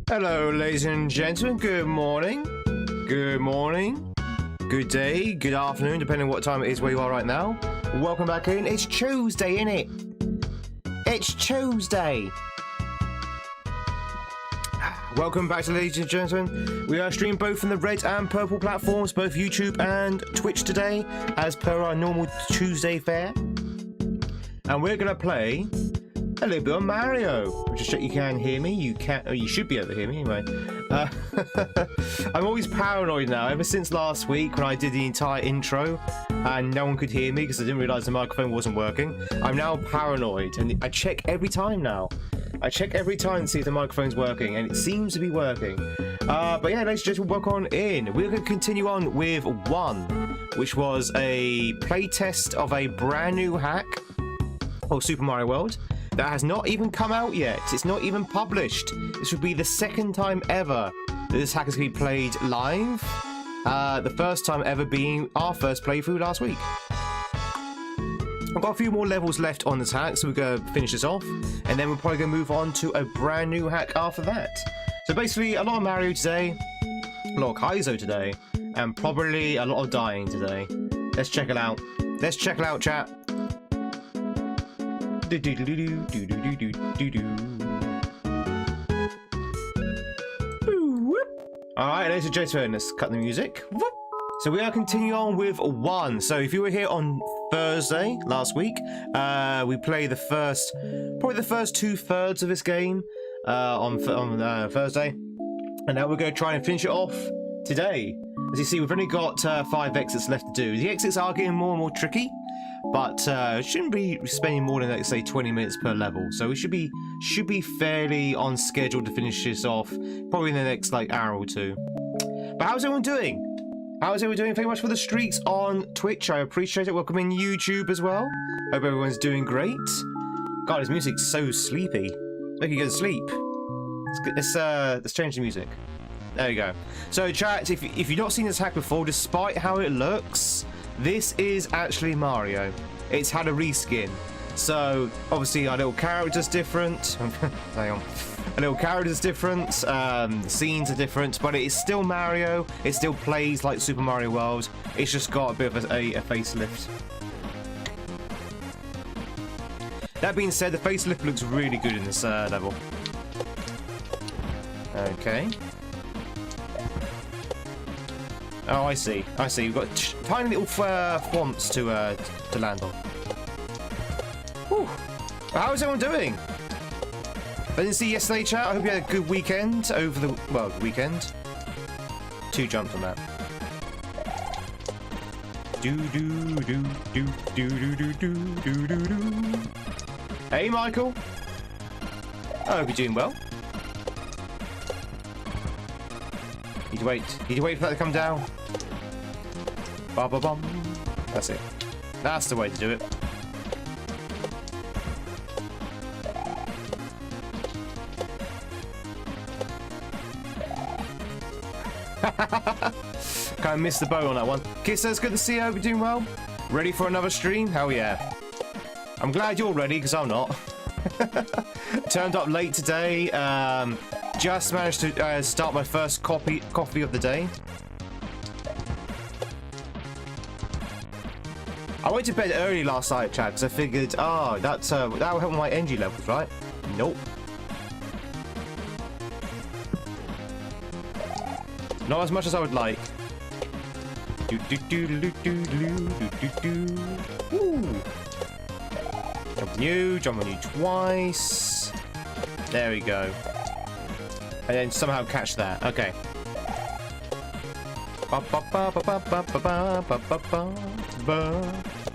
Hello, ladies and gentlemen. Good morning. Good morning. Good day. Good afternoon, depending on what time it is where you are right now. Welcome back in. It's Tuesday, innit? It's Tuesday. Welcome back to ladies and gentlemen. We are streaming both from the red and purple platforms, both YouTube and Twitch today, as per our normal Tuesday fare. And we're going to play a little bit of Mario. Just check you can hear me. You can, or you should be able to hear me anyway. I'm always paranoid now. Ever since last week when I did the entire intro and no one could hear me because I didn't realize the microphone wasn't working, I'm now paranoid and I check every time now. I check every time to see if the microphone's working, and it seems to be working. But yeah, ladies and gentlemen, welcome on in. We're going to continue on with 1, which was a playtest of a brand new hack of Super Mario World that has not even come out yet. It's not even published. This would be the second time ever that this hack is going to be played live. The first time ever being our first playthrough last week. I've got a few more levels left on this hack, so we're going to finish this off, and then we're probably going to move on to a brand new hack after that. So basically, a lot of Mario today, a lot of Kaizo today, and probably a lot of dying today. Let's check it out. Let's check it out, chat. Alright, ladies and gentlemen, let's cut the music. So we are continuing on with 1. So if you were here on Thursday last week, we played probably the first 2/3 of this game on Thursday, and now we're going to try and finish it off today. As you see, we've only got 5 exits left to do. The exits are getting more and more tricky, but shouldn't be spending more than, let's say, 20 minutes per level. So we should be fairly on schedule to finish this off, probably in the next hour or two. But how's everyone doing? How's everyone doing? Thank you much for the streaks on Twitch. I appreciate it. Welcome in YouTube as well. Hope everyone's doing great. God, this music's so sleepy. Make you go to sleep. Let's change the music. There you go. So chat, if you've not seen this hack before, despite how it looks, this is actually Mario. It's had a reskin. So obviously our little character's different. Hang on. A little character's different, the scenes are different, but it is still Mario. It still plays like Super Mario World. It's just got a bit of a facelift. That being said, the facelift looks really good in this level. Okay. Oh, I see. I see. We've got tiny little thwomps to land on. Whew. How is everyone doing? I didn't see yesterday, chat. I hope you had a good weekend over the weekend. 2 jumps on that. Hey, Michael. I hope you're doing well. Need to wait for that to come down. Ba ba bum. That's it. That's the way to do it. Kind of missed the boat on that one. Kisser, it's good to see you. Hope you're doing well. Ready for another stream? Hell yeah. I'm glad you're ready, because I'm not. Turned up late today. Just managed to start my first coffee of the day. I went to bed early last night, chat, because I figured, that'll help my energy levels, right? Nope. Not as much as I would like. Woo. Jump on you twice. There we go. And then somehow catch that. Okay. But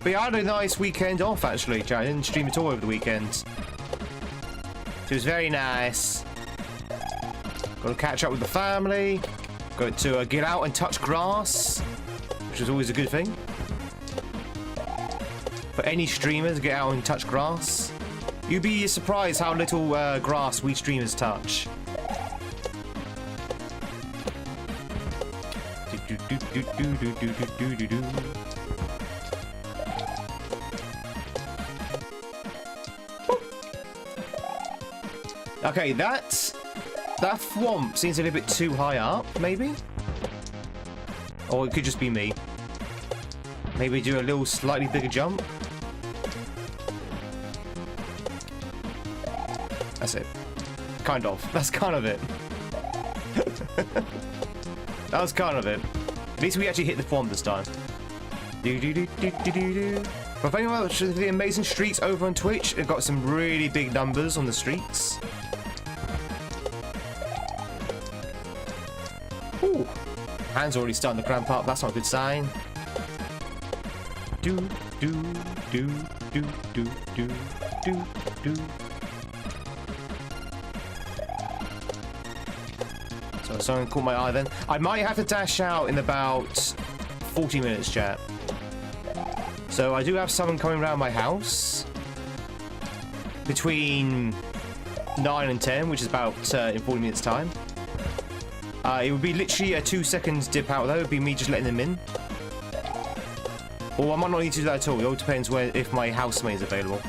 yeah, I had a nice weekend off actually. I didn't stream at all over the weekend. So it was very nice. Got to catch up with the family. Got to get out and touch grass, which is always a good thing. For any streamers, get out and touch grass. You'd be surprised how little grass we streamers touch. Okay, that That thwomp seems a little bit too high up, maybe? Or it could just be me. Maybe do a little slightly bigger jump. That's it. Kind of. That's kind of it. That was kind of it. At least we actually hit the thwomp this time. But if anyone watches the amazing streaks over on Twitch, it got some really big numbers on the streaks. Ooh. Hand's already starting to cramp up. That's not a good sign. Do do do do do do do do. So something caught my eye then. I might have to dash out in about 40 minutes, chat. So I do have someone coming around my house between 9 and 10, which is about in 40 minutes time. It would be literally a 2 seconds dip out though. It would be me just letting them in. Or I might not need to do that at all. It all depends if my housemate is available.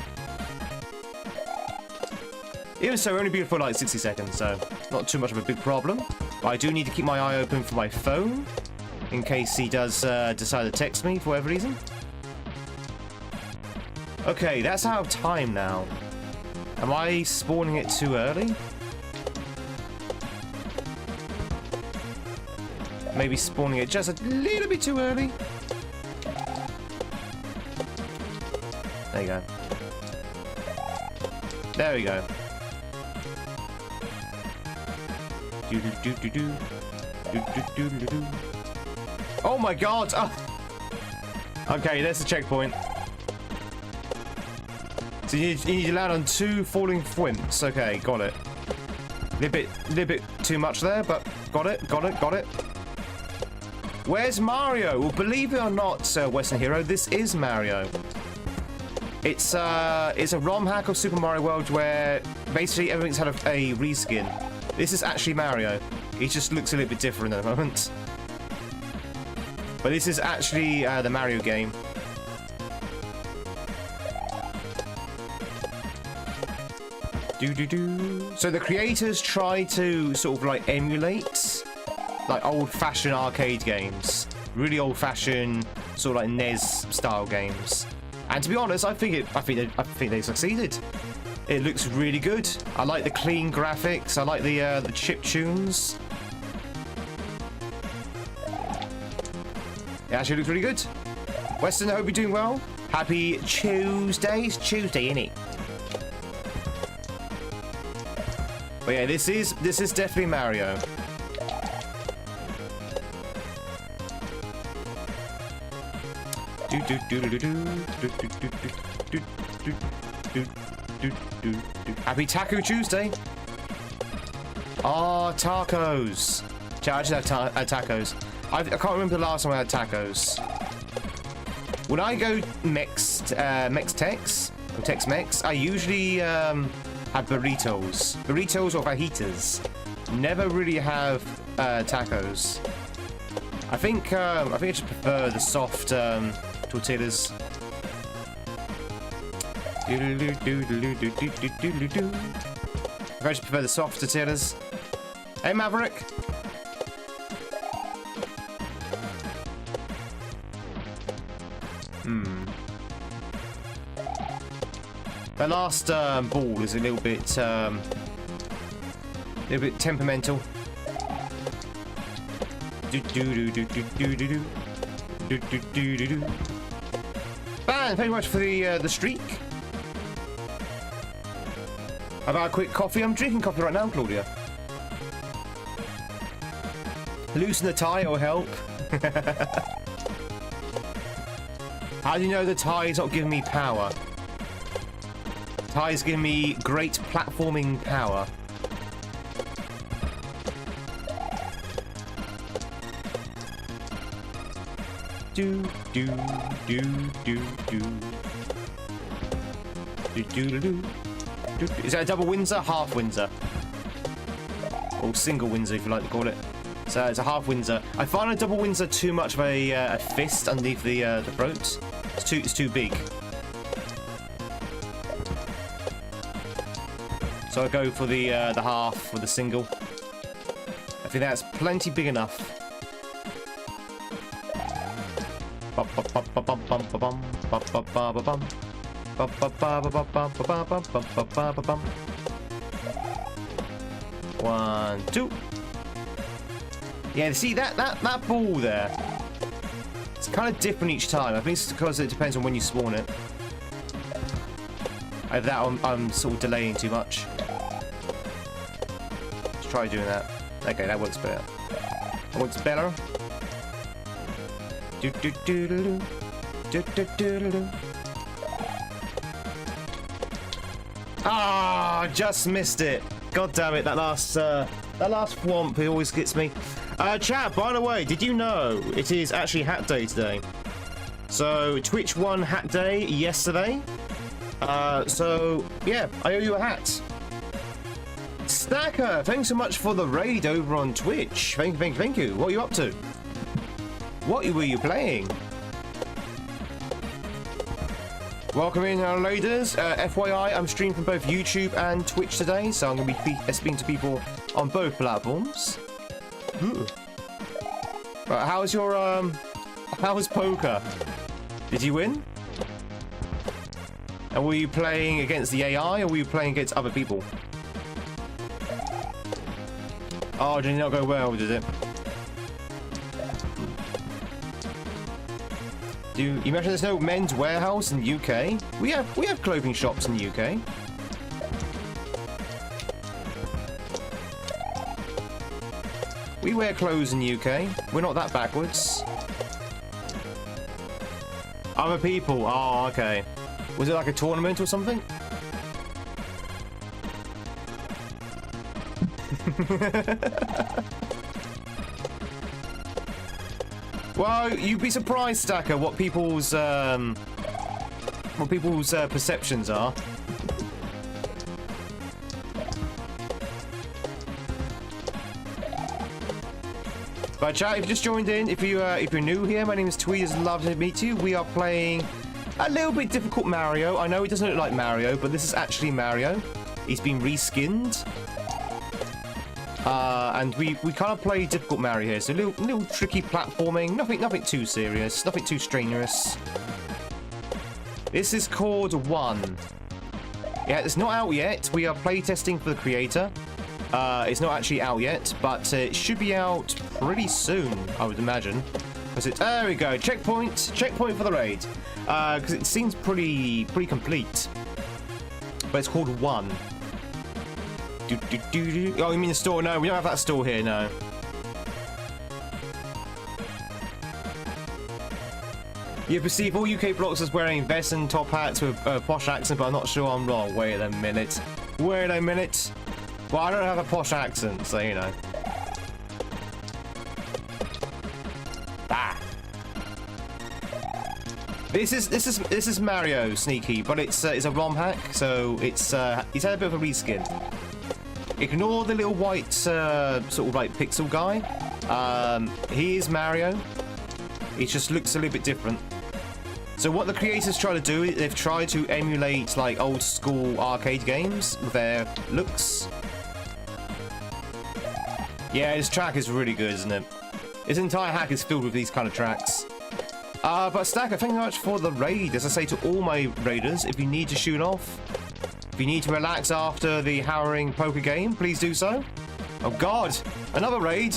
Even so, only be for like 60 seconds, so not too much of a big problem. But I do need to keep my eye open for my phone in case he does decide to text me for whatever reason. Okay, that's out of time now. Am I spawning it too early? Maybe spawning it just a little bit too early. There you go. There we go. Do do do do do do do do do. Oh my god! Oh. Okay, there's the checkpoint. So you need to land on 2 falling thwimps. Okay, got it. Little bit too much there, but got it, got it, got it. Where's Mario? Well, believe it or not, Western Hero, this is Mario. It's a ROM hack of Super Mario World where basically everything's had a reskin. This is actually Mario. He just looks a little bit different at the moment. But this is actually the Mario game. So the creators try to sort of like emulate like old-fashioned arcade games, really old-fashioned sort of like NES style games. And to be honest, I think they succeeded. It looks really good. I like the clean graphics. I like the chip tunes. It actually looks really good. Weston, I hope you're doing well. Happy Tuesday. It's Tuesday, innit? But yeah, this is definitely Mario. Happy Taco Tuesday. Oh, tacos. I just had tacos. I can't remember the last time I had tacos. When I go Mex-Tex or Tex-Mex, I usually have burritos or fajitas. Never really have tacos. I think I just prefer the soft tortillas. I just prefer the soft tortillas. Hey, Maverick. The last ball is a little bit temperamental. Ban, thank you very much for the streak. How about a quick coffee? I'm drinking coffee right now, Claudia. Loosen the tie, it'll help. How do you know the tie is not giving me power? Tie is giving me great platforming power. Do do do do do do do do. Is that a double Windsor? Half Windsor. Or single Windsor, if you like to call it. So it's a half Windsor. I find a double Windsor too much of a fist underneath the throat. It's too big. So I go for the half with the single. think that's plenty big enough. One, two. Yeah, see that ball there. It's kind of different each time. I think it's because it depends on when you spawn it. Either that or I'm sort of delaying too much. Let's try doing that. Okay, that works better. That works better. Do do do do do do do do do. Ah, just missed it. God damn it! That last thwomp, it always gets me. Chat, by the way, did you know it is actually Hat Day today? So Twitch won Hat Day yesterday. So yeah, I owe you a hat. Stacker, thanks so much for the raid over on Twitch. Thank you. What are you up to? What were you playing? Welcome in, ladies. FYI, I'm streaming from both YouTube and Twitch today, so I'm going to be speaking to people on both platforms. Ooh. Right, how was poker? Did you win? And were you playing against the AI, or were you playing against other people? Oh, did it not go well, did it? Do you imagine there's no men's warehouse in the UK? We have clothing shops in the UK. We wear clothes in the UK. We're not that backwards. Other people. Oh, okay. Was it like a tournament or something? Well, you'd be surprised, Stacker, what people's perceptions are. But chat, if you just joined in, if you're new here, my name is Tweed. It's lovely to meet you. We are playing a little bit difficult Mario. I know it doesn't look like Mario, but this is actually Mario. He's been reskinned. And we kind of play difficult Mario here, so a little tricky platforming, nothing too serious, nothing too strenuous. This is called 1. Yeah, it's not out yet. We are playtesting for the creator. It's not actually out yet, but it should be out pretty soon, I would imagine. Because it's there we go, checkpoint for the raid. Because it seems pretty complete. But it's called 1. Oh, you mean the store? No, we don't have that store here, no. You perceive all UK blocks as wearing vests and top hats with posh accent, but I'm not sure I'm wrong. Wait a minute. Well, I don't have a posh accent, so you know. Ah. This is Mario Sneaky, but it's a ROM hack, so he's had a bit of a reskin. Ignore the little white sort of like pixel guy. He is Mario. He just looks a little bit different. So what the creators try to do is they've tried to emulate like old school arcade games with their looks. Yeah, his track is really good, isn't it? His entire hack is filled with these kind of tracks. But Stacker, thank you very much for the raid. As I say to all my raiders, if you need to shoot off, if you need to relax after the harrowing poker game, please do so. Oh god, another raid.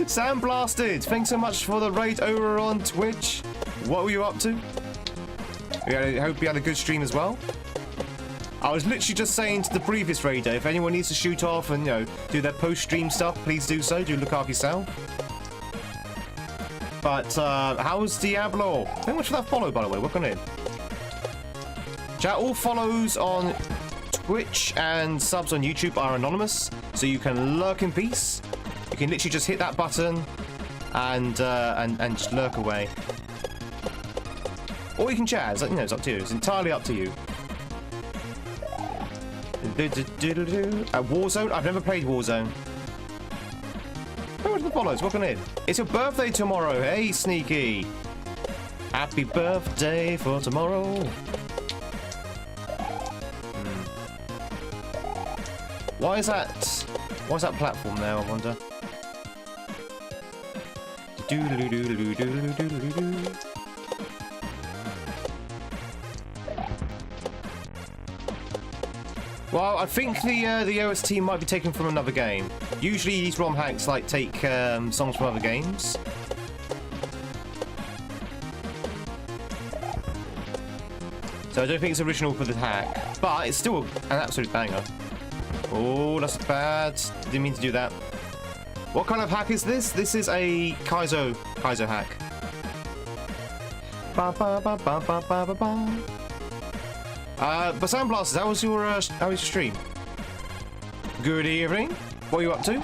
Sam Blasted, thanks so much for the raid over on Twitch. What were you up to? I hope you had a good stream as well. I was literally just saying to the previous raider, if anyone needs to shoot off and, you know, do their post-stream stuff, please do so. Do look after yourself. But, how's Diablo? Thank you much for that follow, by the way. Welcome in. Chat, all follows on Twitch and subs on YouTube are anonymous, so you can lurk in peace. You can literally just hit that button and just lurk away. Or you can chat. It's, you know, it's up to you. It's entirely up to you. Warzone? I've never played Warzone. Oh, the follows. Welcome in. It's your birthday tomorrow. Hey, Sneaky. Happy birthday for tomorrow. Why is that? What's that platform there, I wonder? Well, I think the OST might be taken from another game. Usually these ROM hacks like take songs from other games. So I don't think it's original for the hack, but it's still an absolute banger. Oh, that's bad. Didn't mean to do that. What kind of hack is this? This is a Kaizo hack. Ba ba ba ba ba ba ba ba. But Sandblasters, how was your stream? Good evening. What are you up to?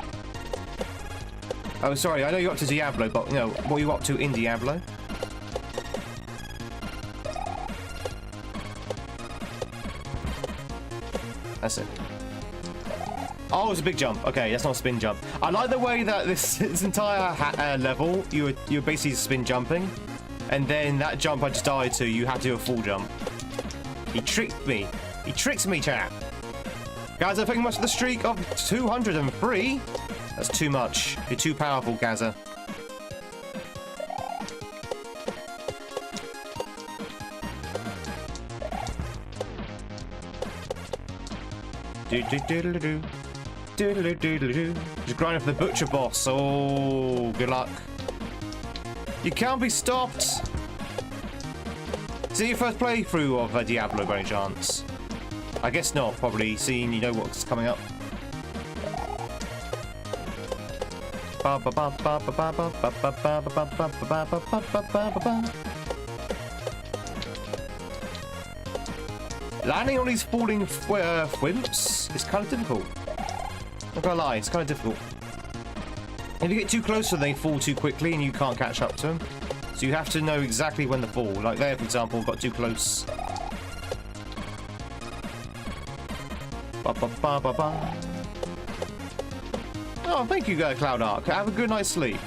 Oh, sorry, I know you're up to Diablo, but you know what are you up to in Diablo? That's it. Oh, it's a big jump. Okay, that's not a spin jump. I like the way that this entire level, you're basically spin jumping, and then that jump I just died to, you have to do a full jump. He tricked me. He tricked me, chap. Guys, I think much of the streak of 203. That's too much. You're too powerful, Gaza. Do-do-do-do-do. Do-do-do-do-do. Just grinding for the butcher boss. Oh, good luck. You can't be stopped. Is it your first playthrough of Diablo by any chance? I guess not, probably, seeing you know what's coming up. Landing on these falling wimps is kind of difficult. Not gonna lie, it's kind of difficult. If you get too close to them, they fall too quickly and you can't catch up to them. So you have to know exactly when to fall. Like there, for example, got too close. Ba, ba, ba, ba, ba. Oh, thank you, Cloud Arc. Have a good night's sleep.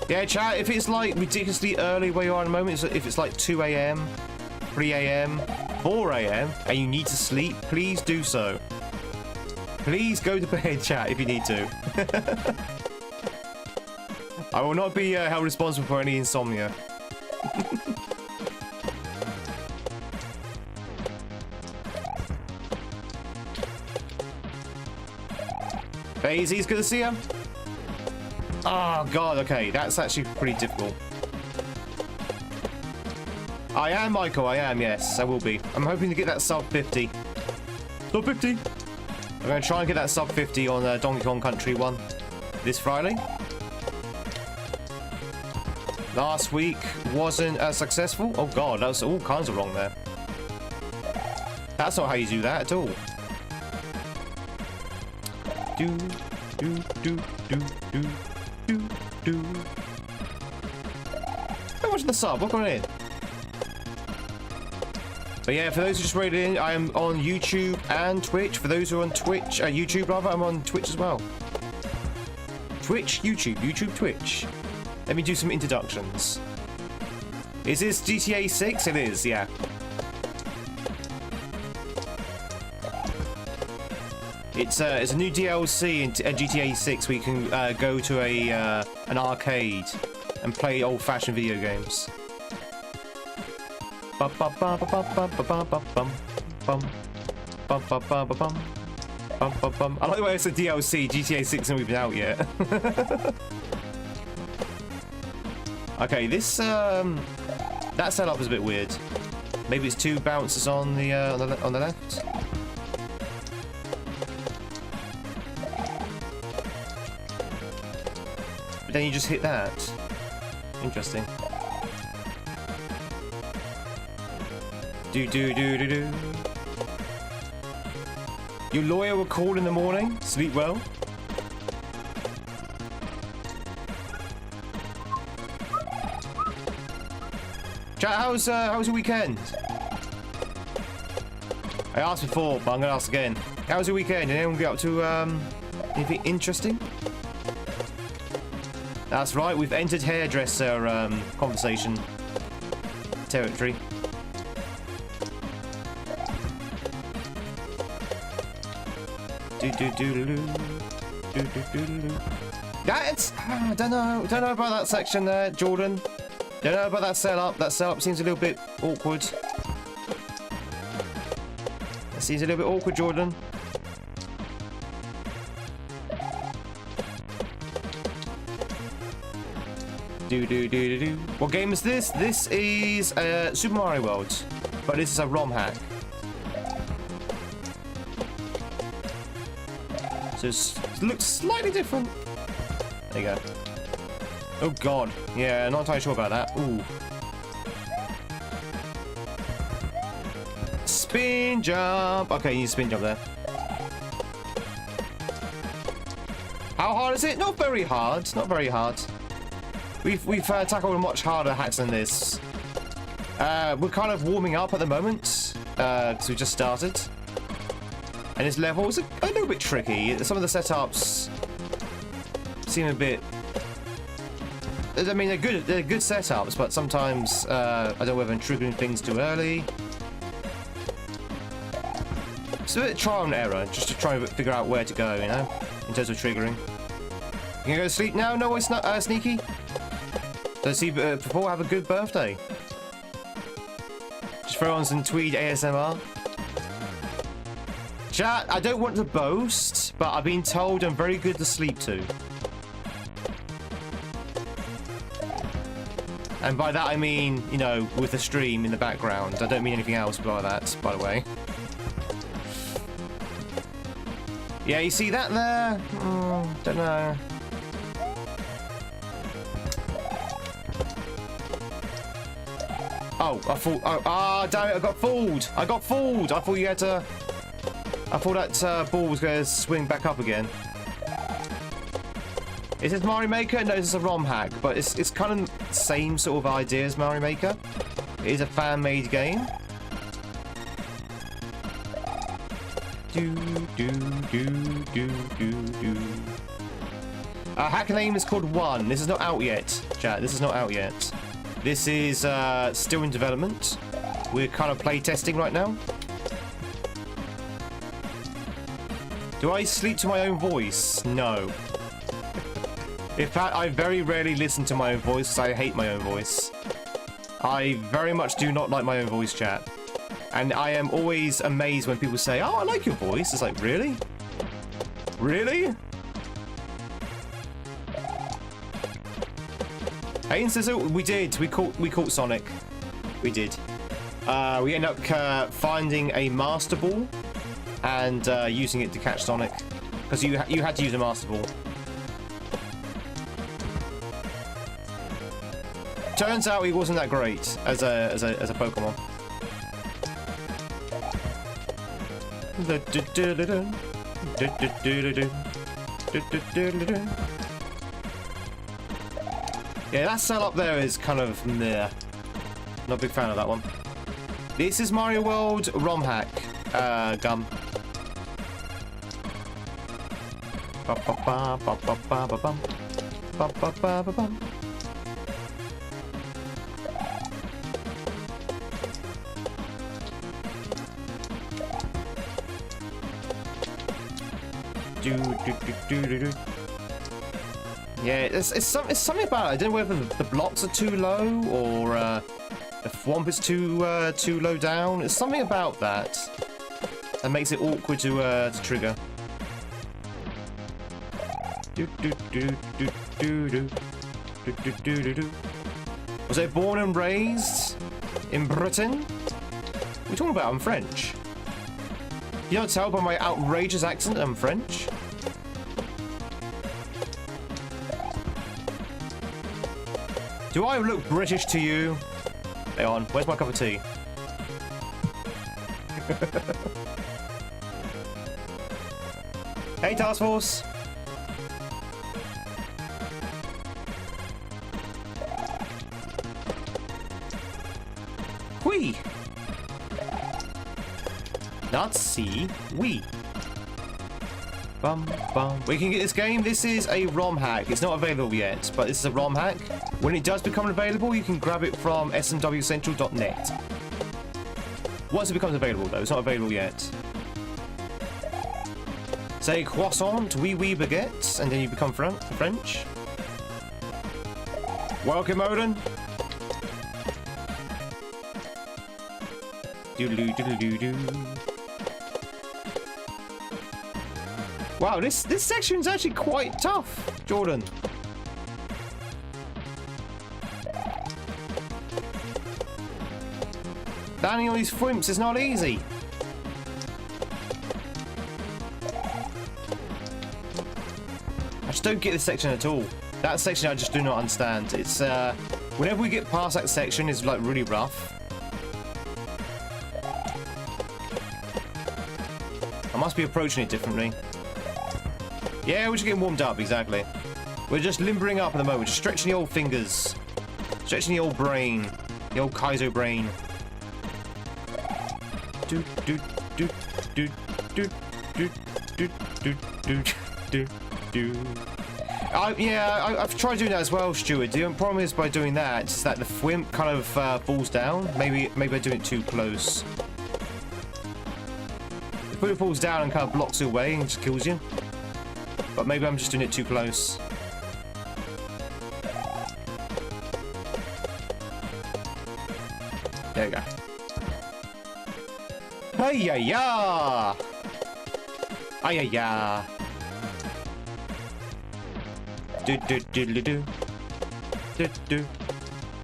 Yeah, chat, if it's like ridiculously early where you are at the moment, if it's like 2 AM, 3 AM, 4 AM, and you need to sleep, please do so. Please go to bed, chat, if you need to. I will not be held responsible for any insomnia. Daisy's good to see you. Oh god, okay, that's actually pretty difficult. I am, Michael, I am, yes, I will be. I'm hoping to get that sub 50. Sub 50! I'm going to try and get that sub 50 on Donkey Kong Country 1 this Friday. Last week wasn't as successful. Oh god, that was all kinds of wrong there. That's not how you do that at all. Do, do, do, do, do, do, do. How much of the sub? What got in? But yeah, for those who just rated in, I am on YouTube and Twitch. For those who are on Twitch, YouTube rather, I'm on Twitch as well. Twitch, YouTube, Twitch. Let me do some introductions. Is this GTA 6? It is, yeah. It's a new DLC in GTA 6 where you can go to an arcade and play old-fashioned video games. I like the way it's a DLC. GTA 6 isn't even out yet. Okay, this that setup is a bit weird. Maybe it's 2 bouncers on the left. But then you just hit that. Interesting. Do do do do do. Your lawyer will call in the morning. Sleep well. Chat, how's your weekend? I asked before, but I'm gonna ask again. How's your weekend? Did anyone get up to anything interesting? That's right, we've entered hairdresser conversation territory. That's I don't know about that section there, Jordan. Don't know about that setup. That setup seems a little bit awkward. It seems a little bit awkward, Jordan. What game is this? This is Super Mario World, but this is a ROM hack. So it looks slightly different. There you go. Oh god. Yeah, not entirely sure about that. Ooh. Spin jump. Okay, you need a spin jump there. How hard is it? Not very hard. Not very hard. We've tackled much harder hacks than this. We're kind of warming up at the moment because we just started. And this level is a little bit tricky. Some of the setups seem a bit... I mean, they're good setups, but sometimes I don't know whether I'm triggering things too early. It's a bit of trial and error, just to try and figure out where to go, you know, in terms of triggering. You can go to sleep now? No, it's not sneaky. So see, before have a good birthday. Just throw on some Tweed ASMR. Chat, I don't want to boast, but I've been told I'm very good to sleep to. And by that I mean, you know, with a stream in the background. I don't mean anything else by that, by the way. Yeah, you see that there? Don't know. Oh, I thought... Oh, damn it, I got fooled! I got fooled! I thought you had to... I thought that ball was going to swing back up again. Is this Mario Maker? No, this is a ROM hack, but it's kind of the same sort of idea as Mario Maker. It is a fan-made game. Hack name is called One. This is not out yet, chat. This is not out yet. This is still in development. We're kind of play testing right now. Do I sleep to my own voice? No. In fact, I very rarely listen to my own voice because I hate my own voice. I very much do not like my own voice, chat. And I am always amazed when people say, oh, I like your voice. It's like, really? Really? Hey, so we did. We caught Sonic. We did. We ended up finding a Master Ball and using it to catch Sonic, because you had to use a Master Ball. Turns out he wasn't that great as a Pokemon. Yeah, that cell up there is kind of meh. Not a big fan of that one. This is Mario World ROM hack. Gum. Yeah, it's something about it. I don't know whether the blocks are too low or the thwomp is too low down. It's something about that that makes it awkward to trigger. Was I born and raised in Britain? What are you talking about? I'm French. You don't tell by my outrageous accent I'm French? Do I look British to you? Hang on, where's my cup of tea? Hey, Task Force! Whee! Not C, we. Bum, bum. We can get this game. This is a ROM hack. It's not available yet, but this is a ROM hack. When it does become available, you can grab it from smwcentral.net. Once it becomes available, though, it's not available yet. Say croissant, oui oui baguette, and then you become French. Welcome, Odin. Doodle-doo. Wow, this section's actually quite tough, Jordan. Landing on these flimps is not easy. I just don't get this section at all. That section I just do not understand. It's whenever we get past that section, it's like really rough. I must be approaching it differently. Yeah, we're just getting warmed up, exactly. We're just limbering up at the moment, just stretching the old fingers, stretching the old brain, the old Kaizo brain. I've tried doing that as well, Stuart. The problem is by doing that, it's that the fwimp kind of falls down. Maybe I do it too close. The fwimp falls down and kind of blocks it away and just kills you. But maybe I'm just doing it too close. There you go. Ay-ya-ya! Ay-ya-ya! Do-do-do-do-do. Do-do.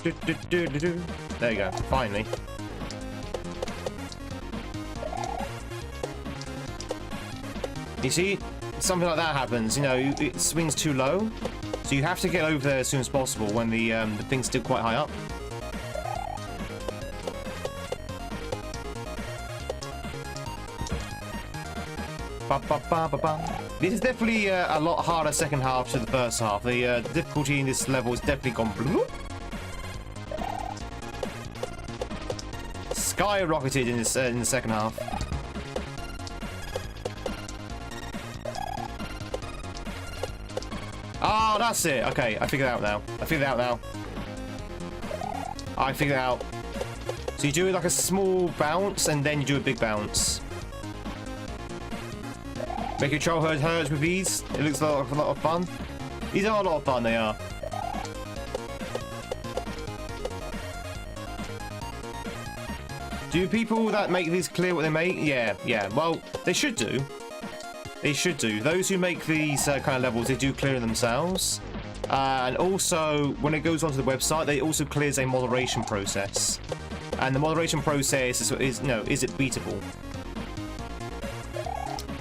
Do-do-do-do-do. There you go, finally. You see, something like that happens, you know, it swings too low, so you have to get over there as soon as possible when the thing's still quite high up. This is definitely a lot harder second half to the first half. The difficulty in this level has definitely gone bloop. Skyrocketed in the second half. Oh, that's it. Okay, I figured it out now. I figured it out. So you do like a small bounce and then you do a big bounce. Make your troll hurt with these. It looks like a lot of fun. These are a lot of fun, they are. Do people that make these clear what they make? Yeah. Well, they should do. They should do. Those who make these kind of levels, they do clear themselves. And also, when it goes onto the website, they also clears a moderation process. And the moderation process is it beatable?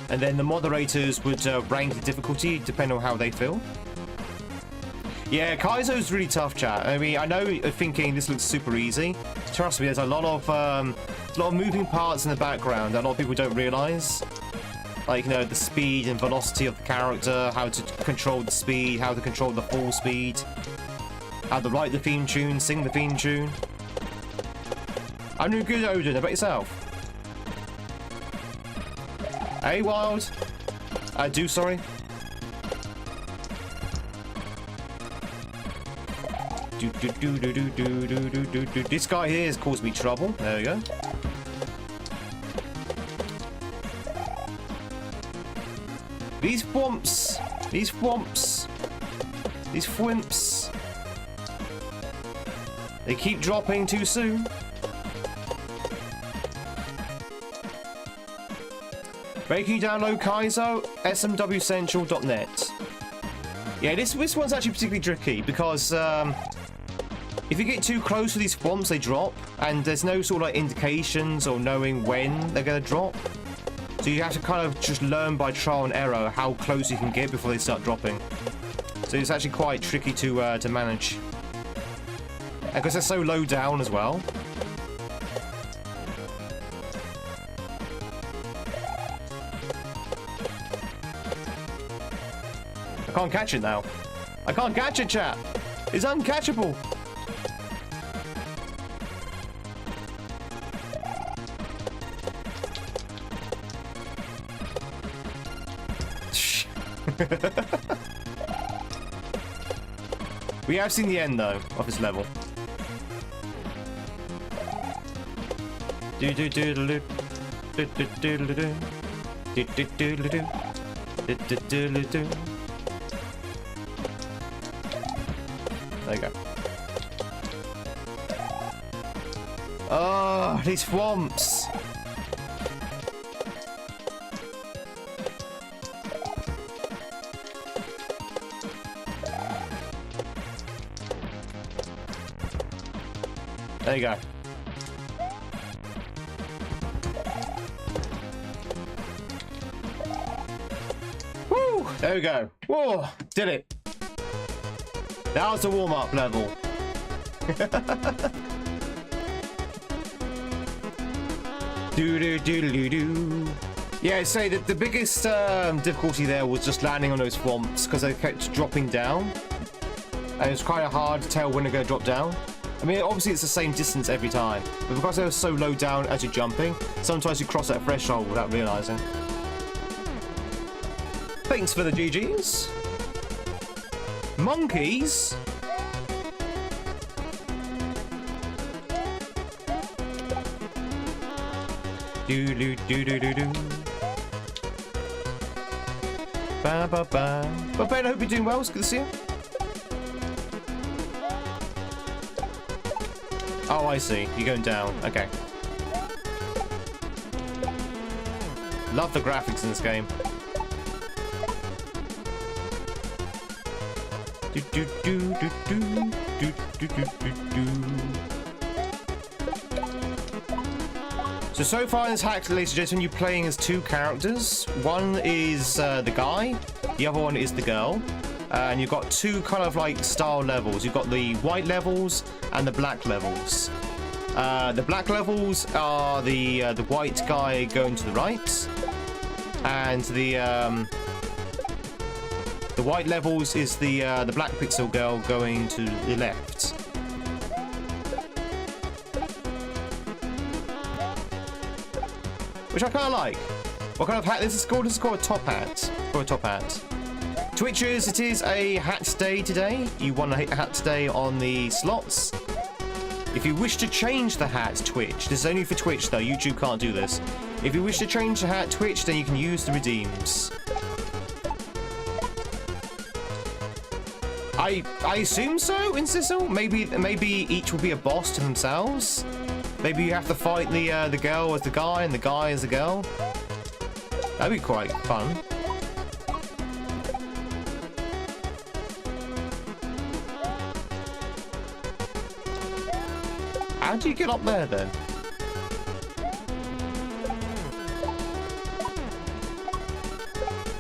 And then the moderators would rank the difficulty depending on how they feel. Yeah, Kaizo's really tough, chat. I mean, I know you're thinking this looks super easy. Trust me, there's a lot of moving parts in the background that a lot of people don't realise. Like, you know, the speed and velocity of the character, how to control the speed, how to control the full speed, how to write the theme tune, sing the theme tune. I'm doing good, Odin. How about yourself? Hey, Wild. Sorry. This guy here has caused me trouble. There we go. These thwimps. They keep dropping too soon. Where can you download Kaizo? smwcentral.net. Yeah, this one's actually particularly tricky because if you get too close to these thwomps, they drop, and there's no sort of like indications or knowing when they're going to drop. So you have to kind of just learn by trial and error how close you can get before they start dropping. So it's actually quite tricky to manage. And because they're so low down as well. I can't catch it now. I can't catch it, chat. It's uncatchable. We have seen the end, though, of this level. There you go. Oh, these swamps. There you go. Woo! There we go. Whoa! Did it. That was a warm-up level. Do. Yeah, I'd say that the biggest difficulty there was just landing on those swamps because they kept dropping down. And it's quite hard to tell when they're going to drop down. I mean, obviously it's the same distance every time, but because they're so low down as you're jumping, sometimes you cross that threshold without realizing. Thanks for the GGs. Monkeys? Do. Ba ba ba. But Ben, I hope you're doing well. It's good to see you. Oh, I see. You're going down. Okay. Love the graphics in this game. So far in this hack, ladies and gentlemen, you're playing as two characters. One is the guy, the other one is the girl. And you've got two kind of like style levels. You've got the white levels and the black levels. The black levels are the white guy going to the right, and the white levels is the black pixel girl going to the left. Which I kind of like. What kind of hat? This is called a top hat. For a top hat. Twitchers, it is a hat day today. You won a hat today on the slots. If you wish to change the hat, Twitch. This is only for Twitch though. YouTube can't do this. If you wish to change the hat, Twitch, then you can use the redeems. I assume so in Sissel. Maybe each will be a boss to themselves. Maybe you have to fight the girl as the guy and the guy as the girl. That'd be quite fun. How do you get up there then?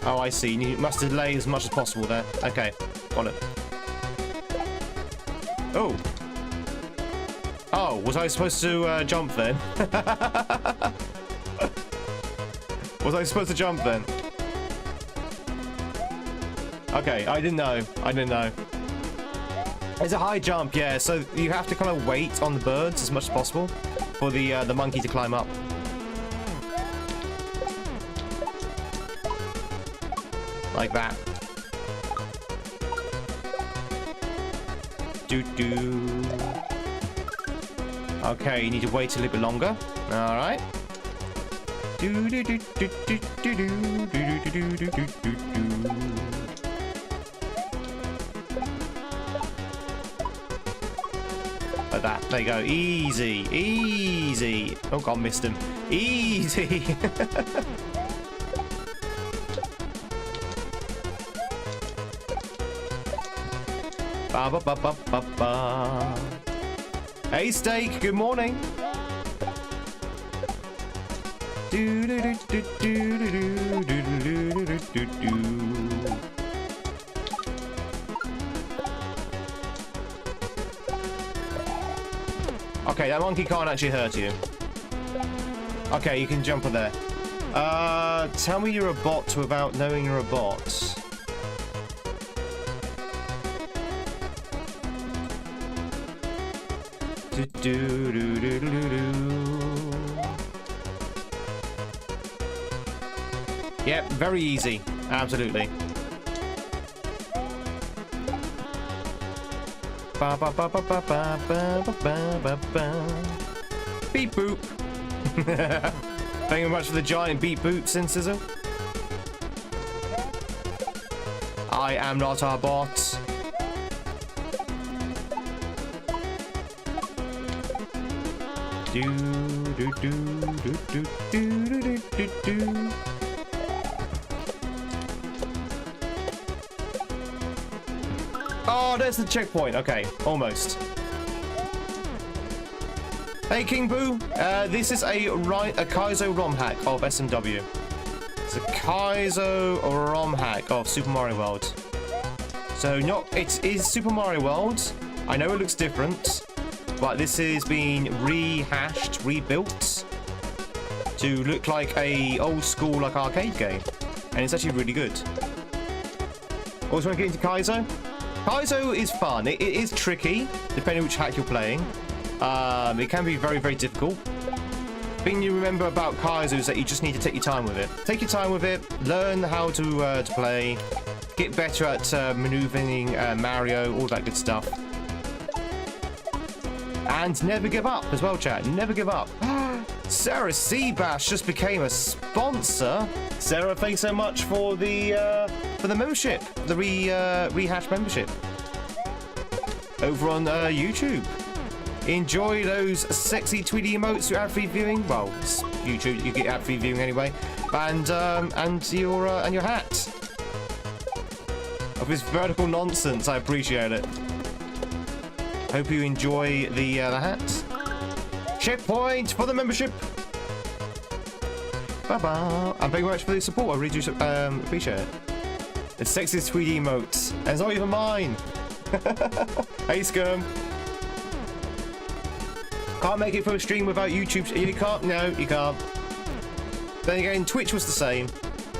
Oh, I see. You must delay as much as possible there. Okay, got it. Oh. Oh, was I supposed to jump then? Was I supposed to jump then? Okay, I didn't know. It's a high jump, yeah, so you have to kind of wait on the birds as much as possible for the monkey to climb up. Like that. Do. Okay, you need to wait a little bit longer. All right. Do. Like that. There you go. Easy. Oh God, missed him. Easy. Ba. Hey, Steak. Good morning. Okay, that monkey can't actually hurt you. Okay, you can jump on there. Tell me you're a bot without knowing you're a bot. Yep, very easy. Absolutely. Beep boop. Thank you very much for the giant beep boop, Sincissor. I am not a bot. Do do do do do do do do do. Oh, there's the checkpoint. Okay, almost. Hey, King Boo. This is a Kaizo ROM hack of SMW. It's a Kaizo ROM hack of Super Mario World. So, it is Super Mario World. I know it looks different, but this is being rehashed, rebuilt to look like a old school arcade game, and it's actually really good. Also, want to get into Kaizo? Kaizo is fun. It is tricky, depending on which hack you're playing. It can be very, very difficult. The thing you remember about Kaizo is that you just need to take your time with it. Take your time with it, learn how to play, get better at maneuvering Mario, all that good stuff. And never give up as well, chat. Never give up. Sarah Seabass just became a sponsor. Sarah, thanks so much for the membership, the rehashed membership over on YouTube. Enjoy those sexy Tweedy emotes you ad-free viewing. Well, it's YouTube, you get ad-free viewing anyway, and your hat of this vertical nonsense. I appreciate it. Hope you enjoy the hat. Checkpoint for the membership. Bye-bye. And thank you very much for the support. I really do appreciate it. The sexiest Tweedy emotes. And it's not even mine. Hey, Skirm. Can't make it for a stream without YouTube. You can't? No, you can't. Then again, Twitch was the same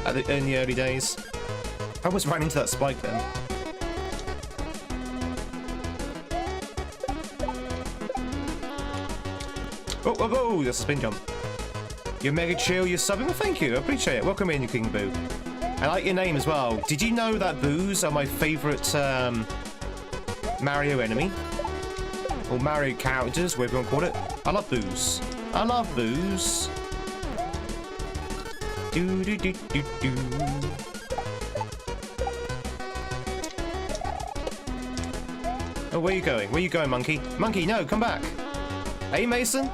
in the early days. I almost ran into that spike then. Oh, that's a spin jump. You're mega chill, you're subbing. Well, thank you, I appreciate it. Welcome in, you King Boo. I like your name as well. Did you know that boos are my favourite Mario enemy? Or Mario characters, whatever you want to call it. I love boos. I love boos. Do do do do do. Oh, where are you going? Where are you going, monkey? Monkey, no, come back. Hey, Mason.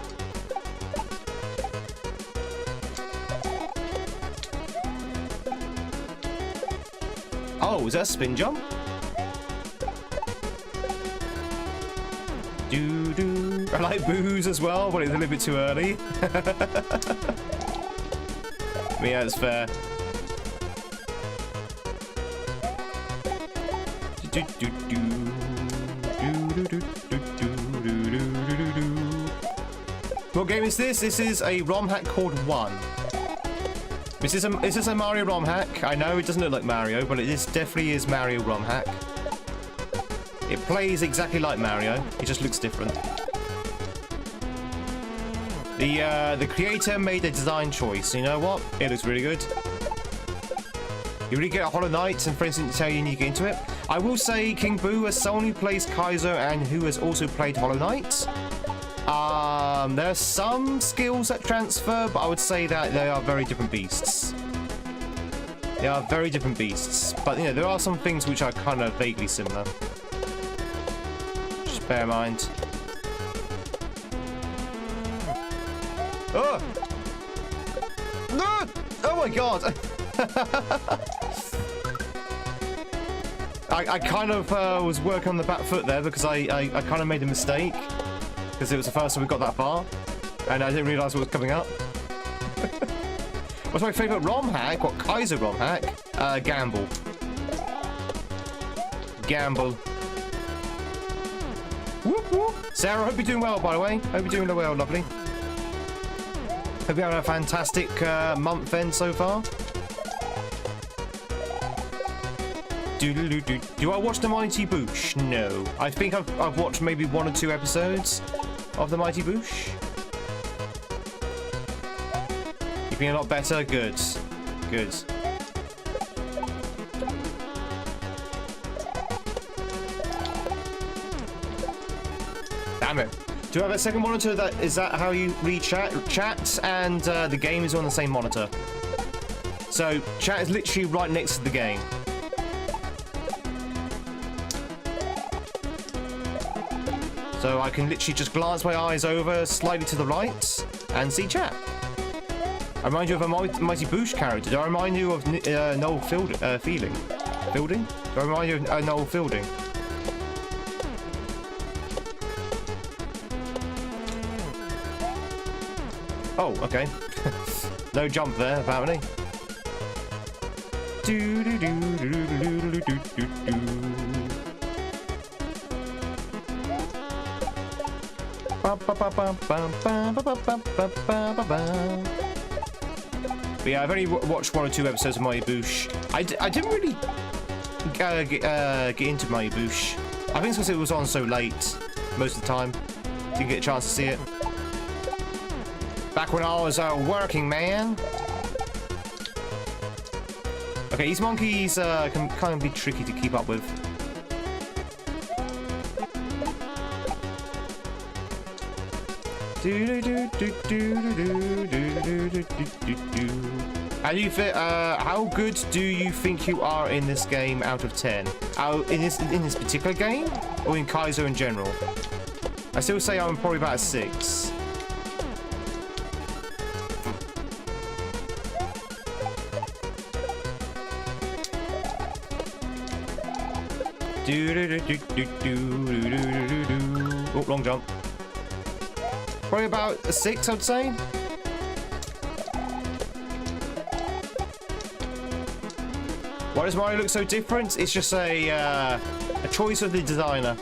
Oh, is that a spin jump? Do. I like boos as well, but it's a little bit too early. Yeah, that's fair. What game is this? This is a ROM hack called 1. This is a Mario ROM hack. I know it doesn't look like Mario, but it definitely is Mario ROM hack. It plays exactly like Mario. It just looks different. The creator made a design choice. You know what? It looks really good. You really get a Hollow Knight, and for instance, tell you need to get into it. I will say, King Boo, as someone who plays Kaizo and who has also played Hollow Knight, there are some skills that transfer, but I would say that they are very different beasts. They are very different beasts, but you know, there are some things which are kind of vaguely similar. Just bear in mind. Oh! No! Oh my god! I kind of was working on the back foot there because I kind of made a mistake. Because it was the first time we got that far. And I didn't realise what was coming up. What's my favourite ROM hack? What, Kaizo ROM hack? Gamble. Gamble. Whoop whoop! Sarah, hope you're doing well, by the way. Hope you're doing well, lovely. Hope you're having a fantastic month end so far. Do I watch the Mighty Boosh? No. I think I've watched maybe 1 or 2 episodes of the Mighty Boosh. You feeling a lot better? Good. Good. Damn it. Do I have a second monitor? Is that how you read chat? Chat and the game is on the same monitor. So chat is literally right next to the game. So I can literally just glance my eyes over slightly to the right and see chat. I remind you of a Mighty Boosh character. Do I remind you of Noel Fielding? Fielding? Do I remind you of Noel Fielding? Oh, okay. No jump there, apparently. But yeah, I've only watched 1 or 2 episodes of Mighty Boosh. I didn't really get into Mighty Boosh. I think it's because it was on so late most of the time. Didn't get a chance to see it. Back when I was a working man. Okay, these monkeys can kind of be tricky to keep up with. How good do you think you are in this game out of 10? In this particular game, or in Kaizo in general? I still say I'm probably about a 6. Oh, long jump. Probably about a 6, I'd say. Why does Mario look so different? It's just a choice of the designer.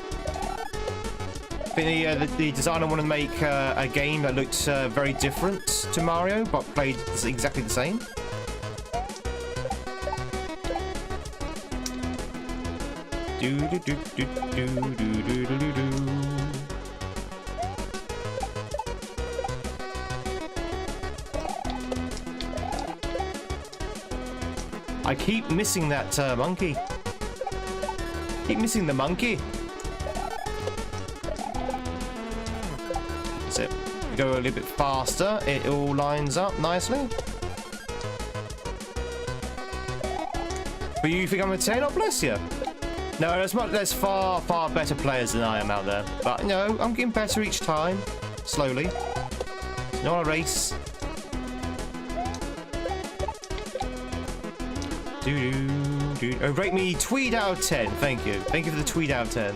I think the designer wanted to make a game that looked very different to Mario, but played exactly the same. I keep missing that monkey. Keep missing the monkey. That's it. We go a little bit faster. It all lines up nicely. But you think I'm a 10? Oh, bless you. No, there's far better players than I am out there. But, you know, I'm getting better each time. Slowly. It's not a race. Oh, rate me Tweed out of 10. Thank you. Thank you for the Tweed out of 10.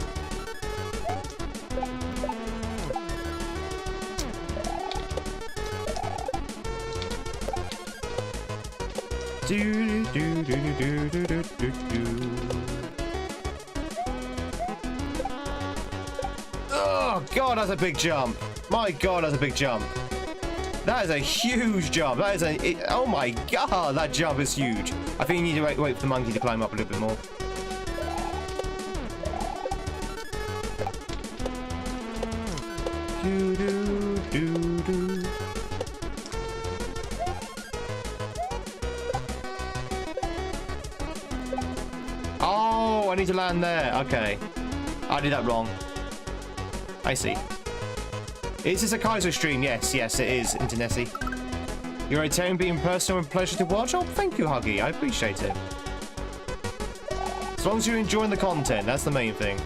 Oh, God, that's a big jump. My God, that's a big jump. That is a huge jump. That is oh my God, that jump is huge. I think you need to wait for the monkey to climb up a little bit more. Oh, I need to land there. Okay. I did that wrong. I see. Is this a Kaizo stream? Yes, it is, Internetty. You're a 10 being personal and pleasure to watch. Oh, thank you, Huggy. I appreciate it. As long as you're enjoying the content, that's the main thing.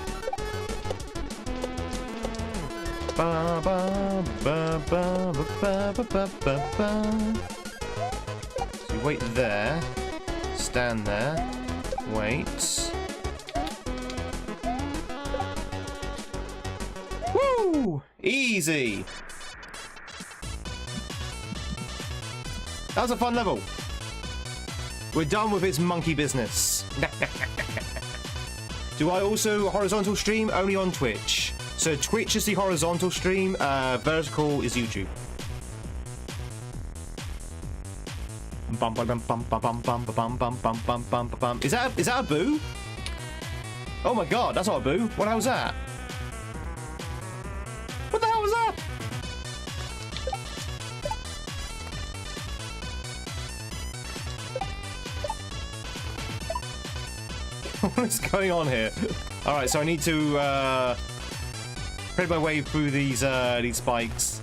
So you wait there. Stand there. Wait. Woo! Easy. That was a fun level. We're done with its monkey business. Do I also horizontal stream? Only on Twitch. So Twitch is the horizontal stream, vertical is YouTube. Is that a boo? Oh my God, that's not a boo. What the hell was that? What the hell was that? What is going on here? All right, so I need to spread my way through these spikes.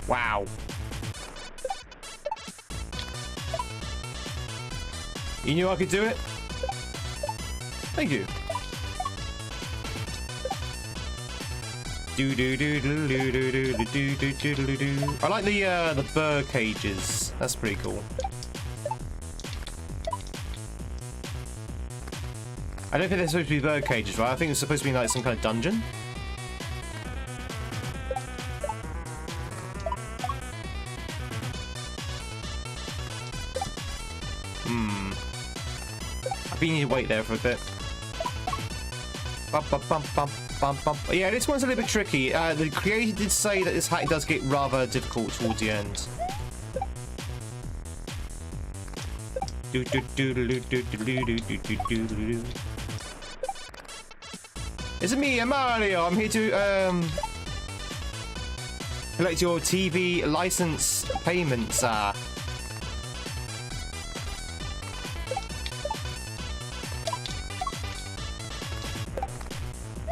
Wow. You knew I could do it? Thank you. I like the bird cages. That's pretty cool. I don't think they're supposed to be bird cages, right? I think it's supposed to be like some kind of dungeon. I think you need to wait there for a bit. Yeah, this one's a little bit tricky. The creator did say that this hack does get rather difficult towards the end. It's me, Mario. I'm here to collect your TV license payments.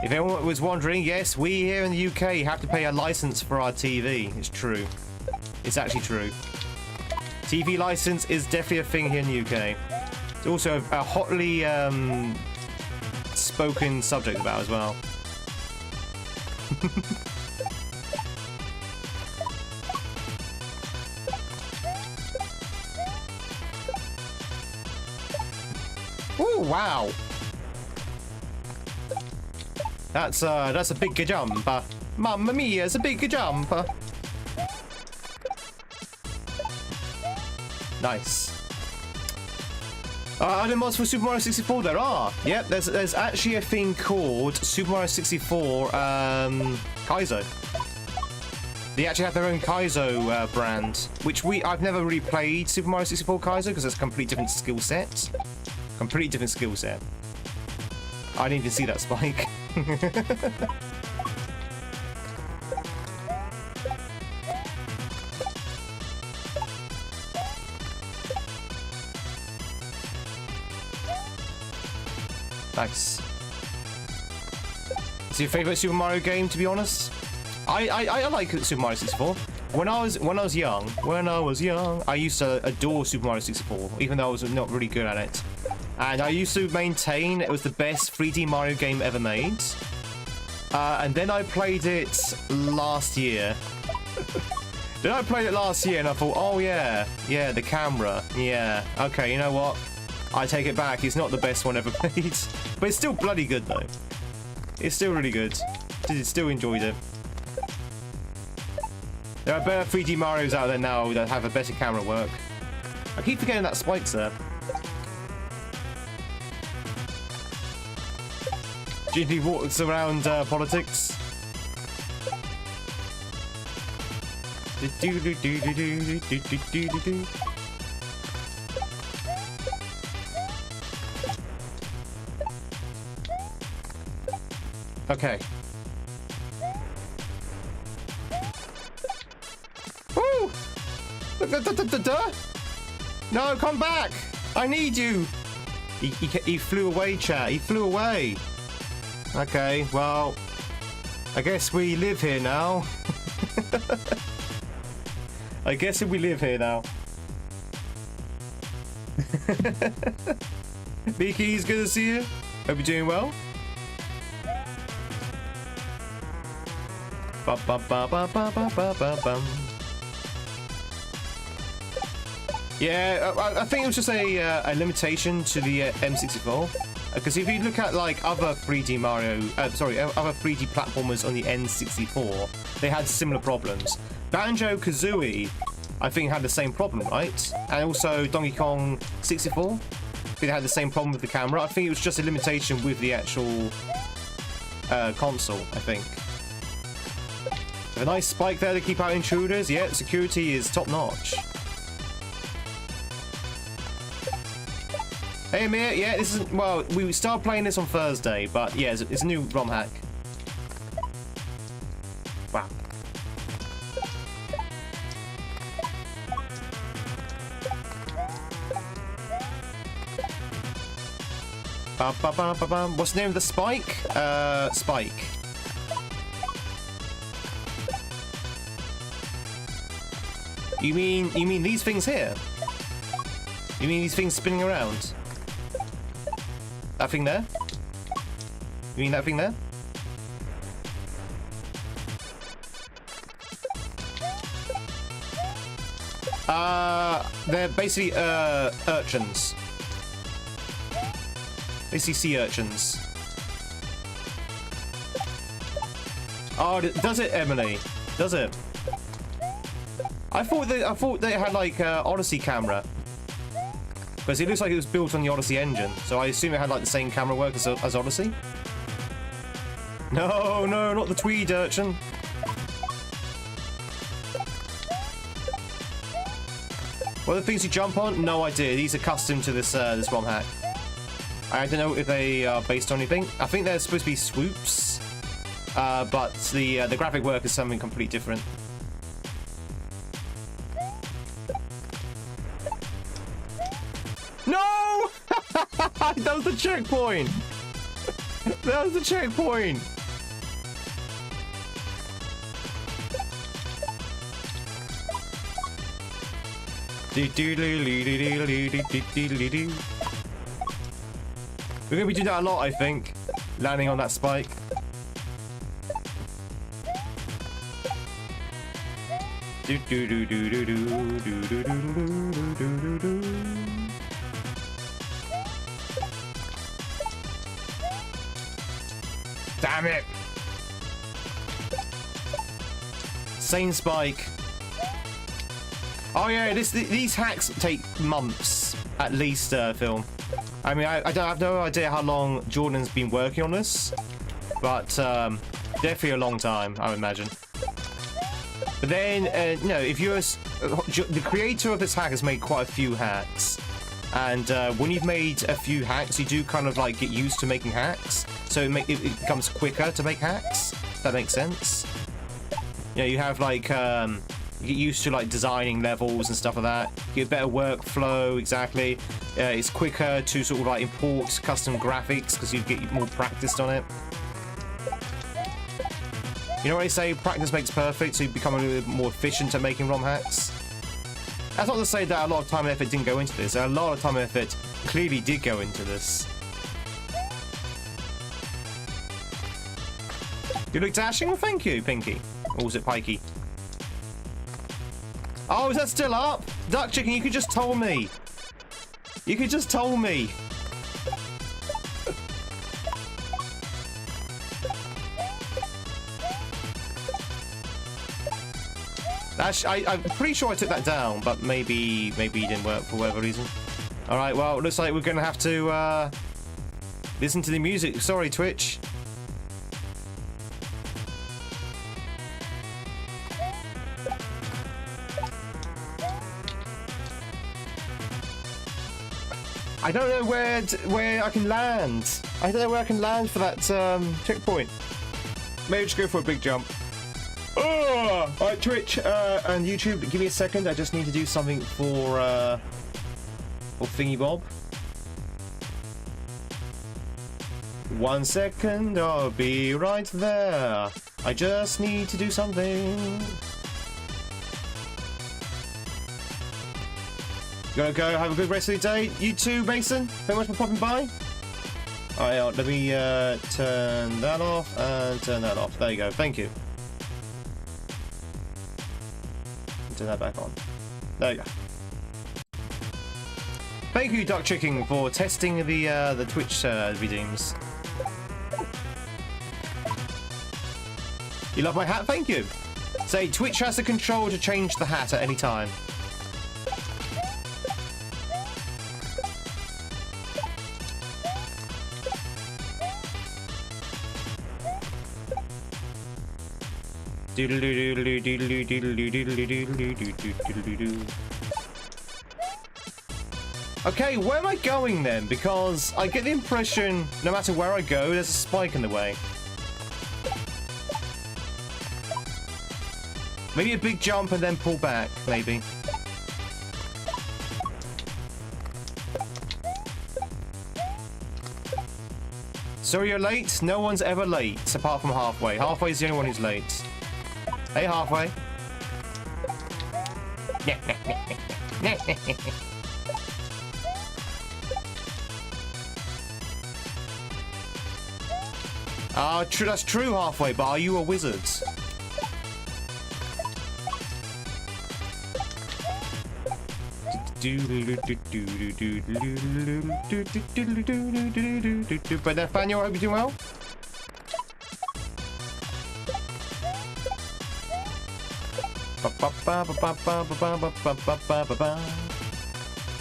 If anyone was wondering, yes, we here in the UK have to pay a license for our TV. It's true. It's actually true. TV license is definitely a thing here in the UK. It's also a hotly spoken subject about as well. Oh wow! That's a big jump. Mamma mia, it's a big jump. Nice. Other mods for Super Mario 64 there are. Yep, there's actually a thing called Super Mario 64 Kaizo. They actually have their own Kaizo brand, which I've never really played Super Mario 64 Kaizo because it's a completely different skill set. Completely different skill set. I didn't even see that spike. Nice. It's your favorite Super Mario game, to be honest? I like Super Mario 64. When I was young, I used to adore Super Mario 64, even though I was not really good at it. And I used to maintain it was the best 3D Mario game ever made. And then I played it last year. And I thought, oh yeah, the camera, yeah. Okay, you know what? I take it back. It's not the best one ever made, but it's still bloody good though. It's still really good. Still enjoyed it. There are better 3D Marios out there now that have a better camera work. I keep forgetting that spike's there. Ginny walks around politics. Okay. Woo! No, come back! I need you! He flew away, chat. He flew away. Okay, well, I guess we live here now. I guess we live here now. Miki, it's good to see you. Hope you're doing well. Yeah, I think it was just a limitation to the M64. Because if you look at like other 3D other 3D platformers on the N64, they had similar problems. Banjo-Kazooie, I think, had the same problem, right? And also Donkey Kong 64, they had the same problem with the camera. I think it was just a limitation with the actual console, I think. A nice spike there to keep out intruders. Yeah, security is top notch. Hey Amir, yeah, this is, well, we started playing this on Thursday, but yeah, it's a new ROM hack. Wow. What's the name of the spike? Spike. You mean these things here? You mean these things spinning around? That thing there? You mean that thing there? They're basically urchins. Basically sea urchins. Oh, does it, Emily? Does it? I thought they had like Odyssey camera, because it looks like it was built on the Odyssey engine. So I assume it had like the same camera work as Odyssey. No, no, not the Tweed urchin. What are the things you jump on? No idea. These are custom to this this ROM hack. I don't know if they are based on anything. I think they're supposed to be swoops, but the graphic work is something completely different. No! That was the checkpoint. That was the checkpoint. We're gonna be doing that a lot, I think. Landing on that spike. Damn it! Same spike. Oh yeah, these hacks take months at least, film. I mean, I don't have no idea how long Jordan's been working on this, but definitely a long time, I would imagine. But then, you know, if you're the creator of this hack has made quite a few hacks, and when you've made a few hacks, you do kind of like get used to making hacks, so it becomes quicker to make hacks. If that makes sense. You know, you have like you get used to like designing levels and stuff like that. You get a better workflow, exactly. It's quicker to sort of like import custom graphics because you get more practiced on it. You know what they say, practice makes perfect, so you become a little bit more efficient at making ROM hacks. That's not to say that a lot of time and effort didn't go into this. A lot of time and effort clearly did go into this. You look dashing? Well, thank you, Pinky. Or was it Pikey? Oh, is that still up? Duck Chicken, you could just tell me. You could just tell me. I'm pretty sure I took that down, but maybe it didn't work for whatever reason. All right, well, it looks like we're gonna have to listen to the music. Sorry, Twitch. I don't know where I can land. I don't know where I can land for that checkpoint. Maybe just go for a big jump. Oh! Alright, Twitch and YouTube, give me a second. I just need to do something for Thingy Bob. 1 second, I'll be right there. I just need to do something. Gotta go, have a good rest of the day. You too, Mason. Very much for popping by. Alright, let me turn that off and turn that off. There you go, thank you. Turn that back on. There you go. Thank you, Duck Chicken, for testing the Twitch redeems. You love my hat? Thank you. Say, Twitch has the control to change the hat at any time. Okay, where am I going then? Because I get the impression no matter where I go, there's a spike in the way. Maybe a big jump and then pull back, maybe. Sorry you're late? No one's ever late, apart from Halfway. Halfway's the only one who's late. Hey, Halfway. That's true halfway, but are you a wizard? But Nathaniel, I hope you're doing well.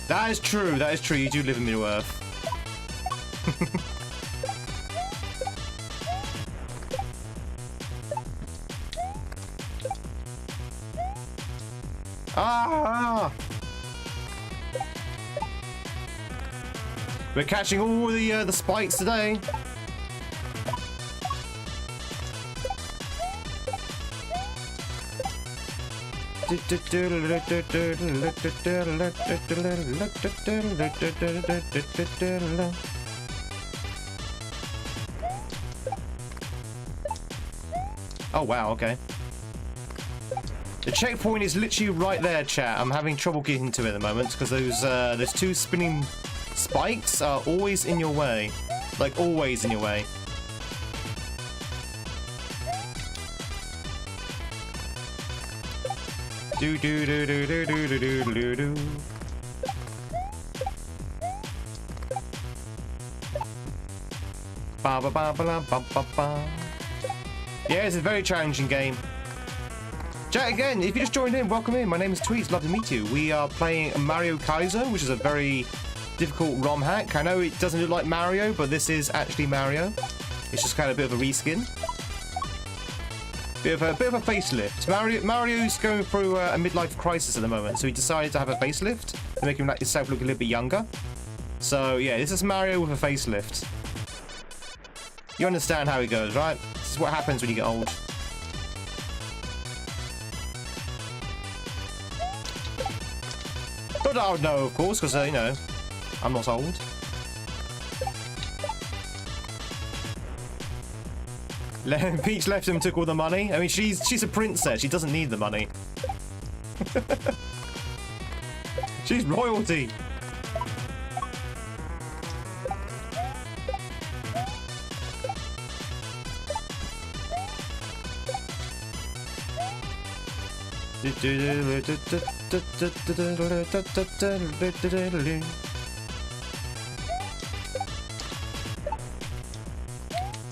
That is true. That is true. You do live in Middle Earth. Ah! We're catching all the spikes today. Oh wow, okay. The checkpoint is literally right there, chat. I'm having trouble getting to it at the moment because those two spinning spikes are always in your way. Like, always in your way. Do do do do do do do do do do. Ba ba ba ba ba ba ba. Yeah, it's a very challenging game. Chat again, if you just joined in, welcome in. My name is Tweed, love to meet you. We are playing Mario Kaizo, which is a very difficult ROM hack. I know it doesn't look like Mario, but this is actually Mario. It's just kind of a bit of a reskin. Bit of a facelift. Mario's going through a midlife crisis at the moment, so he decided to have a facelift to make himself look a little bit younger. So yeah, this is Mario with a facelift. You understand how it goes, right? This is what happens when you get old. Not that I would know, of course, because you know, I'm not old. Peach left him and took all the money. I mean, she's a princess. She doesn't need the money. She's royalty.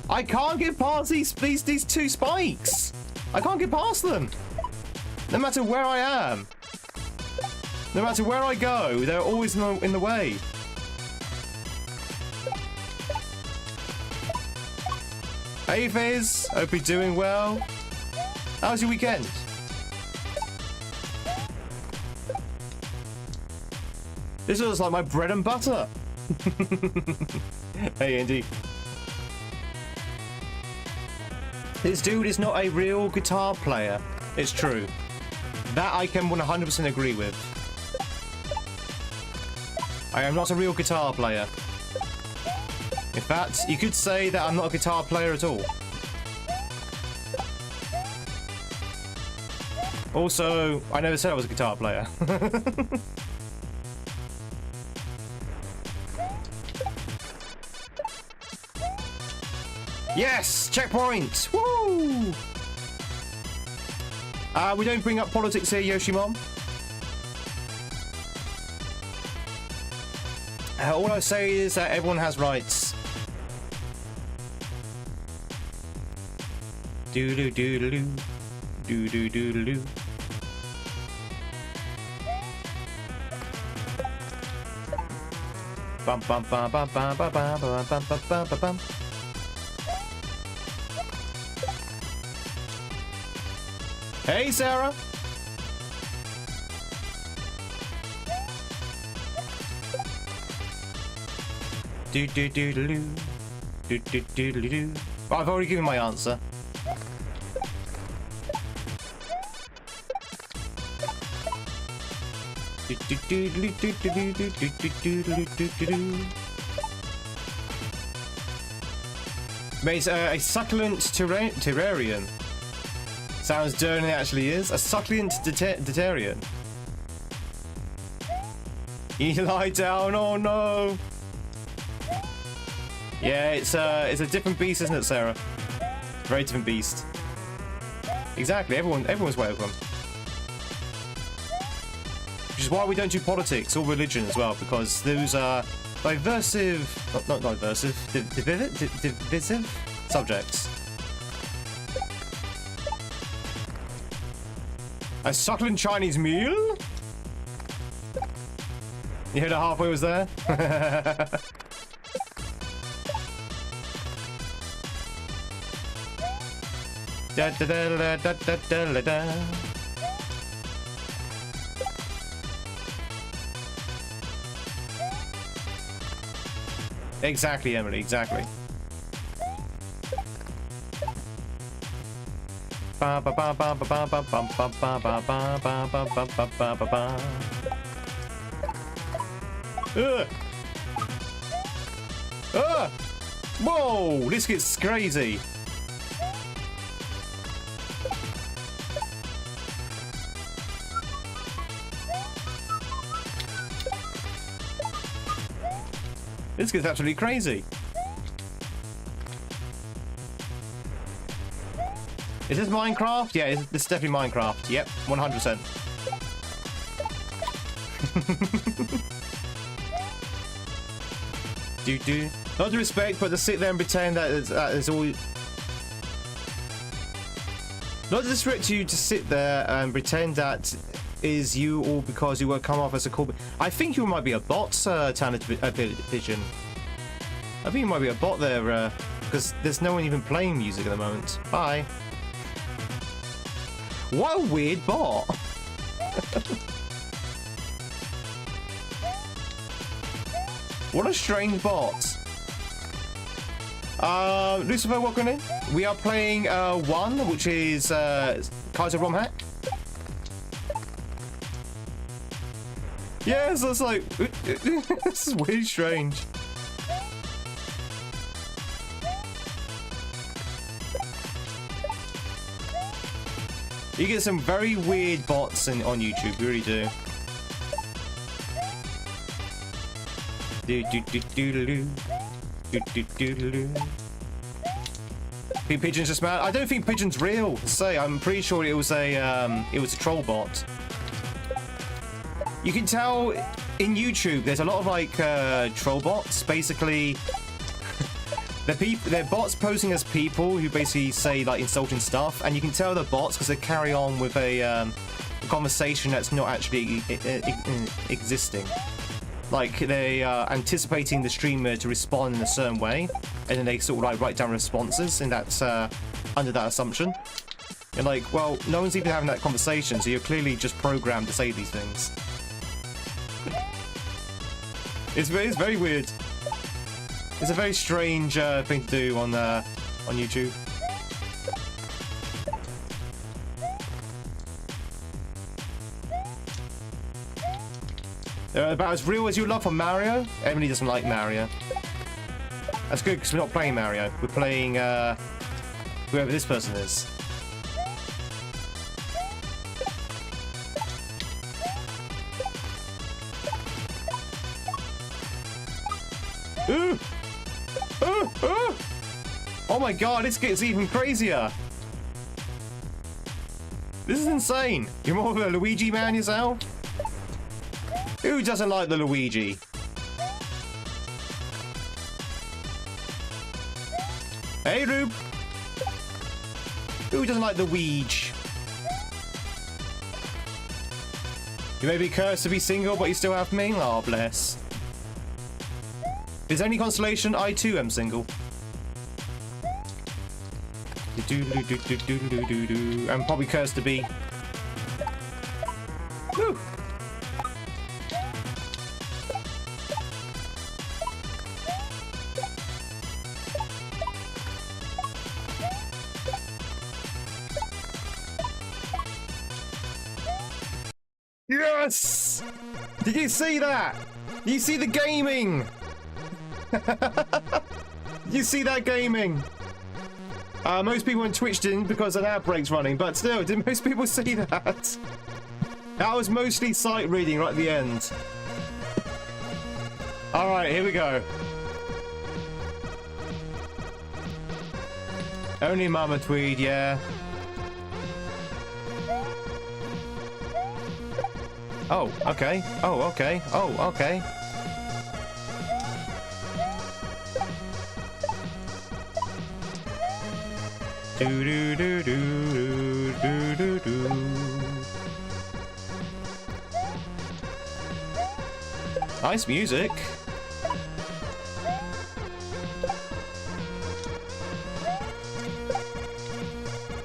I can't get past these two spikes. I can't get past them. No matter where I am. No matter where I go, they're always in the way. Hey Fizz, hope you're doing well. How was your weekend? This was like my bread and butter. Hey Andy. This dude is not a real guitar player. It's true. That I can 100% agree with. I am not a real guitar player. In fact, you could say that I'm not a guitar player at all. Also, I never said I was a guitar player. Yes! Checkpoint! Woo! We don't bring up politics here, Yoshimon. All I say is that everyone has rights. Do do do do do do do do do. Bum bum bum bum bum bum bum bum bum bum bum bum. Hey, Sarah. Do do do do do do do do do. I've already given my answer. Do do do do do do do do do do do do. Makes a succulent terrarium. Sounds dirty, it actually is. A succulent deuterium. You lie down, oh no. Yeah, it's a different beast, isn't it, Sarah? Very different beast. Exactly. Everyone's welcome. Which is why we don't do politics or religion as well, because those are divisive, not diversive, divisive subjects. A succulent Chinese meal? You heard it halfway was there? Da, da, da, da, da, da, da, da. Exactly, Emily, exactly. Ba ba ba ba ba ba ba ba ba ba ba ba ba ba ba ba ba. Whoa, this gets crazy. This gets absolutely crazy. Is this Minecraft? Yeah, this is definitely Minecraft. Yep, 100%. Do. Not to respect, but to sit there and pretend that it's all. Not to disrespect you to sit there and pretend that is you all because you will come off as a cool. I think you might be a bot, Talented Pigeon. I think you might be a bot there, because there's no one even playing music at the moment. Bye. What a weird bot. What a strange bot. Lucifer, welcome in. We are playing 1, which is Kaizo romhack. Yeah, so it's like this is really strange. You get some very weird bots on YouTube, you really do. Pigeon's just mad. I don't think Pigeon's real. Say, I'm pretty sure it was a troll bot. You can tell in YouTube there's a lot of like troll bots. Basically, they're bots posing as people who basically say like insulting stuff, and you can tell they're bots because they carry on with a conversation that's not actually existing. Like they are anticipating the streamer to respond in a certain way, and then they sort of like write down responses, and that's under that assumption. You're like, well, no one's even having that conversation, so you're clearly just programmed to say these things. It's very weird. It's a very strange thing to do on YouTube. They're about as real as you love for Mario. Emily doesn't like Mario. That's good because we're not playing Mario. We're playing whoever this person is. Ooh. Ooh, ooh. Oh my god, this gets even crazier. This is insane. You're more of a Luigi man yourself? Who doesn't like the Luigi? Hey, Rube. Who doesn't like the Weege? You may be cursed to be single, but you still have me? Oh, bless. If there's any consolation, I too am single. I'm probably cursed to be. Woo. Yes! Did you see that? You see the gaming? You see that gaming? Most people on Twitch didn't because an ad break's running, but still, did most people see that? That was mostly sight reading right at the end. Alright, here we go. Only Mama Tweed, yeah. Oh, okay. Oh, okay. Oh, okay. Do do do do do do do. Nice music.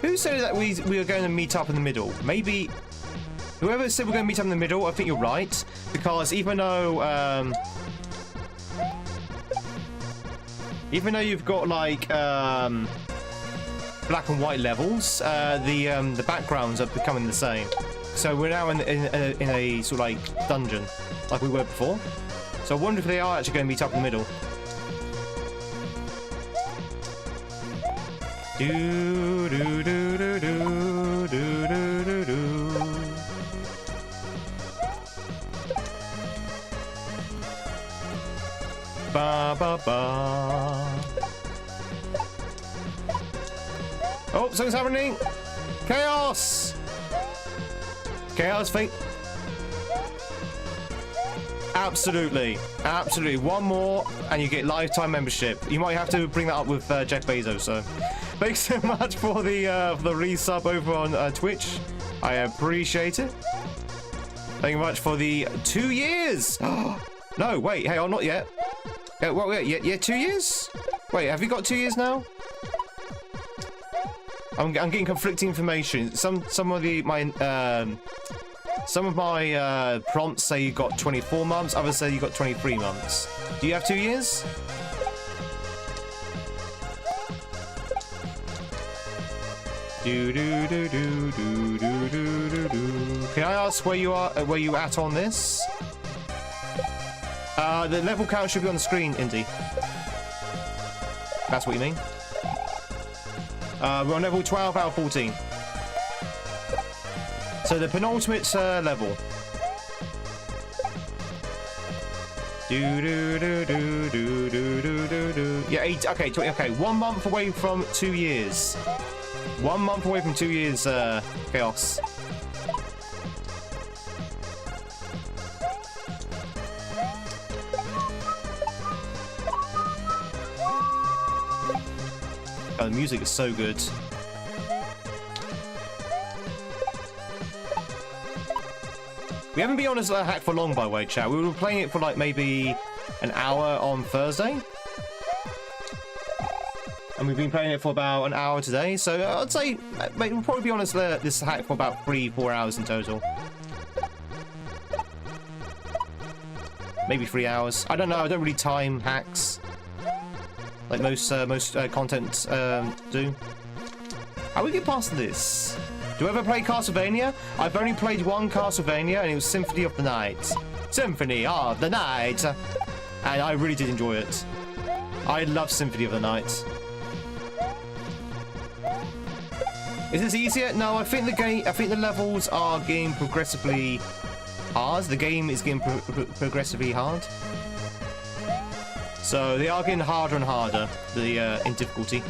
Who said that we were going to meet up in the middle? Maybe whoever said we're going to meet up in the middle. I think you're right, because even though you've got like black and white levels, the backgrounds are becoming the same. So we're now in a sort of like dungeon, like we were before. So I wonder if they are actually going to meet up in the middle. Do do do do do do do do. Ba ba ba. Oh, something's happening! Chaos! Chaos fate. Absolutely, absolutely. One more, and you get lifetime membership. You might have to bring that up with Jeff Bezos. So, thanks so much for the resub over on Twitch. I appreciate it. Thank you much for the 2 years. No, wait, hey, not yet. Wait, yeah, 2 years. Wait, have you got 2 years now? I'm getting conflicting information. Some of my prompts say you got 24 months. Others say you got 23 months. Do you have 2 years? Do do do do do do do do do. Can I ask where you at on this? The level count should be on the screen, Indy. That's what you mean? We're on level 12 out of 14. So the penultimate level. Do do do do do do do do do. Yeah, 8. Okay, okay. 1 month away from 2 years. 1 month away from 2 years. Chaos. Oh, the music is so good. We haven't been on this hack for long, by the way, chat. We were playing it for like maybe an hour on Thursday. And we've been playing it for about an hour today. So I'd say we'll probably be on this hack for about 3-4 hours in total. Maybe 3 hours. I don't know. I don't really time hacks like most content do. How do we get past this? Do you ever play Castlevania? I've only played one Castlevania, and it was Symphony of the Night. Symphony of the Night! And I really did enjoy it. I love Symphony of the Night. Is this easier? No, I think the levels are getting progressively hard. The game is getting progressively hard. So they are getting harder and harder in difficulty.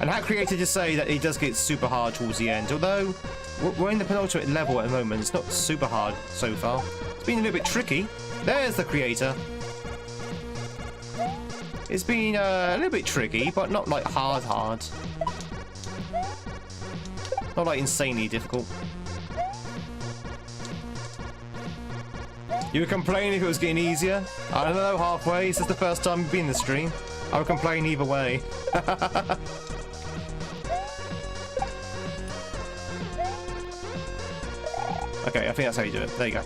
And Hack Creator just say that it does get super hard towards the end. Although we're in the penultimate level at the moment, it's not super hard so far. It's been a little bit tricky. There's the creator. It's been a little bit tricky, but not like hard. Not like insanely difficult. You would complain if it was getting easier? I don't know, halfway. This is the first time you've been in the stream. I would complain either way. Okay, I think that's how you do it. There you go.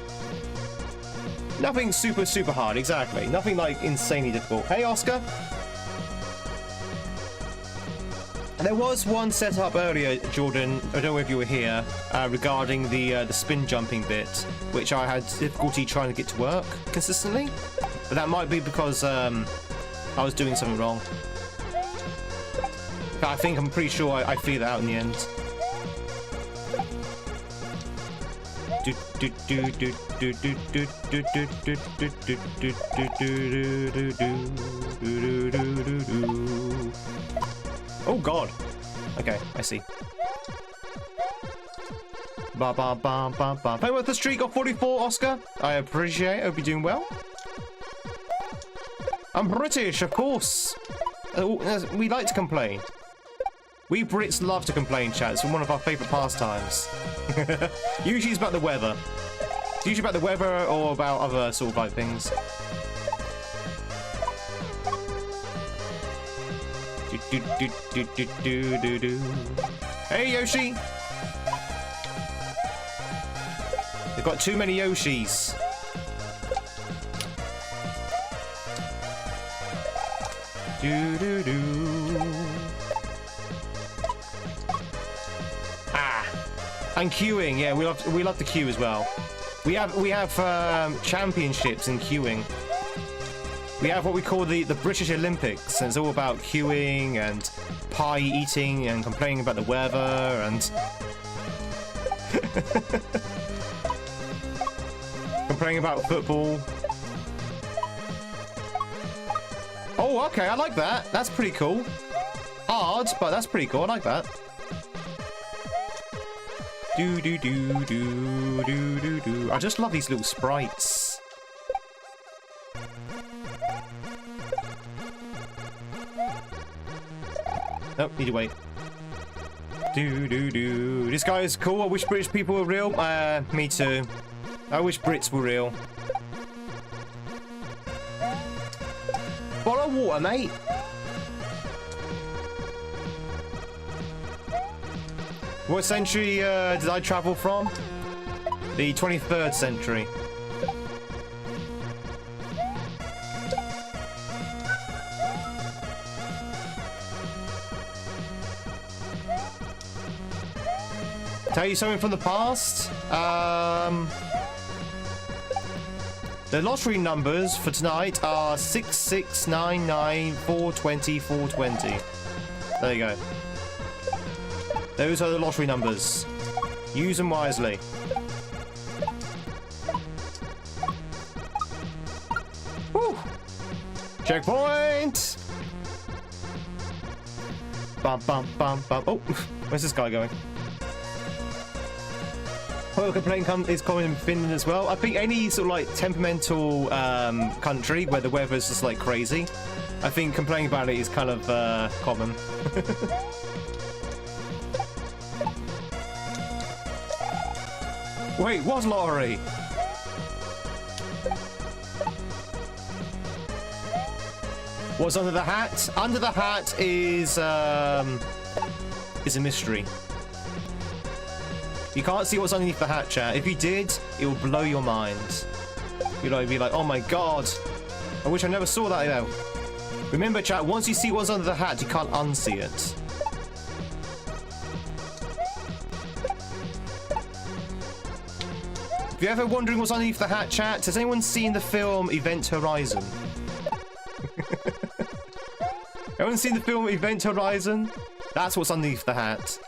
Nothing super hard, exactly. Nothing like insanely difficult. Hey, Oscar. There was one set up earlier, Jordan, I don't know if you were here, regarding the spin jumping bit, which I had difficulty trying to get to work consistently. But that might be because I was doing something wrong. I'm pretty sure I figured that out in the end. God. Okay, I see. Ba ba ba ba ba. Play with the streak of 44, Oscar. I appreciate it. Hope you're doing well. I'm British, of course. We like to complain. We Brits love to complain, chat. It's one of our favourite pastimes. Usually it's about the weather. It's usually about the weather or about other sort of like things. Hey, Yoshi! They've got too many Yoshis. And queuing, yeah, we love to queue as well. We have championships in queuing. We have what we call the British Olympics, and it's all about queuing and pie eating and complaining about the weather and complaining about football. Oh, okay, I like that. That's pretty cool. Hard, but that's pretty cool. I like that. Do do do do do do do. I just love these little sprites. Nope, need to wait. Do do do. This guy is cool. I wish British people were real. Me too. I wish Brits were real. Bottle of water, mate. What century did I travel from? The 23rd century. Tell you something from the past? The lottery numbers for tonight are 6, 6, 9, 9, 4, 20, 4, 20. There you go. Those are the lottery numbers. Use them wisely. Woo! Checkpoint! Bum, bum, bum, bum. Oh, where's this guy going? Oil complaint is common in Finland as well. I think any sort of like temperamental country where the weather is just like crazy, I think complaining about it is kind of common. Wait, what lottery? What's under the hat? Under the hat is a mystery. You can't see what's underneath the hat, chat. If you did, it will blow your mind. You'll be like, oh my god. I wish I never saw that, though. Remember, chat, once you see what's under the hat, you can't unsee it. If you're ever wondering what's underneath the hat, chat, has anyone seen the film Event Horizon? Anyone seen the film Event Horizon? That's what's underneath the hat.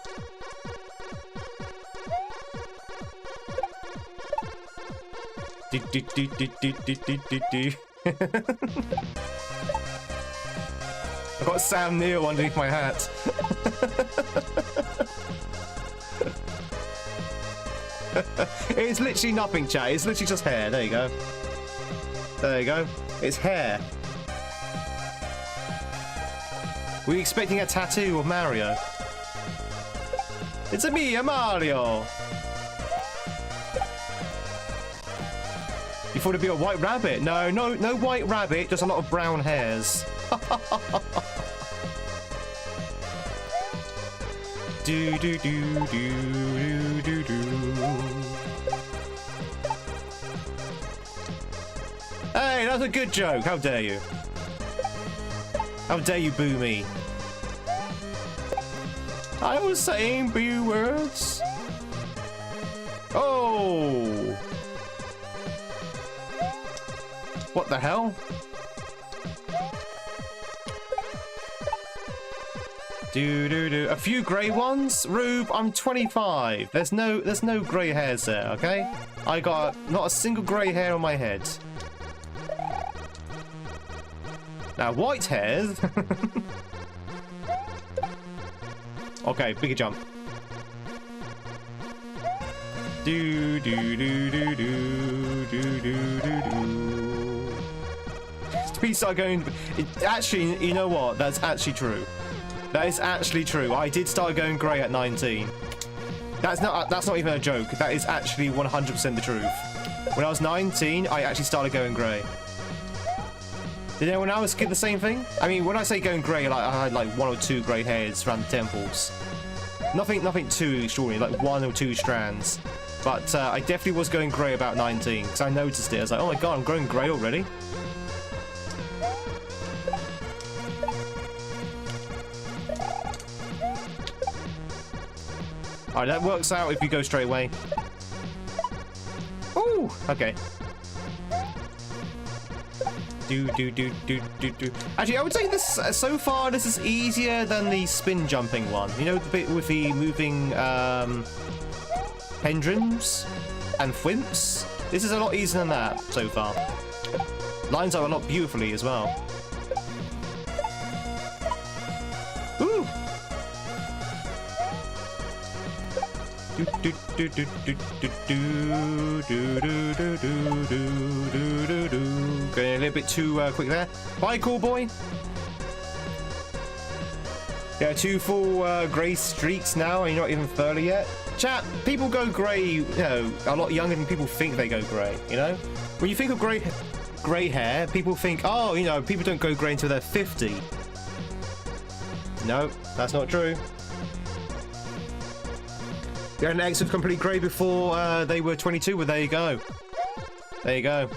I've got Sam Neill underneath my hat. It's literally nothing, chat. It's literally just hair. There you go. There you go. It's hair. Were you expecting a tattoo of Mario? It's a me, a Mario. You thought it'd be a white rabbit? No, no white rabbit, just a lot of brown hairs. Do do do do do do. Hey, that's a good joke. How dare you? How dare you boo me? I was saying boo words. Oh. What the hell? Do. A few grey ones? Rube, I'm 25. There's no grey hairs there, okay? I got not a single grey hair on my head. Now white hairs. Okay, bigger jump. Do do do do do do do do do. Please start going. Actually, you know what? That's actually true. That is actually true. I did start going grey at 19. That's not even a joke. That is actually 100% the truth. When I was 19, I actually started going grey. Did anyone else get the same thing? I mean, when I say going grey, like I had like 1 or 2 grey hairs around the temples. Nothing too extraordinary, like 1 or 2 strands. But I definitely was going grey about 19 because I noticed it. I was like, oh my god, I'm growing grey already. Alright, that works out if you go straight away. Ooh, okay. Do. Actually, I would say this so far. This is easier than the spin jumping one. You know, the bit with the moving pendulums and thwimps. This is a lot easier than that so far. Lines up a lot beautifully as well. Ooh. Going a little bit too quick there. Bye, cool boy. Yeah, 2 full grey streaks now, and you're not even 30 yet. Chat, people go grey, you know, a lot younger than people think they go grey, you know? When you think of grey hair, people think, oh, you know, people don't go grey until they're 50. No, that's not true. Yeah, an ex of complete grey before they were 22, well, there you go. There you go.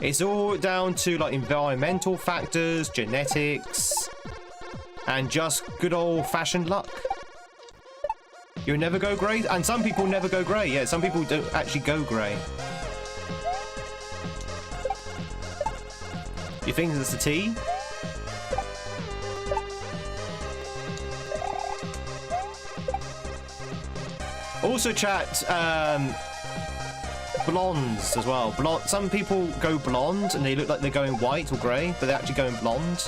It's all down to like environmental factors, genetics, and just good old-fashioned luck. You'll never go grey, and some people never go grey. Yeah, some people don't actually go grey. You think it's a T? Also, chat, blondes as well. Some people go blonde and they look like they're going white or grey, but they're actually going blonde.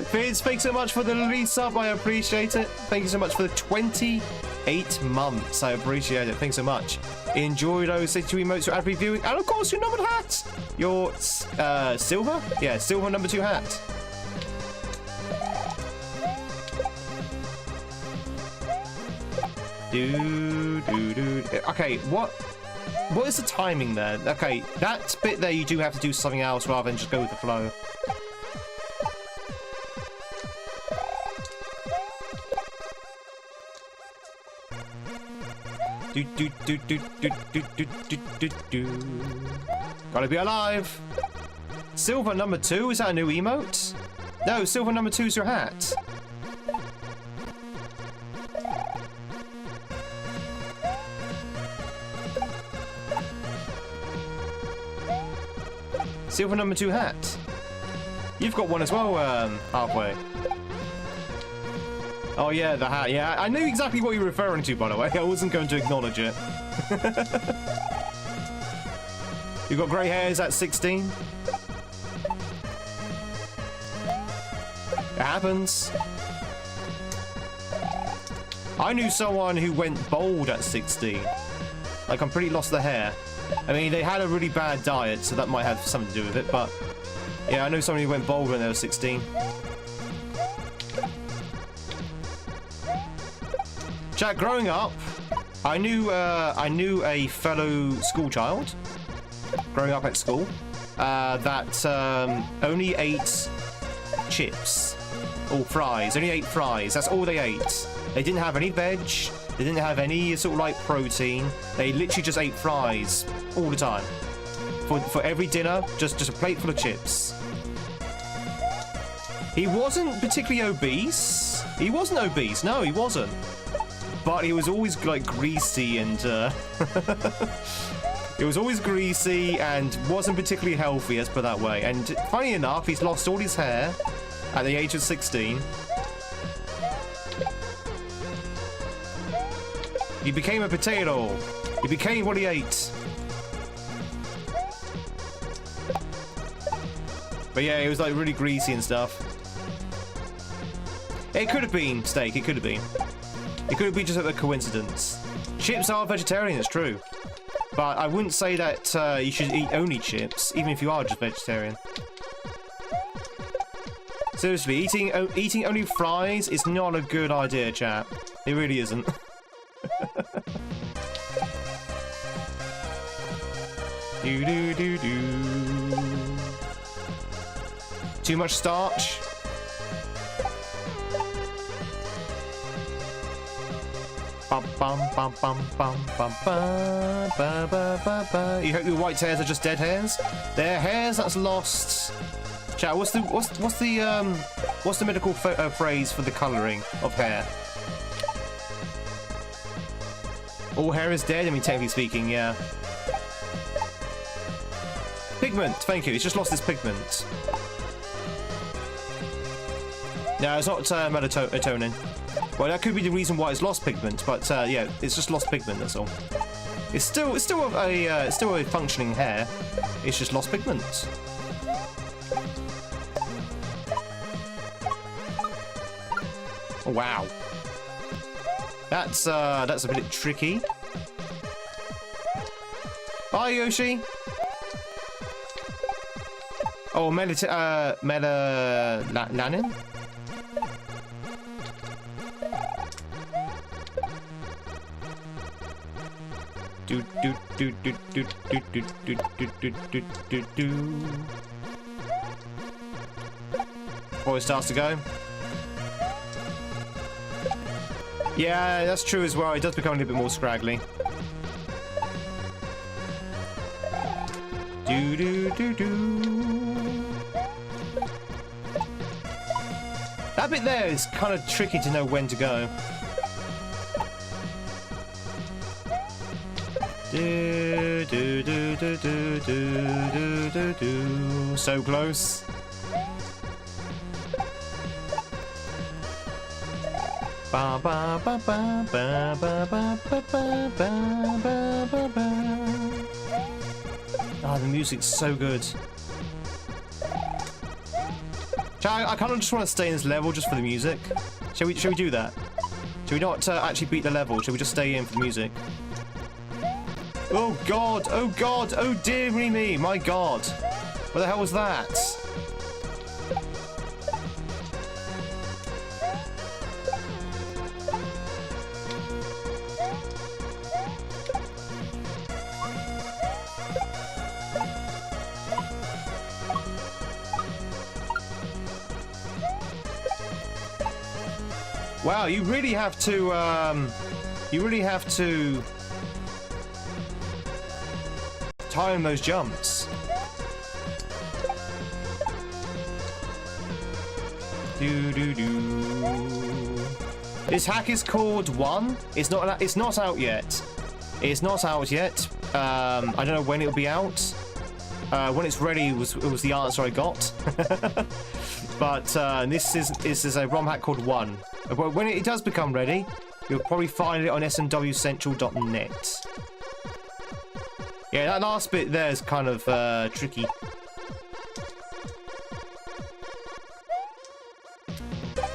Fizz, thanks so much for the release sub. I appreciate it. Thank you so much for the 28 months. I appreciate it. Thanks so much. Enjoy those 62 emotes for ad viewing, and of course your numbered hat. Your silver? Yeah, silver number 2 hat. Okay, what is the timing there? Okay, that bit there you do have to do something else rather than just go with the flow. Gotta be alive. Silver number 2, is that a new emote? No, silver number 2 is your hat. Silver number 2 hat. You've got one as well, halfway. Oh yeah, the hat. Yeah, I knew exactly what you were referring to, by the way. I wasn't going to acknowledge it. You got grey hairs at 16? It happens. I knew someone who went bald at 16. Like, completely lost their hair. I mean, they had a really bad diet, so that might have something to do with it, but... yeah, I know someone who went bald when they were 16. Chat, growing up, I knew a fellow school child, growing up at school, that only ate chips or fries. Only ate fries. That's all they ate. They didn't have any veg. They didn't have any sort of like protein. They literally just ate fries all the time. For every dinner, just a plate full of chips. He wasn't particularly obese. He wasn't obese. No, he wasn't. But he was always like greasy and it was always greasy and wasn't particularly healthy, let's put it that way. And funny enough, he's lost all his hair at the age of 16. He became a potato. He became what he ate. But yeah, it was like really greasy and stuff. It could have been steak, it could have been. It could have been just a coincidence. Chips are vegetarian, it's true. But I wouldn't say that you should eat only chips, even if you are just vegetarian. Seriously, eating only fries is not a good idea, chat. It really isn't. Do do do do. Too much starch. Bum bum bum bum bum bum ba ba ba ba ba. You hope your white hairs are just dead hairs? They're hairs that's lost. Chat, what's the medical phrase for the colouring of hair? All hair is dead. I mean, technically speaking, yeah. Pigment. Thank you. It's just lost its pigment. No, it's not melatonin. Well, that could be the reason why it's lost pigment, but yeah, it's just lost pigment. That's all. It's still a functioning hair. It's just lost pigment. Oh, wow. That's a bit tricky. Bye, Yoshi. Oh, melatonin. Do do do do do do do do do do do do. Before it starts to go. Yeah, that's true as well. It does become a little bit more scraggly. Do do do do. That bit there is kind of tricky to know when to go. Do do do do do do do do. So close. Ba ba ba ba ba ba ba ba ba ba ba ba. Ah, the music's so good. I kind of just want to stay in this level just for the music. Shall we do that? Shall we not actually beat the level? Shall we just stay in for the music? Oh god! Oh god! Oh dearie me! My god! What the hell was that? Wow, you really have to time those jumps. Do do do. This hack is called 1. It's not out yet. It's not out yet. I don't know when it'll be out. When it's ready was the answer I got. But this is a ROM hack called 1. When it does become ready, you'll probably find it on smwcentral.net. Yeah, that last bit there is kind of tricky.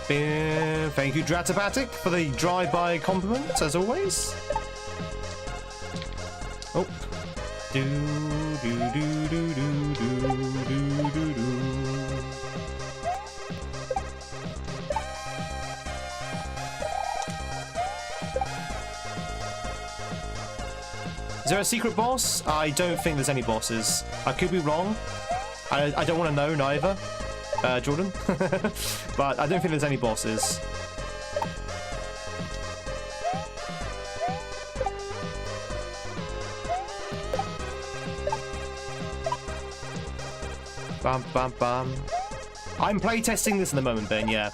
Thank you, Dratabatic, for the drive-by compliment, as always. Oh. Do do do do do do do do. Is there a secret boss? I don't think there's any bosses. I could be wrong. I don't want to know neither, Jordan. But I don't think there's any bosses. Bum bum bum. I'm playtesting this in the moment, Ben. Yeah,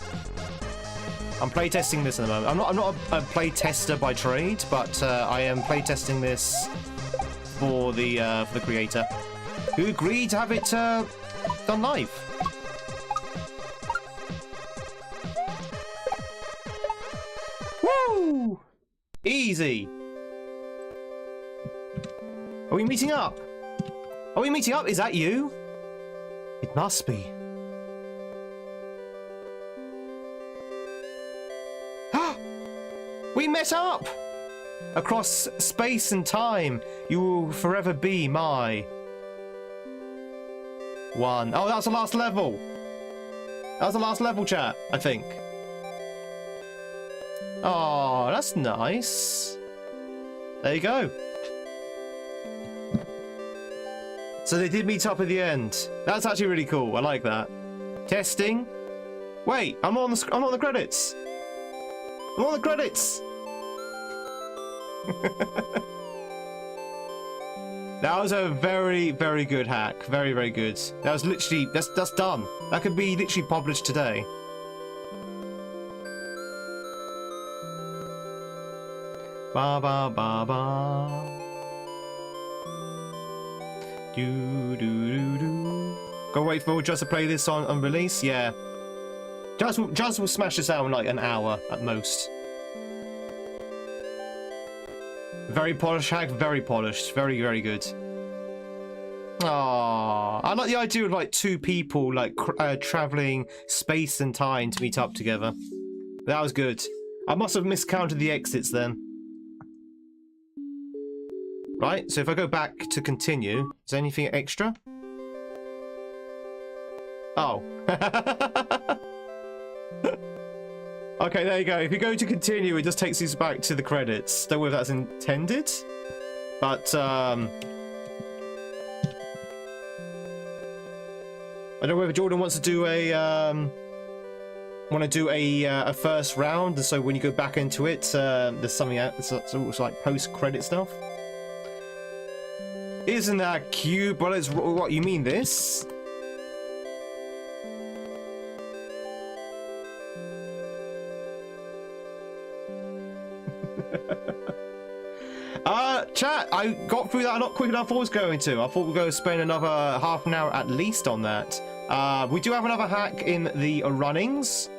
I'm playtesting this in the moment. I'm not a playtester by trade, but I am playtesting this for the creator, who agreed to have it done live. Woo! Easy. Are we meeting up? Are we meeting up? Is that you? It must be. We met up! Across space and time, you will forever be my one. Oh, that was the last level. That was the last level, chat, I think. Oh, that's nice. There you go. So they did meet up at the end. That's actually really cool. I like that. Testing. Wait, I'm on the credits. I'm on the credits. That was a very, very good hack. Very, very good. That was literally that's done. That could be literally published today. Ba ba ba ba. Do do do do. Go wait for Just to play this on release. Yeah. Just will smash this out in like an hour at most. Very polished hack, very polished, very, very good. Aww, I like the idea of like two people like traveling space and time to meet up together. That was good. I must have miscounted the exits then. Right, so if I go back to continue, is there anything extra? Oh. Okay, there you go. If you go to continue, it just takes you back to the credits. Don't know if that's intended, but I don't know whether Jordan wants to do a first round, and so when you go back into it, there's something out. It's like post-credit stuff. Isn't that cute? Well, it's what you mean this. Chat, I got through that not quick enough I was going to. I thought we'd go spend another half an hour at least on that. We do have another hack in the runnings.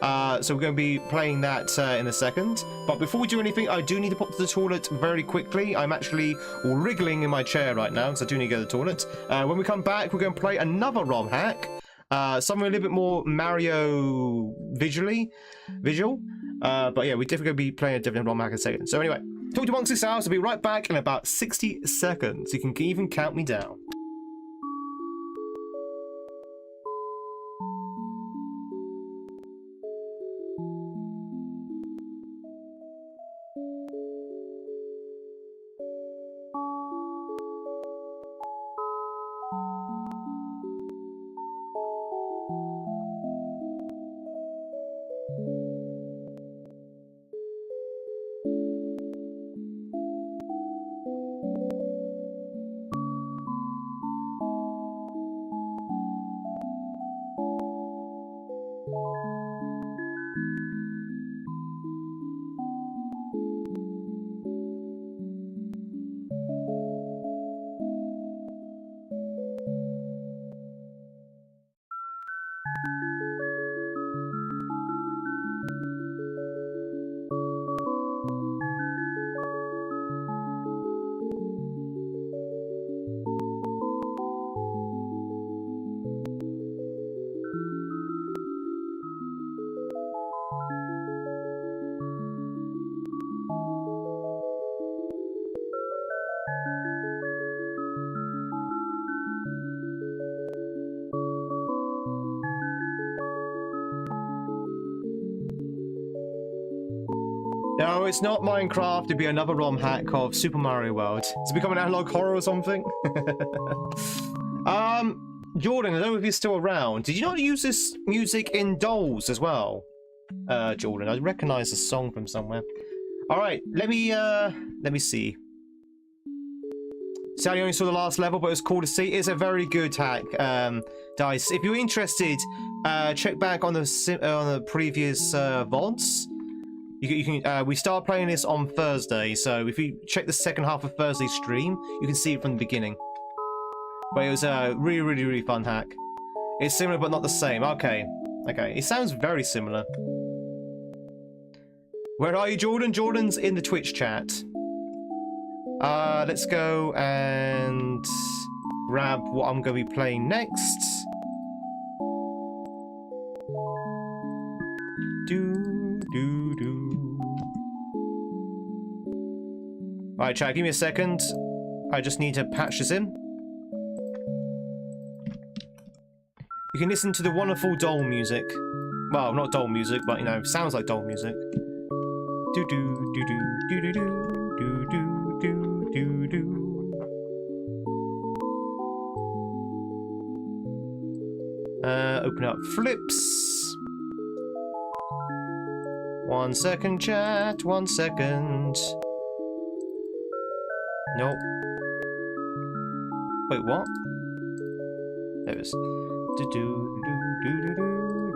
So we're going to be playing that in a second. But before we do anything, I do need to pop to the toilet very quickly. I'm actually wriggling in my chair right now, because I do need to go to the toilet. When we come back, we're going to play another ROM hack. Something a little bit more Mario visual. But yeah, we're definitely going to be playing a different ROM hack in a second. So anyway, talk to Monk 6 hours. I'll be right back in about 60 seconds. You can even count me down. No, it's not Minecraft. It'd be another ROM hack of Super Mario World. It's becoming analog horror or something. Jordan, I don't know if you're still around. Did you not use this music in Dolls as well? Jordan, I recognize the song from somewhere. All right, let me see. Sadly, I only saw the last level, but it was cool to see. It's a very good hack, Dice. If you're interested, check back on the previous VODs. You can we start playing this on Thursday, so if you check the second half of Thursday's stream, you can see it from the beginning. But it was a really, really, really fun hack. It's similar, but not the same. Okay, it sounds very similar. Where are you, Jordan? Jordan's in the Twitch chat. Let's go and grab what I'm going to be playing next. Alright, chat, give me a second. I just need to patch this in. You can listen to the wonderful doll music. Well, not doll music, but you know, sounds like doll music. Do do do do do do do do do do do. Open up flips. 1 second, chat. 1 second. Nope. Wait, what? There it is. Do do do do do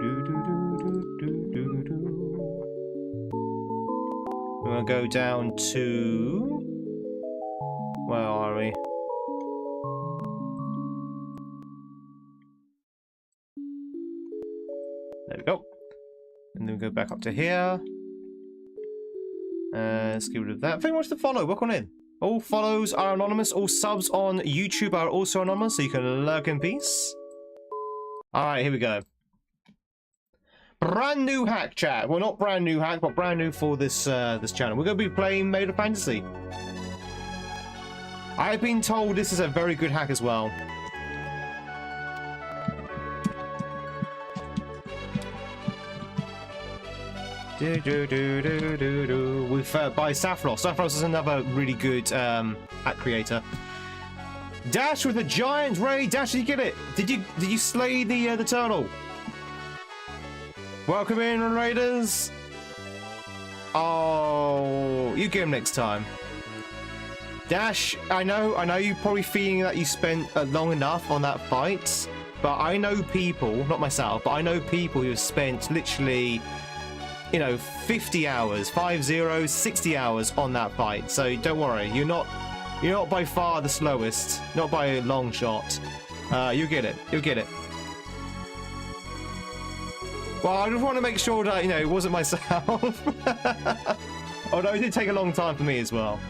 do do do do do do. We're gonna go down to. Where are we? There we go. And then we go back up to here. Let's get rid of that. Very much to follow. Welcome in. All follows are anonymous. All subs on YouTube are also anonymous, so you can lurk in peace. Alright, here we go. Brand new hack, chat. Well, not brand new hack, but brand new for this this channel. We're going to be playing Made of Fantasy. I've been told this is a very good hack as well. Do do do do do do. With by Saffros. Saffros is another really good hack creator. Dash with a giant ray. Dash, did you get it? Did you slay the turtle? Welcome in, Raiders. Oh, you get him next time. Dash, I know you're probably feeling that you spent long enough on that fight, but I know people, not myself, but I know people who have spent literally, you know, 50 hours, 60 hours on that fight. So don't worry, you're not by far the slowest, not by a long shot. You'll get it. You'll get it. Well, I just want to make sure that, you know, it wasn't myself. Although it did take a long time for me as well.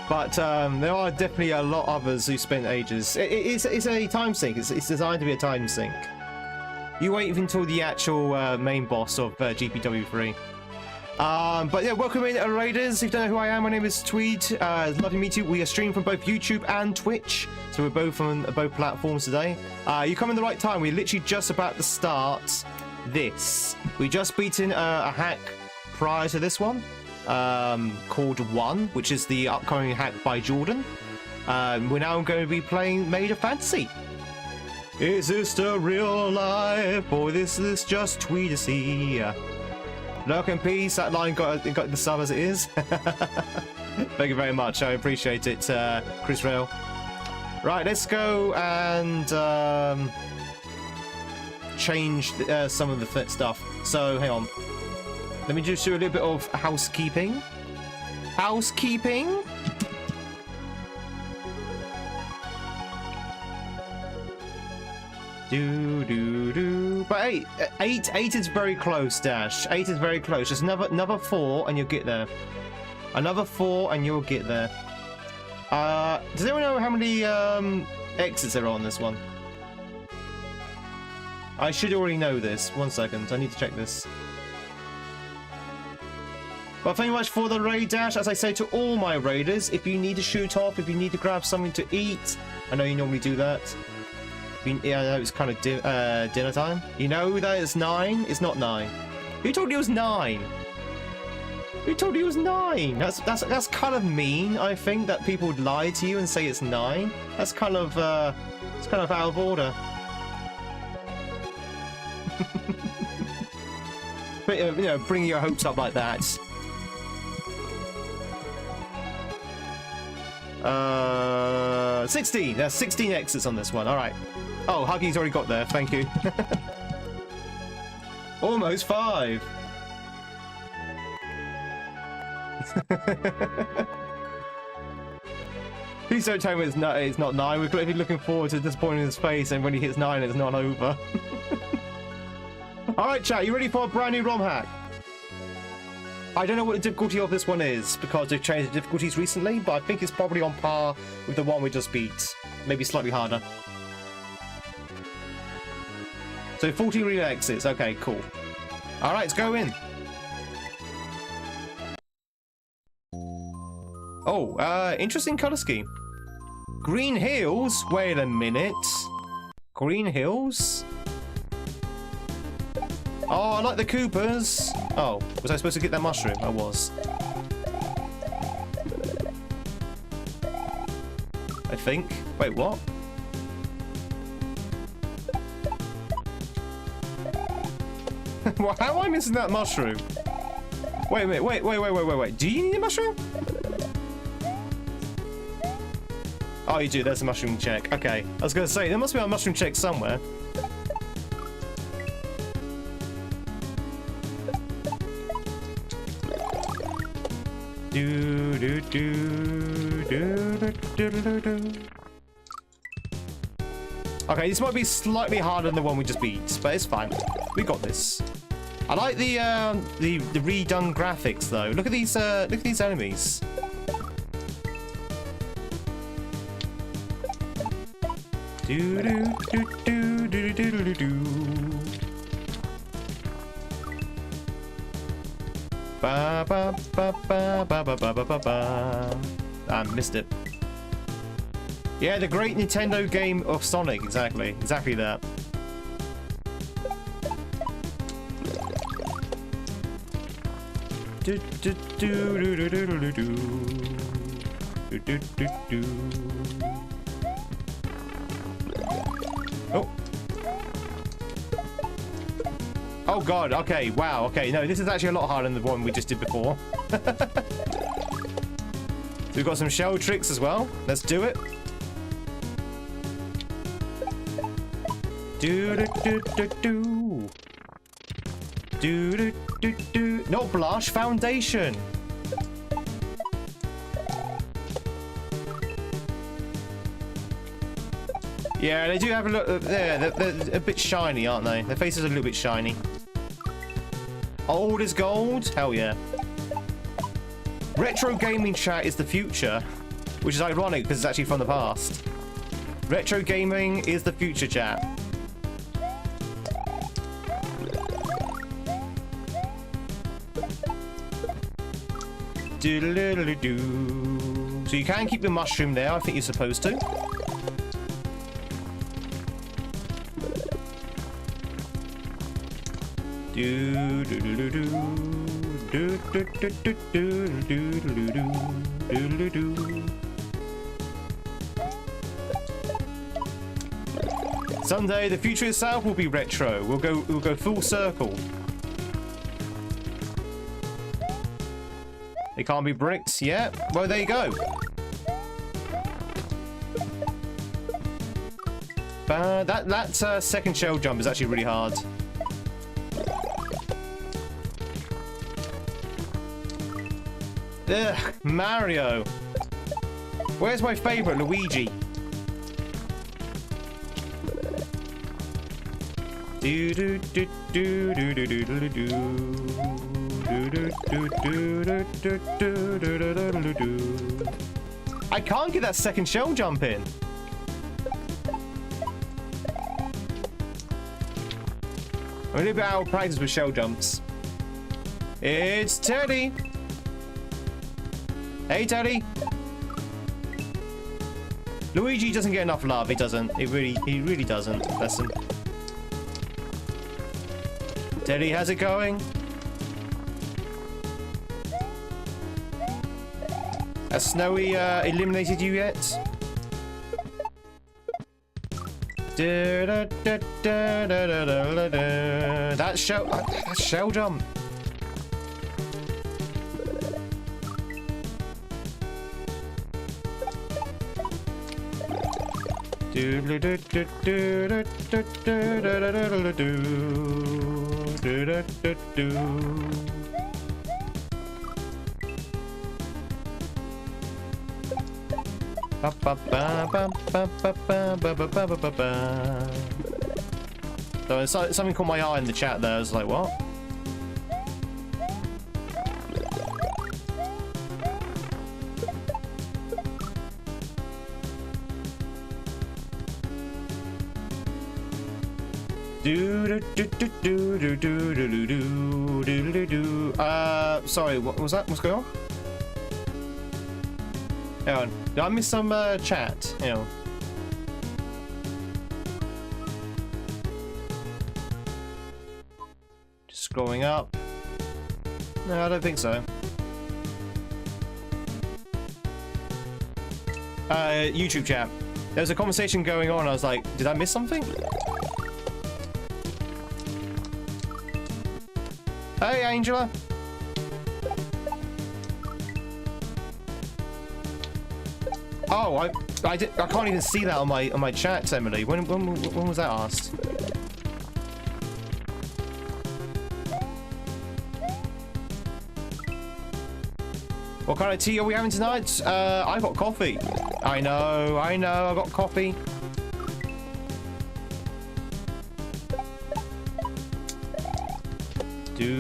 But there are definitely a lot of others who spent ages. It's a time sink. It's designed to be a time sink. You wait until the actual main boss of GPW3. But yeah, welcome in, Raiders. If you don't know who I am, my name is Tweed. Lovely to meet you. We are streaming from both YouTube and Twitch, so we're both on both platforms today. You come in the right time. We're literally just about to start this. We just beaten a hack prior to this one, called One, which is the upcoming hack by Jordan. We're now going to be playing Made of Fantasy. Is this the real life, or is this just Tweedasy? Lurk in peace. That line got the sub as it is. Thank you very much. I appreciate it, Chris Rail. Right, let's go and change some of the stuff. So, hang on. Let me just do a little bit of housekeeping. Housekeeping. Do do do. But eight is very close, Dash. 8 is very close. Just another 4 and you'll get there. Another 4 and you'll get there. Does anyone know how many exits there are on this one? I should already know this. 1 second. I need to check this. Well, thank you much for the raid, Dash. As I say to all my raiders, if you need to shoot off, if you need to grab something to eat, I know you normally do that. Yeah, I know it's kind of dinner time. You know that it's 9? It's not 9. Who told you it was 9? Who told you it was 9? That's kind of mean. I think that people would lie to you and say it's 9. That's kind of out of order. But you know, bringing your hopes up like that. 16. There's 16 exits on this one. All right. Oh, Huggy's already got there. Thank you. Almost 5. Please don't tell me it's not 9. We're clearly looking forward to disappointing his face, and when he hits 9, it's not over. All right, chat. You ready for a brand new ROM hack? I don't know what the difficulty of this one is because they've changed the difficulties recently, but I think it's probably on par with the one we just beat. Maybe slightly harder. So 40 relay exits. Okay, cool. All right, let's go in. Oh, interesting color scheme. Green hills? Wait a minute. Green hills? Oh, I like the Koopas. Oh, was I supposed to get that mushroom? I was. I think. Wait, what? How am I missing that mushroom? Wait a minute, wait. Do you need a mushroom? Oh, you do. There's a mushroom check. Okay. I was going to say, there must be a mushroom check somewhere. Okay, this might be slightly harder than the one we just beat, but it's fine. We got this. I like the redone graphics though. Look at these enemies. Ba ba ba ba ba ba ba ba ba. I missed it. Yeah, the great Nintendo game of Sonic. Exactly that. Do do do do do do do do do do do. Oh. Oh god, okay, wow, okay, no, this is actually a lot harder than the one we just did before. We've got some shell tricks as well. Let's do it. Do do do do do. Do do do do. Not blush, foundation. Yeah, they do have a look there. They're a bit shiny, aren't they? Their faces are a little bit shiny. Old is gold? Hell yeah. Retro gaming chat is the future, which is ironic because it's actually from the past. Retro gaming is the future chat. Do-do-do-do-do. So you can keep the mushroom there, I think you're supposed to. Do do do do do do do do do do do do do. Someday the future itself will be retro. We'll go full circle. They can't be bricked yet. Well, there you go. That second shell jump is actually really hard. Ugh, Mario. Where's my favorite, Luigi? Do do do do do do do do do do do do do do do. I can't get that second shell jump in. I'm a little bit out of practice with shell jumps. It's Teddy. Hey, Teddy. Luigi doesn't get enough love. He doesn't. He really doesn't. Bless him. Teddy, how's it going? Has Snowy eliminated you yet? That shell jump. So something caught my eye in the chat there. I was like, what? Sorry, what was that? What's going on? Hang on. Did I miss some chat? Hang on. Just scrolling up. No, I don't think so. YouTube chat. There was a conversation going on. I was like, did I miss something? Hey, Angela. Oh, I can't even see that on my chat, Emily. When was that asked? What kind of tea are we having tonight? I got coffee. I know, I got coffee. Okay,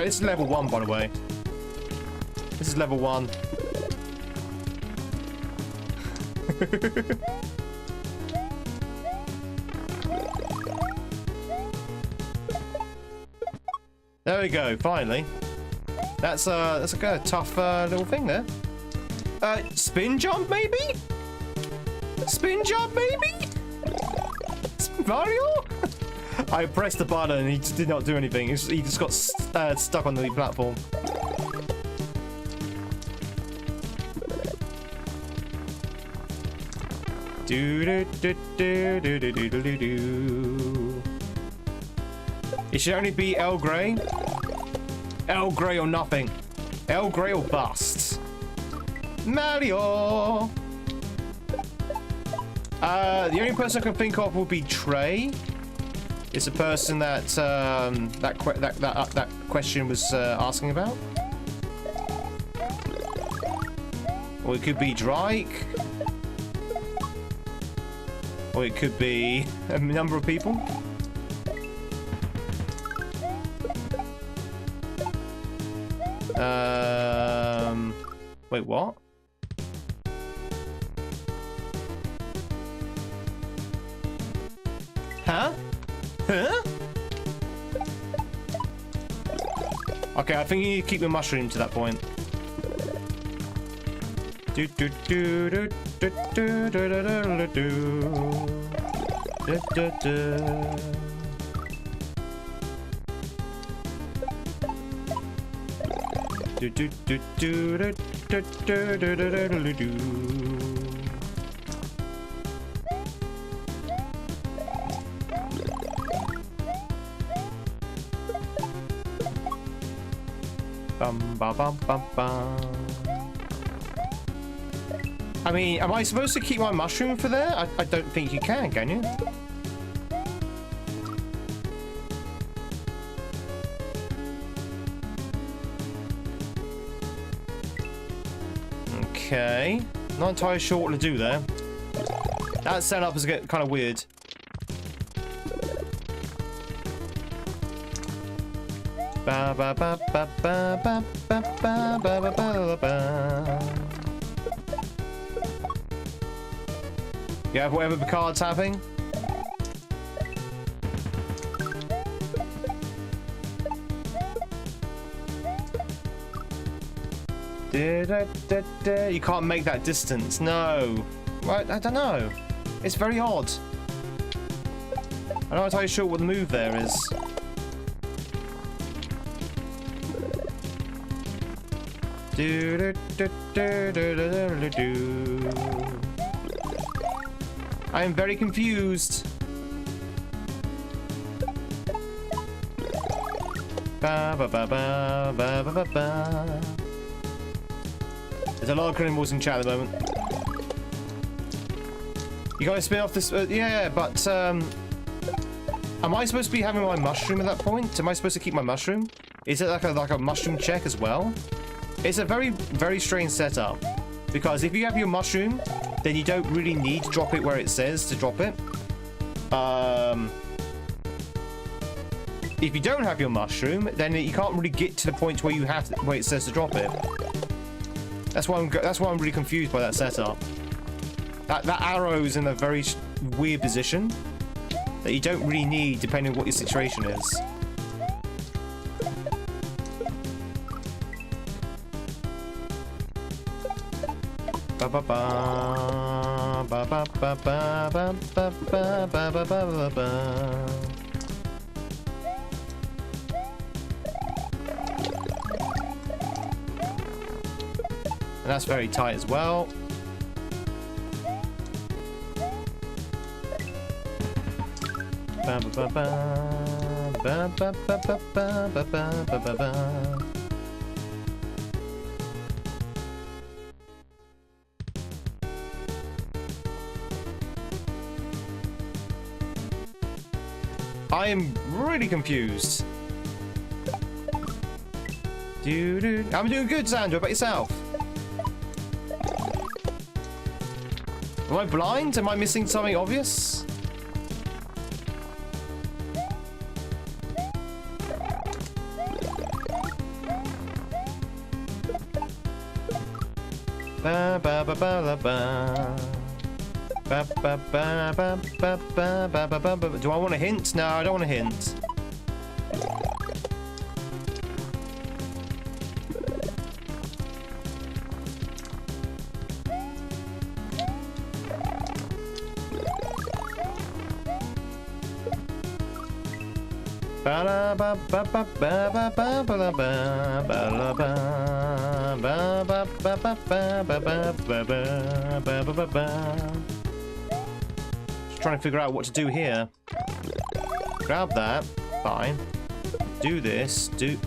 this is level 1, by the way. This is level 1. There we go, finally. That's a kind of tough little thing there. Spin jump maybe? Spin jump maybe? Mario? I pressed the button and he just did not do anything. He just got stuck on the platform. It should only be Earl Grey. Earl Grey or nothing. Earl Grey or bust. Mario. The only person I can think of would be Trey. It's a person that that question was asking about. Or it could be Drake. Or it could be a number of people. Wait, what? Huh? Huh? Okay, I think you need to keep the mushroom to that point. Bum, bum, bum, bum, bum. I mean, am I supposed to keep my mushroom for there? I don't think you can you? Okay. Not entirely sure what to do there. That setup is getting kind of weird. Ba ba ba ba ba ba ba ba ba ba ba ba. You have whatever the card's having. You can't make that distance. No. Right, I don't know. It's very odd. I'm not entirely sure what the move there is. I am very confused. Ba ba ba ba ba ba ba ba. There's a lot of criminals in chat at the moment. You gotta spin off this. Yeah, but am I supposed to be having my mushroom at that point? Am I supposed to keep my mushroom? Is it like a mushroom check as well? It's a very strange setup, because if you have your mushroom, then you don't really need to drop it where it says to drop it. If you don't have your mushroom, then you can't really get to the point where where it says to drop it. That's why I'm really confused by that setup. That arrow's in a very weird position that you don't really need depending on what your situation is. Ba ba ba ba ba ba ba ba ba ba ba ba ba. And that's very tight as well. Ba ba ba ba ba ba ba ba ba ba ba ba. I am really confused. I'm doing good, Sandra. About yourself? Am I blind? Am I missing something obvious? Ba ba ba ba ba ba. Ba, ba, ba, ba, ba, ba, ba, ba, ba, ba. Do I want a hint? No, I don't want a hint. Ba ba ba ba ba ba ba ba ba ba ba ba ba ba ba ba ba ba ba. Trying to figure out what to do here. Grab that. Fine. Do this. Do.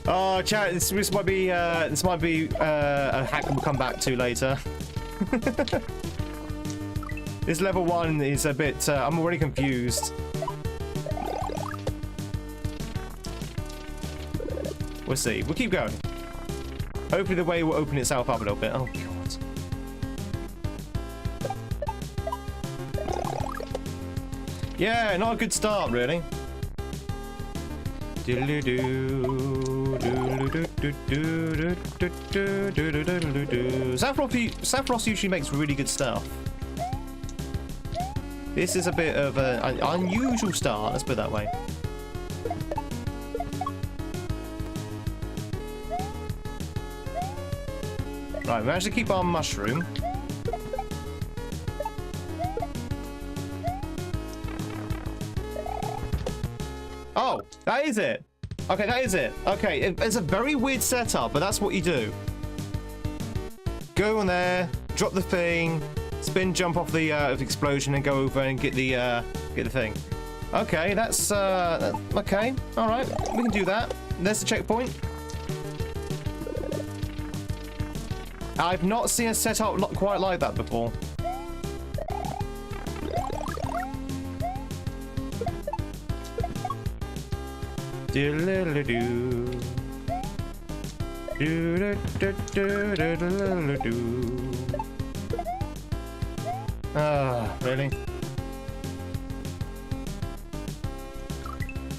Oh, chat. This might be a hack we'll come back to later. This level 1 is a bit. I'm already confused. We'll see. We'll keep going. Hopefully the way will open itself up a little bit. Oh god. Yeah, not a good start, really. Saffros usually makes really good stuff. This is a bit of an unusual start, let's put it that way. Right, we managed to keep our mushroom. Oh, that is it. Okay, that is it. Okay, it's a very weird setup, but that's what you do. Go on there, drop the thing, spin, jump off the explosion, and go over and get the thing. Okay, that's okay. All right, we can do that. There's the checkpoint. I've not seen a setup quite like that before. Ah, really?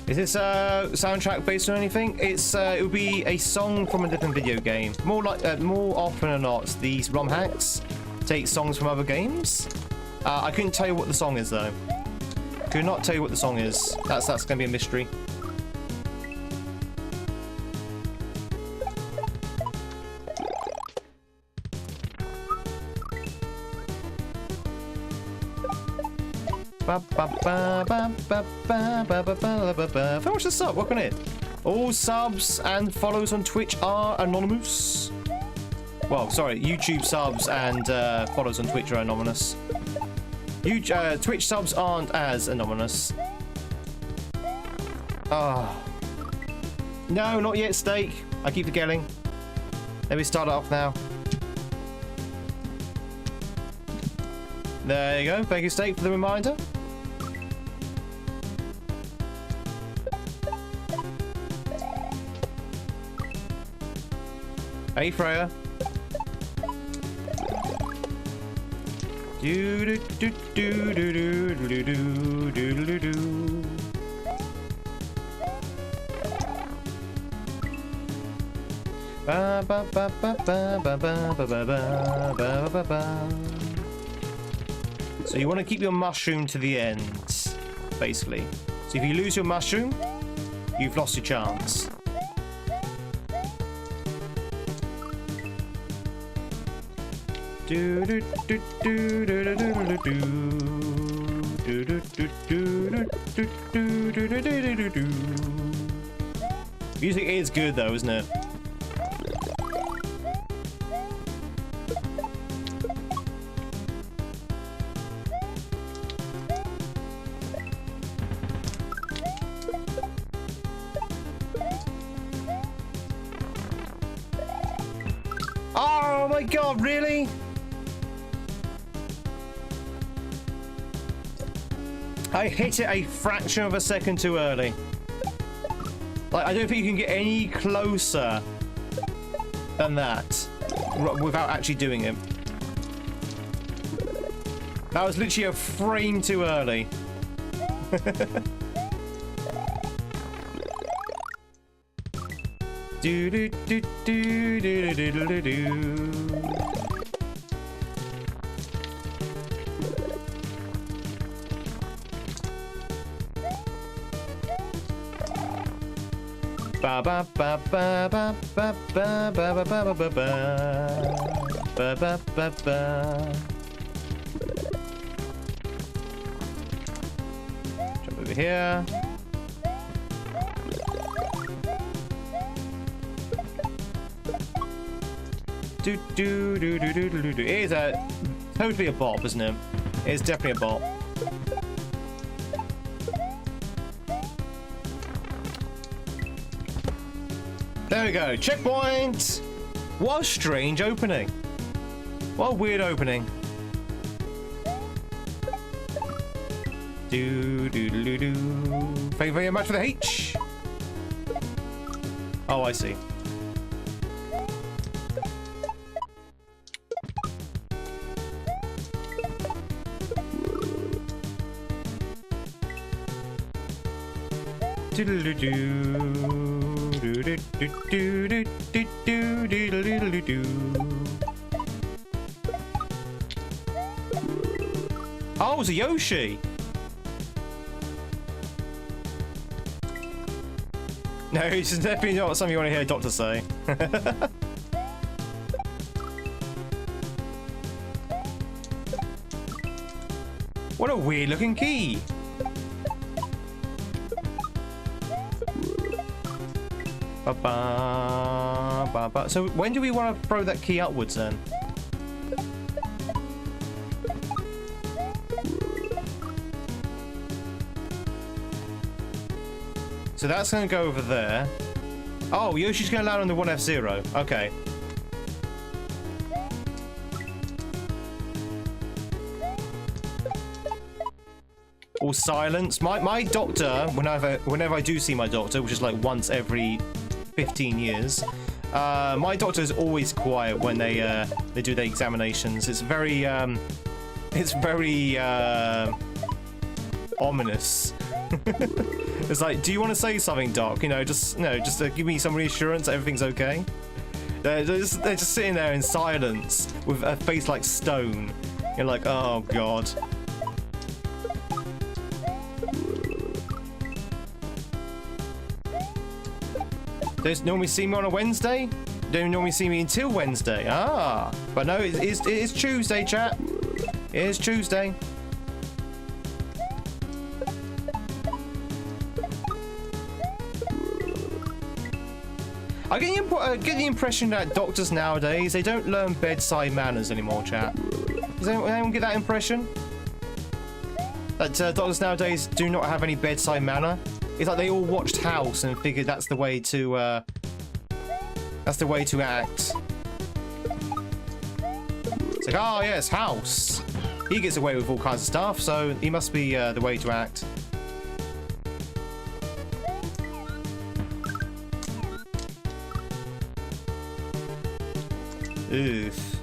Is this a soundtrack based on anything? It's it would be a song from a different video game. More often than not, these ROM hacks take songs from other games. I couldn't tell you what the song is though. Could not tell you what the song is. That's gonna be a mystery. Finish the sub, work on it. All subs and follows on Twitch are anonymous. Well, sorry, YouTube subs and follows on Twitch are anonymous. Twitch subs aren't as anonymous. Oh. No, not yet, Steak. I keep forgetting. Let me start it off now. There you go. Thank you, Steak, for the reminder. Hey, Freya. Ba, ba, ba, ba, ba, ba, ba, ba, ba, ba, ba, ba. So you want to keep your mushroom to the end, basically. So if you lose your mushroom, you've lost your chance. Do do do do do do do do do do do do do do. Music is good though, isn't it? Oh my god, really? I hit it a fraction of a second too early. Like, I don't think you can get any closer than that without actually doing it. That was literally a frame too early. Do do do do do do do do. Ba ba ba ba ba ba ba ba ba ba ba ba ba ba ba. Jump over here. Do do do do do do do. It is totally a bop, isn't it? It is definitely a bop. There we go, checkpoint! What a strange opening. What a weird opening. Do do do do. Thank you very much for the H. Oh, I see. Do do do do. Oh, it was a Yoshi. No, it's definitely not something you want to hear a doctor say. What a weird looking key. Ba -ba, ba -ba. So when do we want to throw that key upwards then? So that's going to go over there. Oh, Yoshi's going to land on the 1F0. Okay. All silence. My doctor, whenever I do see my doctor, which is like once every 15 years, my doctor is always quiet when they do their examinations. It's very ominous. It's like, do you want to say something, doc? You know, just give me some reassurance that everything's okay. They're just sitting there in silence with a face like stone. You're like, oh god. Don't normally see me on a Wednesday? Don't normally see me until Wednesday. Ah, but no, it is Tuesday, chat. It is Tuesday. I get the impression that doctors nowadays, they don't learn bedside manners anymore, chat. Does anyone get that impression? That doctors nowadays do not have any bedside manner? It's like they all watched House and figured that's the way to act. It's like, oh yes, House. He gets away with all kinds of stuff, so he must be the way to act. Oof.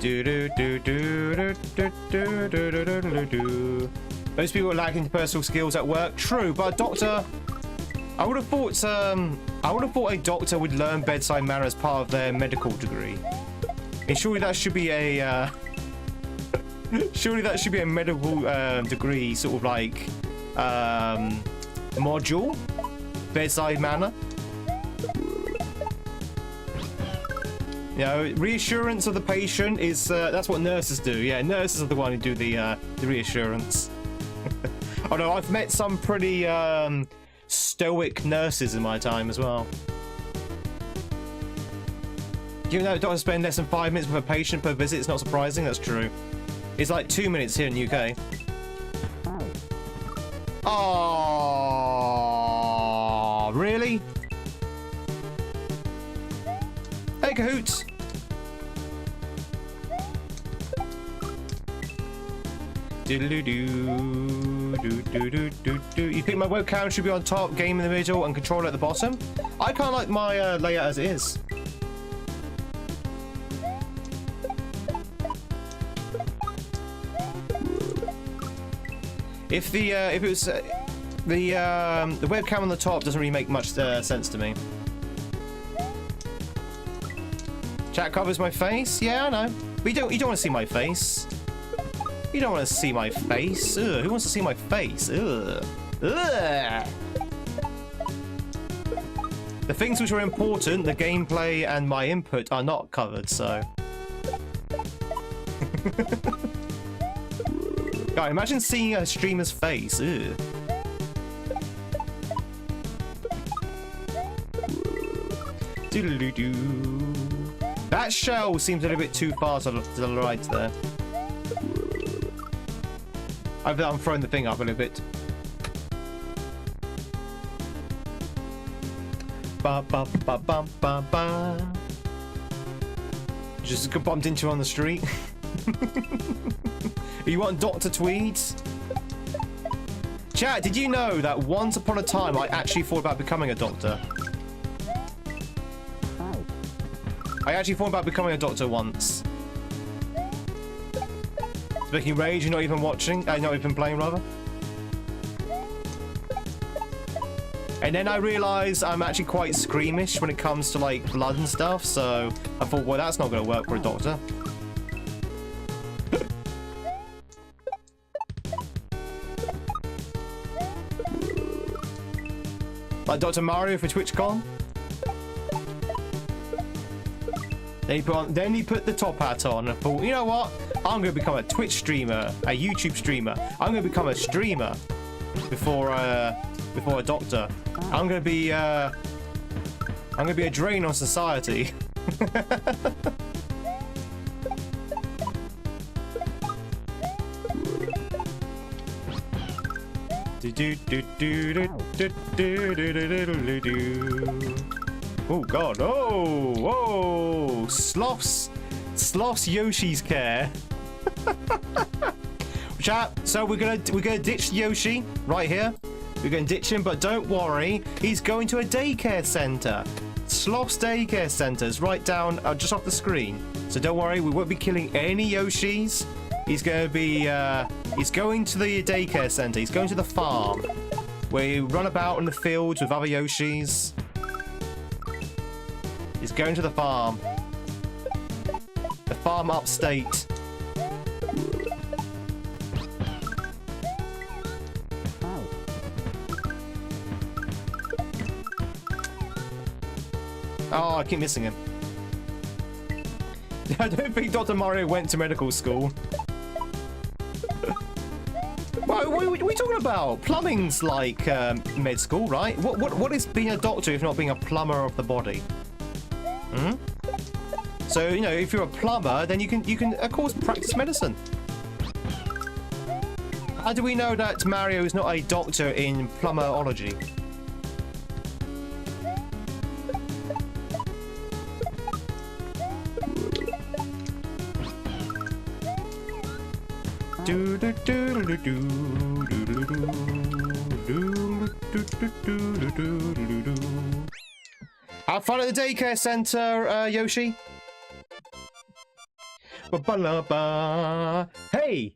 Do do do do do do do do do do do. Most people are lacking personal skills at work. True, but a doctor, I would have thought a doctor would learn bedside manner as part of their medical degree. And surely that should be a surely that should be a medical degree, sort of like module, bedside manner. You know, reassurance of the patient is that's what nurses do. Yeah, nurses are the one who do the reassurance. Although I've met some pretty stoic nurses in my time as well. Given that doctors spend less than 5 minutes with a patient per visit, it's not surprising. That's true. It's like 2 minutes here in the UK. Oh, really? Hey, Cahoots. You think my webcam should be on top, game in the middle, and controller at the bottom? I kind of like my layout as it is. If it was the webcam on the top doesn't really make much sense to me. Chat covers my face. Yeah, I know. But you don't want to see my face. You don't want to see my face. Ugh, who wants to see my face? Ugh. Ugh. The things which are important, the gameplay and my input, are not covered, so. God, imagine seeing a streamer's face. Ugh. Doodle-doo-doo. That shell seems a little bit too far to the right there. I'm throwing the thing up a little bit. Ba ba ba ba ba ba. Just got bumped into on the street. You want Dr. Tweeds? Chat, did you know that once upon a time I actually thought about becoming a doctor? I actually thought about becoming a doctor once. Speaking rage, you're not even watching, not even playing rather. And then I realised I'm actually quite squeamish when it comes to like blood and stuff, so I thought, well, that's not going to work for a doctor. Like Dr. Mario for TwitchCon. Then he put the top hat on and thought, you know what? I'm going to become a Twitch streamer, a YouTube streamer. I'm going to become a streamer before a doctor. I'm going to be a drain on society. Oh god! Oh! Whoa! Sloths Yoshi's care. Chat. So we're gonna ditch Yoshi right here. We're gonna ditch him, but don't worry. He's going to a daycare center. Sloth's daycare center is right down just off the screen. So don't worry. We won't be killing any Yoshis. He's gonna be. He's going to the daycare center. He's going to the farm where you run about in the fields with other Yoshis. He's going to the farm. The farm upstate. Oh, I keep missing him. I don't think Dr. Mario went to medical school. What are we talking about? Plumbing's like med school, right? What is being a doctor if not being a plumber of the body? Hmm? So, you know, if you're a plumber, then you can of course practice medicine. How do we know that Mario is not a doctor in plumberology? Have fun at the daycare center, Yoshi. Hey!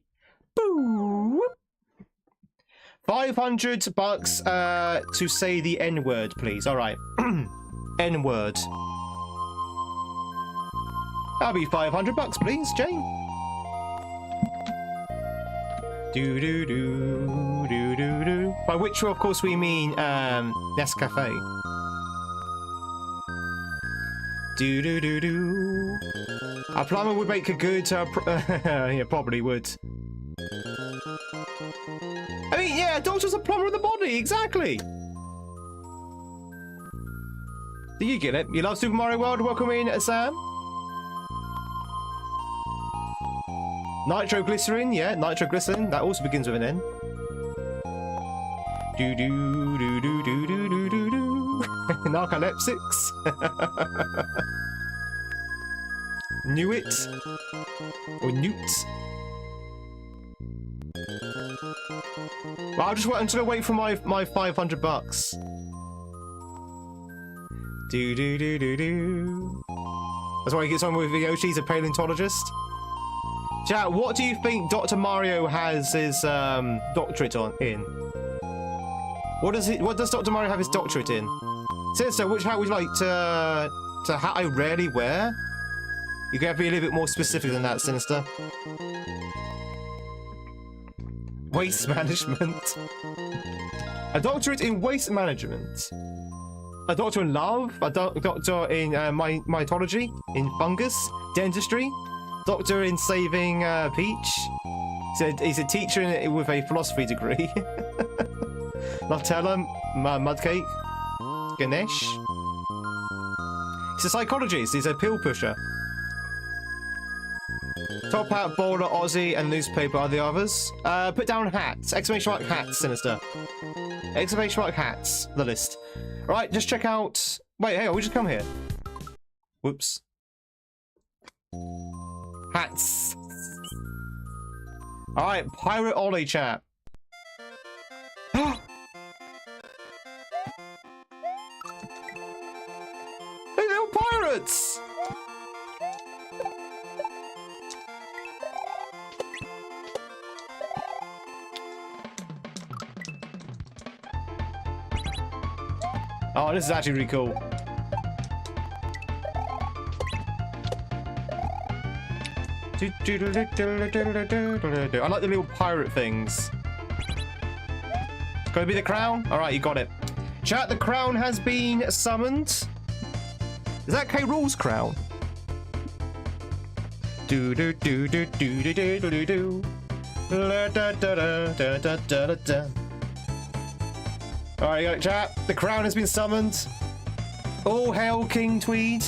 Boo! $500 to say the N-word, please. All right. N-word. That'll be $500, please, Jane. Do do do do do do. By which, of course, we mean Nescafe. Do do do do. A plumber would make a good. Yeah, probably would. I mean, yeah, a doctor's a plumber of the body, exactly. Do you get it? You love Super Mario World? Welcome in, Sam. Nitroglycerin, yeah, nitroglycerin. That also begins with an N. Do do do do do do do do do. Narcoleptics. Knew it or newt. Well, I'm just gonna wait for my $500. Do do do do do. That's why he gets on with Yoshi's a paleontologist. Chat, what do you think Dr. Mario has his doctorate in? What does Dr. Mario have his doctorate in? Sinister, which hat would you like to hat I rarely wear? You can be a little bit more specific than that, Sinister. Waste management. A doctorate in waste management. A doctor in love. A doctor in mythology, in fungus, dentistry. Doctor in saving Peach. He's a teacher with a philosophy degree. Nutella, Mudcake, Ganesh. He's a psychologist. He's a pill pusher. Top Hat, Bowler, Aussie, and Newspaper are the others. Put down hats. Exclamation mark hats, Sinister. Exclamation mark hats. The list. Right, just check out. Wait, hang on. We just come here. Whoops. Hats. All right, Pirate Ollie chat. They're little pirates. Oh, this is actually really cool. I like the little pirate things. It's gonna be the crown? Alright, you got it. Chat, the crown has been summoned. Is that K. Rool's crown? Do do do do do do do do do. Da da da da da da da. Alright, you got it, chat. The crown has been summoned. All hail King Tweed.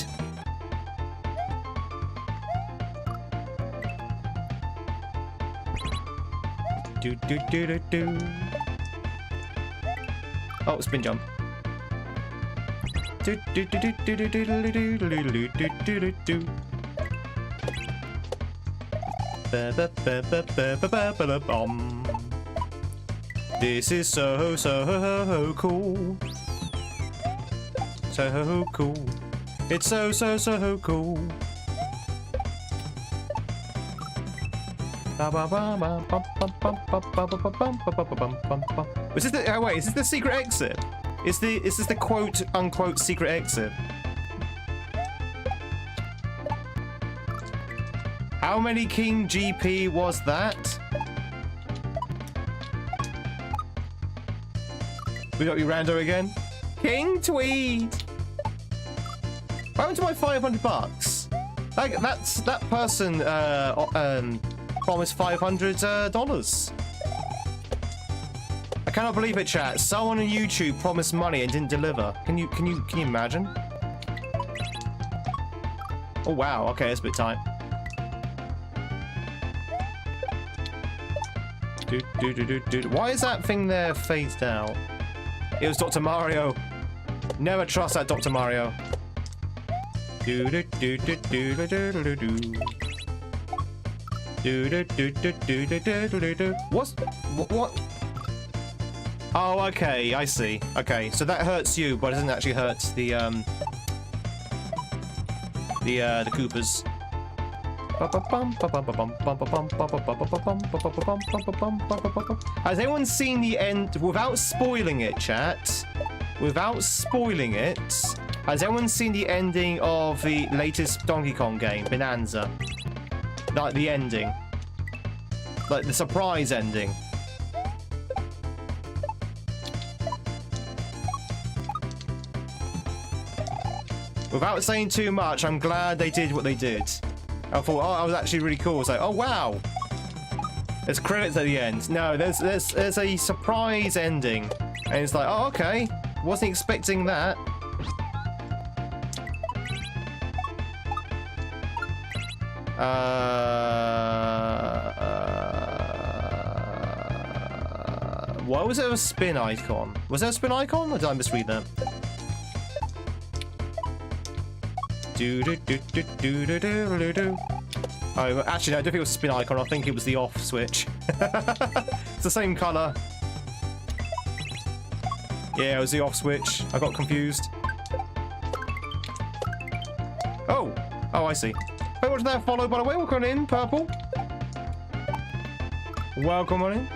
Do do do do do. Oh, spin jump. Do do do do do do do do do do do do do. Ba ba ba ba ba ba ba ba bum. This is so cool. So cool. It's so cool. Is this the, wait, is this the secret exit? Is this the quote unquote secret exit? How many King GP was that? We got you rando again. King Tweed. What happened to my $500? Like that person promised $500. I cannot believe it, chat. Someone on YouTube promised money and didn't deliver. Can you imagine? Oh wow. Okay, that's a bit tight. Why is that thing there phased out? It was Dr. Mario. Never trust that Dr. Mario. What? Oh, okay, I see. Okay, so that hurts you, but it doesn't actually hurt the Koopas. Has anyone seen the end, without spoiling it, chat? Without spoiling it, has anyone seen the ending of the latest Donkey Kong game, Bonanza? Like the ending. Like the surprise ending. Without saying too much, I'm glad they did what they did. I thought, oh, that was actually really cool. It's like, oh wow, there's credits at the end. No, there's a surprise ending, and it's like, oh okay, wasn't expecting that. Why was there a spin icon? Was there a spin icon, or did I misread that? Oh, actually, no, I don't think it was a spin icon. I think it was the off switch. It's the same color. Yeah, it was the off switch. I got confused. Oh, I see. Hey, what's that follow, by the way? Welcome in, Purple. Welcome on in.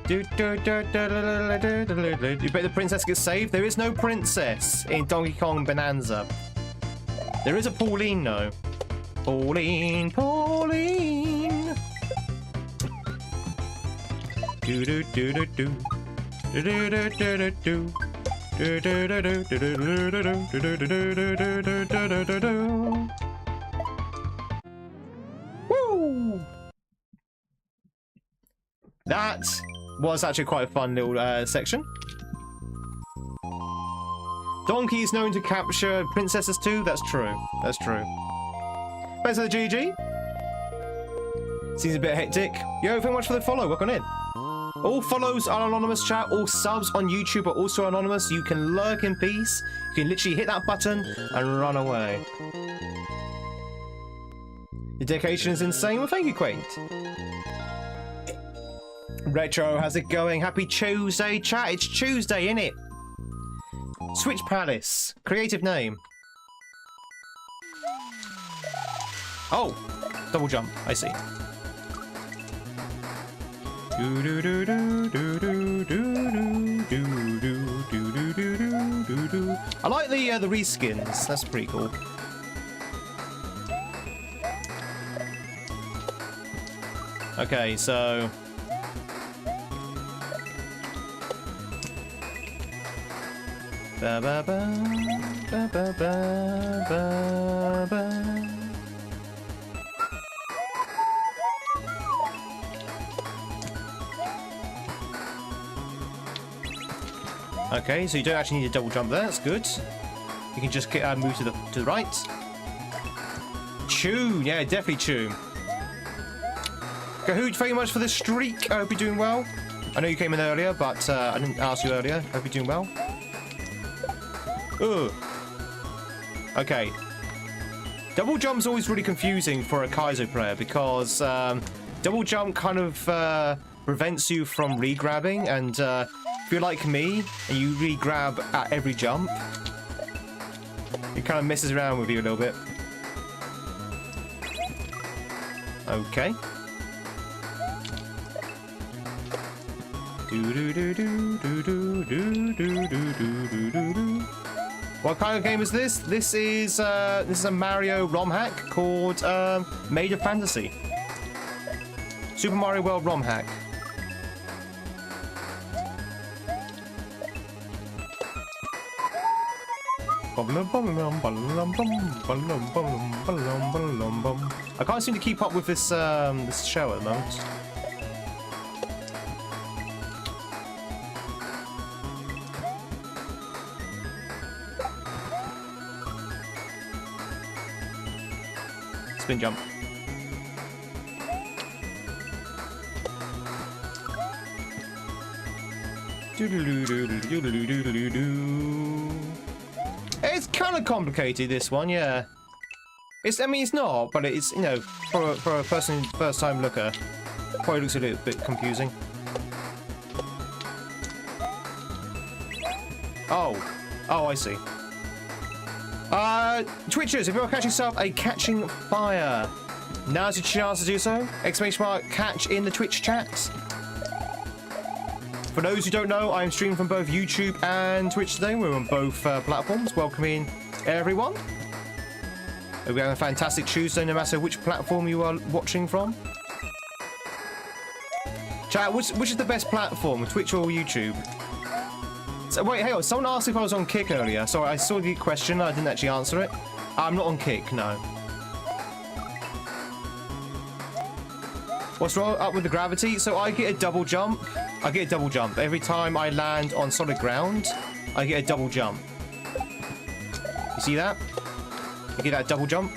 You bet the princess gets saved? There is no princess in Donkey Kong Bonanza. There is a Pauline, though. Pauline. Woo! That was actually quite a fun little section. Donkey is known to capture princesses too. That's true. That's true. Thanks for the GG. Seems a bit hectic. Yo, thank you much for the follow. Welcome in. All follows are anonymous, chat. All subs on YouTube are also anonymous. You can lurk in peace. You can literally hit that button and run away. Your dedication is insane. Well, thank you, Quaint. Retro, how's it going? Happy Tuesday, chat. It's Tuesday, innit? Switch Palace. Creative name. Oh, double jump. I see. I like the reskins. That's pretty cool. Okay, so ba ba ba ba ba ba ba. Okay, so you don't actually need a double jump there. That's good. You can just move to the right. Tune, yeah, definitely tune. Kahoot, thank you much for the streak. I hope you're doing well. I know you came in earlier, but I didn't ask you earlier. Hope you're doing well. Ugh. Okay. Double jump's always really confusing for a Kaizo player because double jump kind of prevents you from re-grabbing, and if you're like me and you re-grab at every jump, it kind of messes around with you a little bit. Okay. What kind of game is this? This is a Mario ROM hack called Made of Fantasy. Super Mario World ROM hack. I can't seem to keep up with this this show at the moment. Spin jump. It's kind of complicated, this one, yeah. I mean, it's not, but it's, you know, for a person, first time looker, probably looks a little bit confusing. Oh, I see. Twitchers, if you want to catch yourself a catching fire, now's your chance to do so. Exclamation mark catch in the Twitch chat. For those who don't know, I'm streaming from both YouTube and Twitch today. We're on both platforms. Welcoming everyone. We're having a fantastic Tuesday, no matter which platform you are watching from. Chat, which is the best platform, Twitch or YouTube? So, wait, hang on. Someone asked if I was on Kick earlier. Sorry, I saw the question. I didn't actually answer it. I'm not on Kick, no. What's wrong up with the gravity? So I get a double jump. I get a double jump. Every time I land on solid ground, I get a double jump. You see that? I get that double jump.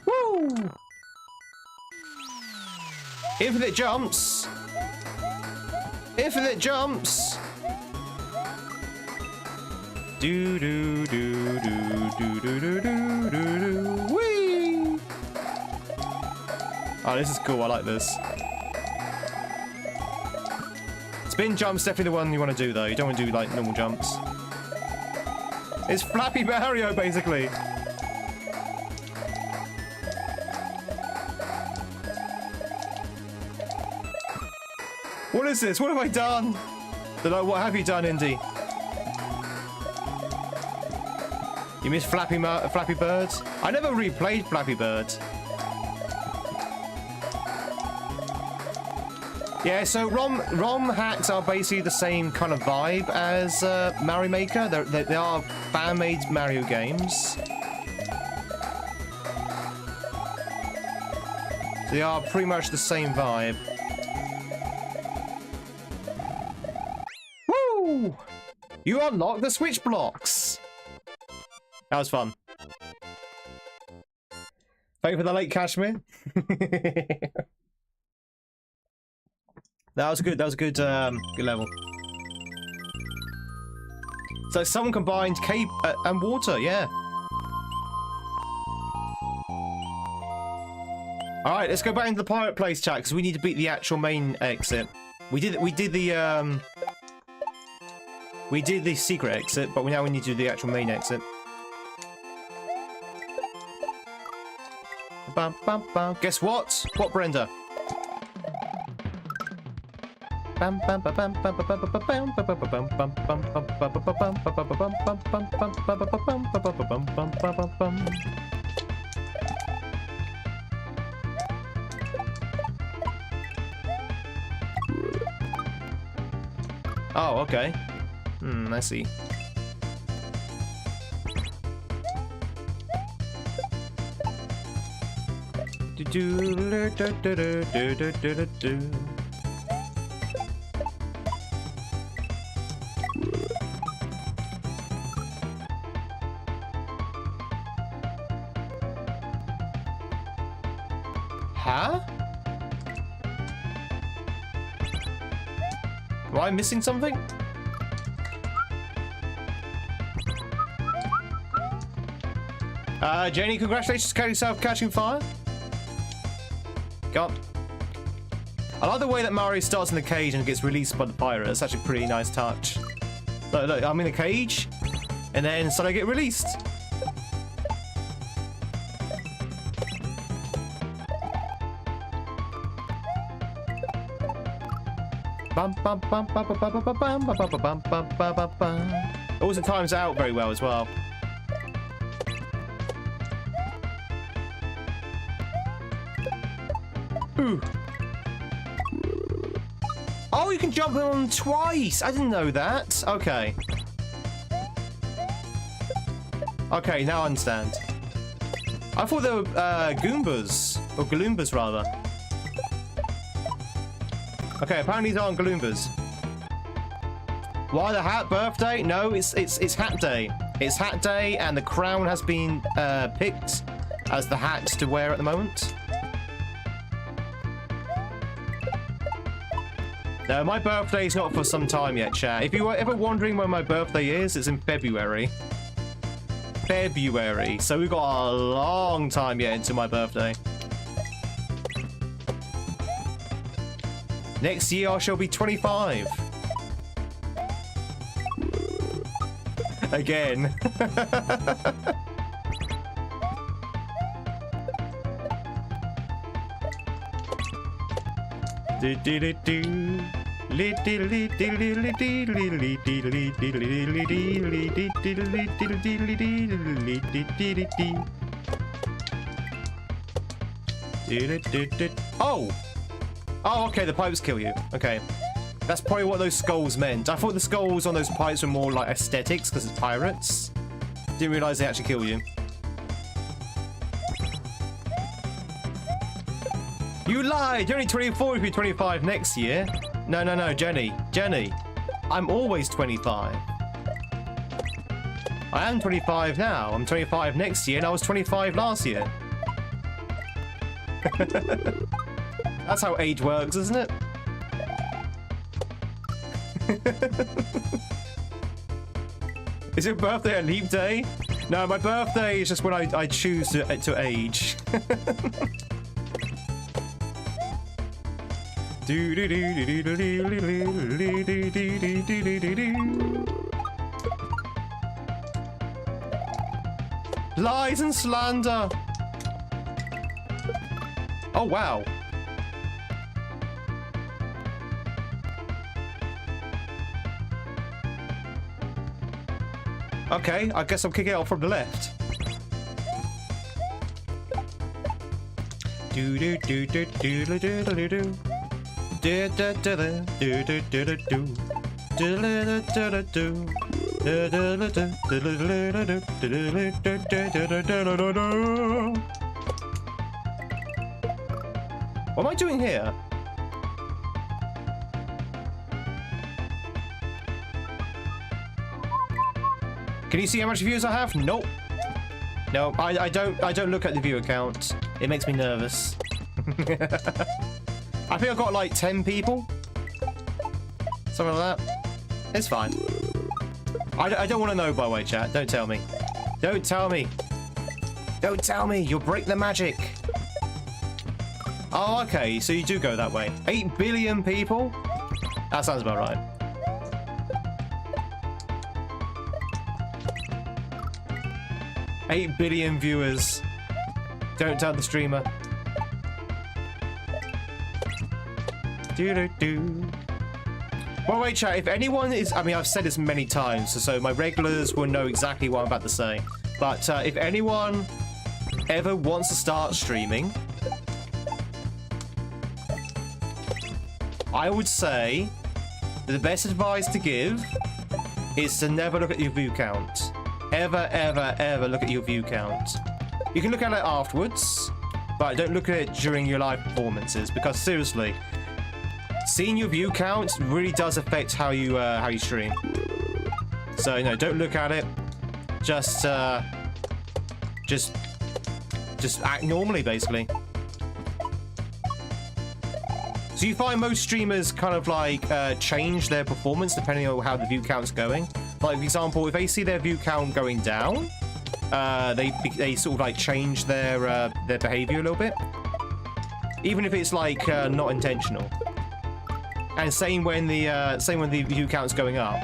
Woo! Infinite jumps. Infinite jumps. Do do do do do do do do do. Whee! Oh, this is cool. I like this. Spin jump's definitely the one you want to do, though. You don't want to do like normal jumps. It's Flappy Mario, basically. What is this? What have I done? What have you done, Indy? You missed Flappy Bird? I never replayed Flappy Bird. Yeah, so ROM hacks are basically the same kind of vibe as Mario Maker. They are fan-made Mario games. They are pretty much the same vibe. Woo! You unlocked the switch blocks. That was fun. Thank you for the late Kashmir. That was good. That was a good, good level. So someone combined cape and water, yeah. All right, let's go back into the pirate place, chat, because we need to beat the actual main exit. We did the secret exit, but now we need to do the actual main exit. Bum, bum, bum. Guess what? What, Brenda? Oh, okay. I see. Huh? Am I missing something? Jenny, congratulations on yourself catching fire. Go on. I like the way that Mario starts in the cage and gets released by the pirate. It's actually a pretty nice touch. Look, look, I'm in the cage, and then suddenly I get released. It also times out very well as well. Ooh. Oh, you can jump on twice. I didn't know that. Okay. Okay, now I understand. I thought they were Goombas. Or Galoombas, rather. Okay, apparently these aren't Galoombas. Why the hat birthday? No, it's hat day. It's hat day, and the crown has been picked as the hat to wear at the moment. No, my birthday is not for some time yet, chat. If you were ever wondering when my birthday is, it's in February. February. So we've got a long time yet into my birthday. Next year I shall be 25. Again. Oh! Oh, okay, the pipes kill you. Okay. That's probably what those skulls meant. I thought the skulls on those pipes were more like aesthetics because it's pirates. Didn't realise they actually kill you. You lied! You're only 24 if you're 25 next year. No, no, no, Jenny. Jenny. I'm always 25. I am 25 now. I'm 25 next year and I was 25 last year. That's how age works, isn't it? Is your birthday a leap day? No, my birthday is just when I choose to age. Lies and slander. Oh wow. Okay, I guess I'm kicking it off from the left. Do do do do do do do do do. Do do do do do do do do. Do do do do. What am I doing here? Can you see how much views I have? Nope. No, I don't look at the view account. It makes me nervous. I think I've got like 10 people. Something like that. It's fine. I don't want to know, by the way, chat. Don't tell me. Don't tell me. Don't tell me. You'll break the magic. Oh, okay. So you do go that way. 8 billion people? That sounds about right. $8 billion viewers. Don't tell the streamer. Do-do-do. Well, wait, chat. If anyone is... I mean, I've said this many times, so my regulars will know exactly what I'm about to say. But if anyone ever wants to start streaming, I would say that the best advice to give is to never look at your view count. Ever, ever, ever look at your view count. You can look at it afterwards, but don't look at it during your live performances, because seriously, seeing your view count really does affect how you stream. So no, don't look at it. Just act normally, basically. So you find most streamers kind of like change their performance depending on how the view count's going. Like, for example, if they see their view count going down, they sort of like change their behavior a little bit, even if it's like not intentional. And same when the view count's going up.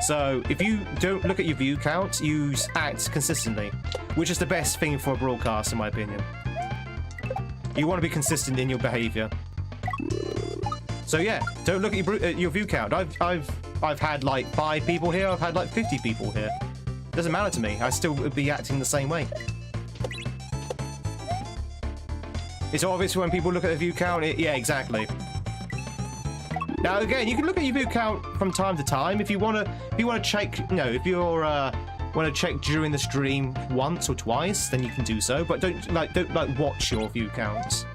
So if you don't look at your view count, you act consistently, which is the best thing for a broadcast, in my opinion. You want to be consistent in your behavior. So yeah, don't look at your view count. I've had like 5 people here. I've had like 50 people here. Doesn't matter to me. I still would be acting the same way. It's obvious when people look at the view count. Yeah, exactly. Now again, you can look at your view count from time to time if you want to check. You know, if you're want to check during the stream once or twice, then you can do so. But don't watch your view counts.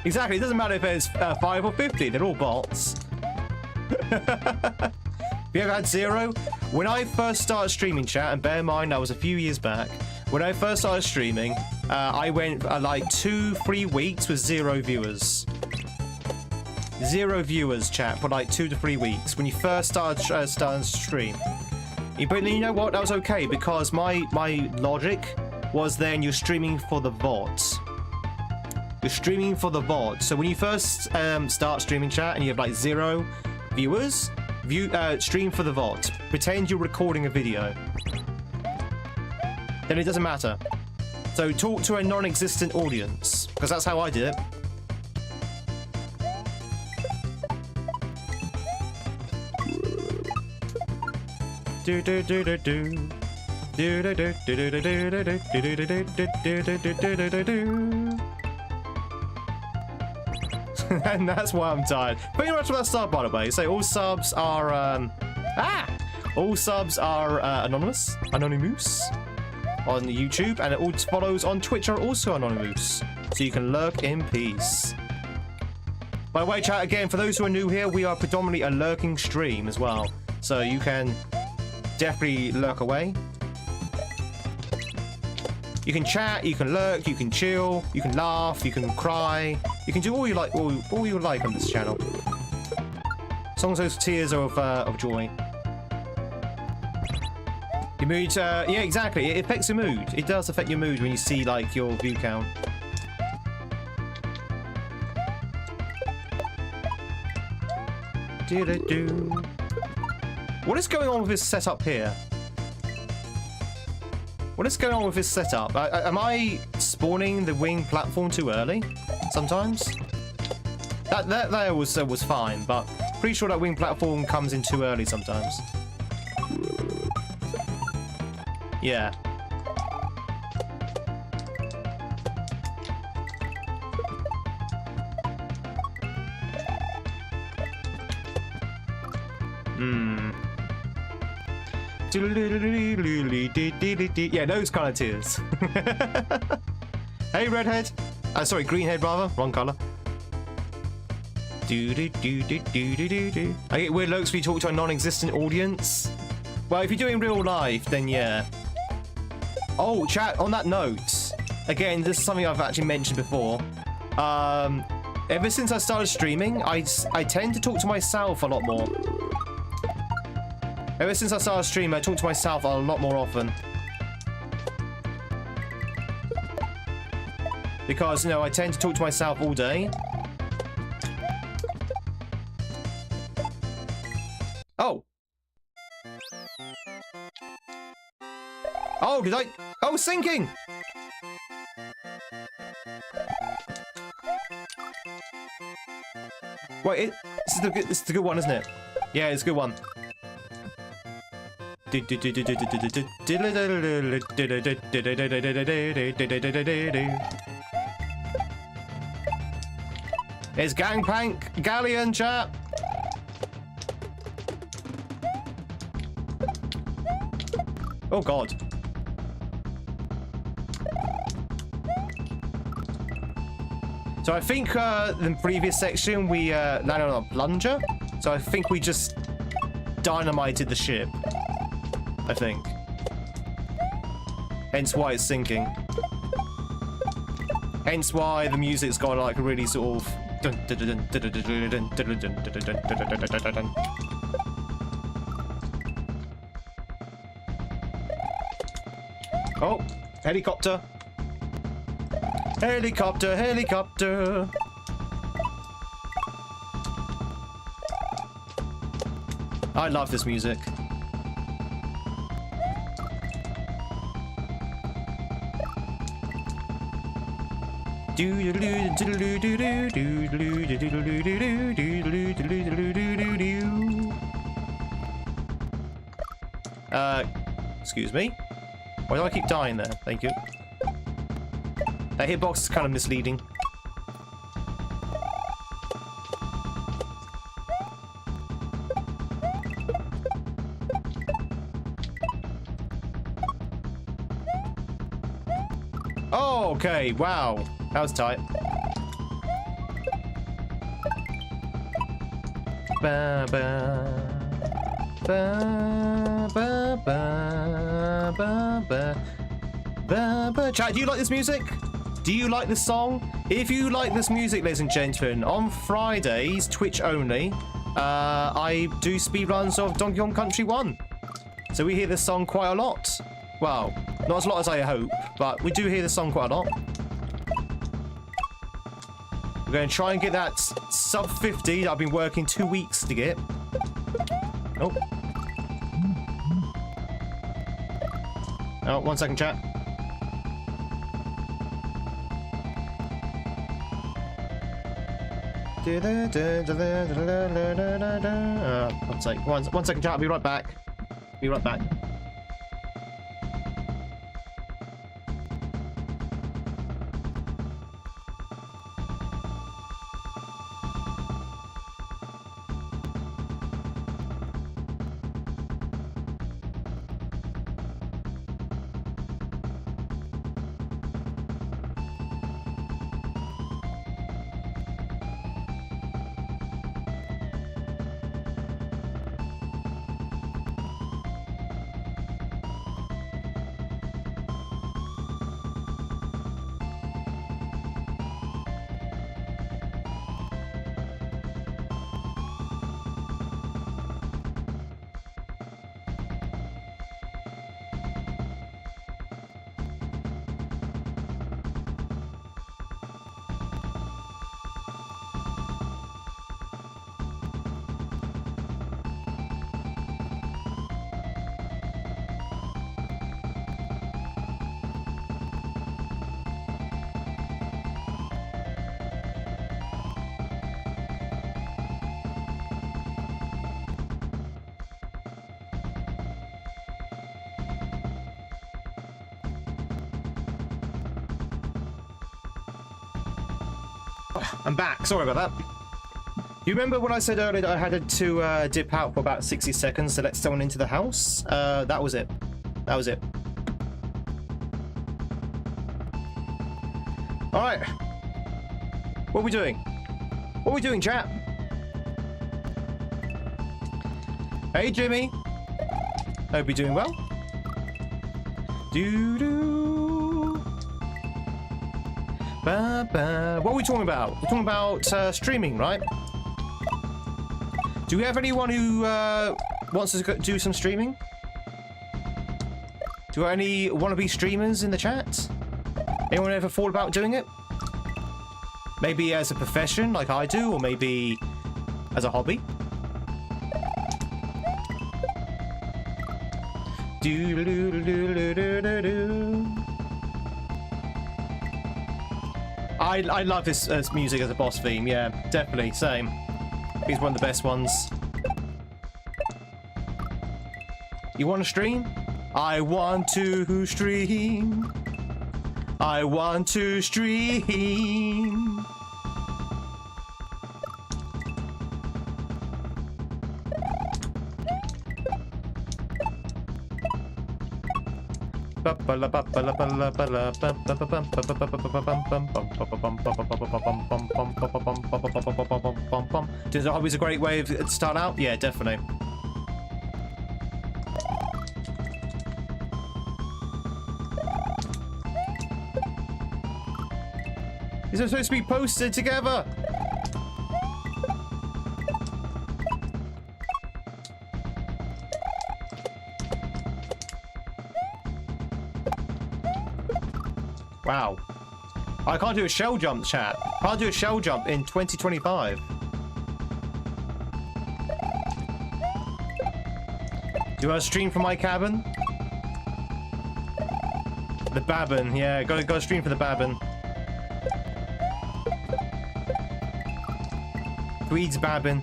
Exactly. It doesn't matter if it's 5 or 50. They're all bots. Have you ever had 0? When I first started streaming, chat, and bear in mind that was a few years back, when I first started streaming, I went like 2-3 weeks with 0 viewers. 0 viewers, chat, for like 2 to 3 weeks when you first started to stream. But you know what? That was okay, because my logic was then you're streaming for the VOD. You're streaming for the VOD. So when you first start streaming chat and you have like 0 viewers, stream for the VOD. Pretend you're recording a video. Then it doesn't matter. So talk to a non-existent audience, because that's how I did it. Do do do do do. Do do do do do do do do do do do do. And that's why I'm tired. Pretty much what I start, by the way. So all subs are all subs are anonymous on YouTube, and all follows on Twitch are also anonymous, so you can lurk in peace. By the way, chat, again, for those who are new here, we are predominantly a lurking stream as well, so you can definitely lurk away. You can chat, you can lurk, you can chill, you can laugh, you can cry, you can do all you like, all you like on this channel. As long as those tears are of joy. Your mood, yeah, exactly. It affects your mood. It does affect your mood when you see like your view count. What is going on with this setup here? What is going on with this setup? Am I spawning the wing platform too early? Sometimes? That there was fine, but pretty sure that wing platform comes in too early sometimes. Yeah. Yeah, those kind of tears. Hey, redhead. Sorry, greenhead rather. Wrong color. I get weird looks when you talk to a non-existent audience. Well, if you're doing real life, then yeah. Oh, chat, on that note, again, this is something I've actually mentioned before. Ever since I started streaming, I tend to talk to myself a lot more. Ever since I started streaming, I talk to myself a lot more often. Because, you know, I tend to talk to myself all day. Oh! Oh, did I? Oh, sinking! Wait, this is the good one, isn't it? Yeah, it's a good one. It's Gangplank Galleon, chat. Oh god. So I think in the previous section we landed on a plunger. So I think we just dynamited the ship. I think. Hence why it's sinking. Hence why the music's got like a really sort of. Oh, helicopter. Helicopter, helicopter. I love this music. Excuse me. Why do I keep dying there? Thank you. That hitbox is kind of misleading. Oh, okay. Wow. That was tight. Ba, ba, ba, ba, ba, ba, ba, ba, ba. Chat, do you like this music? Do you like this song? If you like this music, ladies and gentlemen, on Fridays, Twitch only, I do speedruns of Donkey Kong Country 1. So we hear this song quite a lot. Well, not as lot as I hope, but we do hear this song quite a lot. We're going to try and get that sub 50 that I've been working 2 weeks to get. Oh. Oh, 1 second, chat. One second, chat. I'll be right back. Be right back. I'm back. Sorry about that. You remember when I said earlier that I had to dip out for about 60 seconds to let someone into the house? That was it. That was it. All right. What are we doing? What are we doing, chat? Hey, Jimmy. Hope you're doing well. Doo-doo. Ba-ba. What are we talking about? We're talking about streaming, right? Do we have anyone who wants to do some streaming? Do we have any wannabe streamers in the chat? Anyone ever thought about doing it? Maybe as a profession, like I do, or maybe as a hobby? I love this music as a boss theme, yeah, definitely, same. He's one of the best ones. You want to stream? I want to stream. I want to stream. Does it always a great way to start out? Yeah, definitely. These are supposed to be posted together. Wow. I can't do a shell jump, chat. Can't do a shell jump in 2025. Do I stream from my cabin? The Babin, yeah, go stream for the Babin. Tweed's Babin.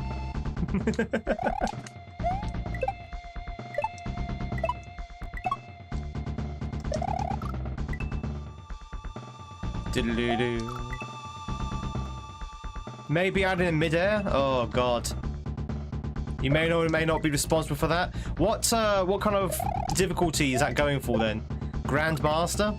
Maybe out in midair? Oh god. You may or may not be responsible for that. What kind of difficulty is that going for then? Grandmaster?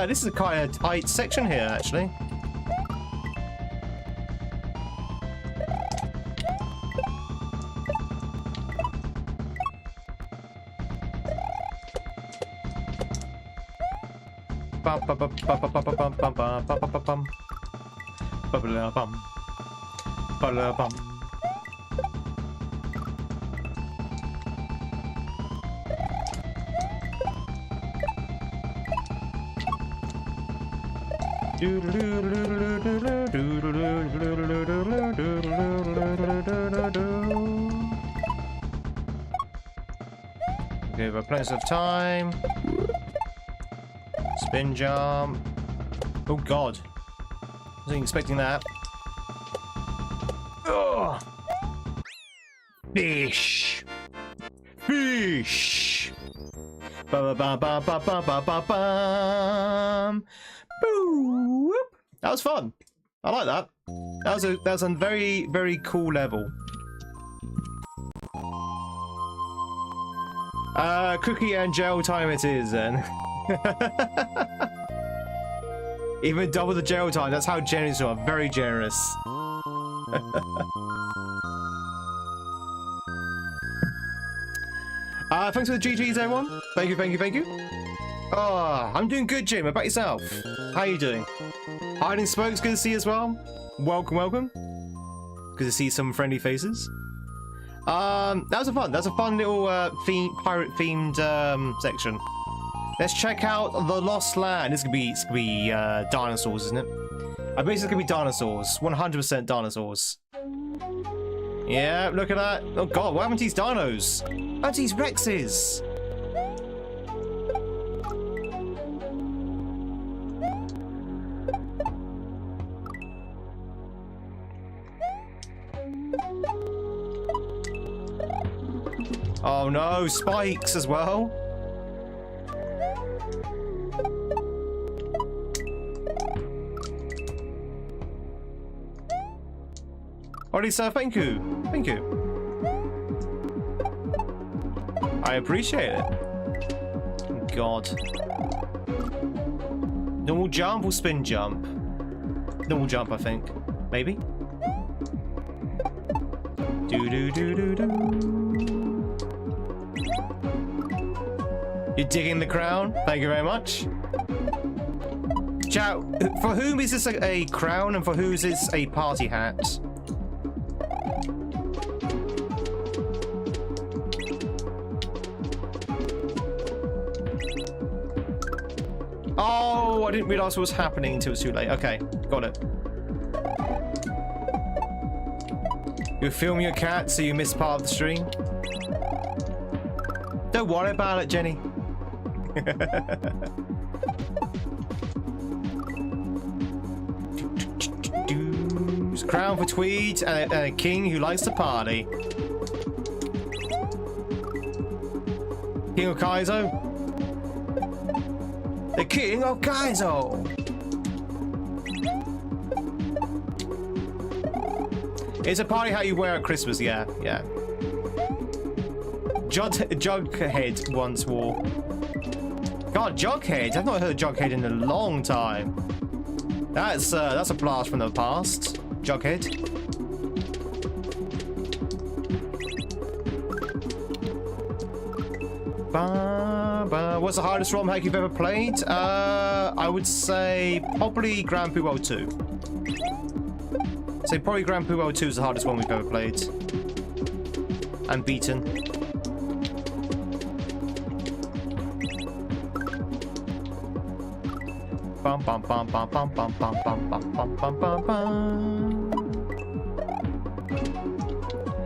This is a kind of tight section here, actually. Give her plenty of time. Spin jump. Oh god. Wasn't expecting that. Ugh. Fish. Fish. Ba ba ba ba ba ba ba bum. Boop. That was fun. I like that. That was a very, very cool level. Cookie and jail time it is then. Even double the jail time. That's how generous you are. Very generous. Thanks for the GGs, everyone. Thank you, thank you, thank you. Oh, I'm doing good, Jim. How about yourself? How are you doing? Hiding Smokes, good to see you as well. Welcome, welcome. Good to see some friendly faces. That was a fun little pirate-themed section. Let's check out the Lost Land. This could be dinosaurs, isn't it? I bet it's gonna be dinosaurs. 100% dinosaurs. Yeah, look at that. Oh god, what happened to these dinos? What happened to these Rexes? Oh no, spikes as well. Alrighty, sir, thank you. Thank you. I appreciate it. Oh, god. Normal jump or spin jump? Normal jump, I think. Maybe? Do-do-do-do-do. You're digging the crown? Thank you very much. Chat, for whom is this a crown and for whom is this a party hat? Oh, I didn't realise what was happening until it was too late. Okay, got it. You film your cat so you missed part of the stream? Don't worry about it, Jenny. Crown for Tweed and a king who likes to party. King of Kaizo? The King of Kaizo! It's a party hat you wear at Christmas, yeah, yeah. Jughead once wore. God, Jughead! I've not heard Jughead in a long time. That's a blast from the past. Jughead. What's the hardest ROM hack you've ever played? I would say probably Grand Poo 2. Say probably Grand Poo 2 is the hardest one we've ever played. And beaten. Bum bum bum bum bum bum bum bum bum bum bum bum bum.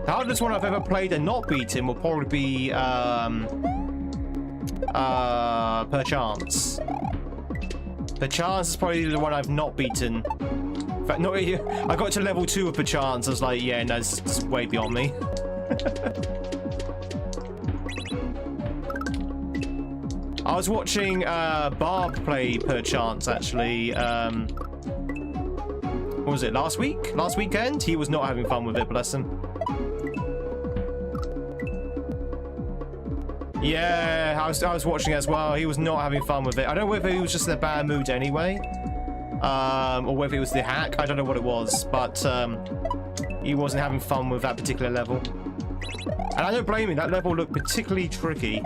The hardest one I've ever played and not beaten will probably be Perchance. Perchance is probably the one I've not beaten. In fact, not really. I got to level 2 of Perchance. I was like, yeah, no, this is way beyond me. I was watching Barb play Perchance actually. What was it? Last week? Last weekend? He was not having fun with it, bless him. Yeah, I was watching it as well. He was not having fun with it. I don't know whether he was just in a bad mood anyway, or whether it was the hack. I don't know what it was, but he wasn't having fun with that particular level. And I don't blame him. That level looked particularly tricky.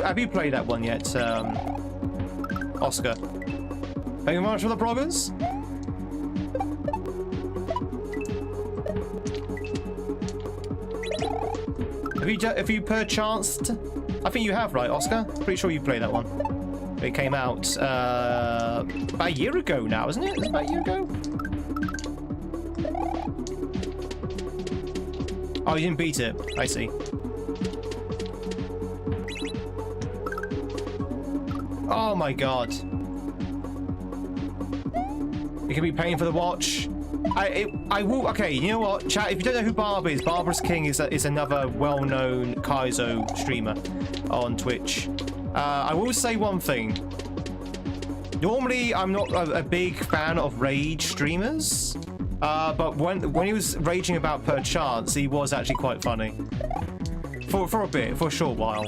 Have you played that one yet? Oscar. Thank you very much for the bloggers. Have you perchanced? I think you have, right, Oscar? Pretty sure you played that one. It came out about a year ago now, isn't it? Is it about a year ago? Oh, you didn't beat it. I see. Oh my god. It can be paying for the watch. I will. Okay, you know what, chat? If you don't know who Barb is, Barbara's King is another well-known Kaizo streamer on Twitch. I will say one thing. Normally, I'm not a big fan of rage streamers, but when he was raging about perchance, he was actually quite funny for a bit, for a short while.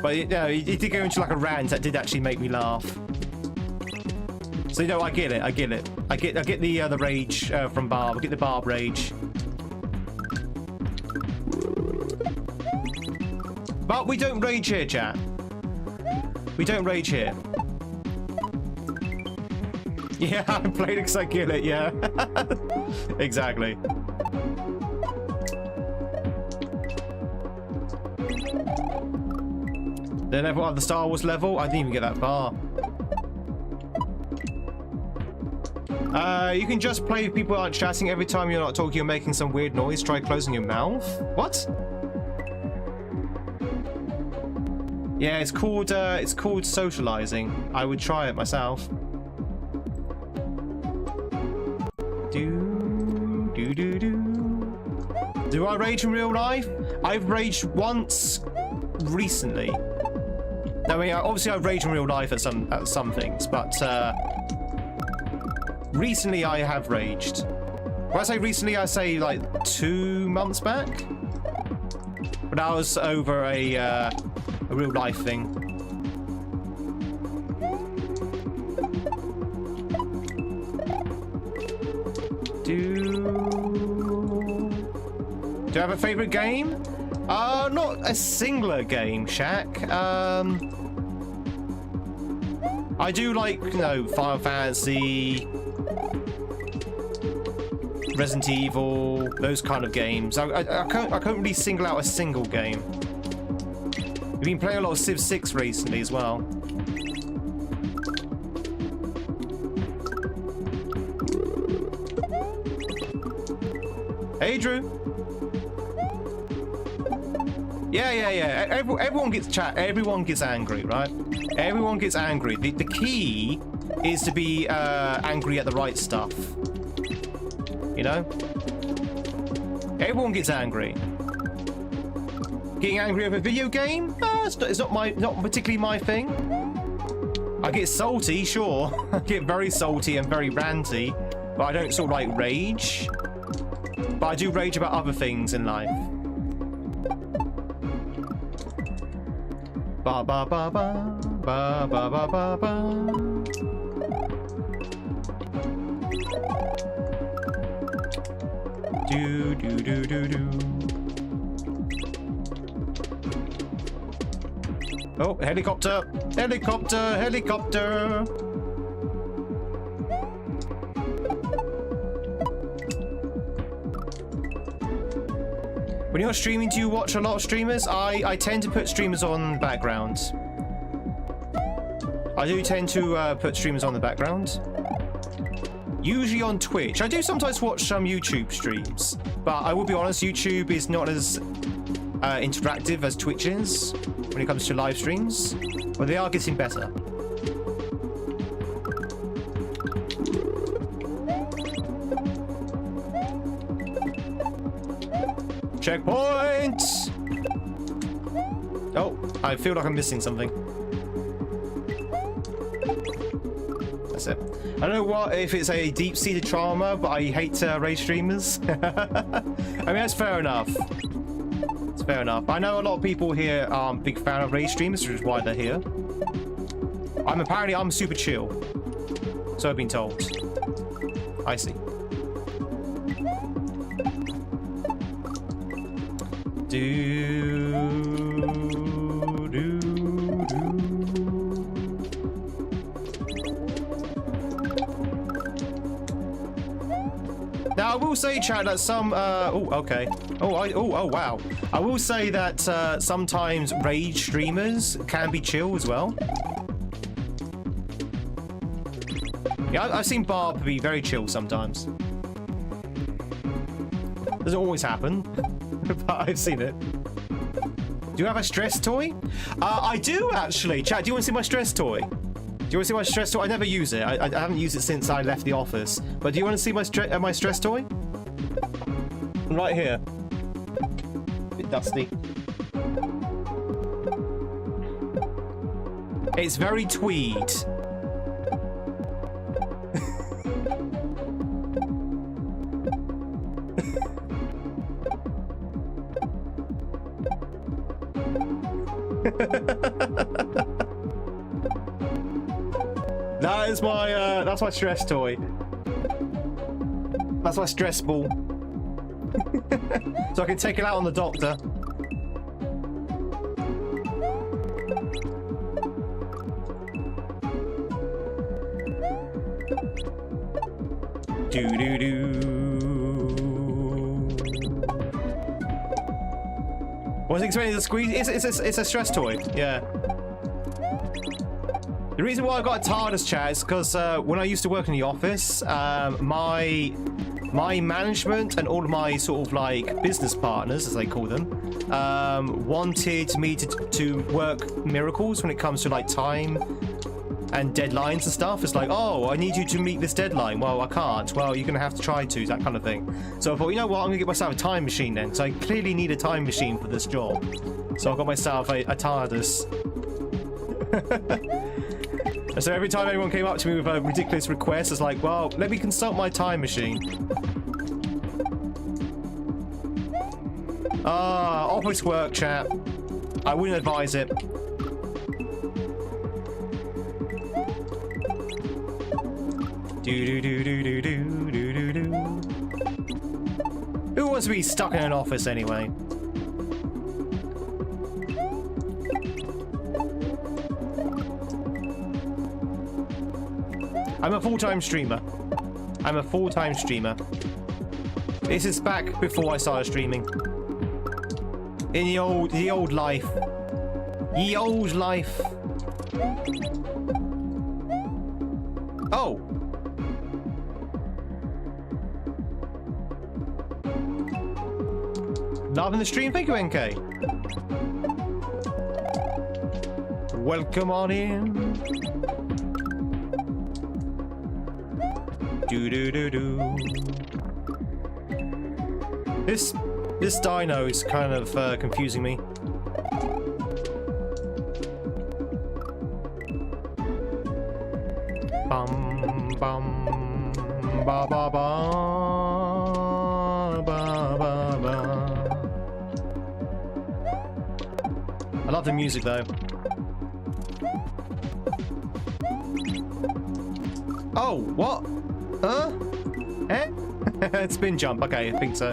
But you know, he did go into like a rant that did actually make me laugh. So you know, I get it. I get the rage from Barb. I get the Barb rage. But we don't rage here, chat. We don't rage here. Yeah, I played it because I get it. Yeah, exactly. The level at the Star Wars level, I didn't even get that far. You can just play if people aren't chatting. Every time you're not talking, you're making some weird noise. Try closing your mouth. What? Yeah, it's called socializing. I would try it myself. Do I rage in real life? I've raged once recently. I mean, obviously I've raged in real life at some things, but recently I have raged. When I say recently, I say like 2 months back. But that was over a real life thing. Do you have a favorite game? Not a singular game, Shaq. I do like, you know, Final Fantasy, Resident Evil, those kind of games. I can't really single out a single game. We've been playing a lot of Civ 6 recently as well. Hey, Drew. Yeah. Everyone gets everyone gets angry, right? Everyone gets angry. The key is to be angry at the right stuff. You know? Everyone gets angry. Getting angry over a video game? It's not particularly my thing. I get salty, sure. I get very salty and very ranty, but I don't sort of like rage. But I do rage about other things in life. Ba ba ba ba ba ba ba ba ba. Do do do do do. Oh, helicopter! Helicopter! Helicopter! When you're streaming, do you watch a lot of streamers? I tend to put streamers on background. I do tend to put streamers on the background. Usually on Twitch. I do sometimes watch some YouTube streams, but I will be honest, YouTube is not as interactive as Twitch is when it comes to live streams, but they are getting better. Checkpoint! Oh, I feel like I'm missing something. That's it. I don't know what if it's a deep-seated trauma, but I hate rage streamers. I mean, that's fair enough. It's fair enough. I know a lot of people here aren't a big fan of rage streamers, which is why they're here. I'm super chill. So I've been told. I see. Now I will say, chat, that some oh, okay. Oh, wow. I will say that sometimes rage streamers can be chill as well. Yeah, I've seen Barb be very chill sometimes. Doesn't always happen, but I've seen it. Do you have a stress toy? I do, actually. Chat, do you want to see my stress toy? Do you want to see my stress toy? I never use it. I haven't used it since I left the office. But do you want to see my stress toy? Right here. Bit dusty. It's very Tweed. That is my that's my stress toy. That's my stress ball. So I can take it out on the doctor. Do do do. Wasn't expecting to squeeze. It's a stress toy. Yeah. The reason why I got a TARDIS, chat, is because when I used to work in the office, my management and all of my sort of like business partners, as they call them, wanted me to work miracles when it comes to like time and deadlines and stuff. It's like, oh, I need you to meet this deadline. Well, I can't. Well, you're going to have to try to, that kind of thing. So I thought, you know what, I'm going to get myself a time machine then. So I clearly need a time machine for this job. So I got myself a TARDIS. So every time anyone came up to me with a ridiculous request, it's like, well, let me consult my time machine. Office work, chat. I wouldn't advise it. Do-do-do-do-do-do-do-do-do. Who wants to be stuck in an office anyway? I'm a full-time streamer. I'm a full-time streamer. This is back before I started streaming. In the old life. Ye old life. Oh. Loving the stream, thank you, NK. Welcome on in. Do do do do. This dino is kind of confusing me. Bum bum ba ba ba ba ba ba. I love the music though. Oh, what? Huh? Eh? Spin jump. Okay, I think so.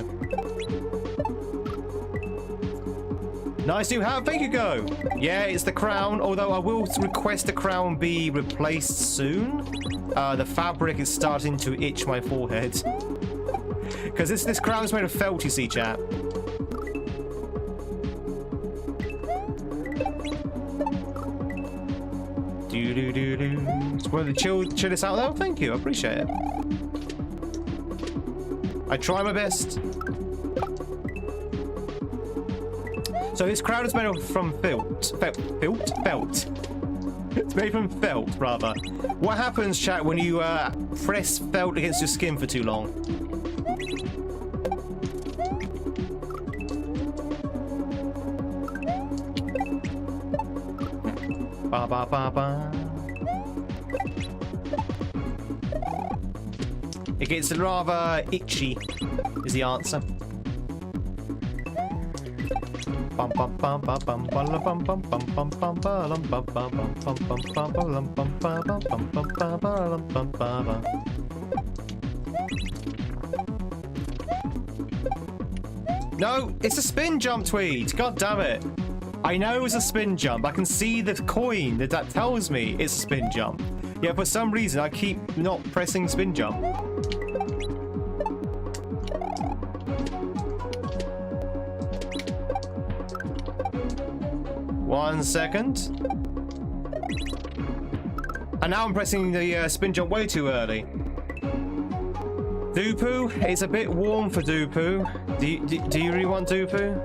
Nice new hat. Thank you, Go. Yeah, it's the crown. Although I will request the crown be replaced soon. The fabric is starting to itch my forehead. Because this crown is made of felt, you see, chat. Do do do do. Just wanted to chill this out though. Thank you. I appreciate it. I try my best. So this crown is made from felt. It's made from felt, rather. What happens, chat, when you press felt against your skin for too long? Ba ba ba ba. It gets rather itchy, is the answer. No, it's a spin jump, Tweed. God damn it. I know it's a spin jump. I can see the coin that tells me it's a spin jump. Yeah, for some reason I keep not pressing spin jump. 1 second. And now I'm pressing the spin jump way too early. Dupu, it's a bit warm for Dupu. Do you really want Dupu?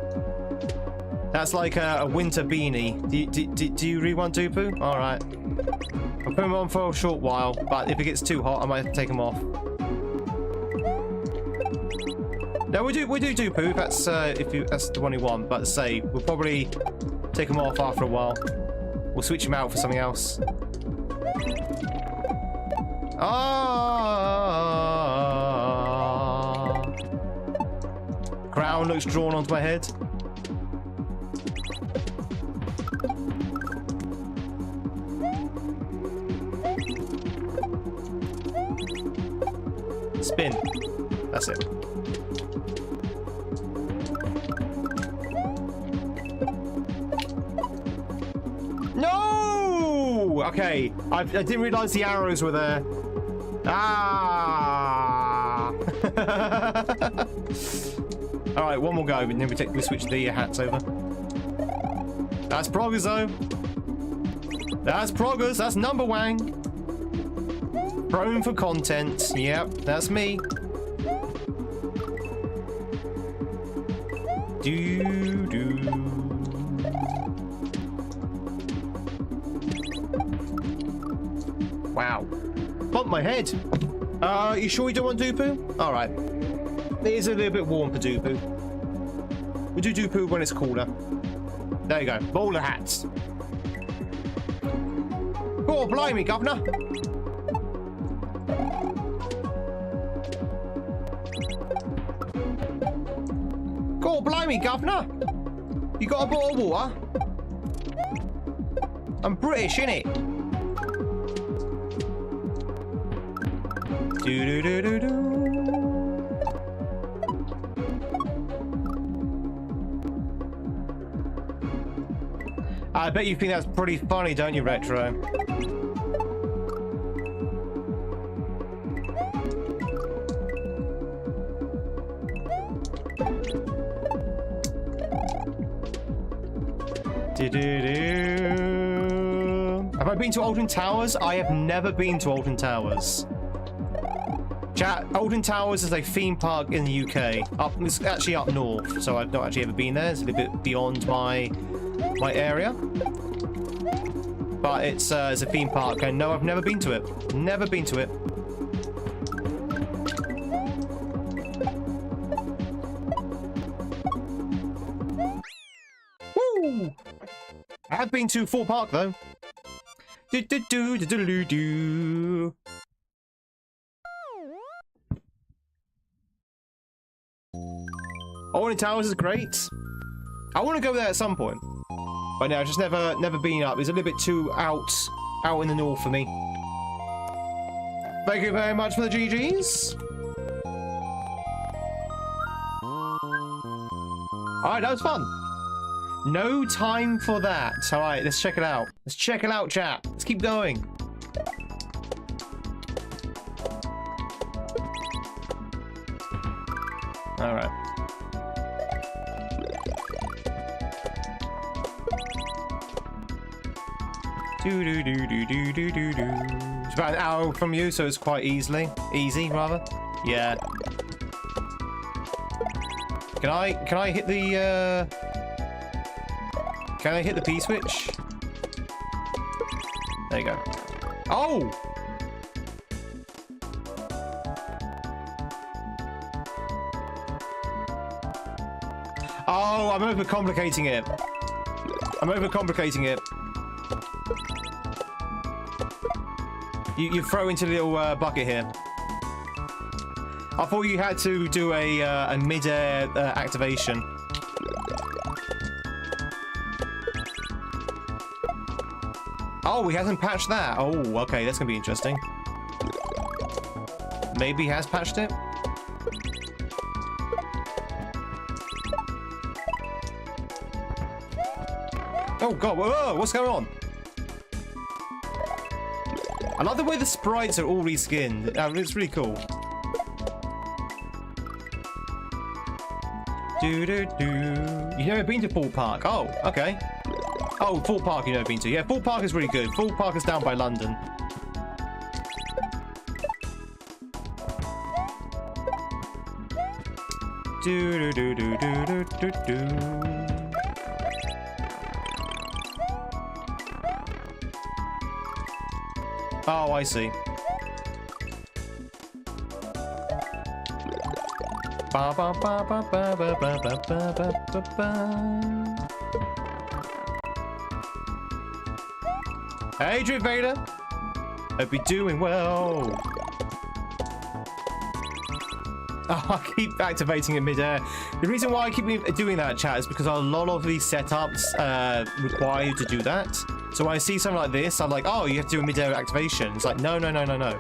That's like a winter beanie. Do you really want Dupu? All right. I'll put him on for a short while, but if it gets too hot, I might have to take him off. No, we do Dupu. If that's that's the one you want. But say we'll probably take him off after a while. We'll switch him out for something else. Ah! Crown looks drawn onto my head. Spin. That's it. No! Okay, I didn't realise the arrows were there. Ah! All right, one more go, and then we switch the hats over. That's progress, though. That's progress. That's number one. Prone for content. Yep, that's me. Do. Wow. Bump my head. You sure you don't want Dupu? Alright. It is a little bit warm for Dupu. We do Dupu when it's cooler. There you go. Bowler hats. Oh, blimey, governor. Oh, blimey, governor. You got a bottle of water? I'm British, innit? Do. I bet you think that's pretty funny, don't you, Retro? Have I been to Alton Towers? I have never been to Alton Towers. Chat, Alton Towers is a theme park in the UK. It's actually up north, so I've not actually ever been there. It's a little bit beyond my area. But it's a theme park, and no, I've never been to it. Never been to it. Woo! I have been to Fort Park though. Do. Alton Towers is great. I want to go there at some point, but no, I've just never been up. It's a little bit too out in the north for me. Thank you very much for the GGs. All right, that was fun. No time for that. All right, let's check it out. Let's check it out, chat. Let's keep going. All right. Do. It's about an hour from you, so it's quite easy, rather. Yeah. Can I hit the Can I hit the P switch? There you go. Oh! Oh, I'm overcomplicating it. You throw into the little bucket here. I thought you had to do a mid-air activation. Oh, he hasn't patched that. Oh, okay, that's gonna be interesting. Maybe he has patched it. Oh god, whoa, what's going on? I like the way the sprites are all reskinned. It's really cool. You've never been to Fort Park? Oh, okay. Oh, Fort Park, you know, been to. Yeah, Fort Park is really good. Fort Park is down by London. Do do do do do do do. Oh, I see. Ba ba ba ba ba ba ba ba ba ba ba. Hey, Drip Vader. Hope you're doing well. Oh, I keep activating in midair. The reason why I keep doing that, chat, is because a lot of these setups require you to do that. So when I see something like this, I'm like, oh, you have to do a midair activation. It's like, no, no, no, no, no.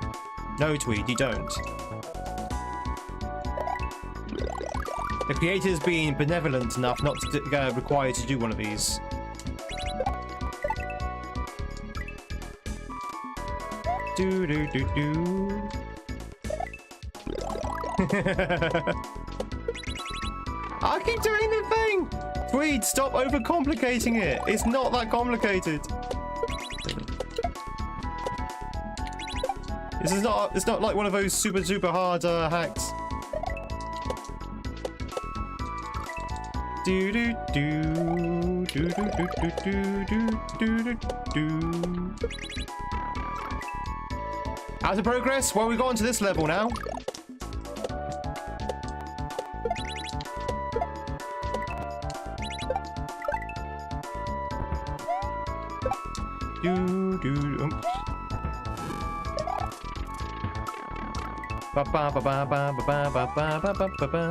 No, Tweed, you don't. The creator's being benevolent enough not to require you to do one of these. Do do do do. I keep doing the thing. Tweed, stop overcomplicating it. It's not that complicated. This is not. It's not like one of those super hard hacks. Do do do do do do do do do do. How's the progress? Well, we got onto this level now. Do do. Ba ba ba ba ba ba ba ba ba ba ba ba.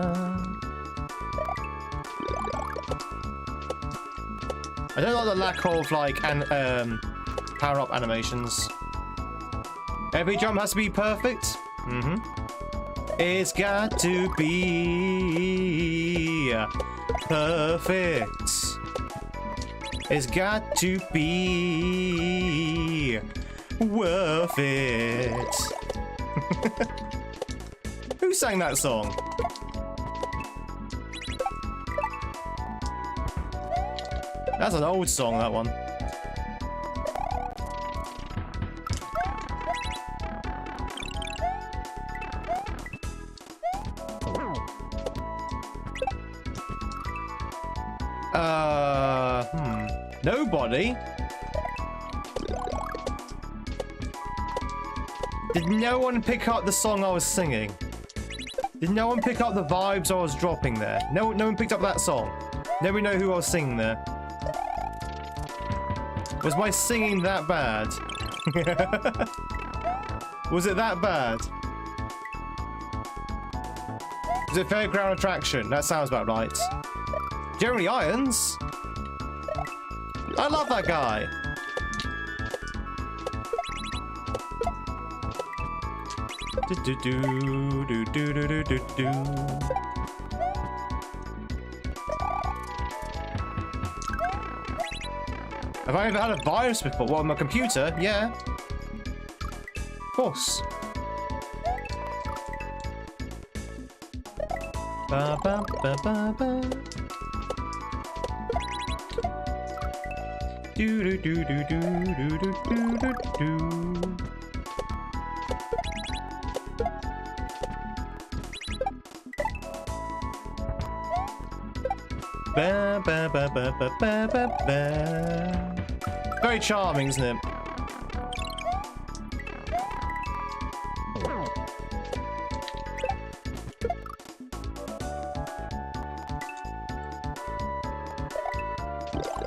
I don't like the lack of like power up animations. Every jump has to be perfect. It's got to be perfect. It's got to be worth it. Who sang that song? That's an old song, that one. Nobody? Did no one pick up the song I was singing? Did no one pick up the vibes I was dropping there? No one picked up that song. Nobody know who I was singing there. Was my singing that bad? Was it that bad? Was it Fairground Attraction? That sounds about right. Jeremy Irons? I love that guy. Do do do do do do do do. Have I ever had a virus before? What, on my computer? Yeah. Of course. Ba ba ba ba ba. Do do do do do do do do do do. Ba ba ba ba ba ba ba ba. Very charming, isn't it?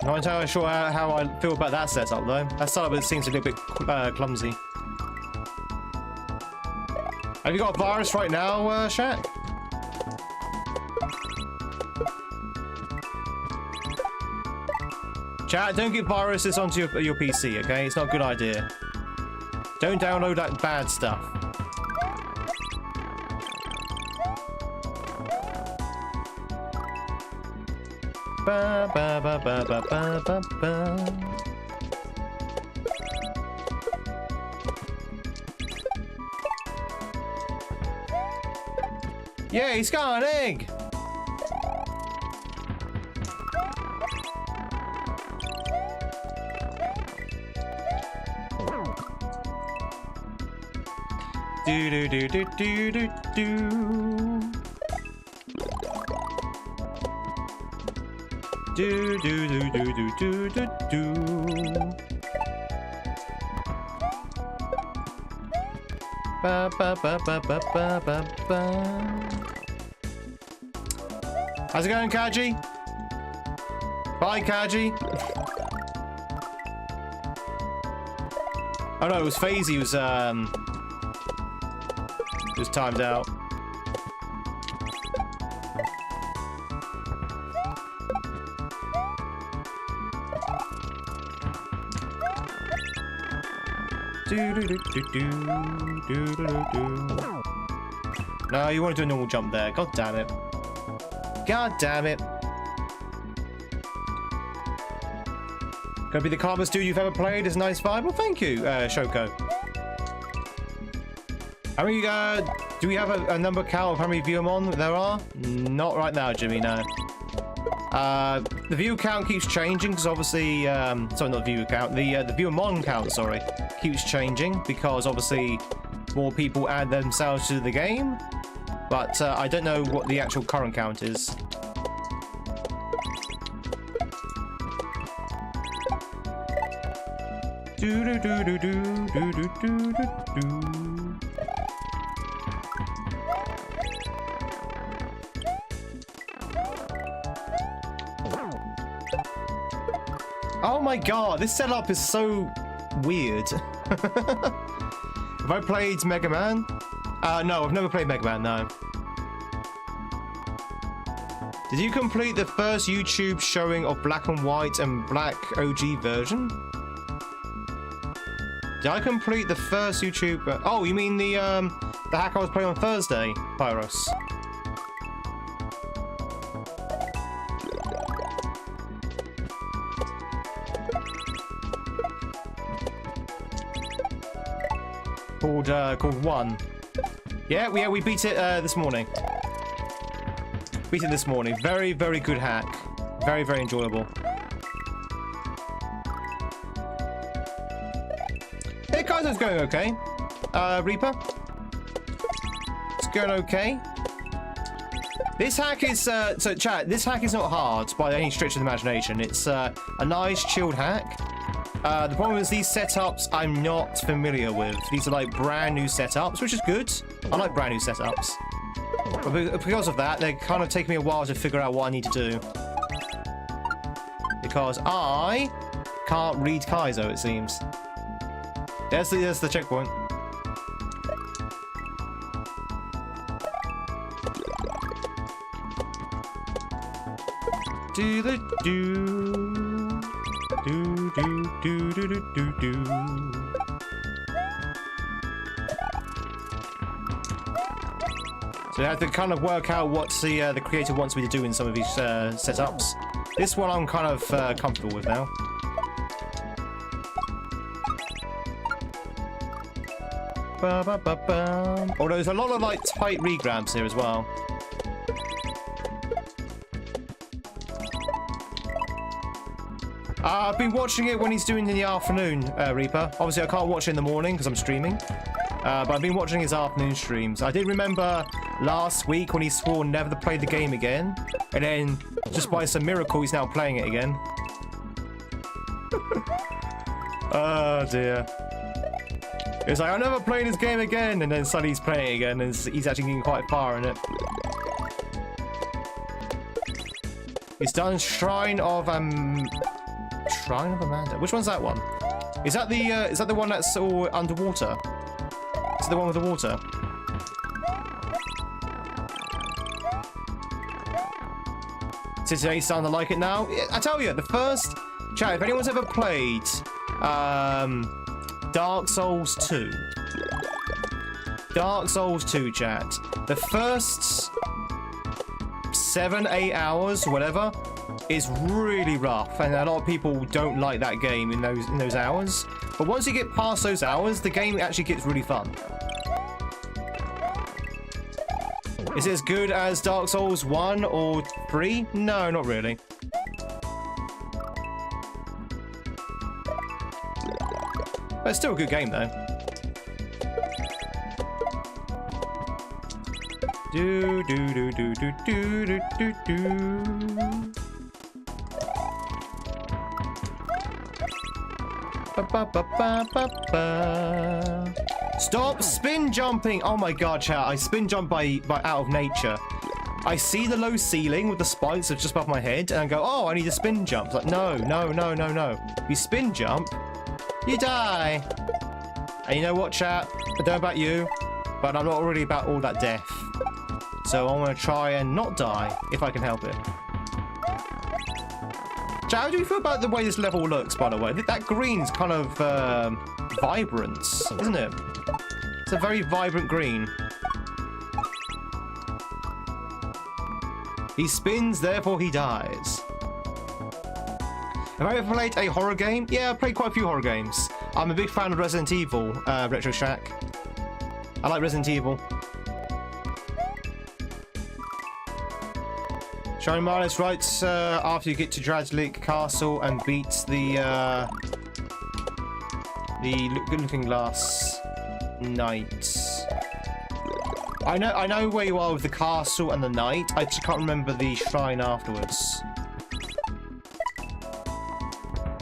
Not entirely sure how I feel about that setup though. That setup seems a little bit clumsy. Have you got a virus right now, Shaq? Chat, don't get viruses onto your PC, okay? It's not a good idea. Don't download that bad stuff. Ba ba ba ba ba ba ba ba. Yeah, he's got an egg. Do do do do do do do. Do do do do do do do do. Ba ba ba ba ba ba ba ba. How's it going, Kaji? Bye, Kaji. Oh no, it was FaZe. It was timed out. Do do do do do do do do. No, you want to do a normal jump there. God damn it. God damn it. Gonna be the calmest dude you've ever played. It's a nice vibe. Well, thank you, Shoko. How many, do we have a number count of how many view on there are? Not right now, Jimmy, no. The view count keeps changing because obviously, sorry, not view count, the viewer mon count, sorry, keeps changing because obviously more people add themselves to the game. But I don't know what the actual current count is. Do do do do do do do do do do. Oh my god, this setup is so weird. Have I played Mega Man? No, I've never played Mega Man, no. Did you complete the first YouTube showing of Black and White and Black OG version? Did I complete the first YouTube... Oh, you mean the hack I was playing on Thursday, Pyros? Called One. Yeah, we beat it this morning. Beat it this morning. Very, very good hack. Very, very enjoyable. Hey, Kaizo's going okay. Reaper. It's going okay. This hack is, so chat, this hack is not hard by any stretch of the imagination. It's a nice, chilled hack. The problem is these setups I'm not familiar with. These are like brand new setups, which is good. I like brand new setups. But because of that, they kind of take me a while to figure out what I need to do. Because I can't read Kaizo, it seems. There's the checkpoint. Do the do do do do do do do do. So I have to kind of work out what the creator wants me to do in some of these setups. This one I'm kind of comfortable with now. Ba, ba, ba, ba. Although there's a lot of like tight regrabs here as well. I've been watching it when he's doing it in the afternoon, Reaper. Obviously, I can't watch it in the morning because I'm streaming. But I've been watching his afternoon streams. I did remember last week when he swore never to play the game again. And then, just by some miracle, he's now playing it again. Oh, dear. It's like, I'm never playing this game again. And then suddenly he's playing it again. And he's actually getting quite far in it. He's done Shrine of Amanda. Which one's that one? Is that the one that's all underwater? Is it the one with the water? Today starting to like it now. I tell you, the first chat. If anyone's ever played Dark Souls 2, Dark Souls 2, chat. The first 7-8 hours, whatever, is really rough, and a lot of people don't like that game in those hours. But once you get past those hours, the game actually gets really fun. Is it as good as Dark Souls 1 or 3? No, not really. But it's still a good game, though. Do do do do do do do do do. Ba ba ba ba ba ba. Stop spin jumping! Oh my god, chat! I spin jump by out of nature. I see the low ceiling with the spikes that's just above my head, and I go, "Oh, I need a spin jump." It's like, no, no, no, no, no. You spin jump, you die. And you know what, chat? I don't know about you, but I'm not really about all that death. So I'm gonna try and not die if I can help it. Chat, how do you feel about the way this level looks, by the way? That green's kind of vibrant, isn't it? It's a very vibrant green. He spins, therefore he dies. Have I ever played a horror game? Yeah, I've played quite a few horror games. I'm a big fan of Resident Evil, Retro Shack. I like Resident Evil. Shiny Marlis writes, after you get to Drajlik Castle and beat the Looking Glass Knight. I know where you are with the castle and the knight. I just can't remember the shrine afterwards.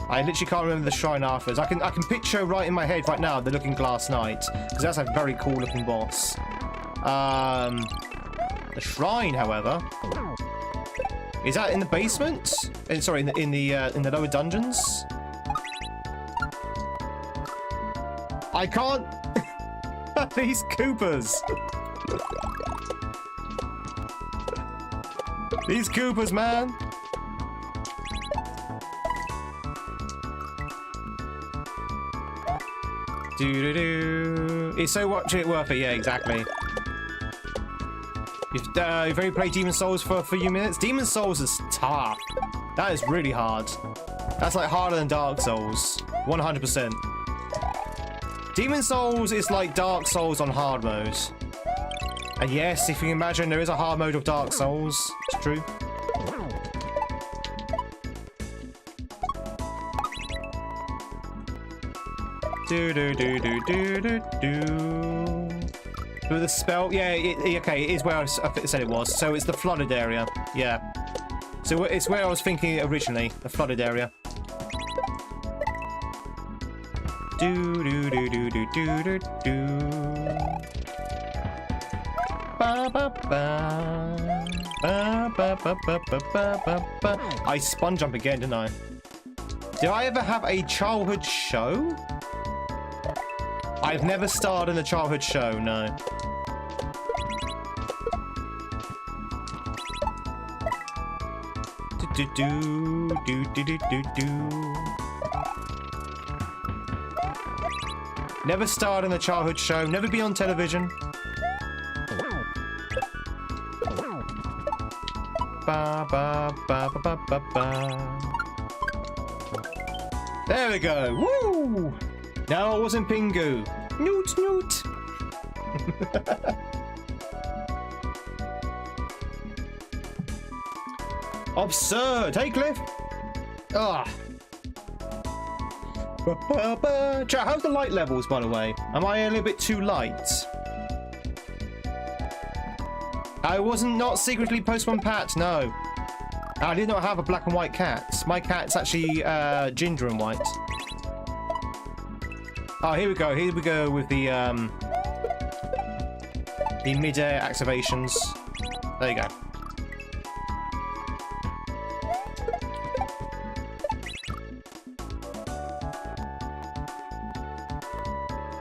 I literally can't remember the shrine afterwards. I can picture right in my head right now the Looking Glass Knight, because that's a very cool looking boss. The shrine, however, is that in the basement? Sorry, in the lower dungeons. I can't. These Koopas. These Koopas, man. It's so watching it worth it. Yeah, exactly. You've only played Demon Souls for a few minutes. Demon Souls is tough. That is really hard. That's like harder than Dark Souls. 100%. Demon Souls is like Dark Souls on hard mode. And yes, if you can imagine, there is a hard mode of Dark Souls. It's true. Do do do do do do do. With the spell, yeah, okay, it is where I said it was. So it's the flooded area, yeah. So it's where I was thinking originally, the flooded area. Do do do do do do do do. Ba ba ba. Ba ba ba ba ba ba ba. I spun jump again, didn't I? Did I ever have a childhood show? I've never starred in a childhood show, no. Do do do do do do do. Never starred in a childhood show. Never been on television. Ba ba ba ba ba ba ba. There we go. Woo! No, it wasn't Pingu. Newt, newt. Absurd. Hey, Cliff. Ah. Chat, how's the light levels, by the way? Am I a little bit too light? I wasn't not secretly Postman Pat, no. I did not have a black and white cat. My cat's actually ginger and white. Oh, here we go. Here we go with the mid-air activations. There you go.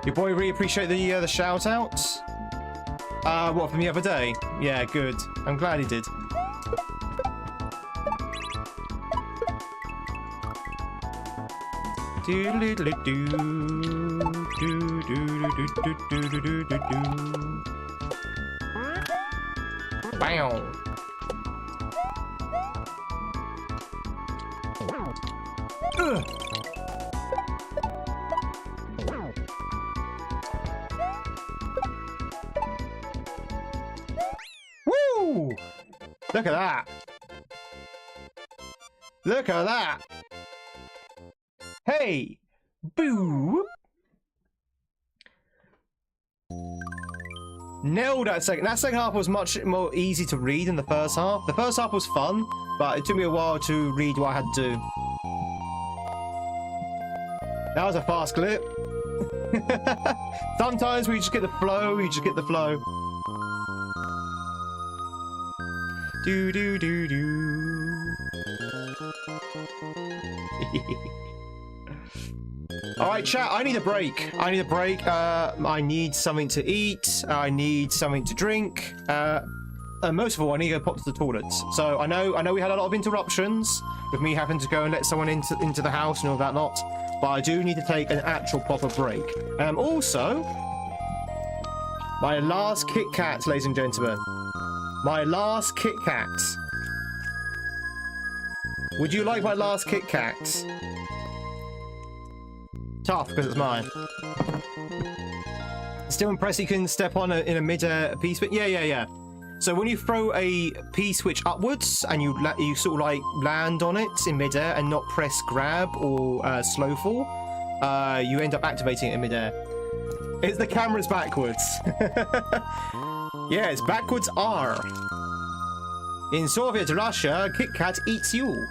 Your boy really appreciate the shout out. What, from the other day? Yeah, good. I'm glad he did. Bow. Woo! Look at that. Look at that. Hey! Boo! Nailed that second. That second half was much more easy to read than the first half. The first half was fun, but it took me a while to read what I had to do. That was a fast clip. Sometimes we just get the flow, you just get the flow. Do do do do. Alright, chat, I need a break. I need a break. I need something to eat. I need something to drink. And most of all, I need to go pop to the toilet. So I know we had a lot of interruptions with me having to go and let someone into the house and all that lot. But I do need to take an actual proper break. Also, my last Kit Kat, ladies and gentlemen. My last Kit Kat. Would you like my last Kit Kat? Tough, because it's mine. Still impressed you can step on in a mid-air P-switch? Yeah. So when you throw a P-switch upwards and you sort of like land on it in mid-air and not press grab or slow fall, you end up activating it in mid-air. It's the camera's backwards. Yeah, it's backwards R. In Soviet Russia, Kit Kat eats you.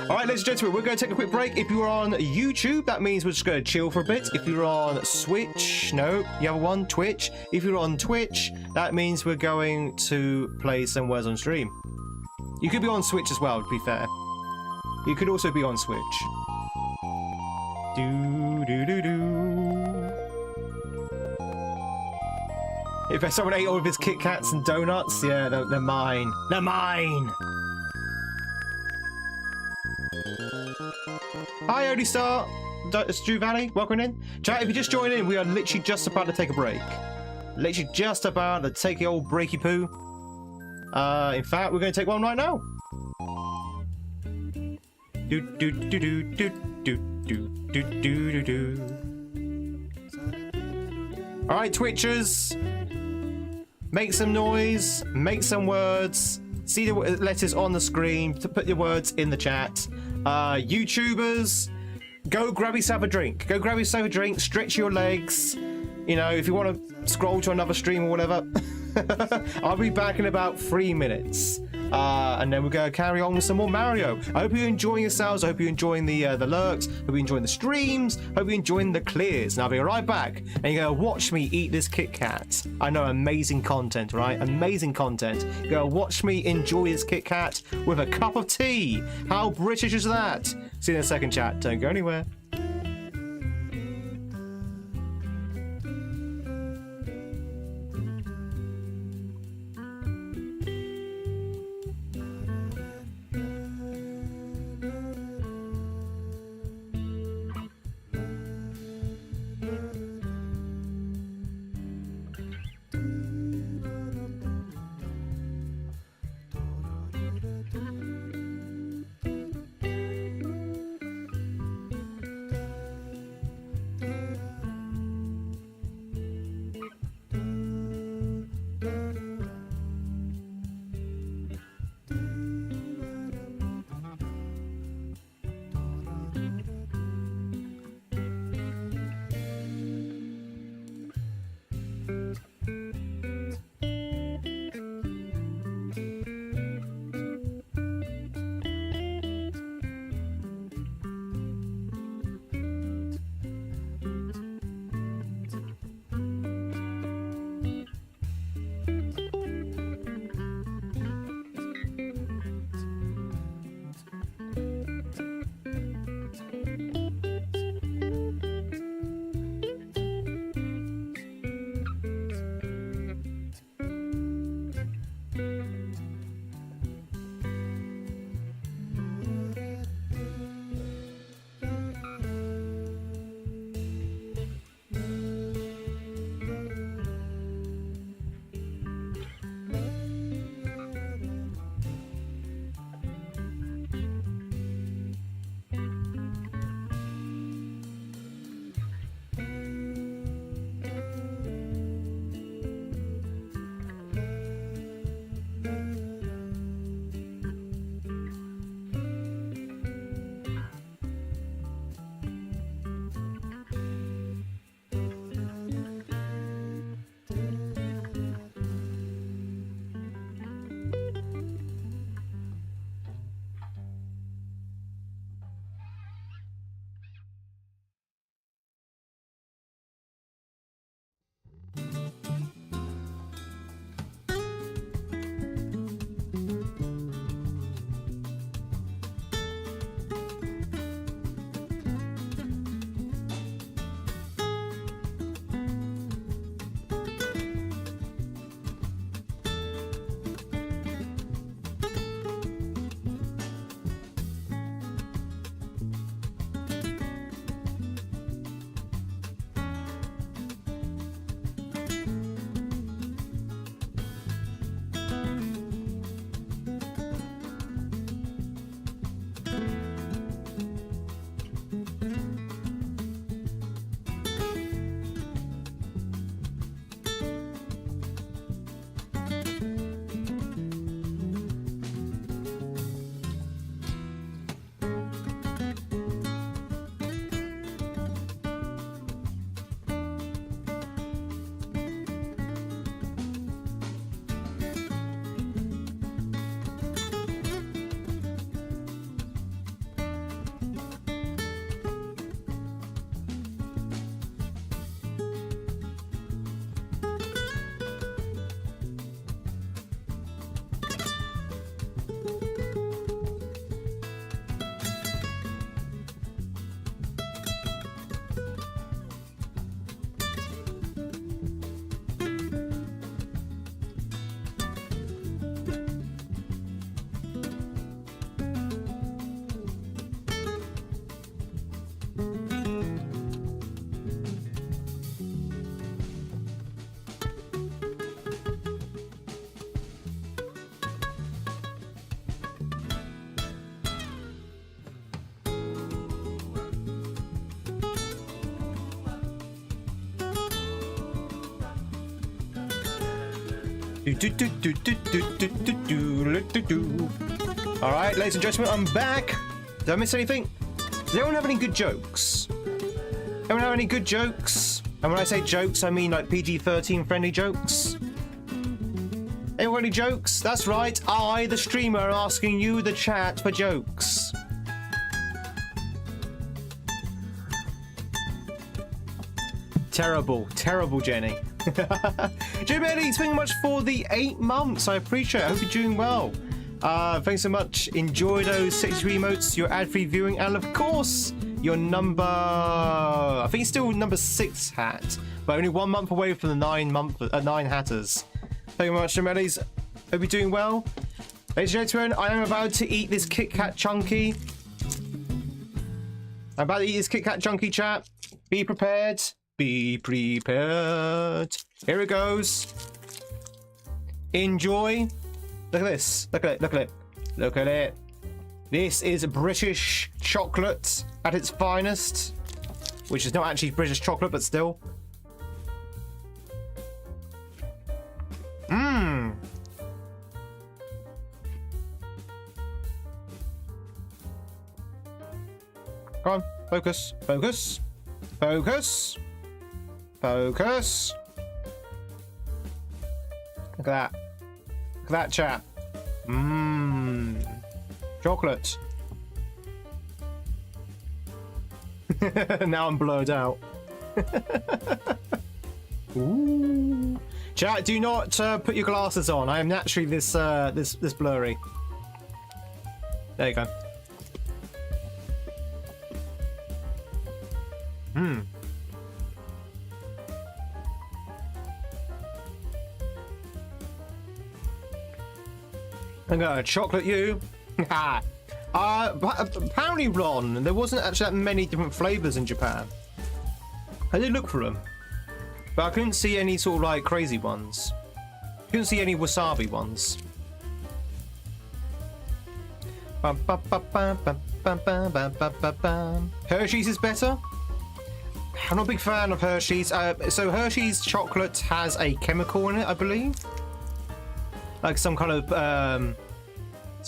Alright, ladies and gentlemen, we're going to take a quick break. If you're on YouTube, that means we're just going to chill for a bit. If you're on Switch, no, the other one, Twitch. If you're on Twitch, that means we're going to play some words on stream. You could be on Switch as well, to be fair. You could also be on Switch. If someone ate all of his Kit Kats and donuts, yeah, they're mine. They're mine! Hi, Odie Star, Stu Valley, welcome in. Chat, if you just joined in, we are literally just about to take a break. Literally just about to take the old breaky poo. In fact, we're going to take one right now. Alright, Twitchers. Make some noise, make some words. See the letters on the screen to put your words in the chat. YouTubers, go grab yourself a drink. Go grab yourself a drink, stretch your legs. You know, if you want to scroll to another stream or whatever. I'll be back in about 3 minutes. And then we're going to carry on with some more Mario. I hope you're enjoying yourselves. I hope you're enjoying the lurks. Hope you're enjoying the streams. Hope you're enjoying the clears. And I'll be right back. And you're going to watch me eat this Kit Kat. I know, amazing content, right? Amazing content. You're going to watch me enjoy this Kit Kat with a cup of tea. How British is that? See you in a second, chat. Don't go anywhere. Alright, ladies and gentlemen, I'm back. Did I miss anything? Does anyone have any good jokes? Anyone have any good jokes? And when I say jokes, I mean like PG13 friendly jokes. Anyone got any jokes? That's right, I, the streamer, asking you, the chat, for jokes. Terrible, terrible, Jenny. Jim Eddie, thank you much for the 8 months. I appreciate it. I hope you're doing well. Thanks so much. Enjoy those 60 emotes, your ad-free viewing, and of course, your number... I think it's still number 6 hat, but only 1 month away from the 9 hatters. Thank you very much, Jim Eddie. Hope you're doing well. Ladies and gentlemen, I am about to eat this Kit Kat Chunky. I'm about to eat this Kit Kat Chunky, chat. Be prepared. Be prepared. Here it goes. Enjoy. Look at this. Look at it. Look at it. Look at it. This is British chocolate at its finest, which is not actually British chocolate, but still. Mmm. Come on. Focus. Focus. Focus. Focus. Look at that. Look at that, chat. Mmm. Chocolate. Now I'm blurred out. Ooh. Chat, do not put your glasses on. I am naturally this blurry. There you go. Hmm. I'm gonna chocolate you. Apparently, Ron, there wasn't actually that many different flavors in Japan. I did look for them, but I couldn't see any sort of like crazy ones. Couldn't see any wasabi ones. Hershey's is better. I'm not a big fan of Hershey's. So Hershey's chocolate has a chemical in it, I believe. Like some kind of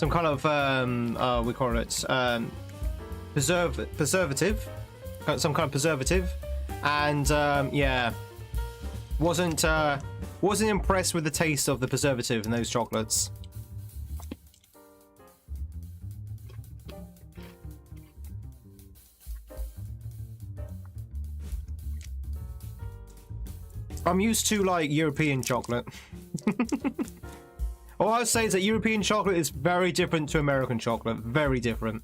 we call it preservative, some kind of preservative, and yeah, wasn't impressed with the taste of the preservative in those chocolates. I'm used to like European chocolate. All I would say is that European chocolate is very different to American chocolate. Very different.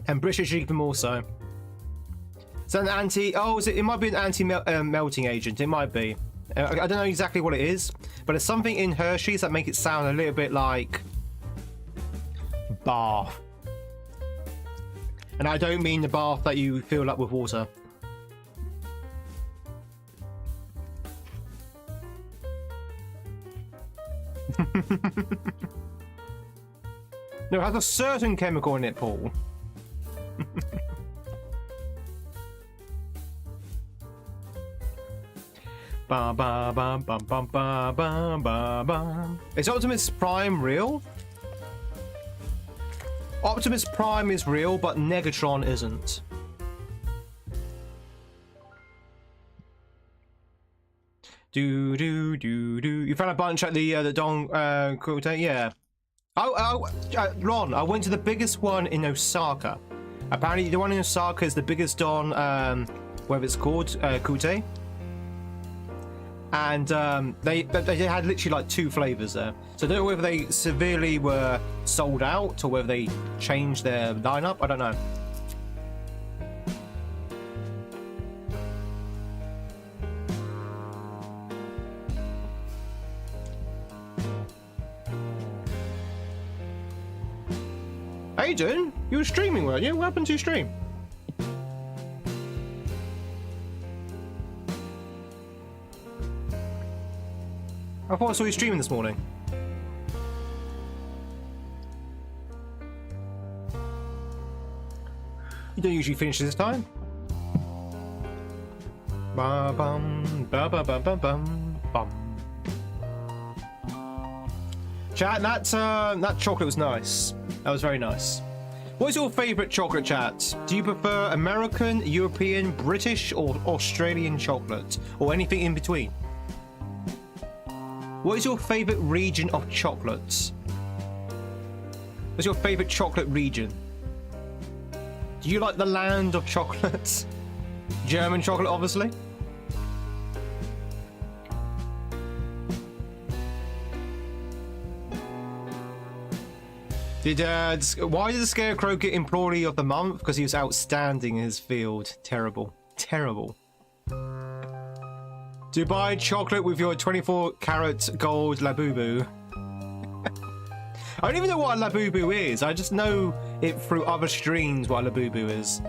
And British even more so. Is that an anti... Oh, is it? It might be an anti-melting agent. It might be. I don't know exactly what it is. But there's something in Hershey's that make it sound a little bit like... bath. And I don't mean the bath that you fill up with water. No, it has a certain chemical in it, Paul. Ba ba ba ba ba ba ba ba ba. Is Optimus Prime real? Optimus Prime is real, but Negatron isn't. Do do do do. You found a bunch at the Don Quixote? Yeah. Ron, I went to the biggest one in Osaka. Apparently, the one in Osaka is the biggest Don, whatever it's called, Kute. And they had literally like 2 flavors there. So I don't know whether they severely were sold out or whether they changed their lineup. I don't know. Aiden, you were streaming, weren't you? What happened to your stream? I thought I saw you streaming this morning. You don't usually finish this time. Ba bum ba ba ba ba bum bum. Chat, that chocolate was nice. That was very nice. What's your favourite chocolate, chat? Do you prefer American, European, British, or Australian chocolate? Or anything in between? What is your favourite region of chocolates? What's your favourite chocolate region? Do you like the land of chocolates? German chocolate, obviously. Why did the Scarecrow get Employee of the Month? Because he was outstanding in his field. Terrible. Terrible. To buy chocolate with your 24-karat gold Labubu. I don't even know what a Labubu is. I just know it through other streams what a Labubu is.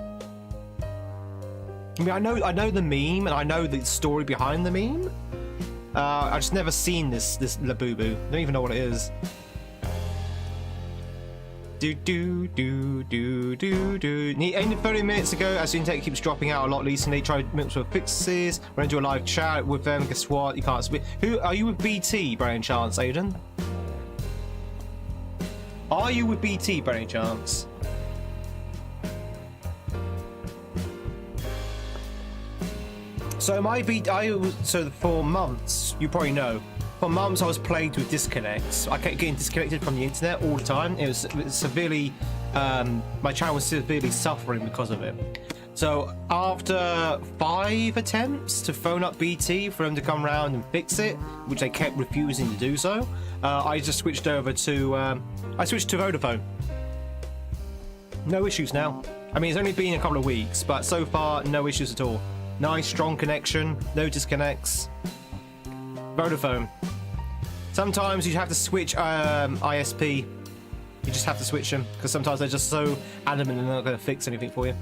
I mean, I know the meme and I know the story behind the meme. I just never seen this Labubu. I don't even know what it is. Ended 30 minutes ago, as the internet keeps dropping out a lot recently. Tried multiple fixes. We're gonna do a live chat with them. Guess what? You can't speak. Who are you with BT by any chance, Aiden? Are you with BT by any chance? So so for months, you probably know. For months, I was plagued with disconnects. I kept getting disconnected from the internet all the time. It was severely, my channel was severely suffering because of it. So after 5 attempts to phone up BT for them to come around and fix it, which they kept refusing to do so, I just switched over to, I switched to Vodafone. No issues now. I mean, it's only been a couple of weeks, but so far, no issues at all. Nice, strong connection, no disconnects. Vodafone. Sometimes you have to switch ISP. You just have to switch them because sometimes they're just so adamant they're not going to fix anything for you.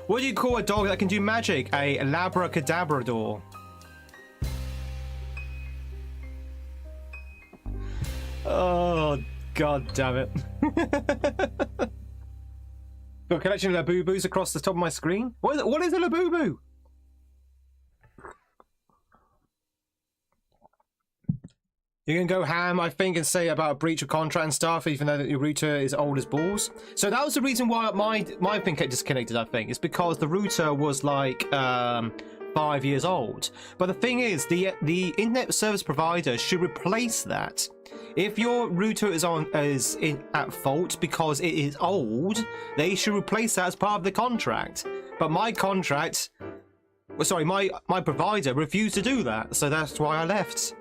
What do you call a dog that can do magic? A Labracadabrador. Oh, god damn it. Got a collection of Labubus across the top of my screen. What is a Labubu? You can go ham, I think, and say about a breach of contract and stuff, even though your router is old as balls. So that was the reason why my thing kept disconnected, I think. It's because the router was like 5 years old. But the thing is, the internet service provider should replace that. If your router is at fault because it is old, they should replace that as part of the contract. But my contract, well, sorry, my provider refused to do that, so that's why I left.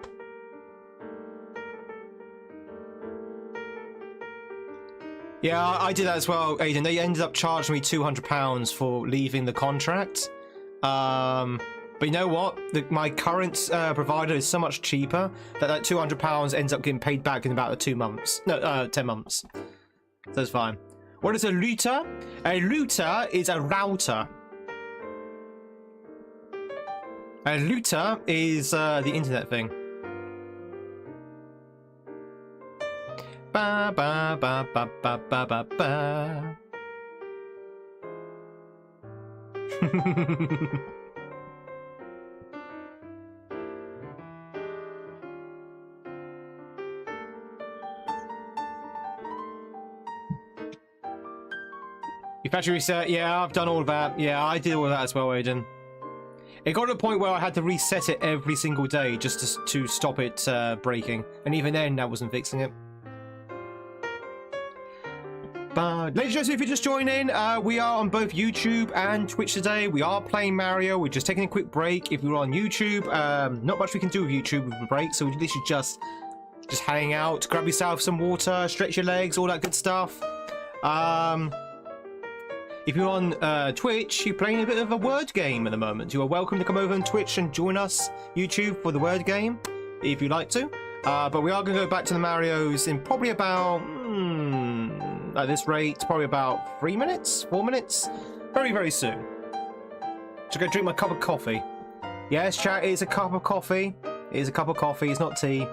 Yeah, I did that as well, Aiden. They ended up charging me £200 for leaving the contract. But you know what? My current provider is so much cheaper that £200 ends up getting paid back in about 2 months. No, 10 months. So that's fine. What is a router? A router is a router. A router is the internet thing. Ba ba ba ba ba ba ba ba. You factory reset? Yeah, I've done all of that. Yeah, I did all of that as well, Aiden. It got to a point where I had to reset it every single day just to stop it breaking, and even then, that wasn't fixing it. But ladies and gentlemen, if you're just joining, we are on both YouTube and Twitch today. We are playing Mario. We're just taking a quick break. If you're on YouTube, not much we can do with YouTube with a break, so we literally just hang out, grab yourself some water, stretch your legs, all that good stuff. If you're on Twitch, you're playing a bit of a word game at the moment. You are welcome to come over on Twitch and join us, YouTube, for the word game, if you'd like to. But we are going to go back to the Marios in probably about... at this rate, probably about 3 minutes, 4 minutes, very, very soon. Just gonna drink my cup of coffee. Yes, chat, it is a cup of coffee. It is a cup of coffee, it's not tea.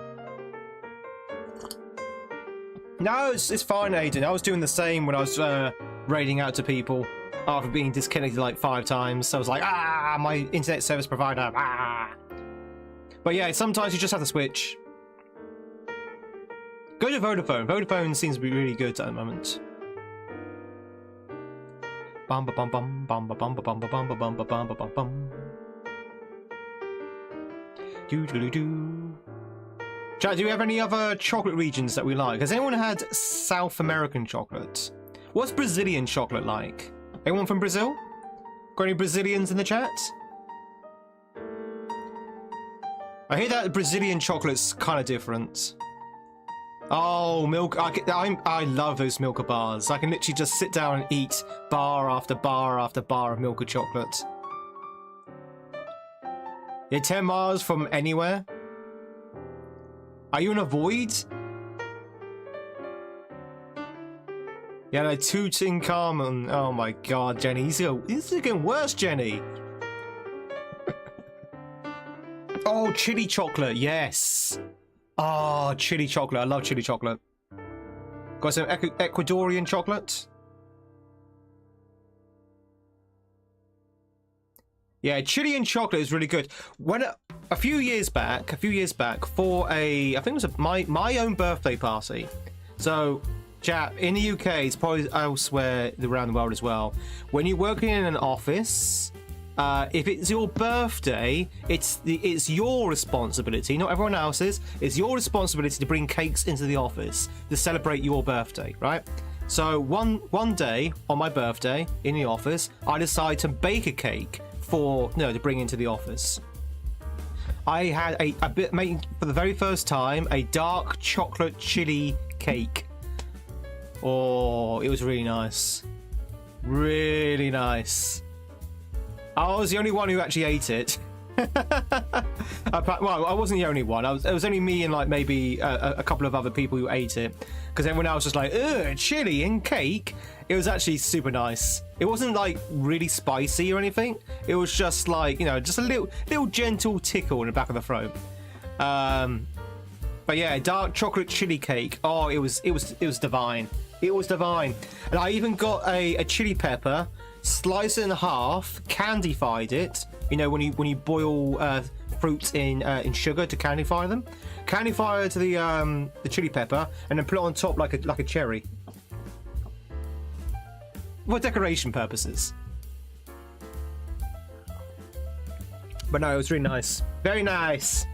No, it's fine, Aiden. I was doing the same when I was raiding out to people after being disconnected like 5 times. So I was like, my internet service provider, But yeah, sometimes you just have to switch. Go to Vodafone. Vodafone seems to be really good at the moment. Bum ba bum bum bum ba bum ba bum ba bum ba bum ba bum ba bum bum. Do do do. Chat, do you have any other chocolate regions that we like? Has anyone had South American chocolate? What's Brazilian chocolate like? Anyone from Brazil? Got any Brazilians in the chat? I hear that Brazilian chocolate's kind of different. Oh, milk! I love those Milka bars. I can literally just sit down and eat bar after bar after bar of Milka chocolate. You're 10 miles from anywhere. Are you in a void? Yeah, no, Tutankhamun. Oh my god, Jenny. This is getting worse, Jenny. Oh, chili chocolate, yes. Oh, chili chocolate. I love chili chocolate. Got some Ecuadorian chocolate. Yeah, chili and chocolate is really good. When a few years back, for I think it was my own birthday party. So, chat, in the UK, it's probably elsewhere around the world as well. When you're working in an office, if it's your birthday, it's your responsibility, not everyone else's. It's your responsibility to bring cakes into the office to celebrate your birthday, right? So one day on my birthday in the office, I decide to bake a cake to bring into the office. I had a bit made for the very first time a dark chocolate chili cake. Oh, it was really nice, really nice. I was the only one who actually ate it. Well, I wasn't the only one. It was only me and like maybe a couple of other people who ate it, because everyone else was like, ugh, chili and cake. It was actually super nice. It wasn't like really spicy or anything. It was just like, you know, just a little gentle tickle in the back of the throat. But yeah, dark chocolate chili cake. Oh, it was divine. It was divine. And I even got a chili pepper, sliced it in half, candified it. You know, when you boil fruits in sugar to candify them. Candify it to the chili pepper, and then put it on top like a cherry. For decoration purposes. But no, it was really nice. Very nice.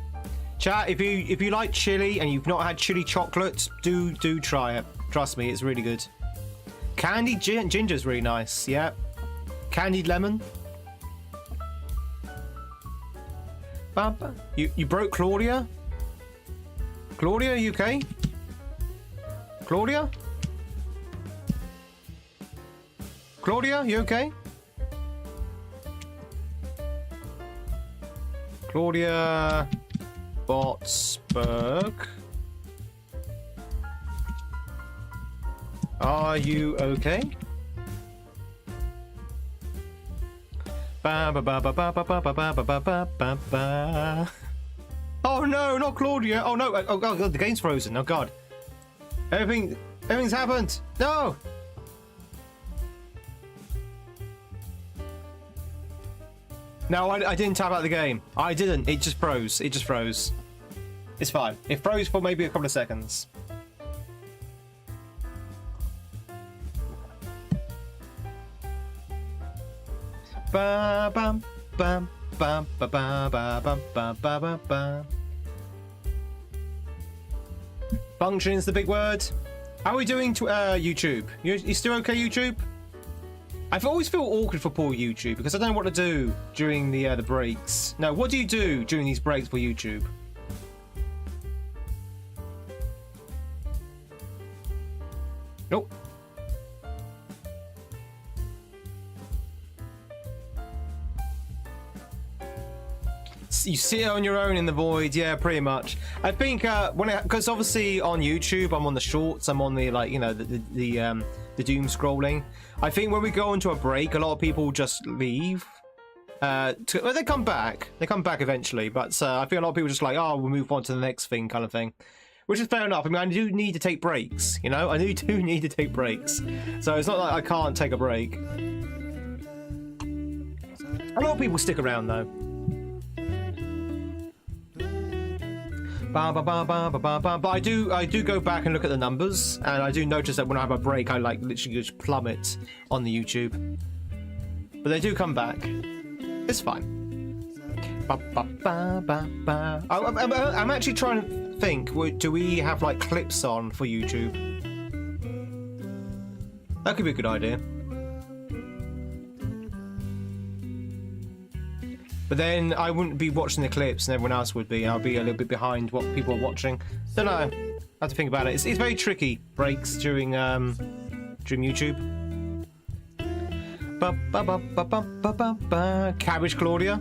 Chat, if you like chili and you've not had chili chocolate, do try it. Trust me, it's really good. Candied ginger's really nice. Yeah. Candied lemon. You broke Claudia? Claudia, are you okay? Claudia? Claudia, you okay? Claudia Botsberg. Are you okay? Ba ba ba ba ba ba ba ba ba ba ba ba ba. Oh no, not Claudia! Oh no! Oh god, the game's frozen! Oh god! Everything's happened! No! No, I didn't tap out the game. I didn't. It just froze. It just froze. It's fine. It froze for maybe a couple of seconds. Ba bum bum bum ba ba ba bum ba ba ba ba. Function's the big word. How are we doing to YouTube? You still okay, YouTube? I always feel awkward for poor YouTube because I don't know what to do during the breaks. No, what do you do during these breaks for YouTube? Nope. You sit on your own in the void, yeah, pretty much. I think because obviously on YouTube I'm on the shorts, I'm on the the doom scrolling. I think when we go into a break, a lot of people just leave. Well, they come back. They come back eventually, but I think a lot of people just like, oh, we'll move on to the next thing, kind of thing. Which is fair enough. I mean, I do need to take breaks, you know? I do need to take breaks. So it's not like I can't take a break. A lot of people stick around, though. But I do go back and look at the numbers, and I do notice that when I have a break, I like literally just plummet on the YouTube. But they do come back. It's fine. I'm actually trying to think. Do we have like clips on for YouTube? That could be a good idea. But then I wouldn't be watching the clips and everyone else would be. I'll be a little bit behind what people are watching. Don't know. I have to think about it. It's very tricky, breaks during YouTube. Cabbage, Claudia?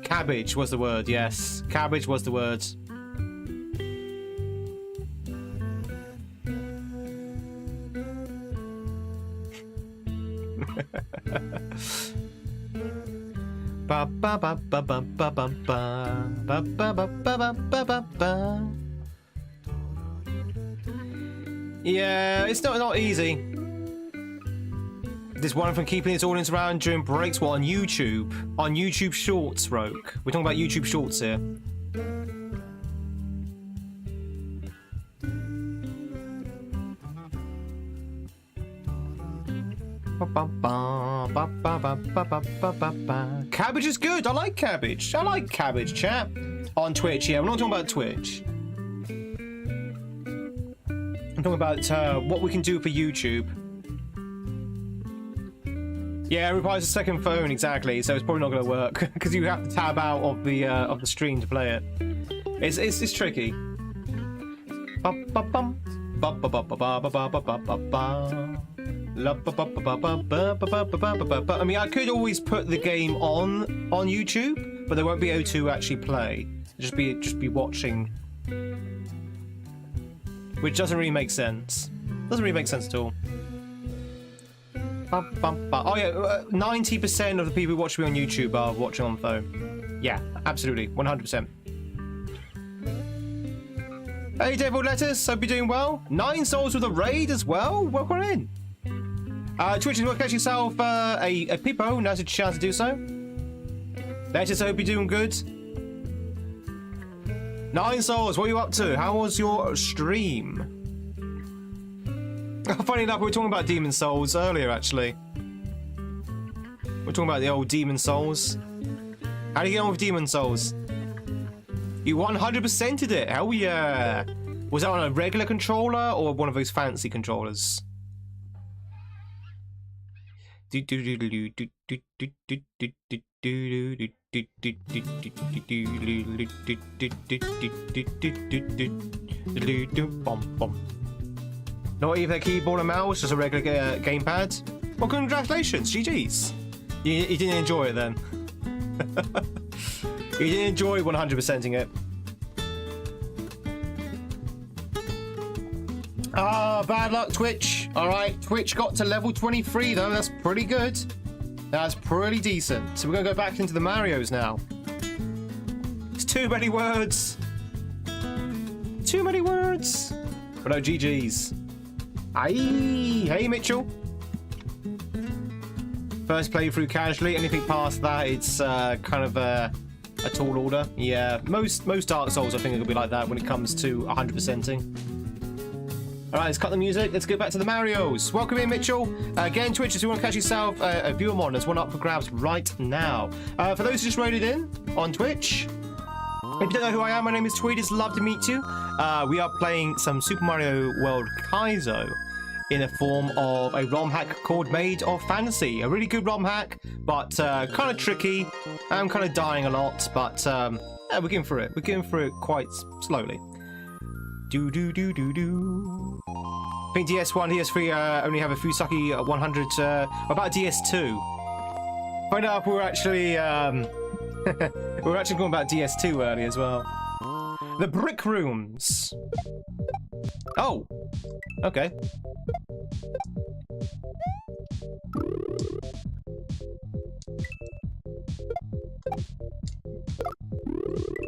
Cabbage was the word, yes. Cabbage was the word. Yeah, it's not easy. There's one from keeping its audience around during breaks. What, on YouTube? On YouTube Shorts, Roke. We're talking about YouTube Shorts here. Cabbage is good. I like cabbage. I like cabbage, chat. On Twitch, yeah. We're not talking about Twitch. I'm talking about what we can do for YouTube. Yeah, it requires a second phone, exactly. So it's probably not going to work because you have to tab out of the stream to play it. It's tricky. I mean, I could always put the game on YouTube, but they won't be able to actually play. Just be watching, which doesn't really make sense. Doesn't really make sense at all. Oh yeah, 90% of the people who watch me on YouTube are watching on phone. Yeah, absolutely, 100%. Hey, Devil Lettuce, hope you're doing well. 9 souls with a raid as well. Welcome in. Twitch, you want to catch yourself a Pippo? Now's a chance to do so. Lettuce, I hope you're doing good. 9 souls, what are you up to? How was your stream? Funny enough, we were talking about Demon Souls earlier, actually. We're talking about the old Demon Souls. How do you get on with Demon Souls? You 100%'d it. Hell yeah. Was that on a regular controller or one of those fancy controllers? Not even a keyboard and mouse, just a regular gamepad. Well, congratulations, GG's. You didn't enjoy it then. You didn't enjoy 100%ing it. Ah, bad luck, Twitch. All right, Twitch got to level 23 though. That's pretty good. That's pretty decent. So we're gonna go back into the Marios now. It's too many words. Too many words. But no, GG's. Aye, hey Mitchell. First playthrough casually. Anything past that, it's kind of a tall order. Yeah, most Dark Souls I think it'll be like that when it comes to 100%ing. All right, let's cut the music. Let's get back to the Marios. Welcome in, Mitchell. Again, Twitch, if you want to catch yourself a viewer mod, there's one up for grabs right now. For those who just raided in on Twitch, if you don't know who I am, my name is Tweed. It's love to meet you. We are playing some Super Mario World Kaizo in the form of a ROM hack called Made of Fantasy. A really good ROM hack, but kind of tricky. I'm kind of dying a lot, but yeah, we're getting through it. We're getting through it quite slowly. I think DS1, DS3 only have a few sucky 100. About DS2? Find out if we're actually we were actually talking about DS2 earlier as well. The Brick Rooms. Oh, okay.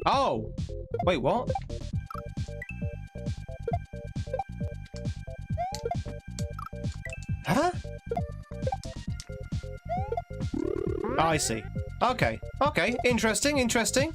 Oh, wait, what? Huh? Oh, I see. Okay, okay, interesting, interesting.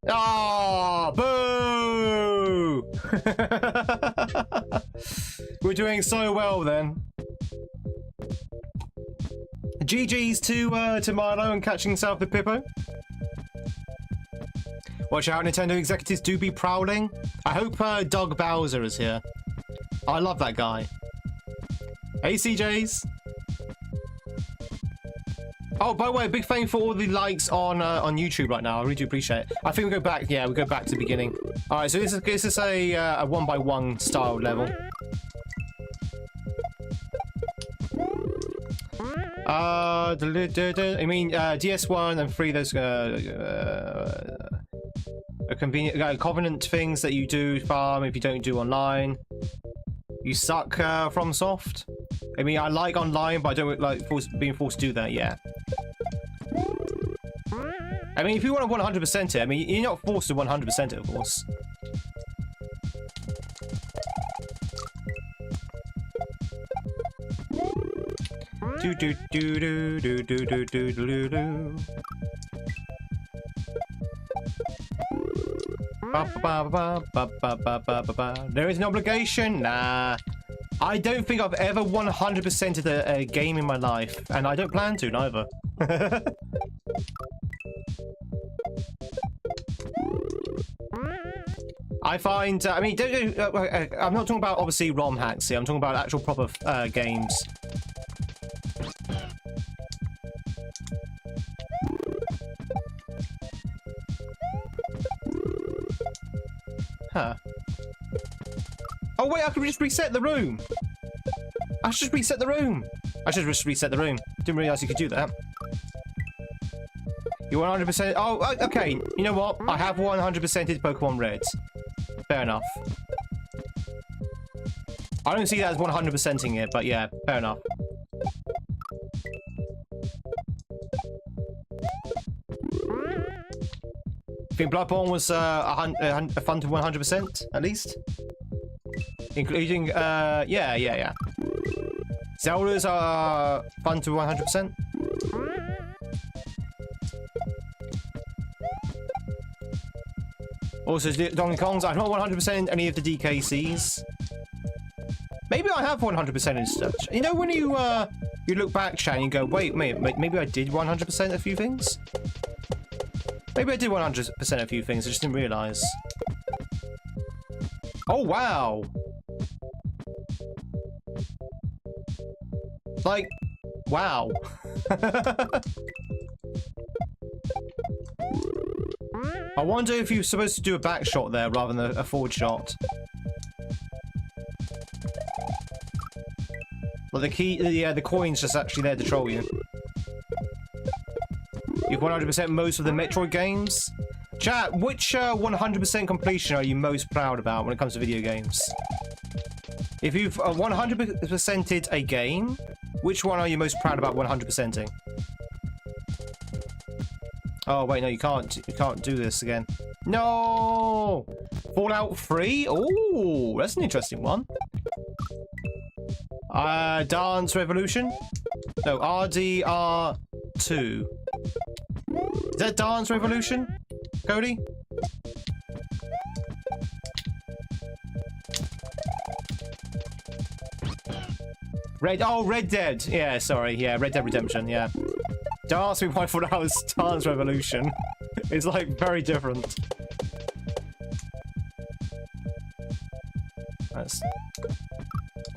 Ah, boo! We're doing so well then. GG's to Milo and catching himself with Pippo. Watch out, Nintendo executives do be prowling. I hope Doug Bowser is here. I love that guy. Hey, CJs. Oh, by the way, big thank you for all the likes on YouTube right now. I really do appreciate it. I think we go back. Yeah, we go back to the beginning. All right, so this is a 1x1 style level. I mean, DS1 and 3. Those convenient Covenant things that you do farm if you don't do online. You suck, FromSoft. I mean, I like online, but I don't like being forced to do that. Yeah. I mean, if you want to 100% it, I mean, you're not forced to 100% it, of course. Do do do do do do do do do do. There is an obligation? Nah. I don't think I've ever 100%ed a game in my life, and I don't plan to, neither. I find, I mean, I'm not talking about, obviously, ROM hacks here. I'm talking about actual proper games. Huh. Oh, wait, I could just reset the room. I should just reset the room. I should just reset the room. Didn't realize you could do that. You 100%. Oh, okay. You know what? I have 100%ed Pokemon Red. Fair enough. I don't see that as 100%ing it, but yeah, fair enough. I think Bloodborne was fun to 100% at least, including yeah. Zelda's are fun to 100%. Also, Donkey Kong's. I've not 100% any of the DKCs. Maybe I have 100% in such. You know when you look back, chat, and you go, wait, maybe I did 100% a few things. Maybe I did 100% a few things. I just didn't realize. Oh wow! Like, wow. I wonder if you're supposed to do a back shot there rather than a forward shot. Well, the coin's just actually there to troll you. You've 100% most of the Metroid games. Chat, which 100% completion are you most proud about when it comes to video games? If you've 100%ed a game, which one are you most proud about 100%ing? Oh wait, no, you can't do this again. No! Fallout 3? Oh, that's an interesting one. Dance Revolution? No, RDR2. Is that Dance Revolution, Cody? Red Dead. Yeah, sorry. Yeah, Red Dead Redemption. Yeah. Don't ask me why I thought that was Dance Revolution. It's like very different. That's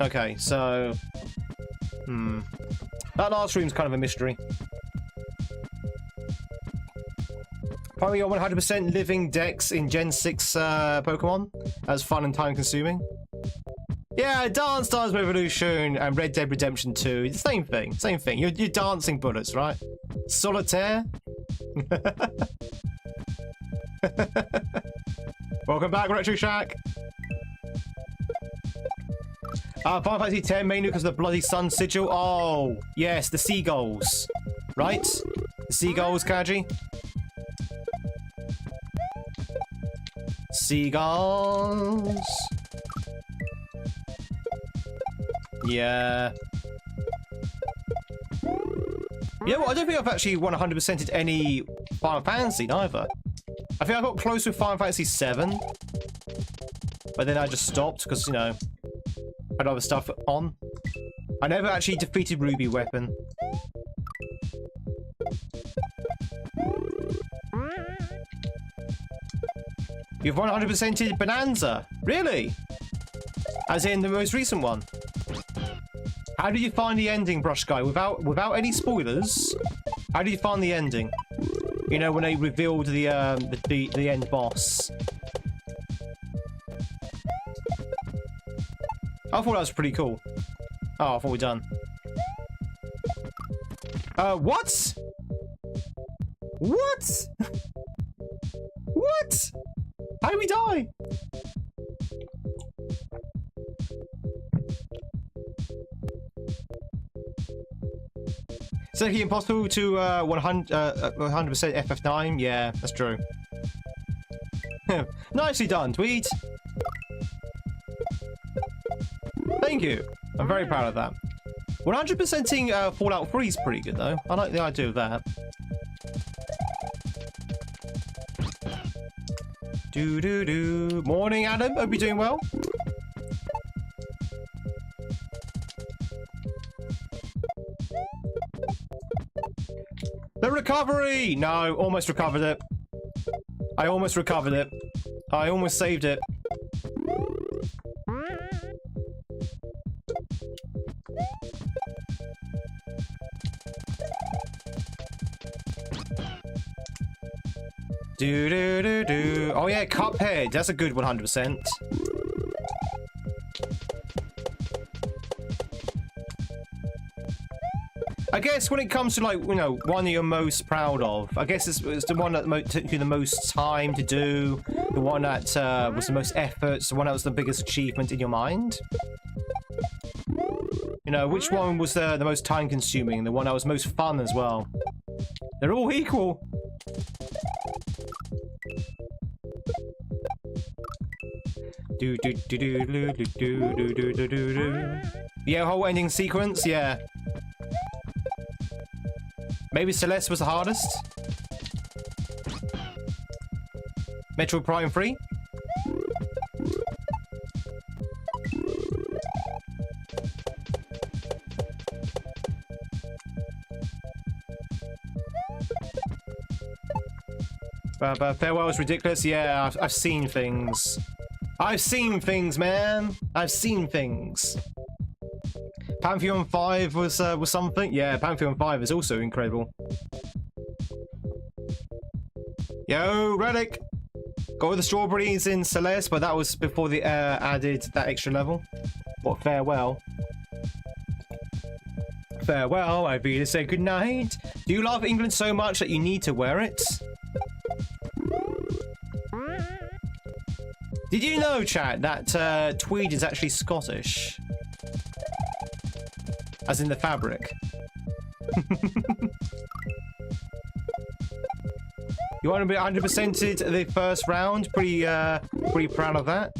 okay. So, that last room's kind of a mystery. Probably your 100% living Dex in Gen 6 Pokemon. That's fun and time consuming. Yeah, Dance Revolution and Red Dead Redemption 2. It's the same thing. Same thing. You're dancing bullets, right? Solitaire. Welcome back, Retro Shack. Final Fantasy X mainly because of the bloody sun sigil. Oh, yes, the seagulls. Right? The seagulls, Kaji. Seagulls. Yeah. You know what? I don't think I've actually 100%ed any Final Fantasy, neither. I think I got close with Final Fantasy VII, but then I just stopped because, you know, I had other stuff on. I never actually defeated Ruby Weapon. You've 100%ed Bonanza. Really? As in the most recent one. How did you find the ending, Brush Guy? Without any spoilers, how did you find the ending? You know, when they revealed the end boss. I thought that was pretty cool. Oh, I thought we're done. What? What? What? How did we die? Is it impossible to 100% FF9? Yeah, that's true. Nicely done, Tweed. Thank you. I'm very proud of that. 100%ing Fallout 3 is pretty good, though. I like the idea of that. Do. Morning, Adam. Hope you're doing well. The recovery! No, almost recovered it. I almost recovered it. I almost saved it. Do. Oh yeah, Cuphead. That's a good 100%. I guess when it comes to, like, you know, one that you're most proud of, I guess it's the one that took you the most time to do, the one that was the most effort, the one that was the biggest achievement in your mind. You know, which one was the most time-consuming, the one that was most fun as well? They're all equal. Yeah, whole ending sequence, yeah. Maybe Celeste was the hardest. Metroid Prime 3. Farewell is ridiculous. Yeah, I've seen things. I've seen things, man. I've seen things. Pantheon 5 was something. Yeah, Pantheon 5 is also incredible. Yo, Relic. Got all the strawberries in Celeste, but that was before they added that extra level. What, farewell? Farewell, I bid you say goodnight. Do you love England so much that you need to wear it? Did you know, chat, that Tweed is actually Scottish? As in the fabric. You want to be 100%ed the first round? Pretty proud of that.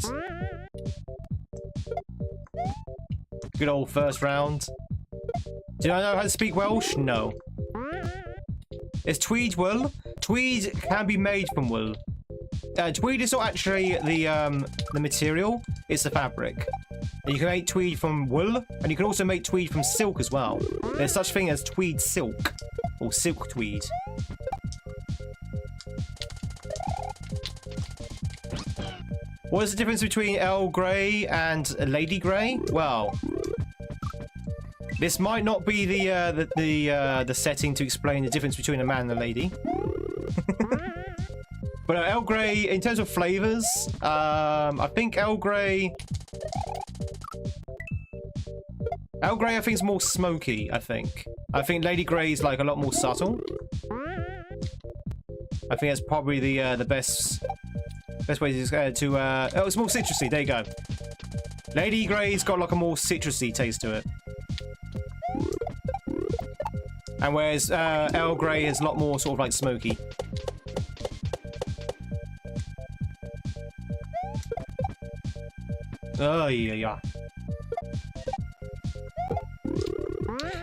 Good old first round. Do I know how to speak Welsh? No. Is Tweed wool? Tweed can be made from wool. Tweed is not actually the material, it's the fabric. And you can make tweed from wool, and you can also make tweed from silk as well. There's such thing as tweed silk, or silk tweed. What is the difference between Earl Grey and Lady Grey? Well, this might not be the setting to explain the difference between a man and a lady. But Earl Grey, in terms of flavors, I think Earl Grey I think is more smoky. I think Lady Grey is like a lot more subtle. I think that's probably the best way to oh, it's more citrusy. There you go. Lady Grey's got like a more citrusy taste to it, and whereas Earl Grey is a lot more sort of like smoky. Oh yeah.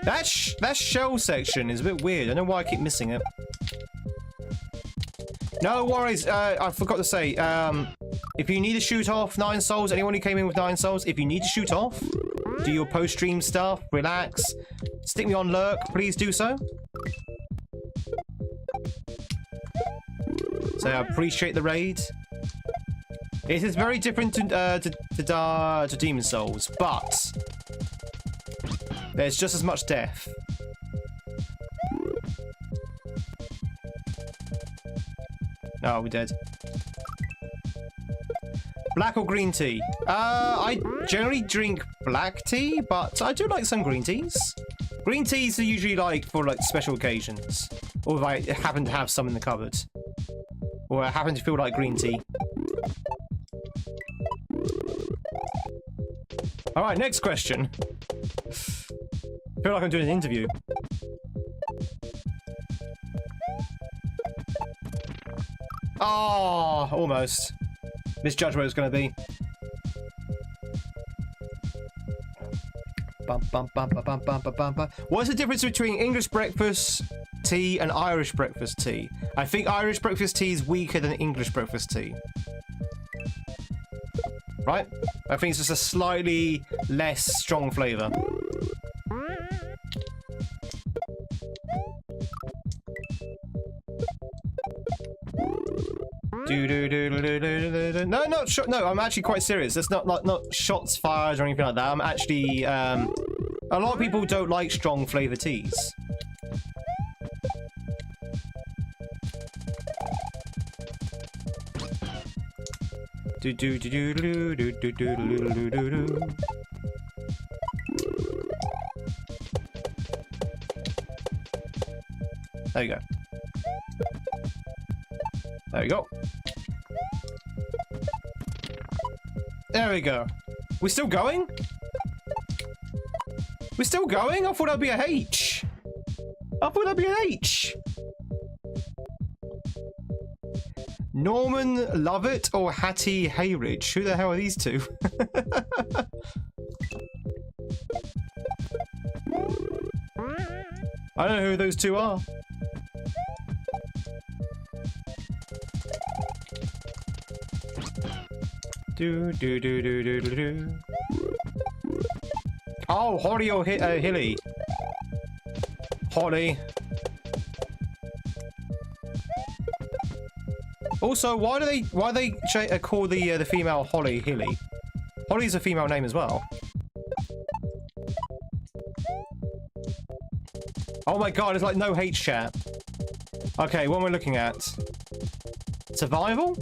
That shell section is a bit weird. I don't know why I keep missing it. No worries. I forgot to say, if you need to shoot off 9 souls, anyone who came in with 9 souls, if you need to shoot off, do your post-stream stuff, relax, stick me on lurk, please do so. So I appreciate the raid. It is very different to Demon Souls, but there's just as much death. Oh, we're dead. Black or green tea? I generally drink black tea, but I do like some green teas. Green teas are usually like for like special occasions, or if I happen to have some in the cupboard, or I happen to feel like green tea. All right, next question. I feel like I'm doing an interview. Oh, almost. Misjudged where it was going to be. What's the difference between English breakfast tea and Irish breakfast tea? I think Irish breakfast tea is weaker than English breakfast tea. Right? I think it's just a slightly less strong flavour. No, no, I'm actually quite serious. That's not shots fired or anything like that. I'm actually a lot of people don't like strong flavour teas. There you go. There we go. There we go. We're still going? We're still going? I thought that'd be a H. I thought that'd be an H. Norman Lovett or Hattie Hayridge? Who the hell are these two? I don't know who those two are. Oh, Holly or Hilly? Holly. Also, why do they call the female Holly Hilly? Holly's a female name as well. Oh my god, it's like no H chat. Okay, what am I looking at? Survival?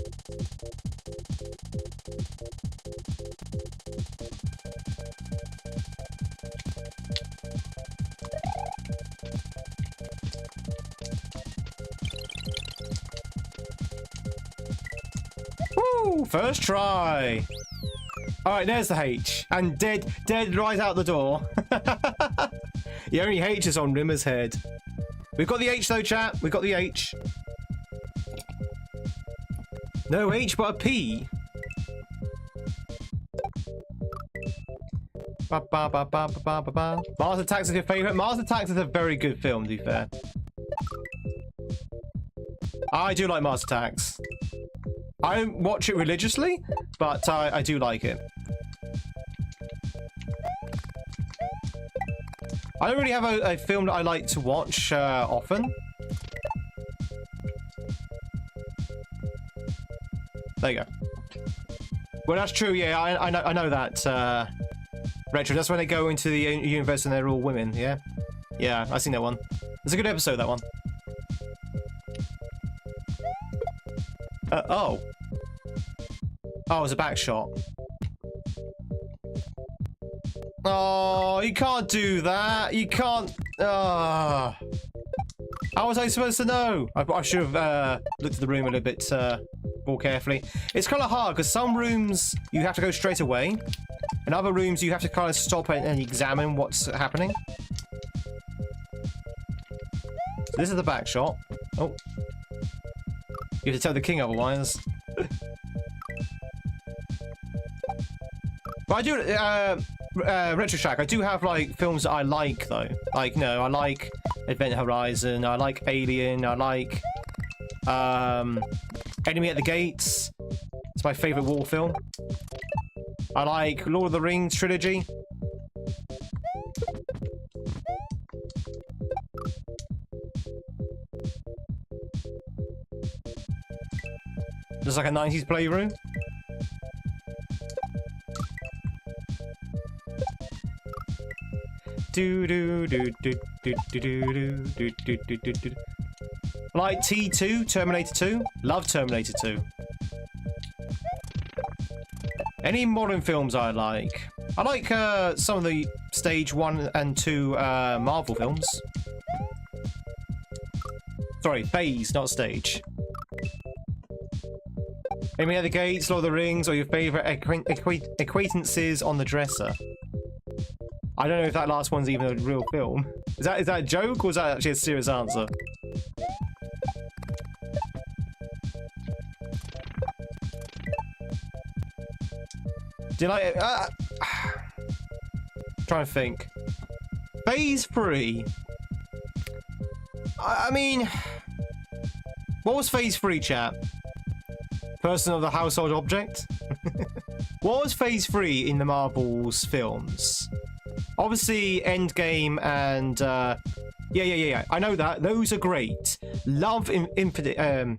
Woo! First try. All right, there's the H, and dead right out the door. The only H is on Rimmer's head. We've got the H though, chat. We've got the H. No H, but a P. Mars Attacks is your favourite? Mars Attacks is a very good film, to be fair. I do like Mars Attacks. I don't watch it religiously, but I do like it. I don't really have a film that I like to watch often. There you go. Well, that's true. Yeah, I know that. Retro. That's when they go into the universe and they're all women. Yeah, yeah. I've seen that one. It's a good episode. That one. Oh. Oh, it was a back shot. Oh, you can't do that. You can't. How was I supposed to know? I should have looked at the room a little bit more carefully. It's kind of hard because some rooms you have to go straight away, and other rooms you have to kind of stop and examine what's happening. So this is the back shot. Oh. You have to tell the king otherwise. But I do, Retro Shack, I do have, like, films that I like, though. Like, no, I like Event Horizon, I like Alien, I like Enemy at the Gates. It's my favourite war film. I like Lord of the Rings trilogy. Just like a 90s playroom. Do do do do do do do do do do do do. Like T2, Terminator 2. Love Terminator 2. Any modern films I like. I like some of the stage 1 and 2 Marvel films. Sorry, phase, not stage. Enemy at the Gates, Lord of the Rings, or your favourite acquaintances on the dresser. I don't know if that last one's even a real film. Is that a joke, or is that actually a serious answer? Do you like it? Trying to think. Phase 3. I mean, what was Phase 3, chat? Person of the household object? What was Phase 3 in the Marvel's films? Obviously, Endgame and yeah. I know that. Those are great. Love Infinity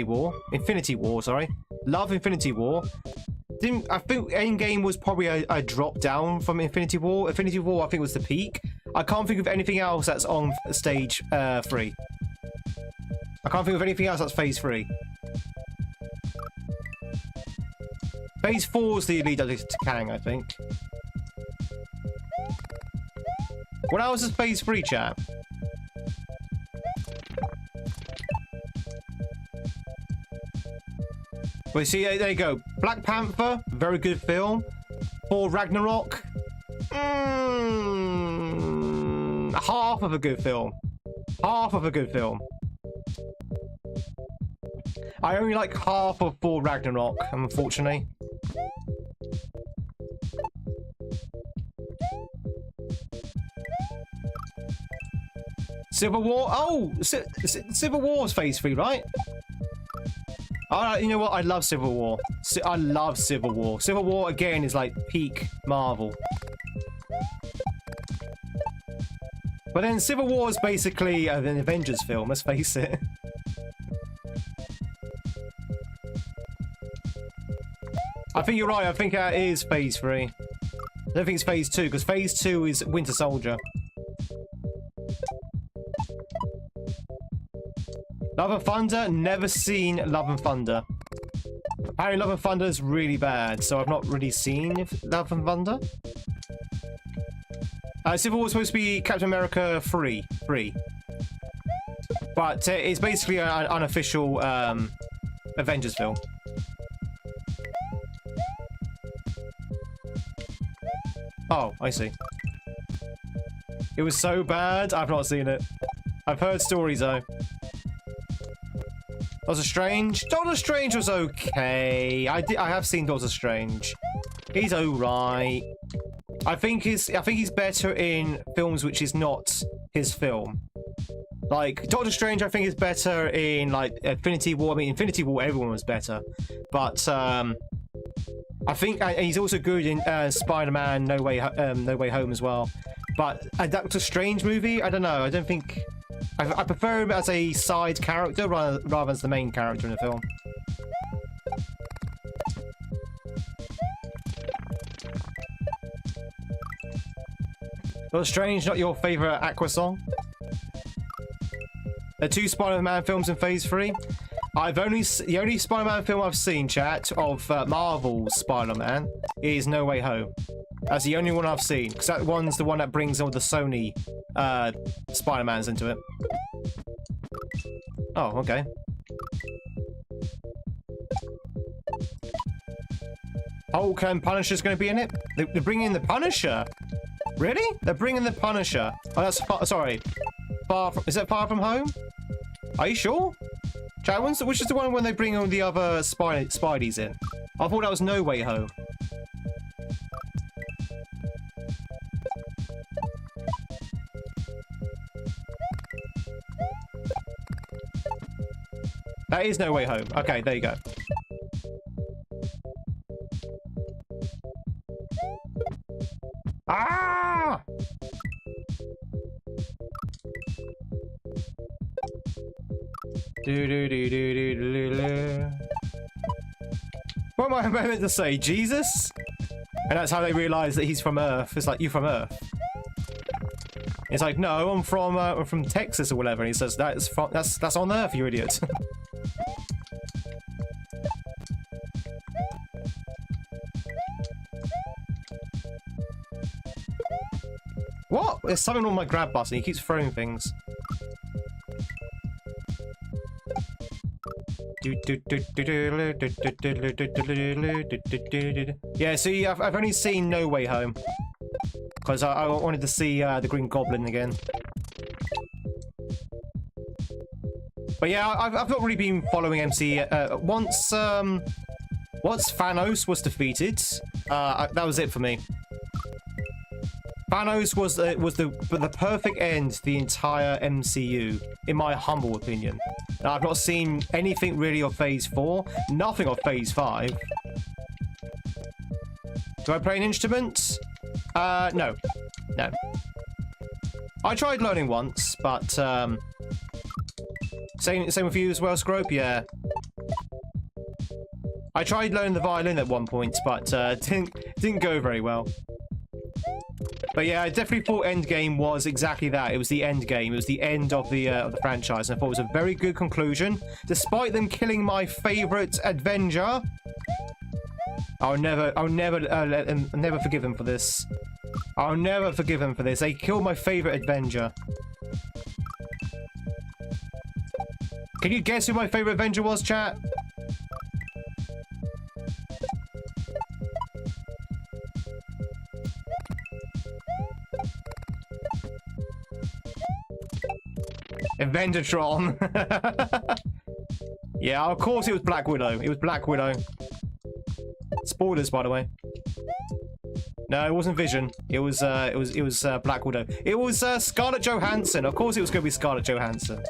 War. Sorry. Love Infinity War. I think Endgame was probably a drop down from Infinity War. Infinity War, I think, was the peak. I can't think of anything else that's on stage 3. I can't think of anything else that's Phase 3. Phase 4 is the lead up to Kang, I think. What else is Phase 3, chat? Well, see, there you go. Black Panther, very good film. Thor Ragnarok, half of a good film. Half of a good film. I only like half of Thor Ragnarok, unfortunately. Civil War. Oh, Civil War's Phase 3, right? You know what? I love Civil War. I love Civil War. Civil War, again, is like peak Marvel. But then Civil War is basically an Avengers film, let's face it. I think you're right. I think that is Phase 3. I don't think it's Phase 2, because Phase 2 is Winter Soldier. Love and Thunder? Never seen Love and Thunder. Apparently Love and Thunder is really bad, so I've not really seen Love and Thunder. Civil War is supposed to be Captain America 3. But it's basically an unofficial Avengers film. Oh, I see. It was so bad, I've not seen it. I've heard stories though. Doctor Strange? Doctor Strange was okay. I have seen Doctor Strange. He's alright. I think he's better in films which is not his film. Like Doctor Strange, I think is better in like Infinity War. I mean, Infinity War, everyone was better, but I think he's also good in Spider-Man: No Way Home as well. But a Doctor Strange movie, I don't know. I don't think. I prefer him as a side character rather than as the main character in the film. Doctor Strange, not your favourite Aqua song? The 2 Spider-Man films in Phase 3. The only Spider-Man film I've seen, chat, of Marvel's Spider-Man is No Way Home. That's the only one I've seen, because that one's the one that brings all the Sony Spider-Mans into it. Oh, okay. Hulk and Punisher's going to be in it? They're bringing in the Punisher? Really? They're bringing the Punisher. Oh, that's sorry. Is it Far From Home? Are you sure? Chat, which is the one when they bring all the other Spideys in? I thought that was No Way Home. That is No Way Home. Okay, there you go. Ah! What am I meant to say? Jesus? And that's how they realise that he's from Earth. It's like, you from Earth? It's like, no, I'm from Texas or whatever. And he says, that's on Earth, you idiot. What? There's something on my grab button. He keeps throwing things. Yeah, see, I've only seen No Way Home. Because I wanted to see the Green Goblin again. But yeah, I've not really been following MC. Once Thanos was defeated, that was it for me. Thanos was the perfect end to the entire MCU, in my humble opinion. I've not seen anything really of Phase 4, nothing of Phase 5. Do I play an instrument? No. No. I tried learning once, but same with you as well, Scrope. Yeah. I tried learning the violin at one point, but didn't go very well. But yeah, I definitely thought Endgame was exactly that. It was the end game. It was the end of the franchise, and I thought it was a very good conclusion, despite them killing my favorite Avenger. I'll never forgive them for this. I'll never forgive them for this. They killed my favorite Avenger. Can you guess who my favorite Avenger was, chat? Avengertron. Yeah, of course it was Black Widow. It was Black Widow. Spoilers, by the way. No, it wasn't Vision. It was Black Widow. It was Scarlett Johansson. Of course it was going to be Scarlett Johansson.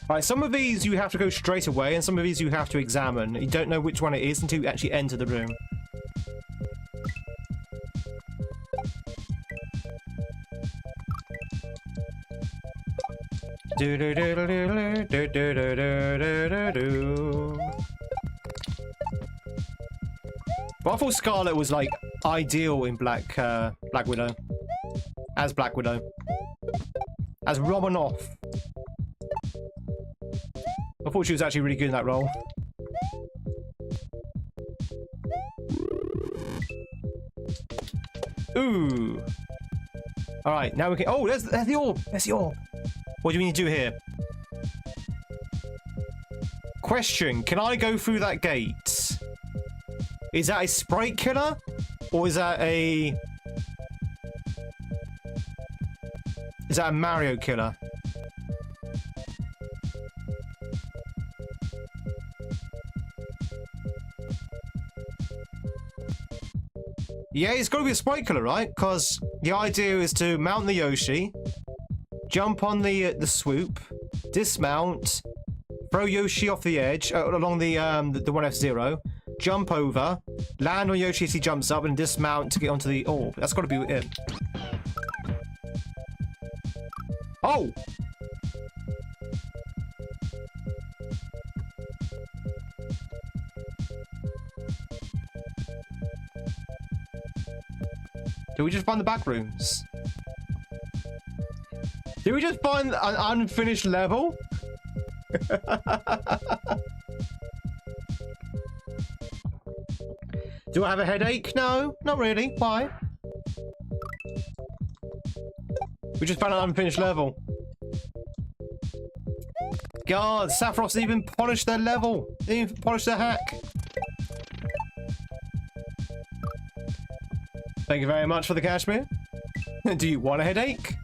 Right, some of these you have to go straight away, and some of these you have to examine. You don't know which one it is until you actually enter the room. But I thought Scarlet was like ideal in Black Widow, as Black Widow, as Romanoff. I thought she was actually really good in that role. Ooh. All right, now we can. Oh, there's the orb. There's the orb. What do we need to do here? Question: can I go through that gate? Is that a sprite killer, or is that a Mario killer? Yeah, it's got to be a sprite killer, right? Because the idea is to mount the Yoshi, jump on the swoop, dismount, throw Yoshi off the edge along the 1F0, jump over, land on Yoshi as he jumps up, and dismount to get onto the orb. That's got to be it. Oh! Did we just find the back rooms? Did we just find an unfinished level? Do I have a headache? No, not really. Why? We just found an unfinished level. God, Sephiroth didn't even polish their level. They didn't even polish their hack. Thank you very much for the cashmere. Do you want a headache?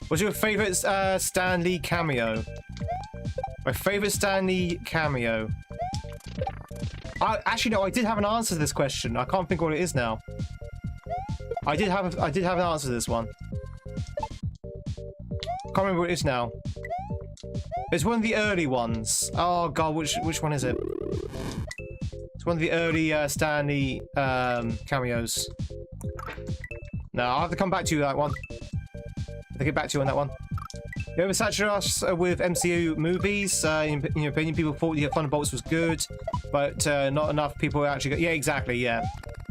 What's your favorite Stan Lee cameo? My favorite Stan Lee cameo. Actually, no, I did have an answer to this question. I can't think what it is now. I did have an answer to this one. Can't remember what it is now. It's one of the early ones. Oh god, which one is it? It's one of the early Stanley cameos. No, I'll have to come back to you with that one. I'll get back to you on that one. You ever saturate us with MCU movies? In your opinion, people thought the Thunderbolts was good, but not enough people actually go. Yeah, exactly. Yeah,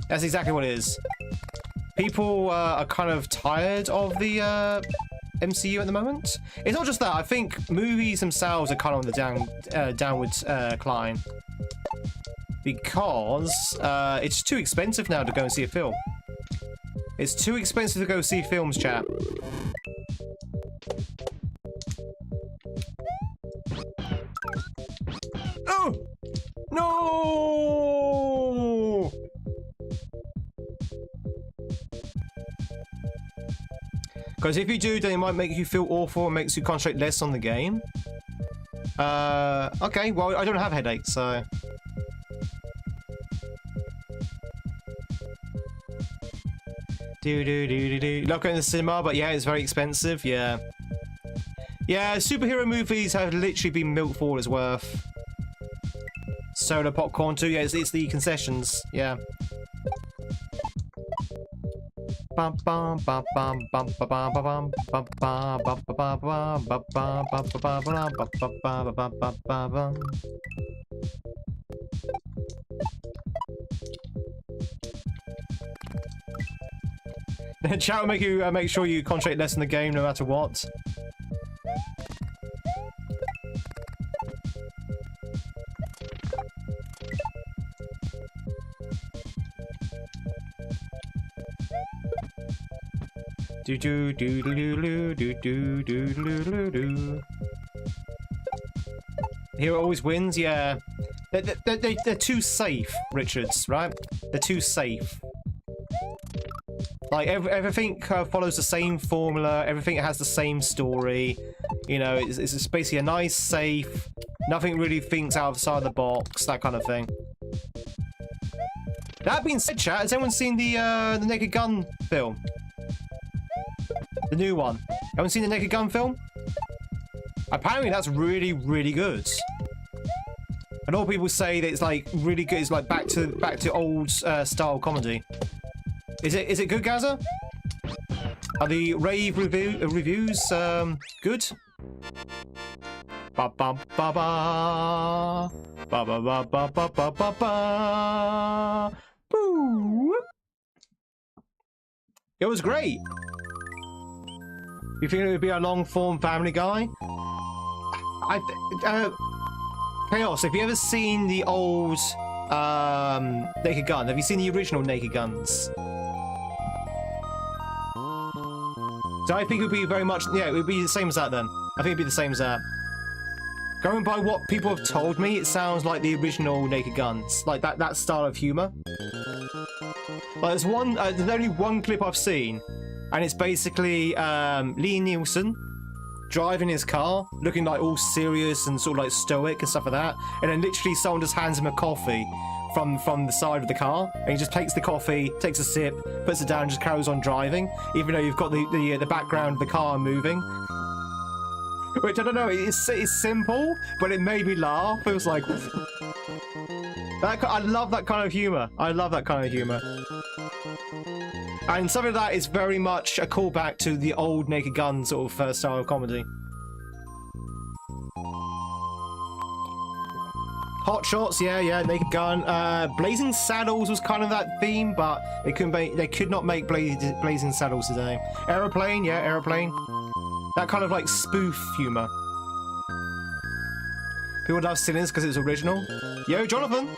that's exactly what it is. People are kind of tired of the MCU at the moment. It's not just that. I think movies themselves are kind of on the downward climb because it's too expensive now to go and see a film. It's too expensive to go see films, chat. Oh! No! Because if you do, then it might make you feel awful and makes you concentrate less on the game. Okay, well, I don't have headaches, so... Love going to the cinema, but yeah, it's very expensive, yeah. Yeah, superhero movies have literally been milked for all it's worth. Soda popcorn too, yeah, it's the concessions, yeah. Chat will make you make sure you concentrate less in the game no matter what. Do do do do do do do do do do. Hero always wins, yeah. They're too safe, Richards, right? They're too safe. Like everything follows the same formula. Everything has the same story. You know, it's basically a nice, safe. Nothing really thinks outside the box. That kind of thing. That being said, chat, has anyone seen the Naked Gun film? The new one. Haven't seen the Naked Gun film? Apparently, that's really, really good. And all people say that it's like really good. It's like back to old style comedy. Is it good, Gaza? Are the rave reviews good? Ba ba ba ba ba ba ba ba ba ba ba ba. Boo! It was great. You think it would be a long-form Family Guy? Chaos. Have you ever seen the old Naked Gun? Have you seen the original Naked Guns? So I think it would be very much, yeah, it would be the same as that then. I think it'd be the same as that. Going by what people have told me, it sounds like the original Naked Guns, like that style of humor. Like there's only one clip I've seen, and it's basically Liam Neeson driving his car, looking like all serious and sort of like stoic and stuff like that, and then literally someone just hands him a coffee from the side of the car, and he just takes the coffee, takes a sip, puts it down, and just carries on driving, even though you've got the background of the car moving. Which I don't know, it's simple, but it made me laugh. It was like, I love that kind of humor. I love that kind of humor. And some of that is very much a callback to the old Naked Gun sort of style of comedy. Hot Shots, yeah, Naked Gun. Blazing Saddles was kind of that theme, but they could not make Blazing Saddles today. Aeroplane, yeah, Aeroplane. That kind of like spoof humor. People love Sinners because it's original. Yo, Jonathan.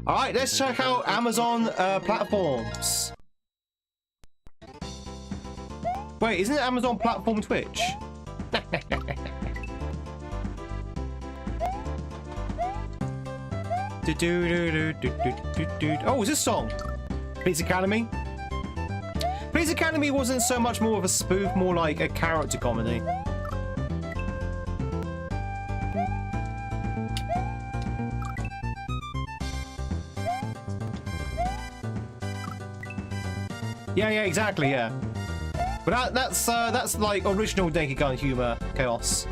All right, let's check out Amazon platforms. Wait, isn't it Amazon platform Twitch? Oh, is this song? Police Academy? Police Academy wasn't so much more of a spoof, more like a character comedy. Yeah, exactly, yeah. But that's like original Naked Gun humor chaos.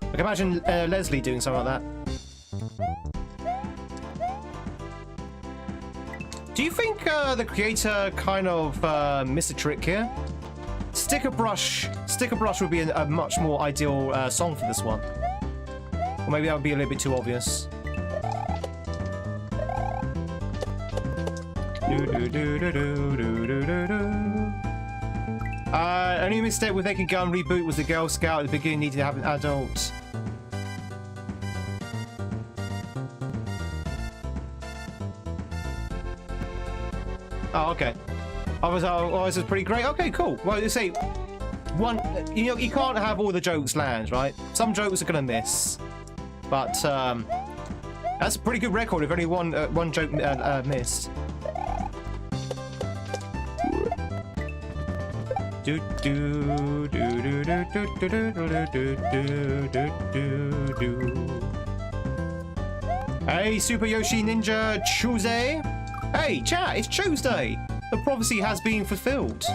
I can imagine Leslie doing something like that. Do you think the creator kind of missed a trick here? Sticker Brush would be a much more ideal song for this one. Or maybe that would be a little bit too obvious. Only mistake with Naked Gun reboot was the Girl Scout at the beginning needed to have an adult. Oh, okay. Oh, this is pretty great. Okay, cool. Well, you say one. You know, you can't have all the jokes land, right? Some jokes are gonna miss, but that's a pretty good record if only one joke missed. Do do do do do do do do do do. Hey, Super Yoshi Ninja Tuesday. Hey, chat, it's Tuesday. The prophecy has been fulfilled.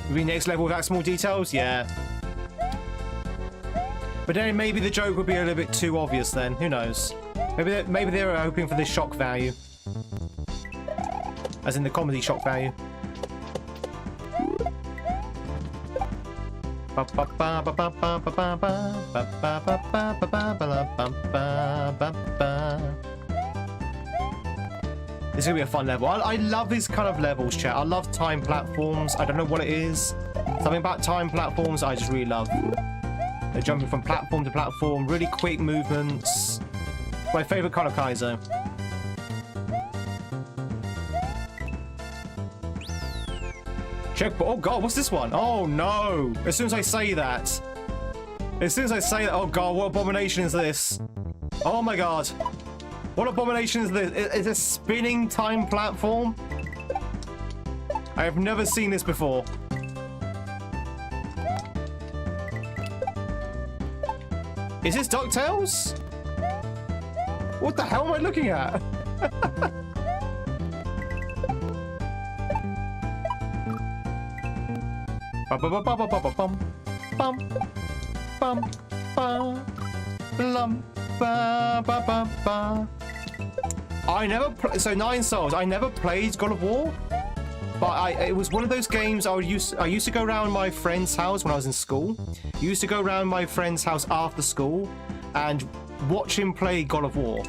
Will be next level without small details? Yeah. But then maybe the joke would be a little bit too obvious then. Who knows? Maybe they were hoping for this shock value. As in the comedy shock value. This is gonna be a fun level. I love these kind of levels, chat. I love time platforms. I don't know what it is. Something about time platforms I just really love. They're jumping from platform to platform, really quick movements. My favorite kind of Kaizo. Check. Oh god, what's this one? Oh no! As soon as I say that, oh god, what abomination is this? Oh my god, what abomination is this? It's a spinning time platform. I have never seen this before. Is this DuckTales? What the hell am I looking at? I never so 9 Souls. I never played God of War, but it was one of those games I used to go around my friend's house when I was in school. I used to go around my friend's house after school and watch him play God of War.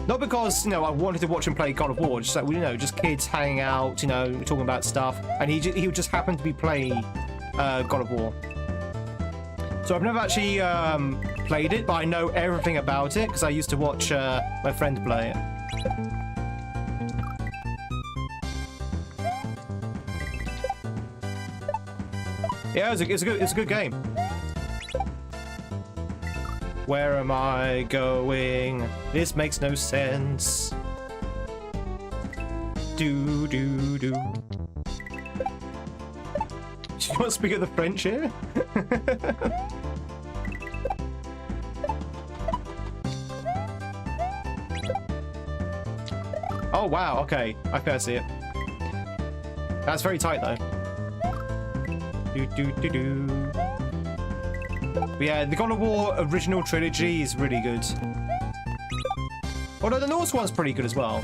Not because, you know, I wanted to watch him play God of War, just like, you know, just kids hanging out, you know, talking about stuff, and he would just happen to be playing God of War. So I've never actually played it, but I know everything about it because I used to watch my friend play it. Yeah, it's a good game. Where am I going? This makes no sense. Do. Do you want to speak of the French here? Oh wow, okay. I can see it. That's very tight though. Do. But yeah, the God of War original trilogy is really good. Although the Norse one's pretty good as well.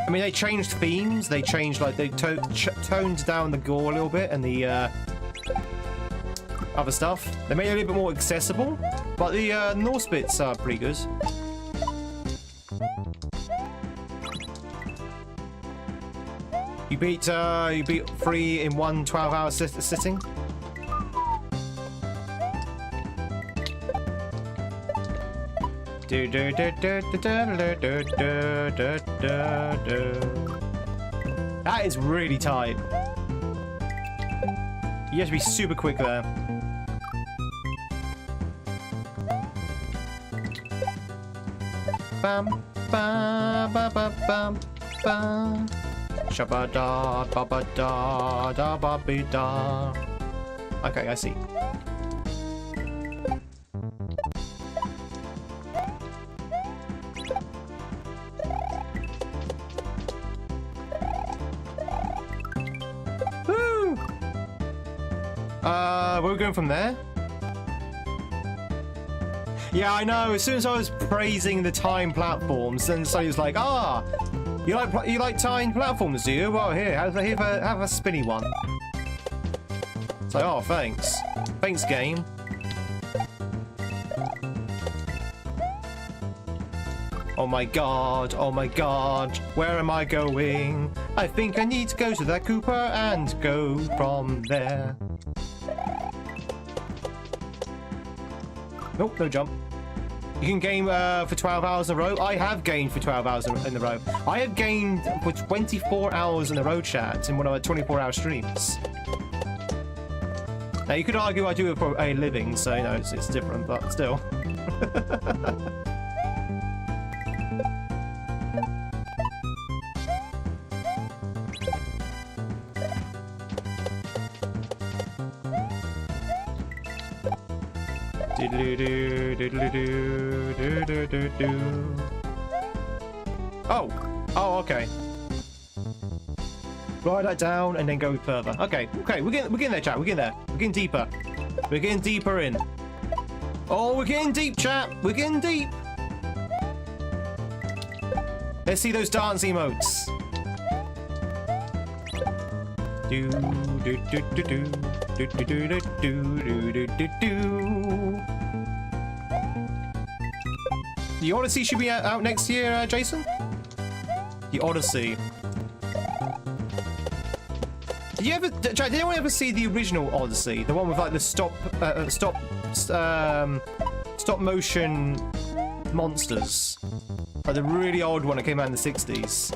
I mean, they changed themes. They changed, like, they toned down the gore a little bit and the other stuff. They made it a little bit more accessible. But the Norse bits are pretty good. You beat 3 in one 12-hour sitting. That is really tight. You have to be super quick there. Bam, bam, bam, bam, bam, bam. Shabba da, ba ba da, da ba be da. Okay, I see. Where are we going from there? Yeah, I know. As soon as I was praising the time platforms, then somebody was like, "Ah, you like time platforms, do you? Well, here, have a spinny one." It's like, oh, thanks, game. Oh my god, where am I going? I think I need to go to that Cooper and go from there. Nope, no jump. You can game for 12 hours in a row. I have gamed for 12 hours in a row. I have gamed for 24 hours in a row, chat, in one of my 24-hour streams. Now, you could argue I do it for a living, so, you know, it's different, but still. Oh, okay. Write that down and then go further. Okay, we're getting there, chat. We're getting there. We're getting deeper. We're getting deeper in. Oh, we're getting deep, chat. We're getting deep. Let's see those dance emotes. Do do do do do do do do do do do do. The Odyssey should be out next year, Jason? The Odyssey. Did anyone ever see the original Odyssey? The one with like the stop motion monsters? Like the really old one that came out in the 60s.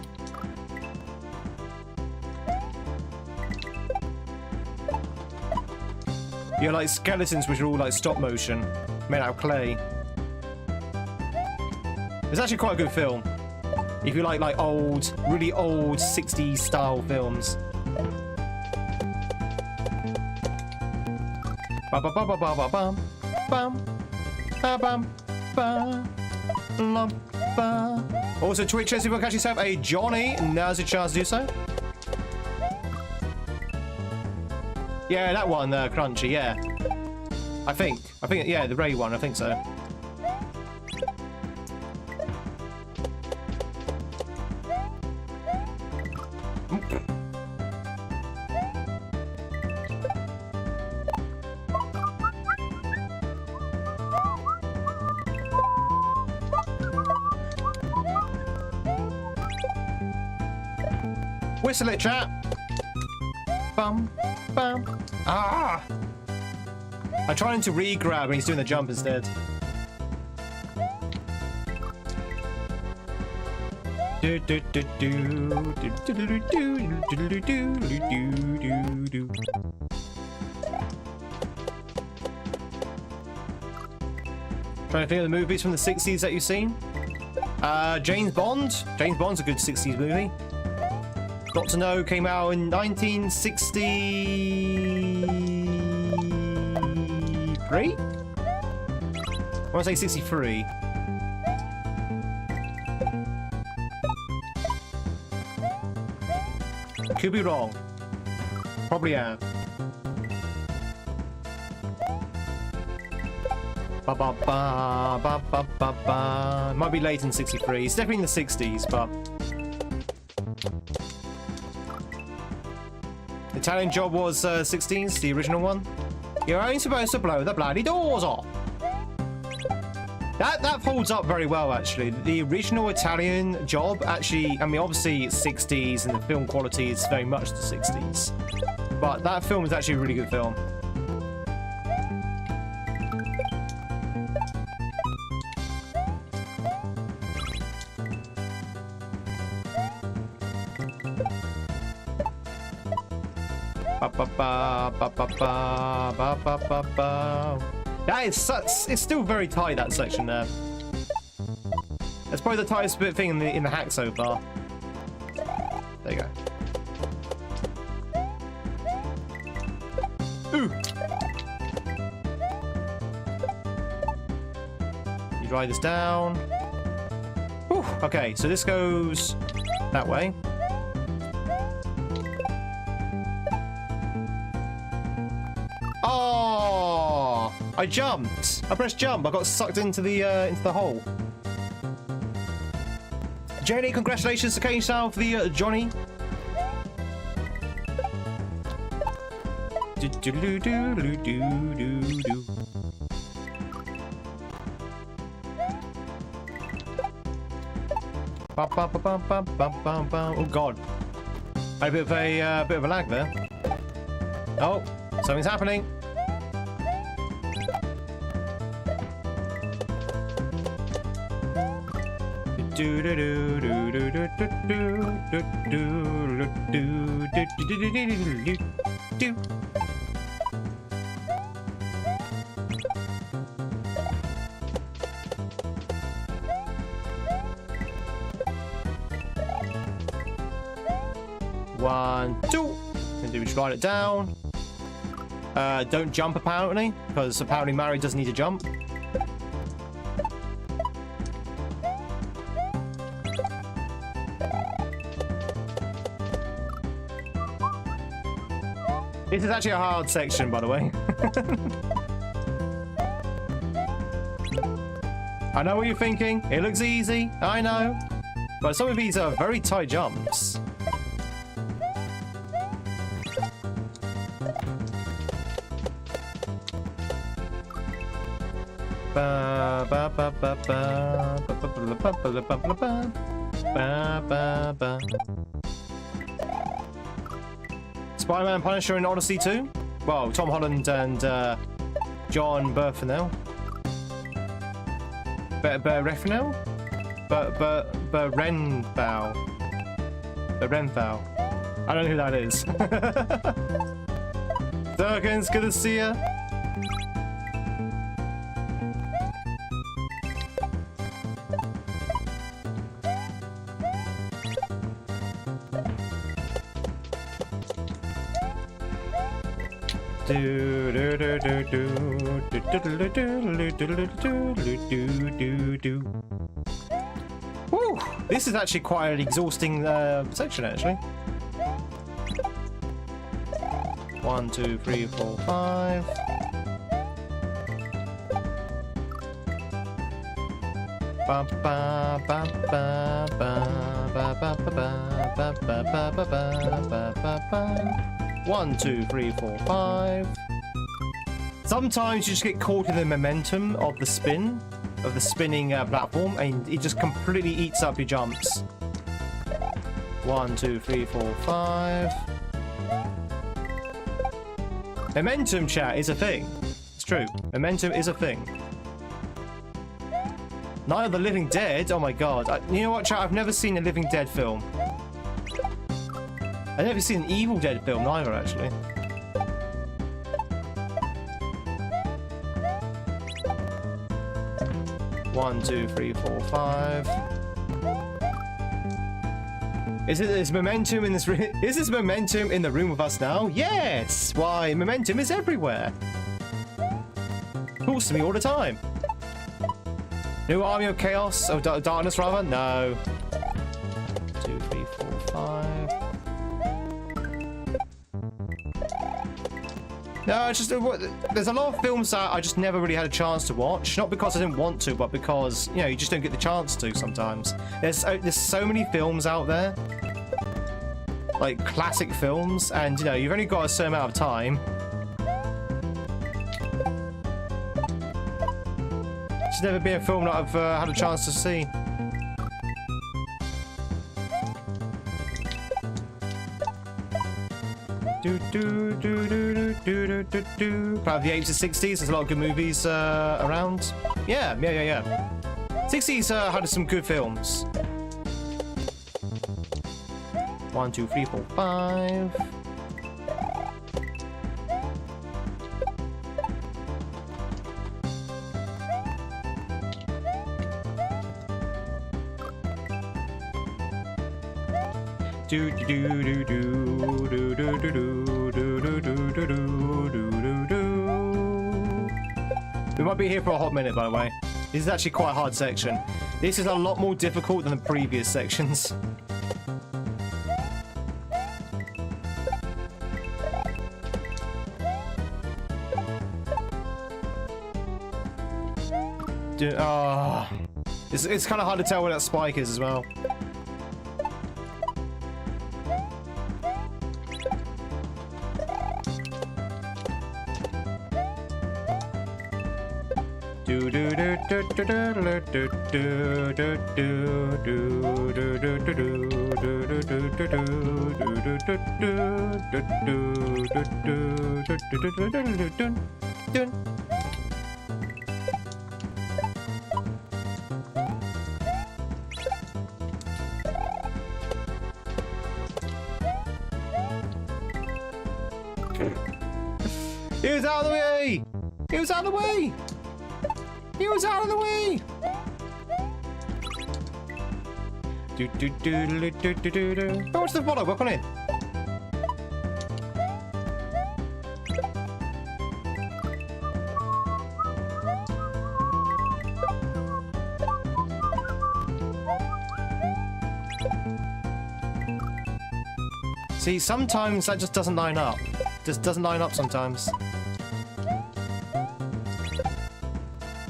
You had like skeletons which are all like stop motion, made out of clay. It's actually quite a good film. If you like old, really old 60s style films. Ba ba ba ba ba ba bum bum ba bum ba lum ba. Also, Twitch says if you can catch yourself a Johnny, now's your chance to do so. Yeah, that one, Crunchy. Yeah, I think, yeah, the Ray one. I think so. Whistle it, chat. Bum, bum. Ah! I'm trying to re-grab and he's doing the jump instead. Do do do do do do do do do do do. Trying to think of the movies from the 60s that you've seen. James Bond. James Bond's a good 60s movie. Got to Know came out in 1963? I want to say 63. Could be wrong. Probably am. Ba ba ba ba ba ba ba. Might be late in 63. It's definitely in the 60s, but. Italian Job was 16s, the original one. You're only supposed to blow the bloody doors off. That holds up very well, actually. The original Italian Job, actually, I mean, obviously it's 60s and the film quality is very much the 60s. But that film is actually a really good film. That is such, it's still very tight, that section there. That's probably the tightest bit thing in the hack so far. There you go. Ooh. You dry this down. Whew. Okay, so this goes that way. Oh, I jumped. I pressed jump. I got sucked into the hole. Jenny, congratulations to Kane Style for the Johnny. Oh God! I had a bit of a lag there. Oh, something's happening. One, two. And do we slide it down? Don't jump apparently, because apparently Mario doesn't need to jump. This is actually a hard section, by the way. I know what you're thinking. It looks easy. I know. But some of these are very tight jumps. Ba ba ba ba ba ba ba ba ba ba ba ba ba. Spider-Man Punisher in Odyssey 2? Well, Tom Holland and John Berthenel. Berthenel? Renthal. I don't know who that is. Durkins, good to see ya. Woo! This is actually quite an exhausting section, actually. 1, 2, 3, 4, 5. Ba ba ba ba ba ba ba ba ba ba ba ba. 1, 2, 3, 4, 5. Sometimes you just get caught in the momentum of the spin, of the spinning platform, and it just completely eats up your jumps. 1, 2, 3, 4, 5. Momentum, chat, is a thing. It's true. Momentum is a thing. Night of the Living Dead? Oh my god. You know what, chat? I've never seen a Living Dead film. I've never seen an Evil Dead film either, actually. One, 2, 3, 4, 5. Is momentum in this room? Is this momentum in the room with us now? Yes! Why, momentum is everywhere. Calls to me all the time. New Army of Chaos? Of Darkness, rather? No. 2, 3, 4, 5. No, it's just there's a lot of films that I just never really had a chance to watch. Not because I didn't want to, but because, you know, you just don't get the chance to sometimes. There's so many films out there, like classic films, and you know, you've only got a certain amount of time. It's never been a film that I've had a chance to see. Proud of the 80s and 60s. There's a lot of good movies around. Yeah. 60s had some good films. 1, 2, 3, 4, 5. We might be here for a hot minute, by the way. This is actually quite a hard section. This is a lot more difficult than the previous sections. Oh. It's kind of hard to tell where that spike is as well. He was out of the way! He was out of the way! He was out of the way! Go watch the bottle, work on it. See, sometimes that just doesn't line up. Just doesn't line up sometimes.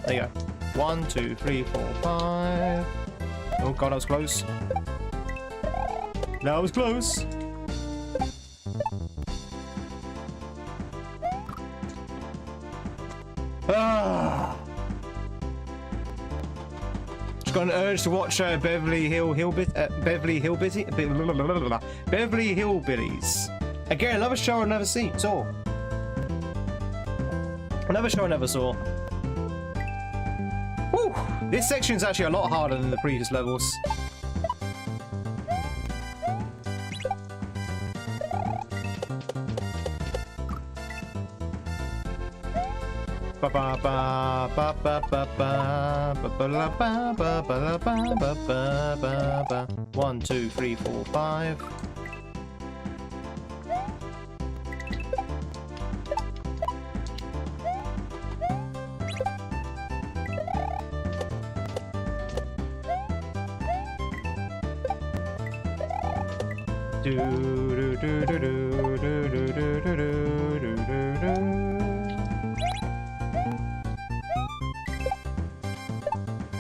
There you go. 1, 2, 3, 4, 5. Oh god, that was close. That was close. Ah. Just got an urge to watch Beverly Hillbillies. Again, another show I never saw. Another show I never saw. Woo! This section's actually a lot harder than the previous levels. Ba ba ba ba ba ba ba ba ba ba ba ba ba ba ba ba. 1, 2, 3, 4, 5.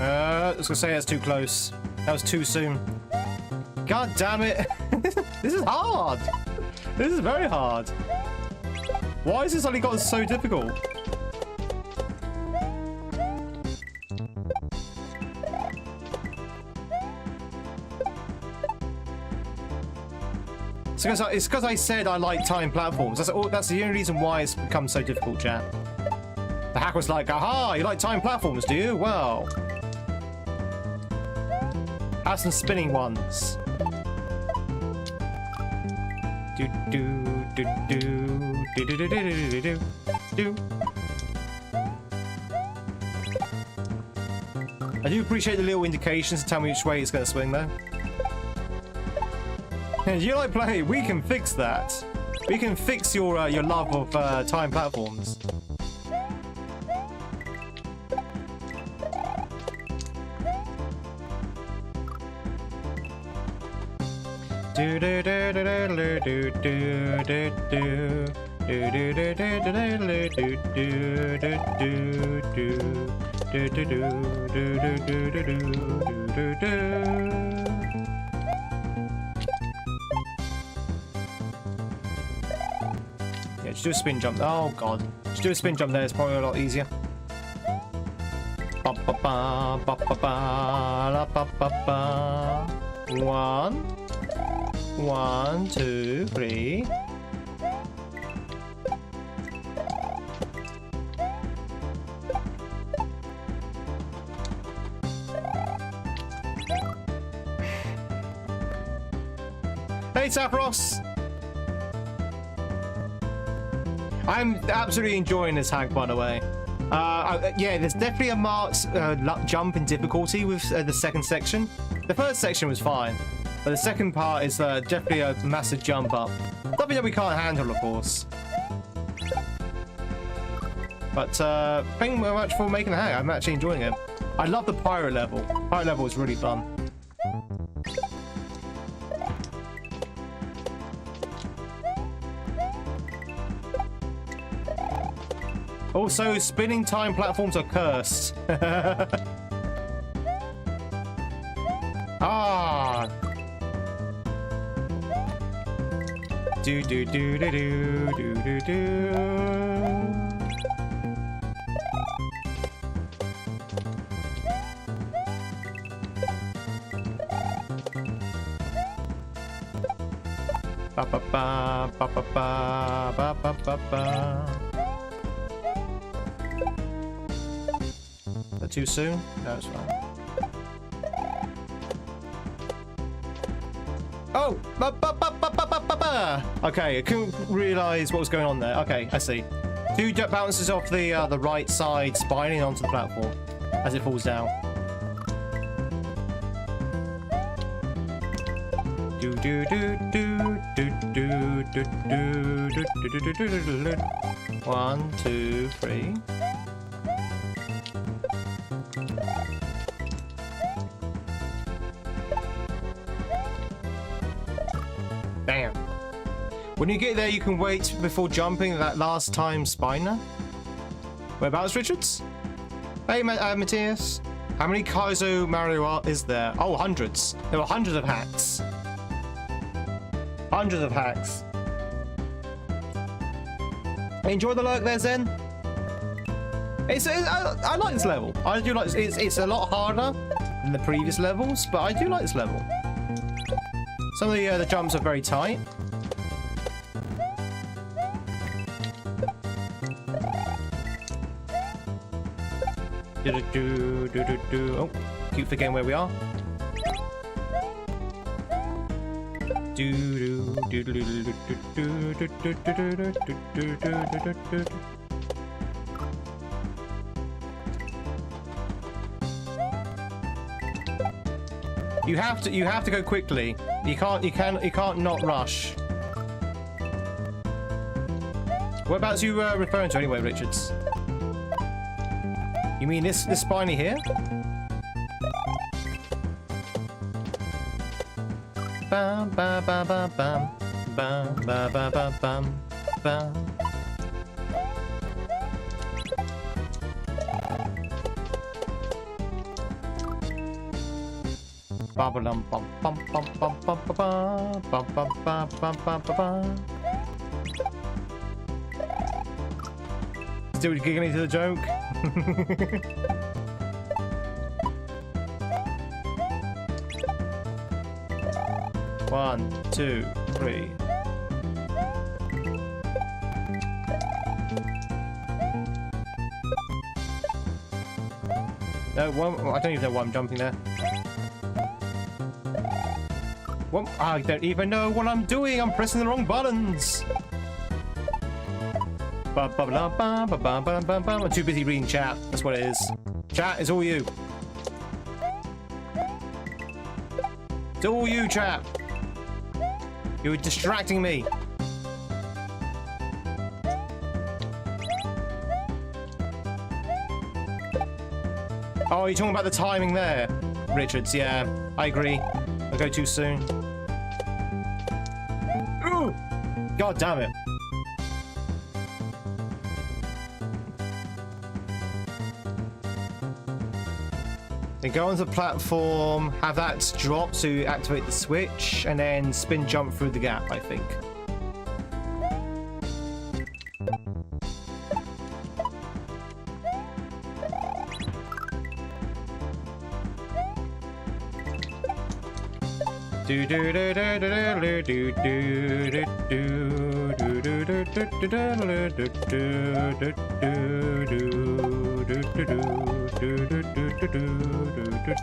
I was gonna say that's too close. That was too soon. God damn it! This is hard. This is very hard. Why has this only gotten so difficult? It's because I said I like time platforms. That's the only reason why it's become so difficult, chat. The hack was like, aha, you like time platforms, do you? Well, have some spinning ones. Do do do do do do do do do do. I do appreciate the little indications to tell me which way it's going to swing, though. You like play? We can fix that. We can fix your love of time platforms. Do do do do do do do do do do do do do do do do. Yeah, just do a spin jump. Oh god, just do a spin jump there. It's probably a lot easier. Ba ba ba ba ba ba la ba ba ba. 1, 1, 2, 3. Hey, Sapros! I'm absolutely enjoying this hack, by the way. Yeah, there's definitely a marked jump in difficulty with the second section. The first section was fine, but the second part is definitely a massive jump up. Something that we can't handle, of course. But thank you very much for making the hack. I'm actually enjoying it. I love the pirate level. Pirate level is really fun. Also, spinning time platforms are cursed. Ah. Do do do do do do do do. Ba ba ba ba ba ba ba ba ba. Is that too soon? No, it's fine. Oh! Okay, I couldn't realise what was going on there. Okay, I see. Two bounces off the right side, spinning onto the platform as it falls down. Do do do do do do do do do do do. 1, 2, 3. Bam. When you get there, you can wait before jumping that last time spiner. Whereabouts, Richards? Hey, Matthias. How many Kaizo Mario is there? Oh, hundreds. There were hundreds of hacks. Hundreds of hacks. Enjoy the lurk there, Zen. I like this level. I do like this. It's a lot harder than the previous levels, but I do like this level. Some of the jumps are very tight. Oh, keep forgetting where we are. You have to go quickly. You can't not rush. Whereabouts are you referring to anyway, Richards? You mean this spiny here? Bam bam bam bam bam bam bam bam bam bam bam. Bum bum bum bum bum bum bum bum bum bum bum bum bum. Still giggling to the joke. One, 2, 3. No, one. I don't even know why I'm jumping there. Well, I don't even know what I'm doing. I'm pressing the wrong buttons. I'm too busy reading chat. That's what it is. Chat is all you. It's all you, chat. You're distracting me. Oh, you're talking about the timing there, Richards. Yeah, I agree. I'll go too soon. Ooh! God damn it. Then go onto the platform, have that drop to activate the switch, and then spin jump through the gap, I think. Do do do do do do do do do do do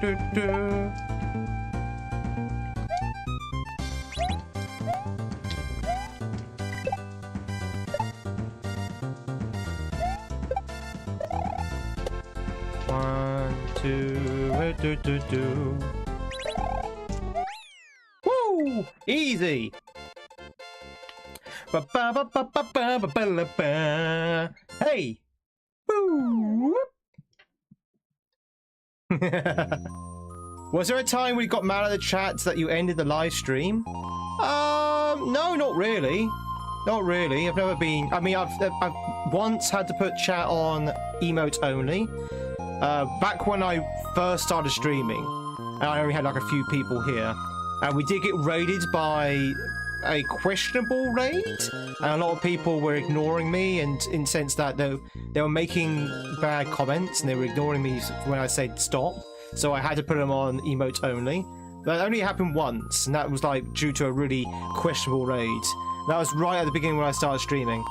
do do. One, two, do do do. Woo! Easy. Hey. Woo! Was there a time we got mad at the chat that you ended the live stream? No, not really. Not really. I've never been. I mean, I've once had to put chat on emote only. Back when I first started streaming, and I only had like a few people here, and we did get raided by a questionable raid, and a lot of people were ignoring me, and in the sense that they were making bad comments and they were ignoring me when I said stop. So I had to put them on emote only. That only happened once, and that was like due to a really questionable raid. That was right at the beginning when I started streaming.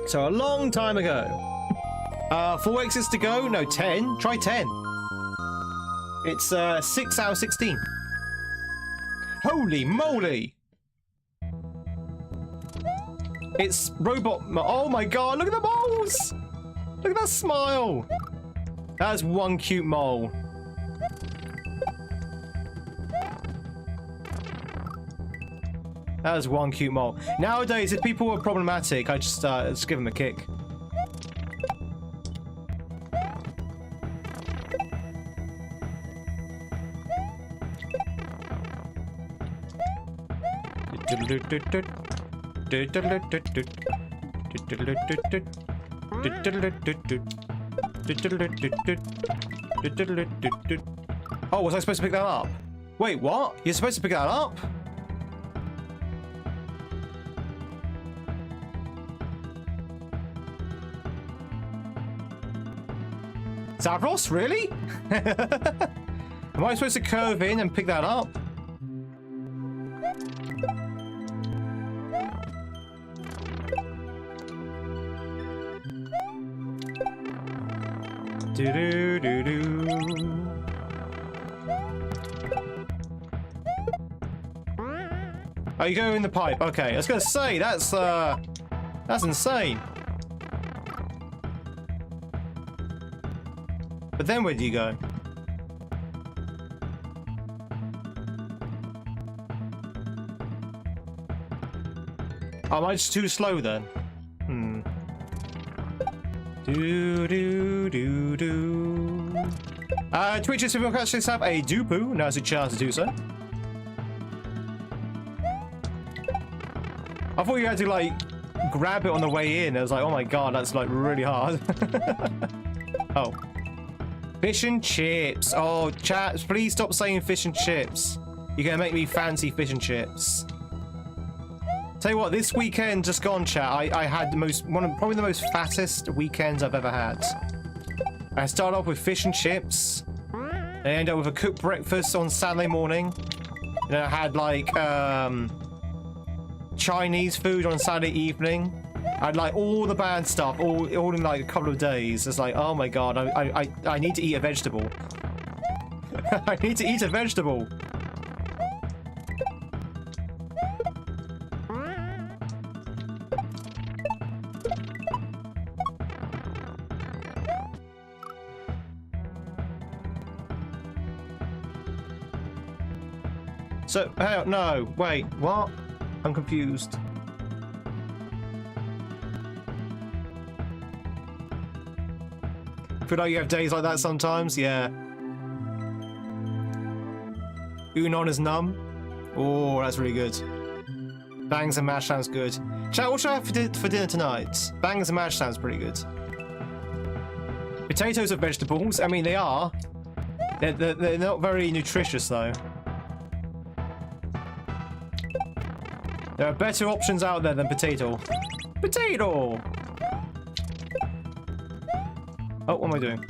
So a long time ago. 4 exits to go? No, 10. Try 10. It's 6 out of 16. Holy moly! It's robot. Oh my god! Look at the moles! Look at that smile. That's one cute mole. That was one cute mole. Nowadays, if people are problematic, I just give them a kick. Oh, was I supposed to pick that up? Wait, what? You're supposed to pick that up? Zavros, really? Am I supposed to curve in and pick that up? Do-do-do-do. Oh, you go in the pipe. Okay, I was gonna say that's insane. But then where do you go? Oh, am I just too slow then? Do do do do. Twitch, if you actually have a dupu, now's a chance to do so. I thought you had to like grab it on the way in. I was like, oh my god, that's like really hard. Oh, fish and chips. Oh, chat, please stop saying fish and chips. You're gonna make me fancy fish and chips. Tell you what, this weekend just gone, chat. I had probably the most fattest weekends I've ever had. I started off with fish and chips. Then I ended up with a cooked breakfast on Saturday morning. Then I had like Chinese food on Saturday evening. I had like all the bad stuff, all in like a couple of days. It's like, oh my god, I need to eat a vegetable. I need to eat a vegetable. So, no, wait, what? I'm confused. Feel like you have days like that sometimes, yeah. Unon is numb. Oh, that's really good. Bangs and mash sounds good. Chat, what should I have for dinner tonight? Bangs and mash sounds pretty good. Potatoes are vegetables. I mean, they are. They're not very nutritious, though. There are better options out there than potato. Potato! Oh, what am I doing?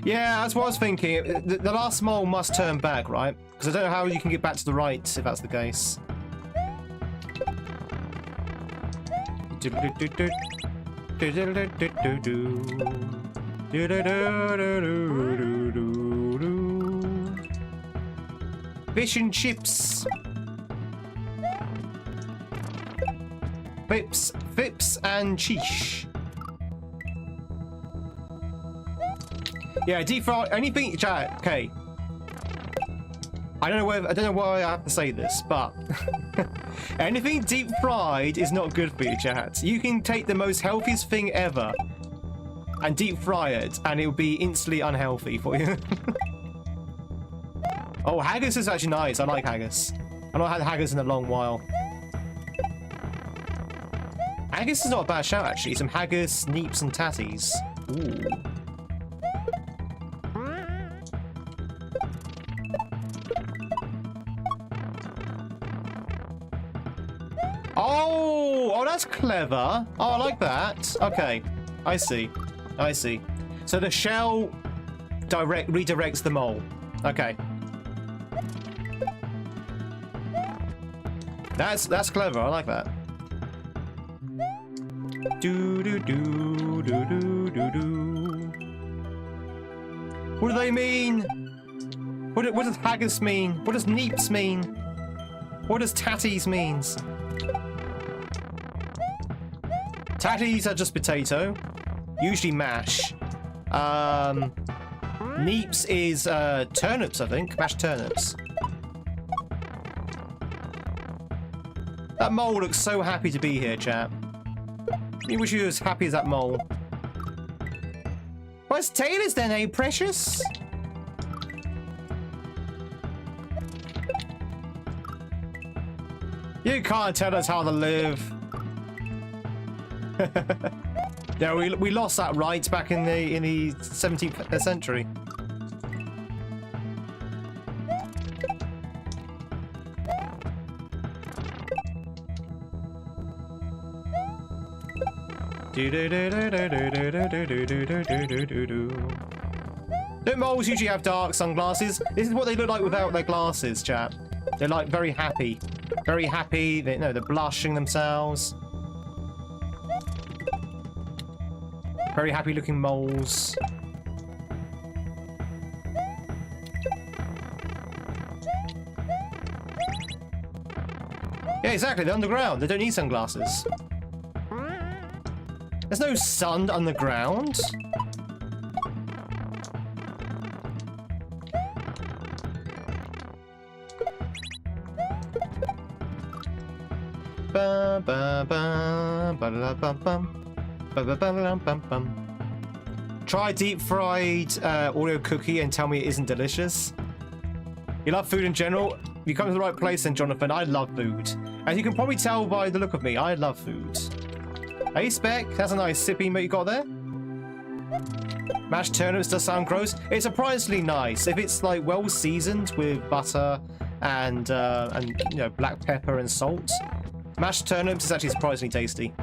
Yeah, that's what I was thinking. The last mole must turn back, right? Because I don't know how you can get back to the right if that's the case. Fish and chips. Fips and cheesh. Yeah, deep fry anything. Chat. Okay. I don't know why I have to say this, but anything deep fried is not good for you, chat. You can take the most healthiest thing ever and deep fry it, and it will be instantly unhealthy for you. Oh, haggis is actually nice. I like haggis. I've not had haggis in a long while. Haggis is not a bad shout, actually. Some haggis, neeps, and tatties. Ooh. Oh, that's clever. Oh, I like that. Okay, I see. I see. So the shell redirects the mole. Okay. That's clever. I like that. Do do do do do do do. What do they mean? What does haggis mean? What does neeps mean? What does tatties means? Tatties are just potato, usually mash. Neeps is turnips, I think, mashed turnips. That mole looks so happy to be here, chap. You wish you were as happy as that mole. What's tailors then, eh, precious? You can't tell us how to live. Yeah, we lost that right back in the 17th century. Don't moles usually have dark sunglasses? This is what they look like without their glasses, chap. They're like very happy. Very happy. They're blushing themselves. Very happy looking moles. Yeah, exactly. They're underground. They don't need sunglasses. There's no sun underground. Ba ba ba ba la ba bum. Try deep fried Oreo cookie and tell me it isn't delicious. You love food in general? You come to the right place then, Jonathan. I love food. As you can probably tell by the look of me, I love food. Hey, Spec. That's a nice sippy that you got there. Mashed turnips does sound gross. It's surprisingly nice. If it's like well seasoned with butter and you know, black pepper and salt. Mashed turnips is actually surprisingly tasty.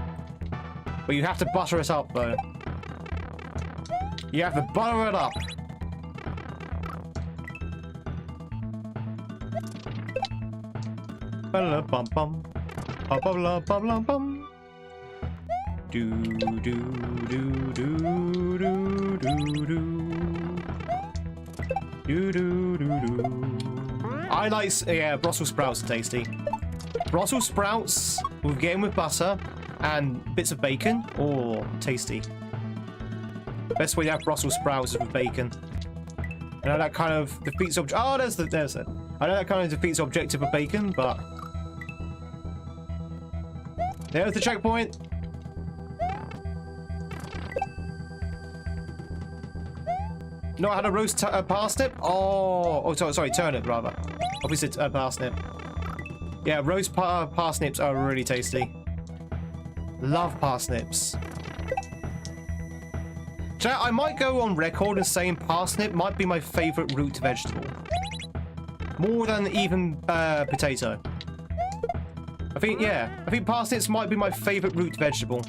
But you have to butter it up, though. You have to butter it up. Ba-la-bum-bum. Ba-ba-la-bum-bum. Do do do do do do do do do do. I like, yeah, Brussels sprouts are tasty. Brussels sprouts with game with butter and bits of bacon. Oh, tasty. Best way to have Brussels sprouts is with bacon. I know that kind of defeats object. Oh, there's it. I know that kind of defeats the objective of bacon, but there's the checkpoint. No, I had a roast parsnip. Oh, sorry, turnip rather. Obviously, parsnip. Yeah, roast parsnips are really tasty. Love parsnips. Chat, I might go on record as saying parsnip might be my favourite root vegetable. More than even potato. I think parsnips might be my favourite root vegetable.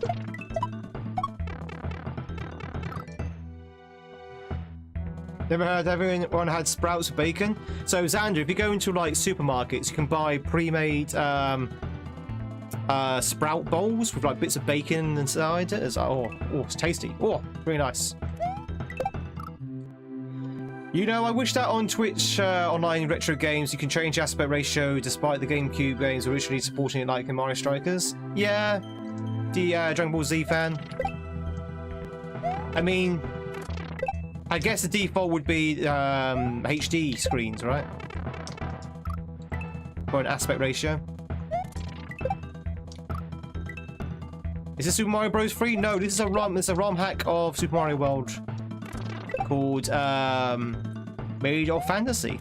Never heard everyone had sprouts with bacon? So, Xander, if you go into like supermarkets, you can buy pre-made sprout bowls with like bits of bacon inside it. It's like, oh, it's tasty. Oh, really nice. You know, I wish that on Twitch online retro games you can change the aspect ratio despite the GameCube games originally supporting it like in Mario Strikers. Yeah, the Dragon Ball Z fan. I mean, I guess the default would be HD screens, right? For an aspect ratio. Is this Super Mario Bros. 3? No, this is a ROM hack of Super Mario World called Made of Fantasy.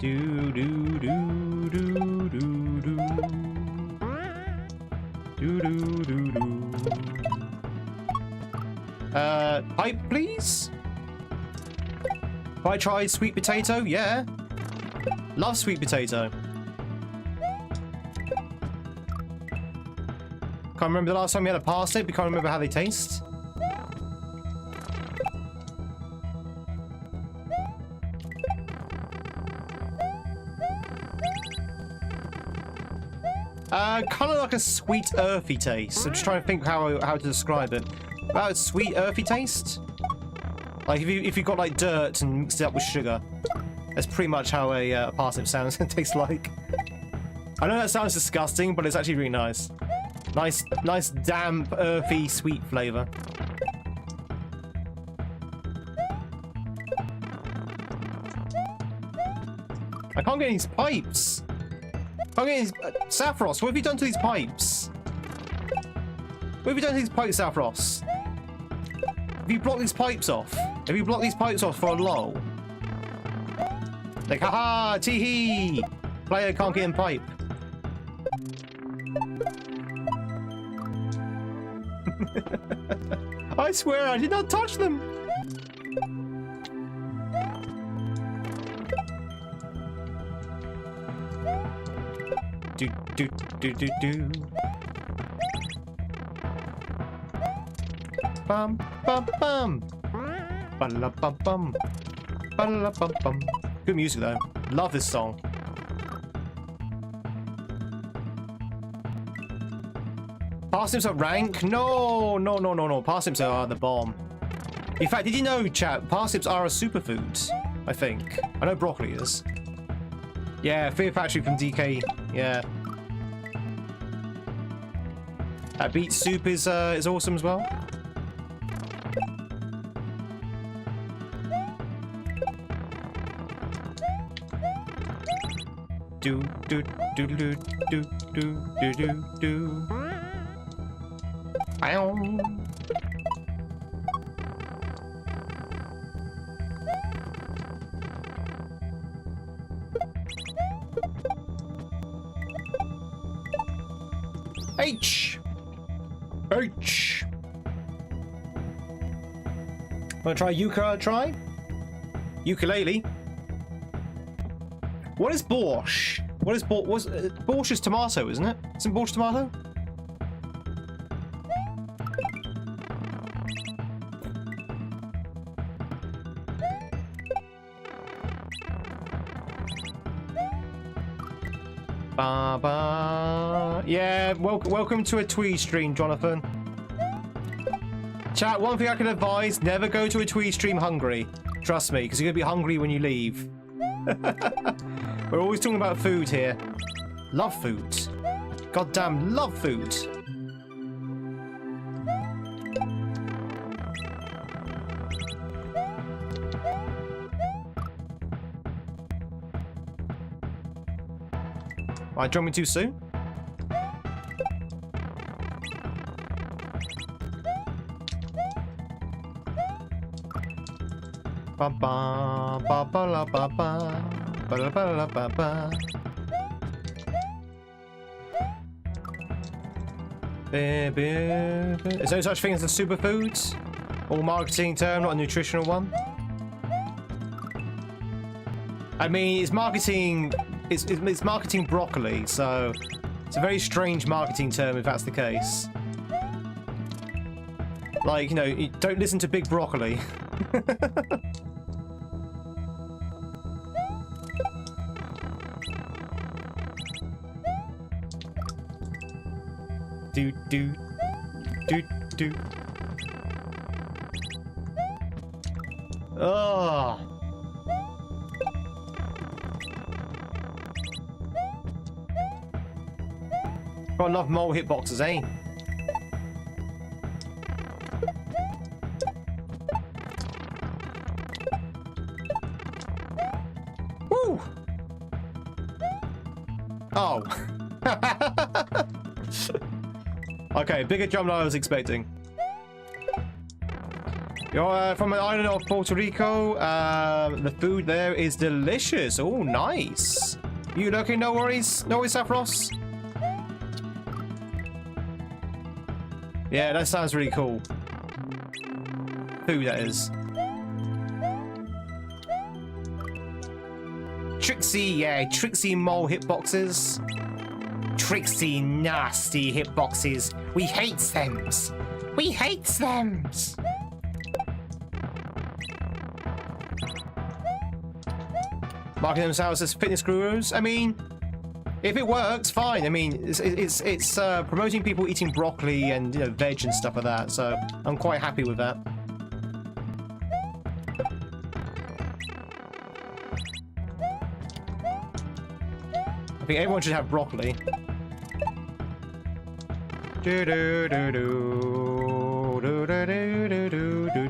Do do do do do do. Do do do do. Pipe, please. Have I tried sweet potato? Yeah. Love sweet potato. Can't remember the last time we had a parsnip. We can't remember how they taste. Kind of like a sweet, earthy taste. I'm just trying to think how to describe it. About a sweet, earthy taste. Like if you got like dirt and mixed it up with sugar. That's pretty much how a parsnip sounds and tastes like. I know that sounds disgusting, but it's actually really nice. Nice, damp, earthy, sweet flavor. I can't get these pipes. I can't get these... Saffros, what have you done to these pipes? What have you done to these pipes, Saffros? Have you blocked these pipes off? Have you blocked these pipes off for a lull? Like, haha, tee-hee! Player can't get in pipe. I swear I did not touch them! Do do do do do. Bum bum bum. Ba-la bum bum. Ba-la bum bum. Good music though. Love this song. Parsnips are rank? No. Parsnips are the bomb. In fact, did you know, chat, parsnips are a superfood? I think. I know broccoli is. Yeah, Fear Factory from DK. Yeah. Beet soup is awesome as well. Do do do do do do do do do. Ow. H. Wanna try ukulele? What is borscht? What is borscht is tomato, isn't it? Isn't borscht tomato? Yeah, welcome to a Tweed stream, Jonathan. Chat, one thing I can advise, never go to a Tweed stream hungry. Trust me, because you're going to be hungry when you leave. We're always talking about food here. Love food. Goddamn love food. Right, do you want me too soon? Ba ba ba ba la ba ba ba la ba la ba ba. Is there no such thing as a superfood? Or marketing term, not a nutritional one? I mean, it's marketing. It's marketing broccoli, so it's a very strange marketing term if that's the case. Like, you know, don't listen to Big Broccoli. Do do do do. Oh. Got enough mole hitboxes, eh? Woo! Oh. Okay, bigger jump than I was expecting. You're from an island of Puerto Rico. The food there is delicious. Oh, nice. You looking? No worries. No worries, Saffros. Yeah, that sounds really cool. Food, that is. Trixie, yeah, Trixie mole hitboxes. Trixie nasty hitboxes. We hate them. We hate them. Marketing themselves as fitness gurus. I mean, if it works, fine. I mean, it's promoting people eating broccoli and, you know, veg and stuff like that. So I'm quite happy with that. I think everyone should have broccoli.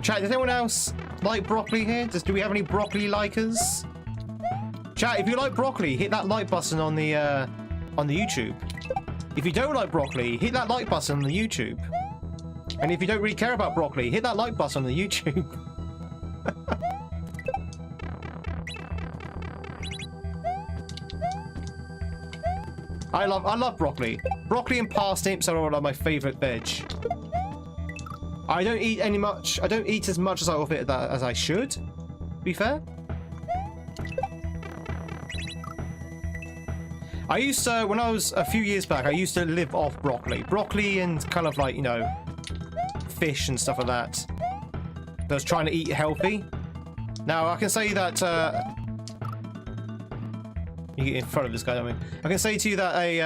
Chat, does anyone else like broccoli here? Do we have any broccoli likers? Chat, if you like broccoli, hit that like button on the YouTube. If you don't like broccoli, hit that like button on the YouTube. And if you don't really care about broccoli, hit that like button on the YouTube. I love broccoli. Broccoli and parsnips are one of my favorite veg. I don't eat I don't eat as much as I should, to be fair. I used to, when I was a few years back, I used to live off broccoli. Broccoli and kind of like, you know, fish and stuff like that. I was trying to eat healthy. Now, I can say that, you get in front of this guy, don't we? I can say to you that a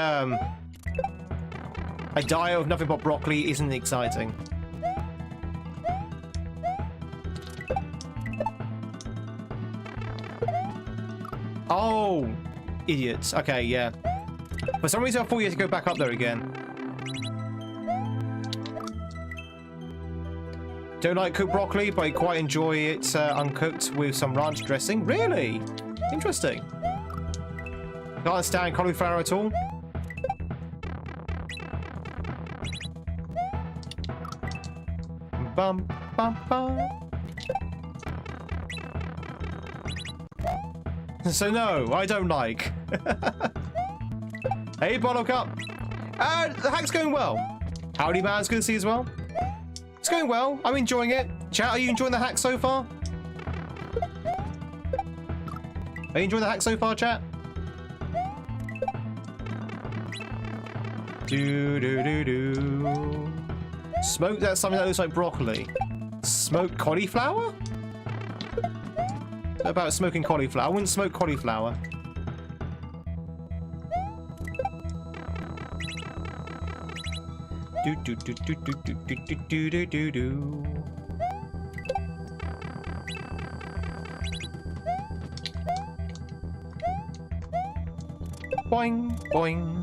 diet of nothing but broccoli isn't exciting. Oh, idiots. Okay, yeah. For some reason, I thought you had to go back up there again. Don't like cooked broccoli, but I quite enjoy it uncooked with some ranch dressing. Really? Interesting. Can't stand cauliflower at all. Bum, bum, bum. So no, I don't like. Hey, Bottle Cup. The hack's going well. Howdy, man. It's good to see you as well. It's going well. I'm enjoying it. Chat, are you enjoying the hack so far? Are you enjoying the hack so far, chat? Do. Smoke, that's something that looks like broccoli. Smoked cauliflower? What about smoking cauliflower? I wouldn't smoke cauliflower. Do. Boing, boing.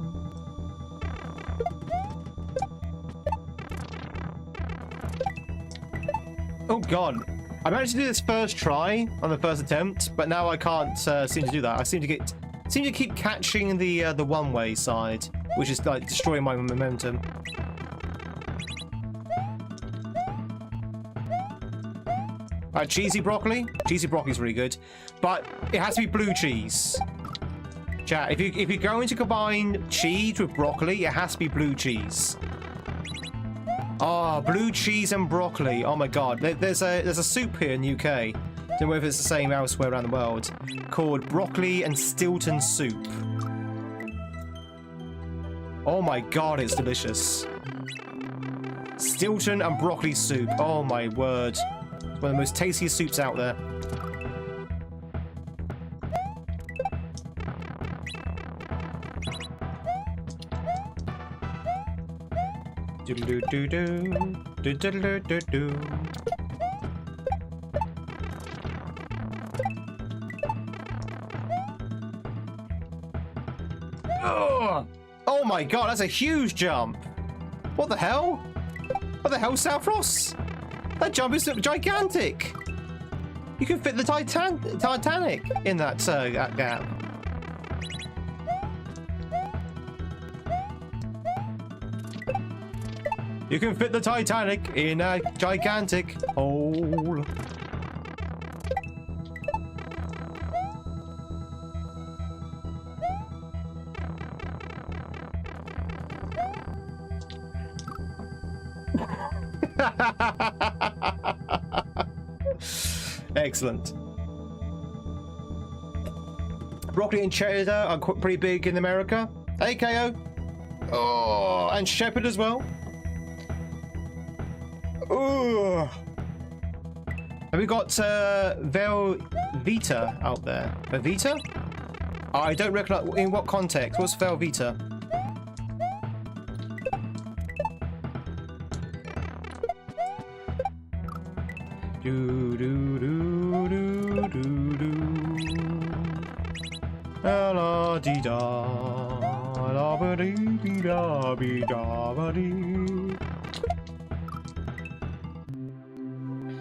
Oh god, I managed to do this first try on the first attempt, but now I can't seem to do that. I seem to keep catching the one-way side, which is like destroying my momentum. Cheesy broccoli. Cheesy broccoli is really good, but it has to be blue cheese. Chat, if you're going to combine cheese with broccoli, it has to be blue cheese. Oh, blue cheese and broccoli. Oh my god. There's a soup here in the UK. Don't know if it's the same elsewhere around the world. Called broccoli and Stilton soup. Oh my god, it's delicious. Stilton and broccoli soup. Oh my word. It's one of the most tastiest soups out there. Do. Oh my god, that's a huge jump. What the hell? What the hell, Salfros? That jump is gigantic. You can fit the Titanic in that gap. You can fit the Titanic in a gigantic hole. Excellent. Broccoli and cheddar are pretty big in America. AKO. Oh, and shepherd as well. Oh. Have we got Velveeta out there? Velveeta? Oh, I don't recognize. In what context? What's Velveeta? Do do do do do do. La dee da, la ba dee dee da be da ba dee.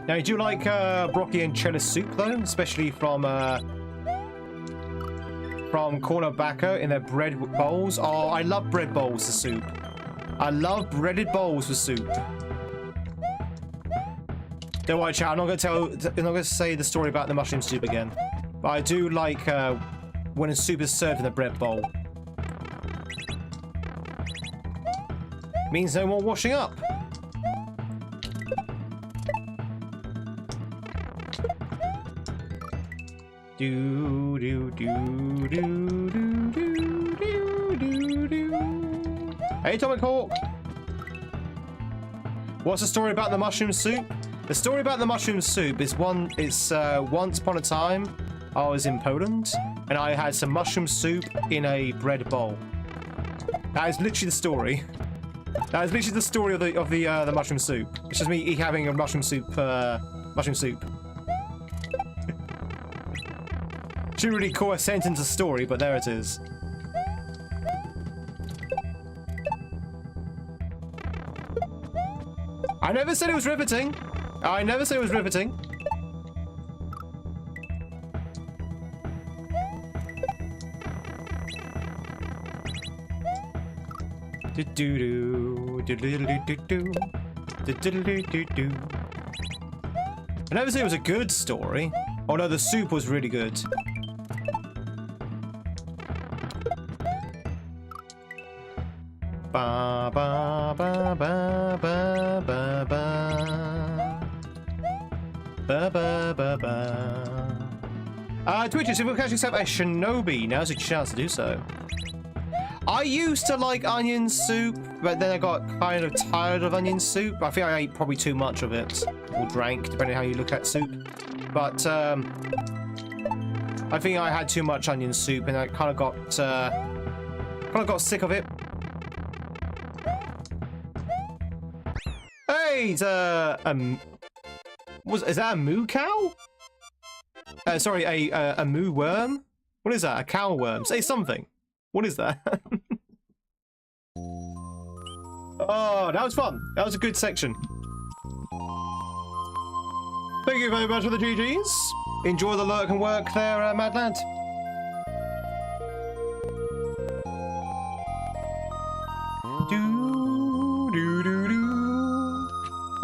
Now, you do like broccoli and cheddar soup, though, especially from Corner Backer in their bread bowls. Oh, I love bread bowls for soup. I love breaded bowls for soup. Don't worry, chat. I'm not going to say the story about the mushroom soup again. But I do like when a soup is served in a bread bowl. Means no more washing up. Do do do do do do do do do. Hey, Atomic Hawk. What's the story about the mushroom soup? The story about the mushroom soup is once upon a time I was in Poland and I had some mushroom soup in a bread bowl. That is literally the story. That is literally the story of the mushroom soup. It's just me having a mushroom soup. Shouldn't really call a sentence a story, but there it is. I never said it was riveting. I never said it was riveting. Do do do do do do do do do do do. I never said it was a good story. Oh no, the soup was really good. Ba ba ba ba ba ba ba ba ba ba ba. Twitch, if we can actually set up a shinobi, now's a chance to do so. I used to like onion soup, but then I got kind of tired of onion soup. I think I ate probably too much of it, or drank, depending on how you look at soup. But I think I had too much onion soup, and I kind of got sick of it. Hey, it's is that a moo cow? Sorry, a moo worm? What is that? A cow worm? Say something. What is that? Oh, that was fun. That was a good section. Thank you very much for the GGs. Enjoy the lurk and work there, Mad Lad.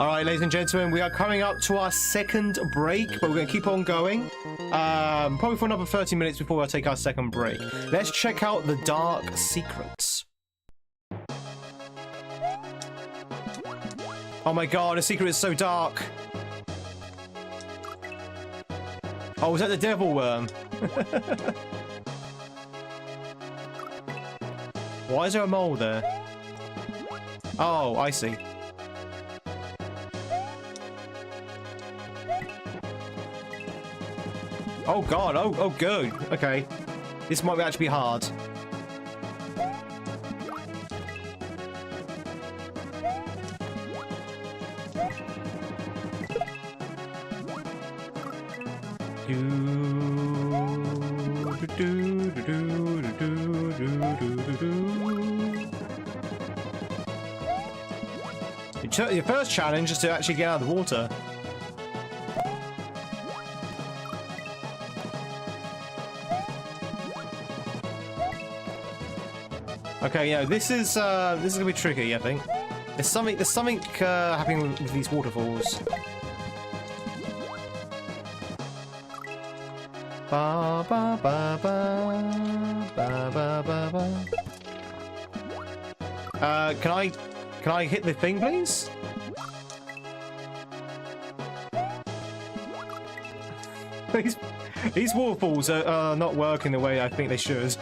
Alright, ladies and gentlemen, we are coming up to our second break, but we're going to keep on going. Probably for another 30 minutes before I take our second break. Let's check out the dark secrets. Oh my god, the secret is so dark. Oh, was that the devil worm? Why is there a mole there? Oh, I see. Oh god, oh good. Okay. This might actually be hard. Your first challenge is to actually get out of the water. Okay, yeah, this is gonna be tricky, I think. There's something happening with these waterfalls. Ba ba ba ba ba ba ba ba. Can I hit the thing, please? These waterfalls are not working the way I think they should.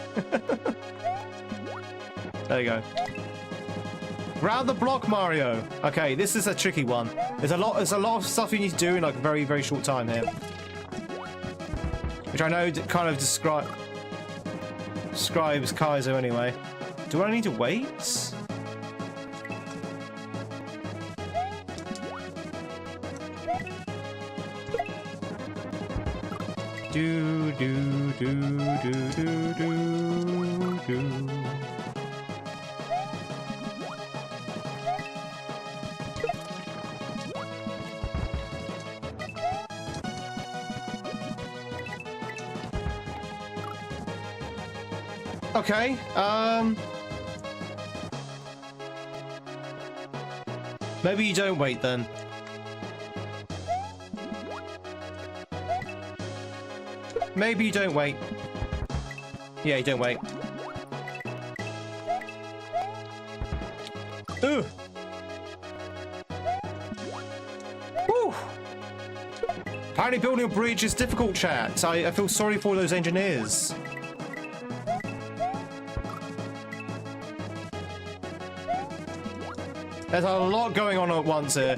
There you go. Round the block, Mario. Okay, this is a tricky one. There's a lot of stuff you need to do in like a very, very short time here. Which I know kind of describes Kaizo anyway. Do I need to wait? Do do do do do do do. Okay, maybe you don't wait then. Maybe you don't wait. Yeah, you don't wait. Ugh. Woo. Apparently building a bridge is difficult, chat. I feel sorry for those engineers. There's a lot going on at once here.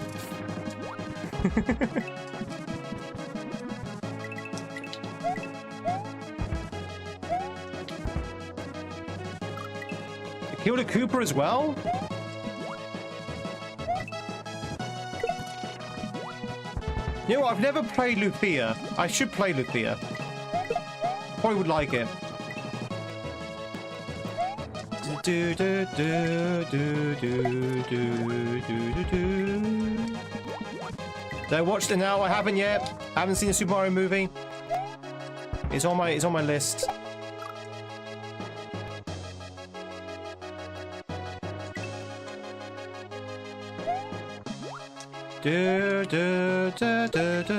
Killed a Cooper as well? You know what? I've never played Lupia. I should play Lupia. Probably would like it. Do do do do do do do do. Did I watch it now? I haven't yet. I haven't seen the Super Mario movie. It's on my list. Do do do do do.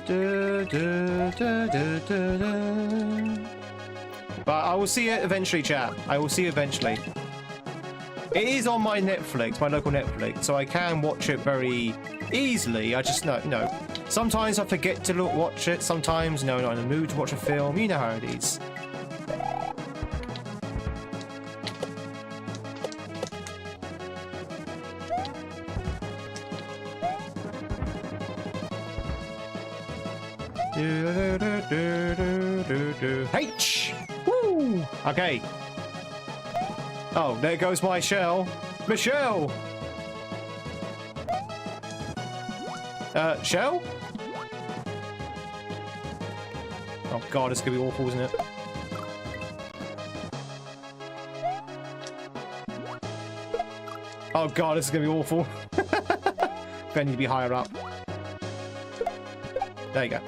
Do do do do do. But I will see it eventually, chat. I will see it eventually. It is on my Netflix, my local Netflix, so I can watch it very easily. I just no. Sometimes I forget to watch it. Sometimes no, not in the mood to watch a film. You know how it is. H! Woo! Okay. Oh, there goes my shell. Michelle! Shell? Oh god, it's gonna be awful, isn't it? Oh god, this is gonna be awful. I need to be higher up. There you go.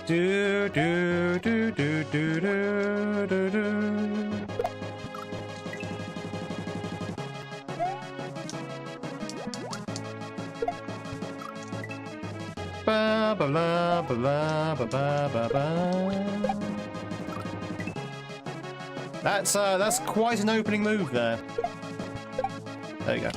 Do do do do do do do do. Ba ba la ba la ba ba ba ba. That's quite an opening move there. There you go.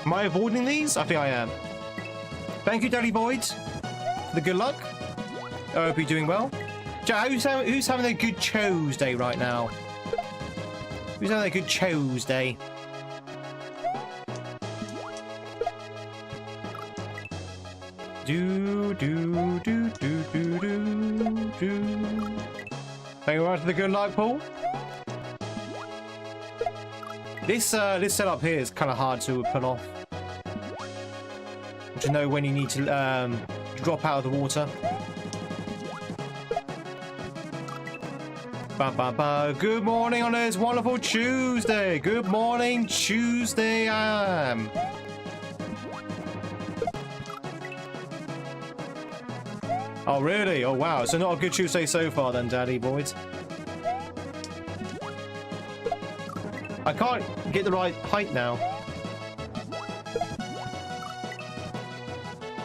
Am I avoiding these? I think I am. Thank you, Daddy Void, for the good luck. I hope you're doing well. Who's having a good Tuesday right now? Who's having a good Tuesday? Do do do do do do do. Thank you very much for the good luck, Paul. This setup here is kind of hard to pull off. To know when you need to drop out of the water. Ba, ba, ba. Good morning on this wonderful Tuesday. Good morning, Tuesday. Oh, really? Oh, wow. So not a good Tuesday so far then, Daddy boys. I can't get the right height now.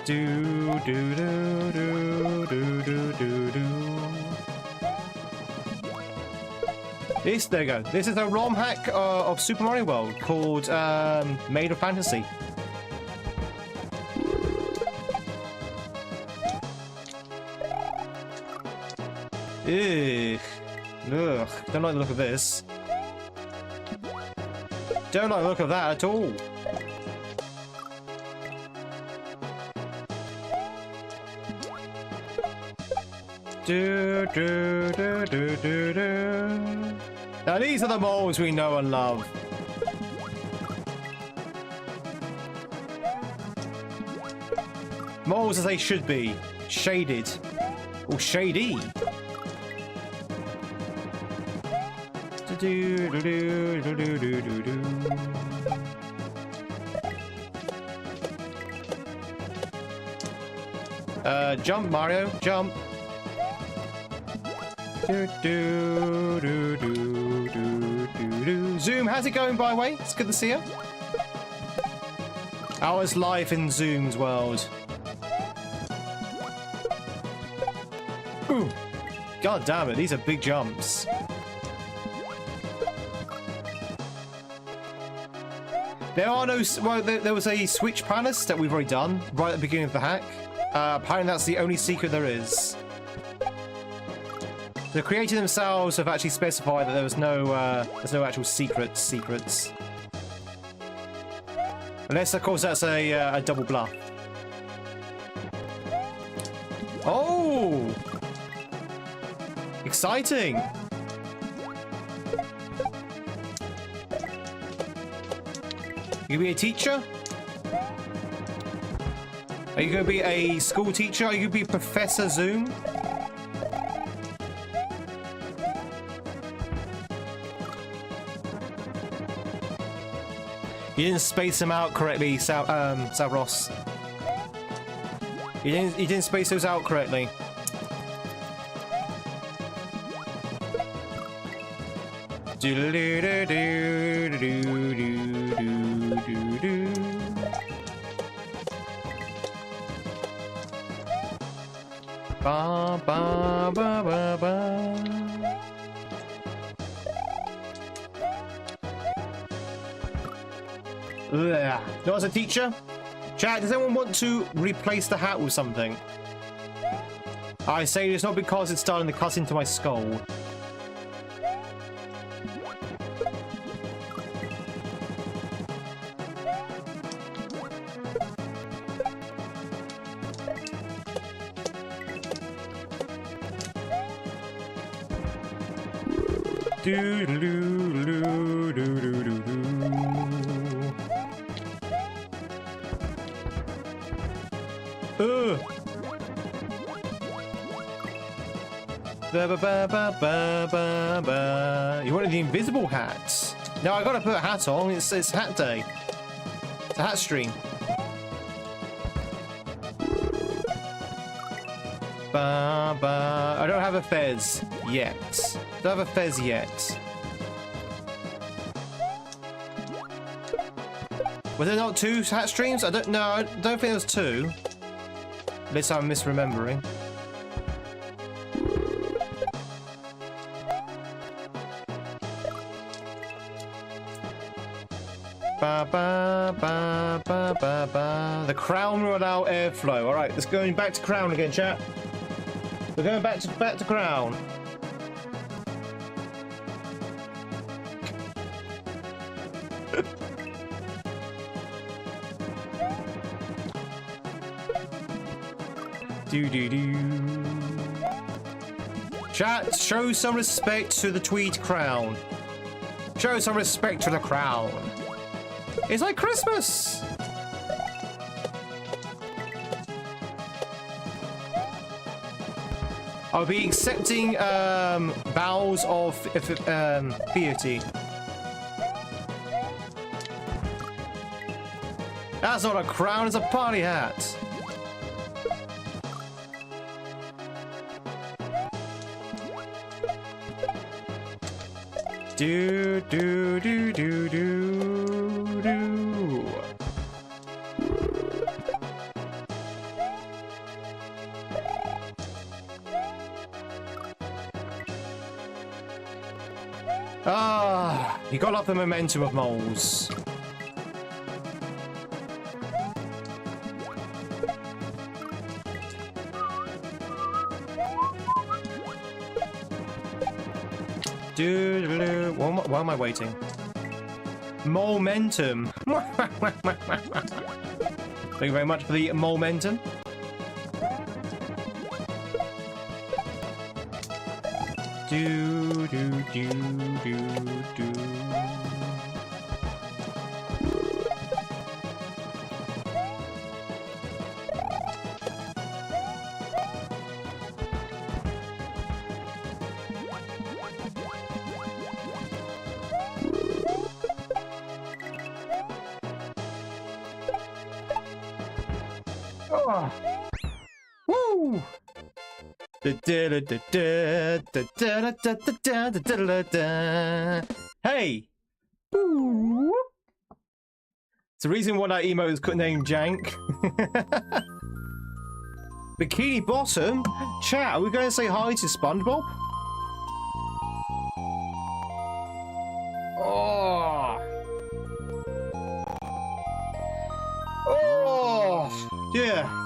Do, do, do, do, do, do, do, do. There you go. This is a ROM hack of Super Mario World called Made of Fantasy. Ugh. Ugh. Don't like the look of this. Don't like the look of that at all. Do, do, do, do, do, do. Now these are the moles we know and love. Moles as they should be. Shaded. Or shady. Do, do, do, do, do, do, do, do. Jump, Mario, jump. Do, do, do, do, do, do, do. Zoom, how's it going, by the way? It's good to see you. Hours life in Zoom's world. Ooh. God damn it, these are big jumps. There are no... Well, there was a switch palace that we've already done right at the beginning of the hack. Apparently that's the only secret there is. The creators themselves have actually specified that there's no actual secrets. Unless, of course, that's a double bluff. Oh! Exciting! You gonna be a teacher? Are you gonna be a school teacher? Are you gonna be Professor Zoom? You didn't space them out correctly, Savros. You didn't space those out correctly. Do do do do do do do do. Ba ba ba ba ba. Not as a teacher? Chat, does anyone want to replace the hat with something? I say it's not because it's starting to cut into my skull. Do do do do do do do. Ba, ba, ba, ba, ba, ba, ba. You wanted the invisible hat? No, I gotta put a hat on. It's hat day. It's a hat stream. Ba, ba. I don't have a fez yet. Don't have a fez yet. Were there not two hat streams? I don't think there's two. Unless I'm misremembering. Ba, ba, ba, ba, ba, ba. The crown will allow airflow. All right, let's go back to crown again, chat. We're going back to crown. Do do do. Chat, show some respect to the Tweed crown. Show some respect to the crown. It's like Christmas. I'll be accepting vows of fealty. That's not a crown, it's a party hat. Do do do do do do. Ah, you got up the momentum of moles. Dude, why am I waiting? Momentum. Thank you very much for the momentum. Do do do do do. Oh. Woo! Hey! It's the reason why that emote is named Jank. Bikini Bottom? Chat, are we going to say hi to SpongeBob? Oh! Oh! Yeah!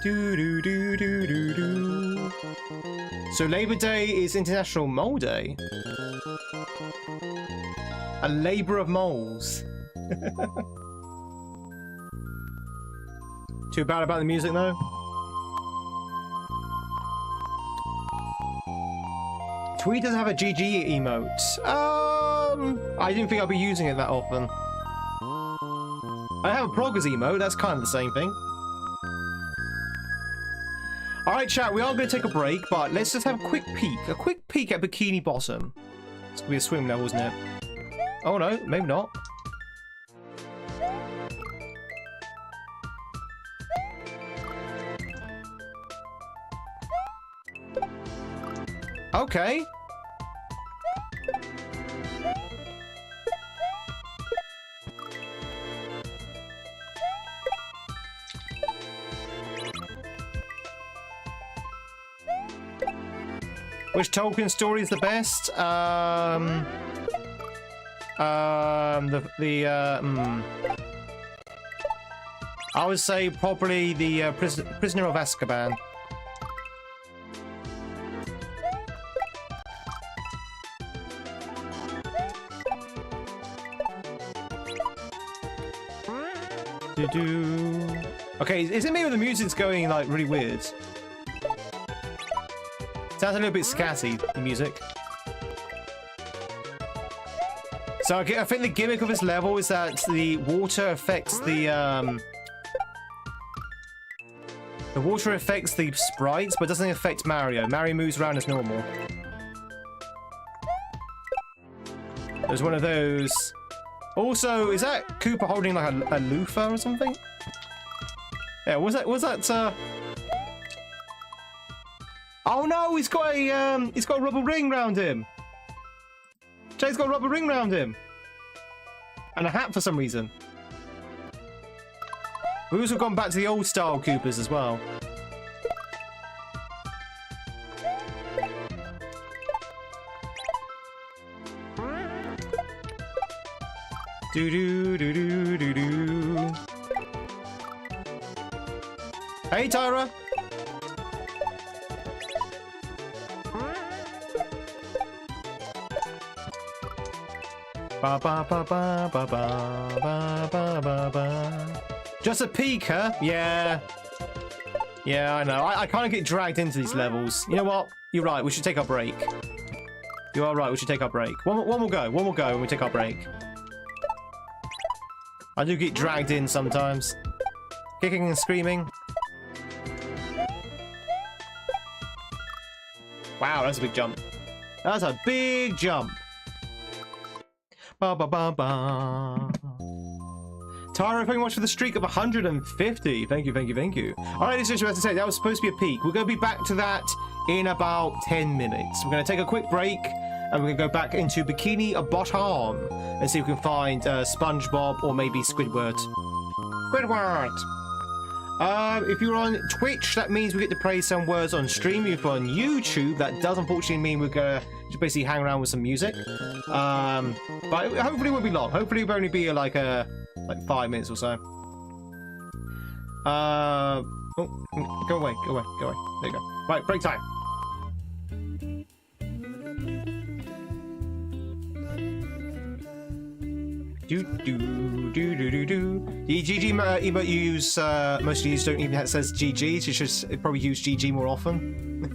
Do do do do do do. So Labor Day is International Mole Day. A labor of moles. Too bad about the music though. Tweed doesn't have a GG emote. I didn't think I'd be using it that often. I have a progress emote, that's kind of the same thing. Alright chat, we are going to take a break, but let's just have a quick peek at Bikini Bottom. It's going to be a swim level, isn't it? Oh no, maybe not. Okay. Which Tolkien story is the best? I would say probably the Prisoner of Azkaban. Okay, is it me or the music's going like really weird? Sounds a little bit scatty, the music. So I think the gimmick of this level is that the water affects the water affects the sprites, but doesn't affect Mario. Mario moves around as normal. There's one of those. Also, is that Cooper holding like a loofah or something? Yeah, was that Oh no, he's got a rubber ring round him. Jay's got a rubber ring round him. And a hat for some reason. We've also gone back to the old style Koopas as well. Do do do do do do. Hey Tyra. Ba ba ba ba ba ba ba ba ba ba. Just a peek, huh? Yeah. Yeah, I know. I kind of get dragged into these levels. You know what? You're right. We should take our break. You are right. We should take our break. One more go. One more go and we take our break. I do get dragged in sometimes. Kicking and screaming. Wow, that's a big jump. That's a big jump. Ba ba ba ba. Tara, thank you much for the streak of 150. Thank you, thank you, thank you. All right, this is what I have to say. That was supposed to be a peak. We're going to be back to that in about 10 minutes. We're going to take a quick break, and we're going to go back into Bikini Bottom and see if we can find SpongeBob or maybe Squidward. Squidward! If you're on Twitch, that means we get to praise some words on stream. If you're on YouTube, that does unfortunately mean we're going to just basically hang around with some music. But hopefully it won't be long. Hopefully it will only be like 5 minutes or so. Oh, go away, go away, go away. There you go. Right, break time. The GG emote you use, most of you don't even have says GG, so you should probably use GG more often.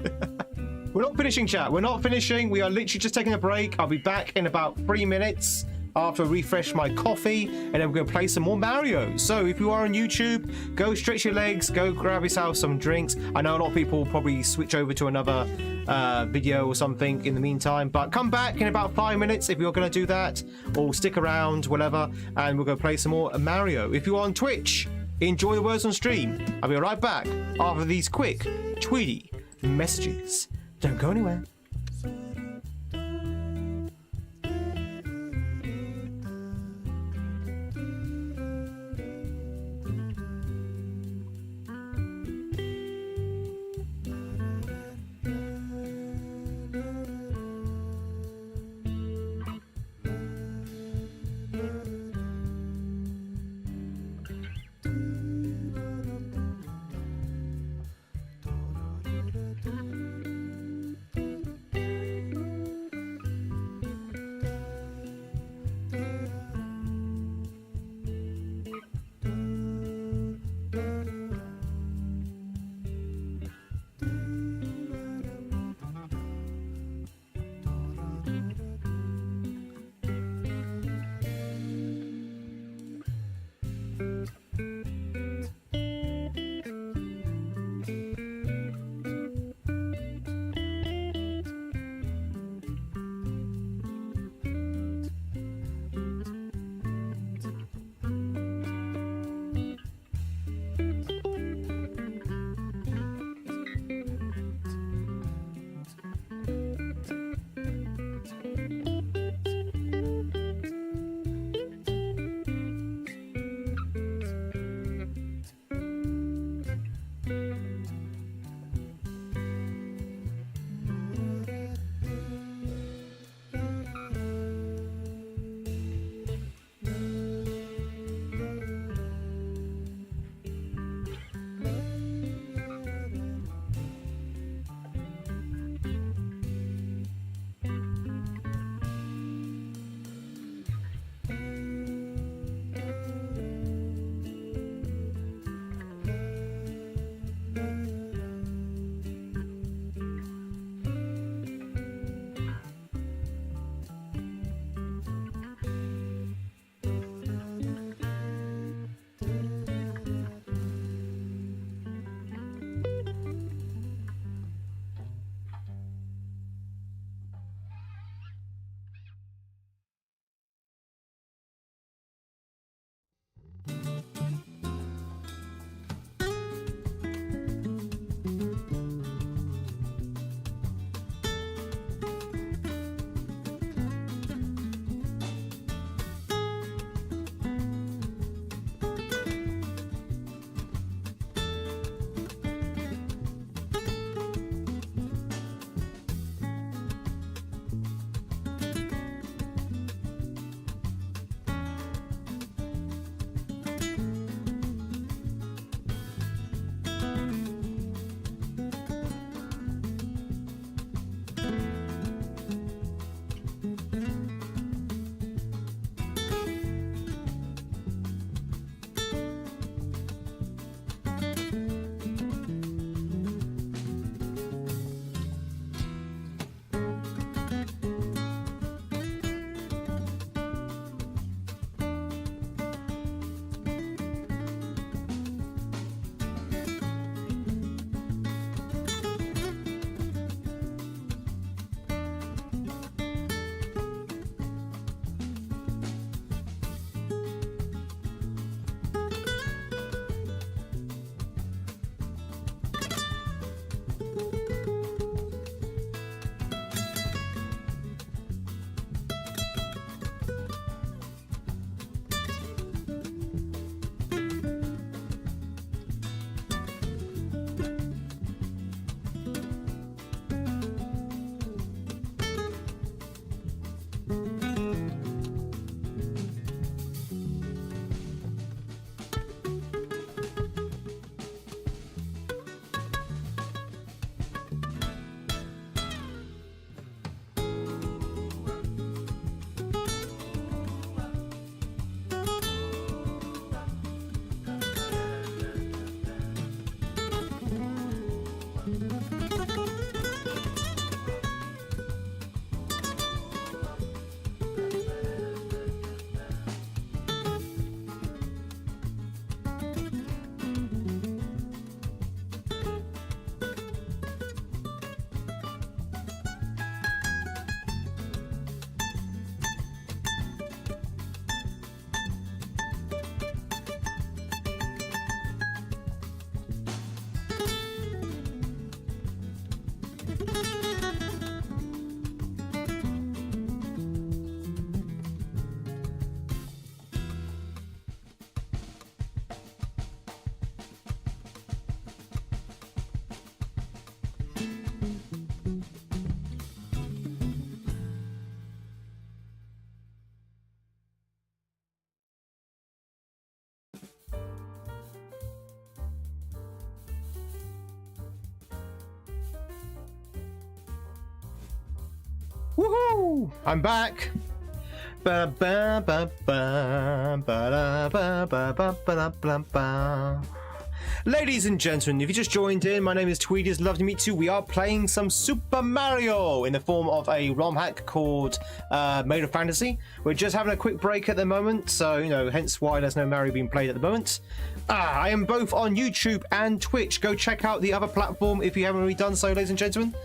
We're not finishing, chat. We're not finishing. We are literally just taking a break. I'll be back in about 3 minutes after I refresh my coffee, and then we're going to play some more Mario. So if you are on YouTube, go stretch your legs, go grab yourself some drinks. I know a lot of people will probably switch over to another video or something in the meantime, but come back in about 5 minutes if you're going to do that, or stick around, whatever, and we're going to play some more Mario. If you're on Twitch, enjoy the words on stream. I'll be right back after these quick Tweedy messages. Don't go anywhere. Woohoo! I'm back. Ladies and gentlemen, if you just joined in, my name is Tweed. It's lovely to meet you. We are playing some Super Mario in the form of a ROM hack called Made of Fantasy. We're just having a quick break at the moment, so, you know, hence why there's no Mario being played at the moment. I am both on YouTube and Twitch. Go check out the other platform if you haven't already done so, ladies and gentlemen.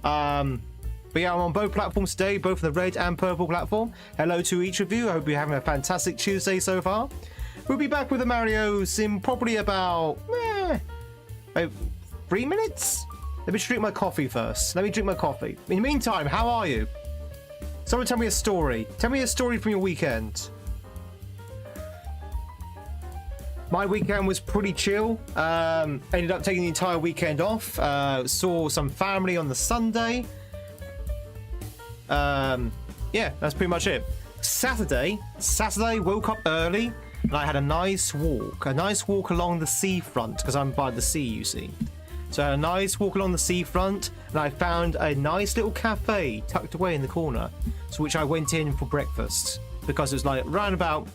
But yeah, I'm on both platforms today, both the red and purple platform. Hello to each of you. I hope you're having a fantastic Tuesday so far. We'll be back with the Marios in probably about 3 minutes. Let me drink my coffee first. In the meantime, how are you? Someone tell me a story. Tell me a story from your weekend. My weekend was pretty chill. Ended up taking the entire weekend off. Saw some family on the Sunday. Yeah, that's pretty much it. Saturday, woke up early and I had a nice walk along the seafront because I'm by the sea, you see. So I had a nice walk along the seafront and I found a nice little cafe tucked away in the corner, to which I went in for breakfast because it was like around about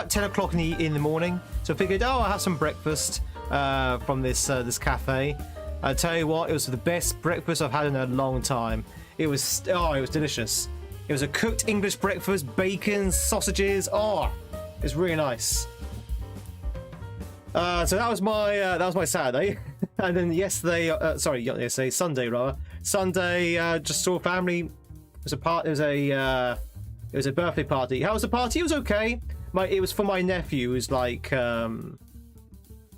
10 o'clock in the morning. So I figured, I'll have some breakfast from this cafe. I tell you what, it was the best breakfast I've had in a long time. It was delicious. It was a cooked English breakfast, bacon, sausages. Oh, it's really nice. So that was my Saturday, and then Sunday rather. Sunday, just saw family. It was a birthday party. How was the party? It was okay. It was for my nephew, who's like 10?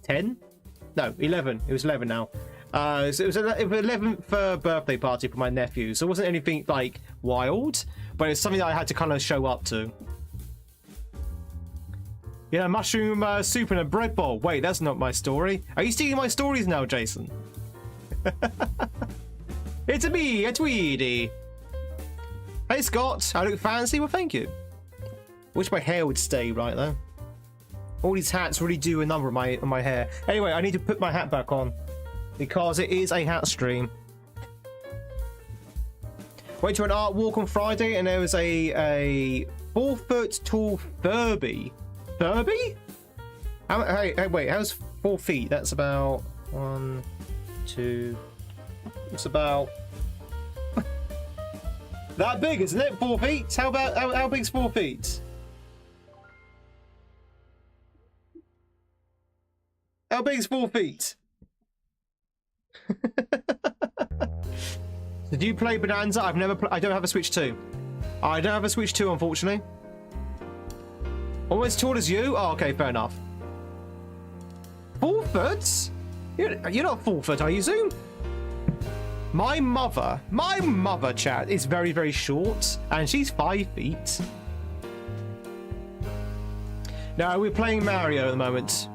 No, 11. It was 11 now. So it was an 11th birthday party for my nephew, so it wasn't anything like wild, but it's something that I had to kind of show up to. Yeah, mushroom soup in a bread bowl. Wait, that's not my story. Are you stealing my stories now, Jason? It's me, a Tweedy. Hey, Scott. I look fancy. Well, thank you. Wish my hair would stay right though. All these hats really do a number on my hair. Anyway, I need to put my hat back on because it is a hat stream. Went to an art walk on Friday and there was a 4 foot tall Furby. Furby? Hey, wait, how's 4 feet? That's about 1, 2. It's about that big, isn't it? 4 feet? How big's 4 feet? How big's 4 feet? Did you play Bonanza? I don't have a Switch 2. I don't have a Switch 2, unfortunately. Almost as tall as you? Oh, okay, fair enough. 4 foot? You're not 4 foot, are you, Zoom? My mother, chat, is very, very short, and she's 5 feet. No, we're playing Mario at the moment.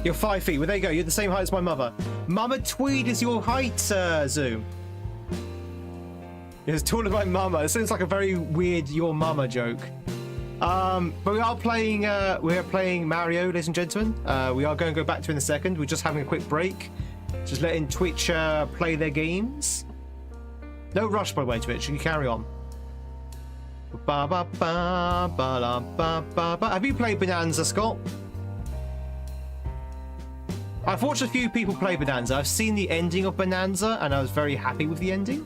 You're 5 feet. Well, there you go. You're the same height as my mother. Mama Tweed is your height, Zoom. You're as tall as my mama. It sounds like a very weird "your mama" joke. But we are playing Mario, ladies and gentlemen. We are going to go back to it in a second. We're just having a quick break. Just letting Twitch play their games. No rush, by the way, Twitch. You can carry on. Have you played Bonanza, Scott? I've watched a few people play Bonanza. I've seen the ending of Bonanza, and I was very happy with the ending.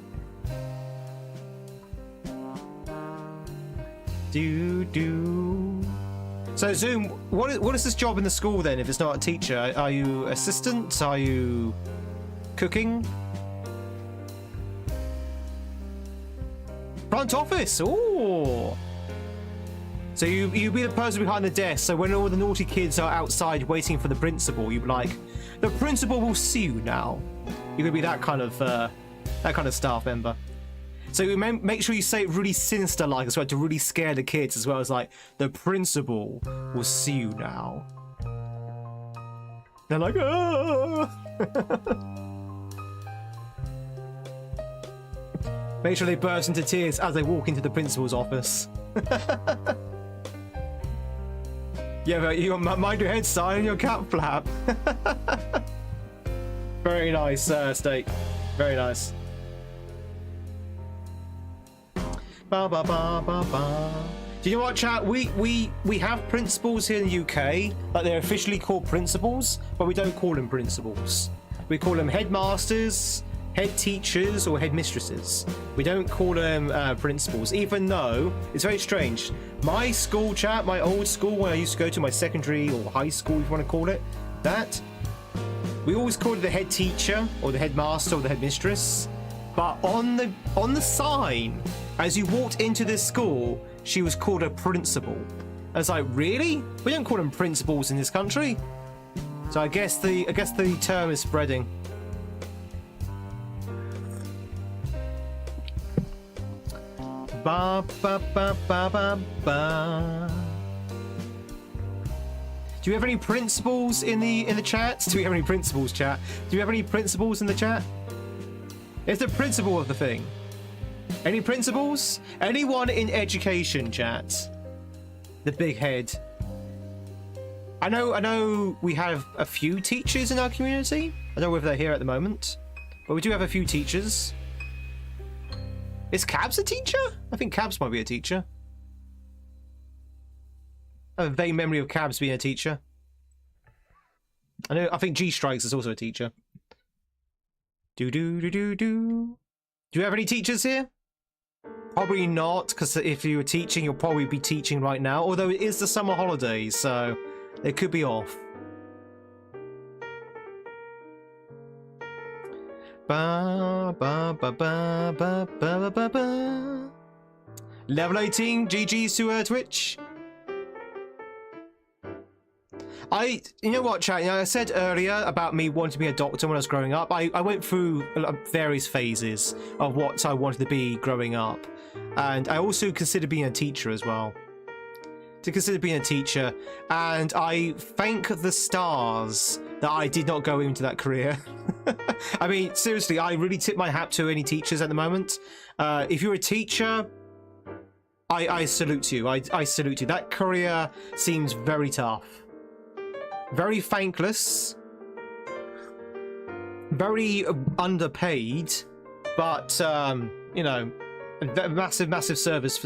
So Zoom, what is this job in the school then if it's not a teacher? Are you assistant? Are you cooking? Front office. Ooh. So you be the person behind the desk, so when all the naughty kids are outside waiting for the principal, you'd be like, the principal will see you now. You're gonna be that kind of staff member. So make sure you say it really sinister-like as well, to really scare the kids, as well as like, the principal will see you now. They're like, ah! Make sure they burst into tears as they walk into the principal's office. Yeah, but you mind your head sign and your cap flap. Very nice, Steak. Very nice. Ba ba ba ba ba. Do you know what, chat? We have principals here in the UK, like they're officially called principals, but we don't call them principals. We call them headmasters, head teachers, or headmistresses. We don't call them principals, even though it's very strange. My school, chat, my old school, when I used to go to my secondary or high school, if you want to call it that, we always called it the head teacher or the headmaster or the headmistress. But on the sign, as you walked into this school, she was called a principal. I was like, really? We don't call them principals in this country. So I guess the term is spreading. Ba ba ba ba ba ba. Do you have any principals in the chat? Do we have any principals, chat? Do you have any principals in the chat? It's the principal of the thing. Any principals? Anyone in education, chat? The big head. I know we have a few teachers in our community. I don't know whether they're here at the moment, but we do have a few teachers. Is Cabs a teacher? I think Cabs might be a teacher. I have a vague memory of Cabs being a teacher. I think G Strikes is also a teacher. Do. Do you have any teachers here? Probably not, because if you were teaching, you'll probably be teaching right now. Although it is the summer holidays, so they could be off. Ba ba ba ba ba ba ba ba. Level 18, GG's to Twitch. You know what, chat? You know, I said earlier about me wanting to be a doctor when I was growing up. I went through various phases of what I wanted to be growing up, and I also considered being a teacher as well. And I thank the stars that I did not go into that career. I mean, seriously, I really tip my hat to any teachers at the moment. If you're a teacher, I salute you. I salute you. That career seems very tough. Very thankless, very underpaid, but you know, massive service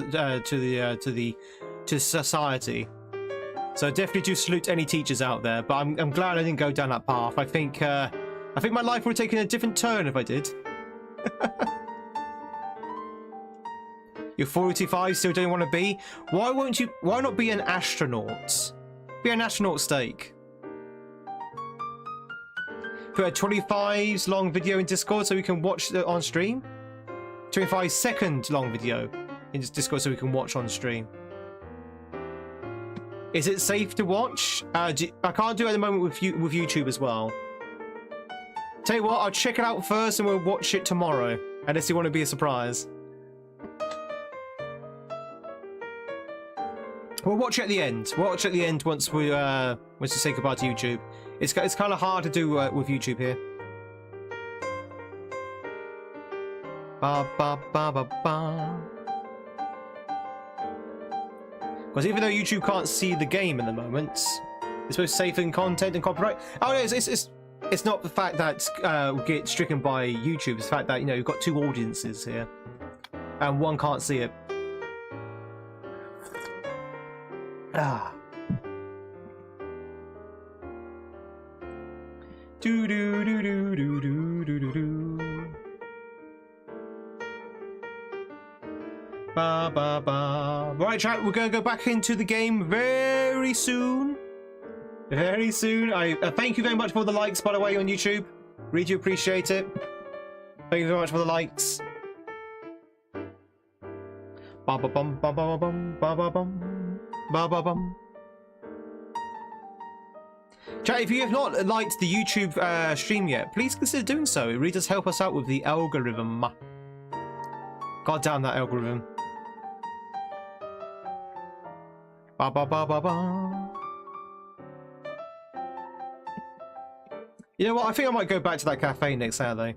to society. So definitely do salute any teachers out there. But I'm glad I didn't go down that path. I think my life would have taken a different turn if I did. You're 45, still don't want to be. Why not be an astronaut? Be an astronaut steak. Put a 25 long video in Discord so we can watch it on stream. 25-second long video in Discord so we can watch on stream. Is it safe to watch? I can't do it at the moment with YouTube as well. Tell you what, I'll check it out first and we'll watch it tomorrow. Unless you want to be a surprise. We'll watch it at the end. We'll watch it at the end once we say goodbye to YouTube. It's kind of hard to do with YouTube here. Ba ba ba ba ba. Because even though YouTube can't see the game at the moment, it's supposed to safe in content and copyright. Oh no, it's not the fact that we get stricken by YouTube. It's the fact that, you know, you've got two audiences here, and one can't see it. Ah. Do do do do do do do do do. Ba ba ba. Right, chat. We're gonna go back into the game very soon. Very soon. I thank you very much for the likes, by the way, on YouTube. Really do appreciate it. Thank you very much for the likes. Ba ba bum ba ba bum ba ba bum ba ba bum. Chat, if you have not liked the YouTube stream yet, please consider doing so. It really does help us out with the algorithm. God damn that algorithm. Ba ba ba ba ba. You know what? I think I might go back to that cafe next Saturday.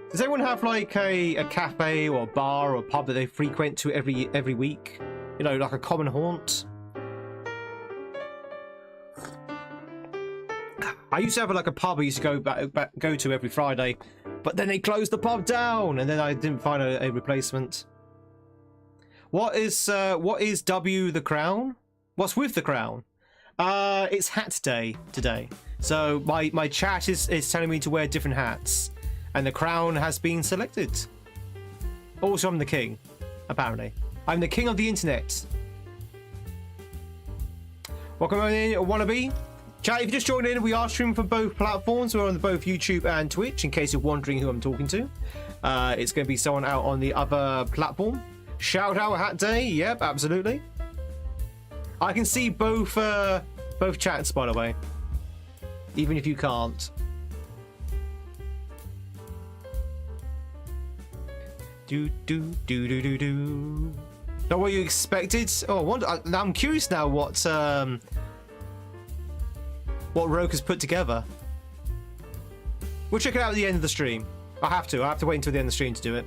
Does anyone have like a cafe or a bar or a pub that they frequent to every week? You know, like a common haunt? I used to have like a pub I used to go to every Friday, but then they closed the pub down, and then I didn't find a replacement. What is W the crown? What's with the crown? It's hat day today. So my chat is telling me to wear different hats. And the crown has been selected. Also, I'm the king, apparently. I'm the king of the internet. Welcome on in, wannabe. Chat, if you just joined in, we are streaming for both platforms. We're on both YouTube and Twitch, in case you're wondering who I'm talking to. It's going to be someone out on the other platform. Shout out Hat Day. Yep, absolutely. I can see both chats, by the way. Even if you can't. Do. Not what you expected? Oh, I'm curious now what Roke has put together. We'll check it out at the end of the stream. I have to wait until the end of the stream to do it.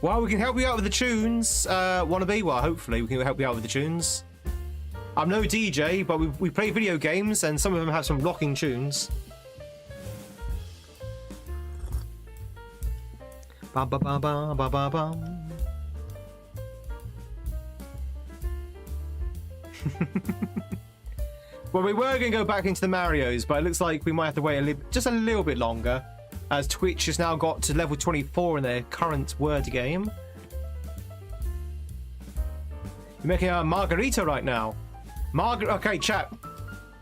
Well, we can help you out with the tunes, wannabe. Well, hopefully we can help you out with the tunes. I'm no DJ, but we play video games, and some of them have some rocking tunes. Bum, bum, bum, bum, bum, bum, bum. Well, we were going to go back into the Marios, but it looks like we might have to wait just a little bit longer, as Twitch has now got to level 24 in their current word game. You're making a margarita right now. Okay, chat.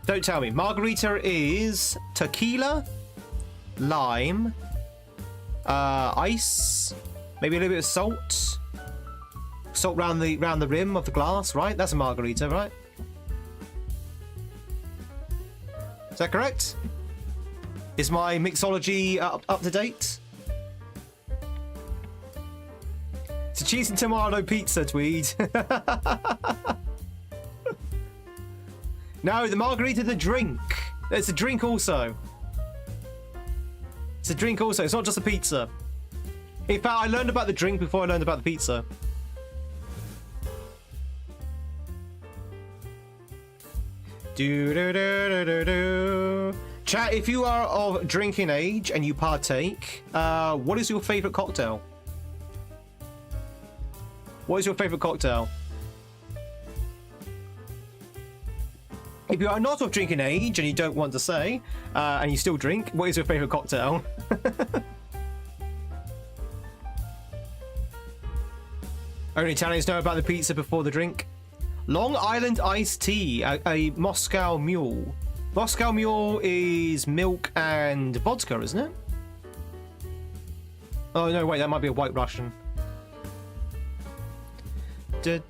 Don't tell me. Margarita is tequila, lime, ice, maybe a little bit of salt. Salt round the rim of the glass, right? That's a margarita, right? Is that correct? Is my mixology up to date? It's a cheese and tomato pizza, Tweed. No, the margarita, the drink. It's a drink also. It's a drink also. It's not just a pizza. In fact, I learned about the drink before I learned about the pizza. Chat, if you are of drinking age and you partake, what is your favourite cocktail? What is your favourite cocktail? If you are not of drinking age and you don't want to say, and you still drink, what is your favourite cocktail? Only Italians know about the pizza before the drink. Long Island iced tea, a Moscow Mule. Moscow Mule is milk and vodka, isn't it? Oh no, wait, that might be a White Russian. Do.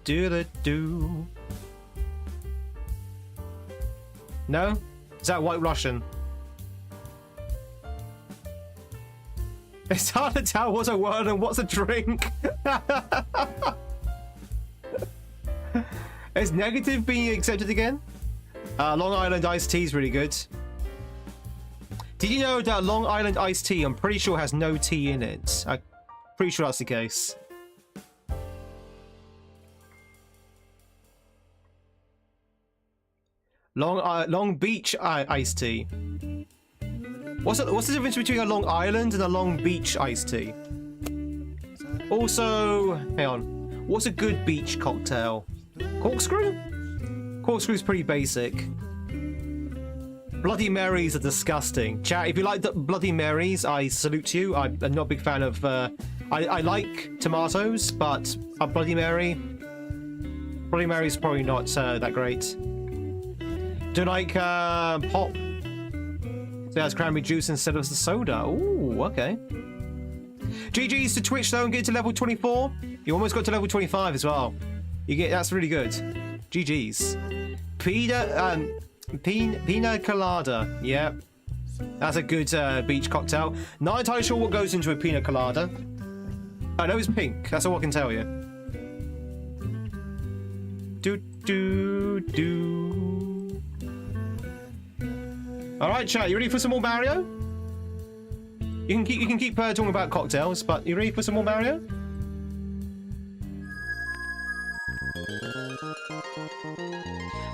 No? Is that White Russian? It's hard to tell what's a word and what's a drink. Is negative being accepted again? Long Island iced tea is really good. Did you know that Long Island iced tea, I'm pretty sure, has no tea in it? I'm pretty sure that's the case. Long Beach iced tea. What's the difference between a Long Island and a Long Beach iced tea? Also, hang on. What's a good beach cocktail? Corkscrew? Corkscrew's pretty basic. Bloody Marys are disgusting. Chat, if you like the Bloody Marys, I salute you. I'm not a big fan of... I like tomatoes, but a Bloody Mary... Bloody Mary's probably not that great. Do you like pop? So it has cranberry juice instead of the soda. Ooh, okay. GG's to Twitch though and get to level 24. You almost got to level 25 as well. That's really good. GG's. Pina colada. Yeah. That's a good beach cocktail. Not entirely sure what goes into a pina colada. I know it's pink. That's all I can tell you. Do. Alright, chat, you ready for some more Mario? You can keep talking about cocktails, but you ready for some more Mario?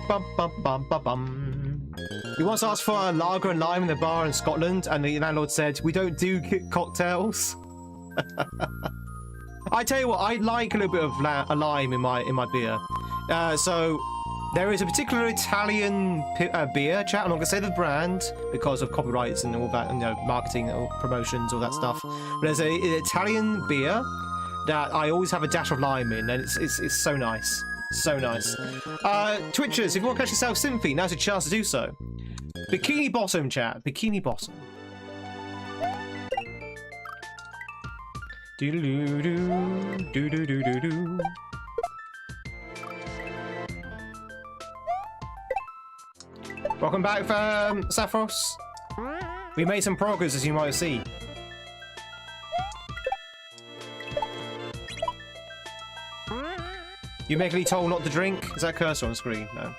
Bum bum bum bum bum. He once asked for a lager and lime in the bar in Scotland, and the landlord said, "We don't do cocktails." I tell you what, I like a little bit of a lime in my beer. So there is a particular Italian beer, chat. I'm not gonna say the brand because of copyrights and all that, you know, marketing or promotions, all that stuff. But there's an Italian beer that I always have a dash of lime in, and it's so nice, so nice. Twitchers, if you want to catch yourself Symphy, now's a chance to do so. Bikini Bottom, chat. Bikini Bottom. Do do do do do do do do. Welcome back, Saffros. We made some progress, as you might see. You regularly told not to drink? Is that cursor on screen? No.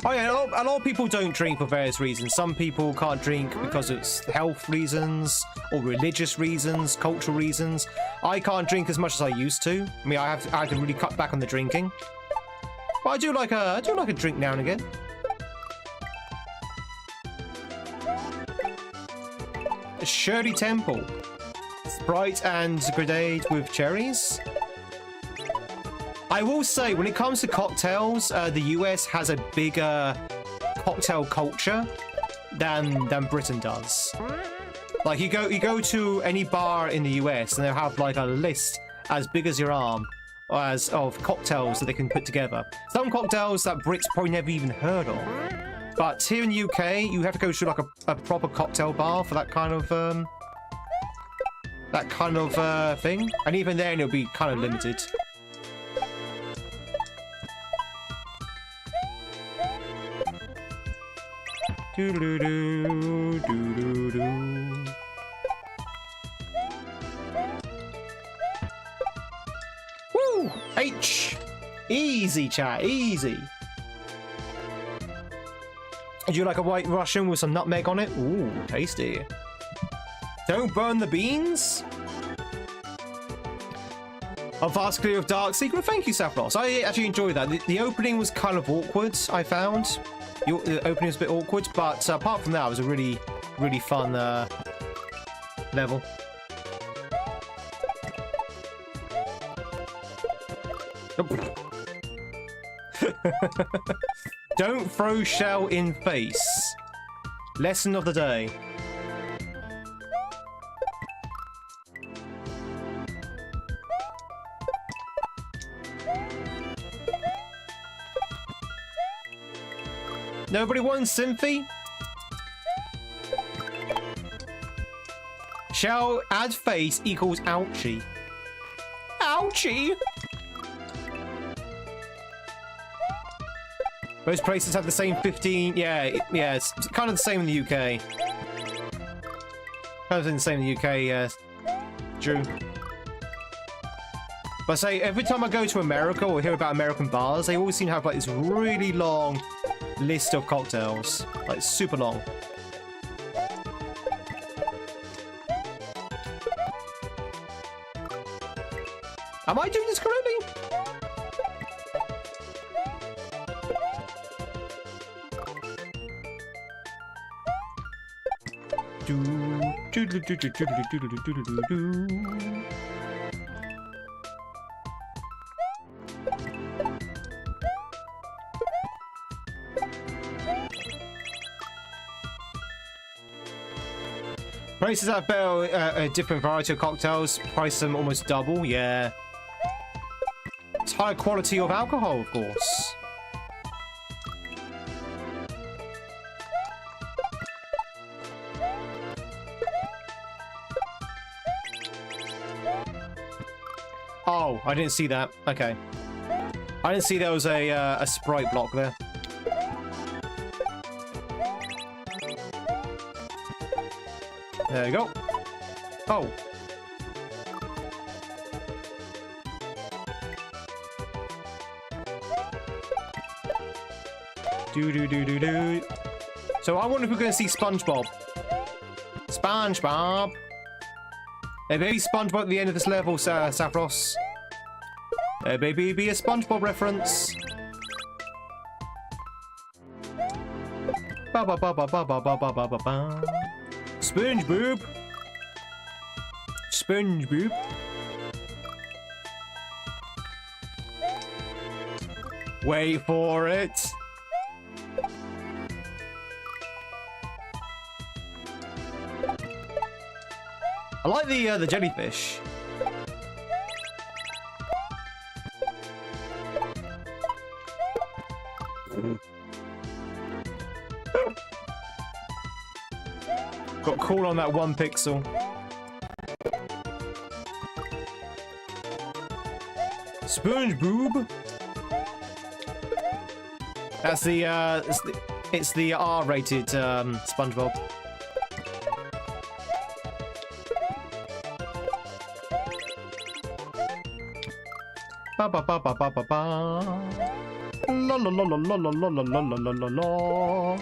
Oh yeah, a lot of people don't drink for various reasons. Some people can't drink because it's health reasons, or religious reasons, cultural reasons. I can't drink as much as I used to. I mean, I had to really cut back on the drinking. But I do like a drink now and again. Shirley Temple. Sprite and grenade with cherries. I will say, when it comes to cocktails, the US has a bigger cocktail culture than Britain does. Like you go to any bar in the US and they'll have like a list as big as your arm of cocktails that they can put together. Some cocktails that Brits probably never even heard of. But here in the UK, you have to go to like a proper cocktail bar for that kind of thing. And even then, it'll be kind of limited. Do-do-do-do-do-do. Woo! H! Easy, chat, easy. Would you like a white Russian with some nutmeg on it? Ooh, tasty. Don't burn the beans? A vast clear of Dark Secret. Thank you, Saffros. I actually enjoyed that. The opening was kind of awkward, I found. The opening was a bit awkward, but apart from that, it was a really, really fun level. Don't throw shell in face. Lesson of the day. Nobody wants Symphy? Shall add face equals ouchie. Ouchie! Most places have the same 15. Yeah, it's kind of the same in the UK. Kind of the same in the UK, yeah. Drew. But I say, every time I go to America or hear about American bars, they always seem to have like this really long list of cocktails. Like, super long. Am I doing this correctly? Prices have a different variety of cocktails. Price them almost double, yeah. It's higher quality of alcohol, of course. Oh, I didn't see that. Okay. I didn't see there was a Sprite block there. There you go. Oh. Do. So I wonder if we're going to see SpongeBob. SpongeBob. Hey, maybe SpongeBob at the end of this level, Saffros. Maybe be a SpongeBob reference. Ba ba ba ba ba ba ba ba ba ba ba. Sponge boob. Sponge boob. Wait for it. I like the jellyfish. Got cool on that 1 pixel. Sponge boob. That's it's the R-rated SpongeBob. Ba ba ba ba ba ba ba. La la la la la la la la la la la la.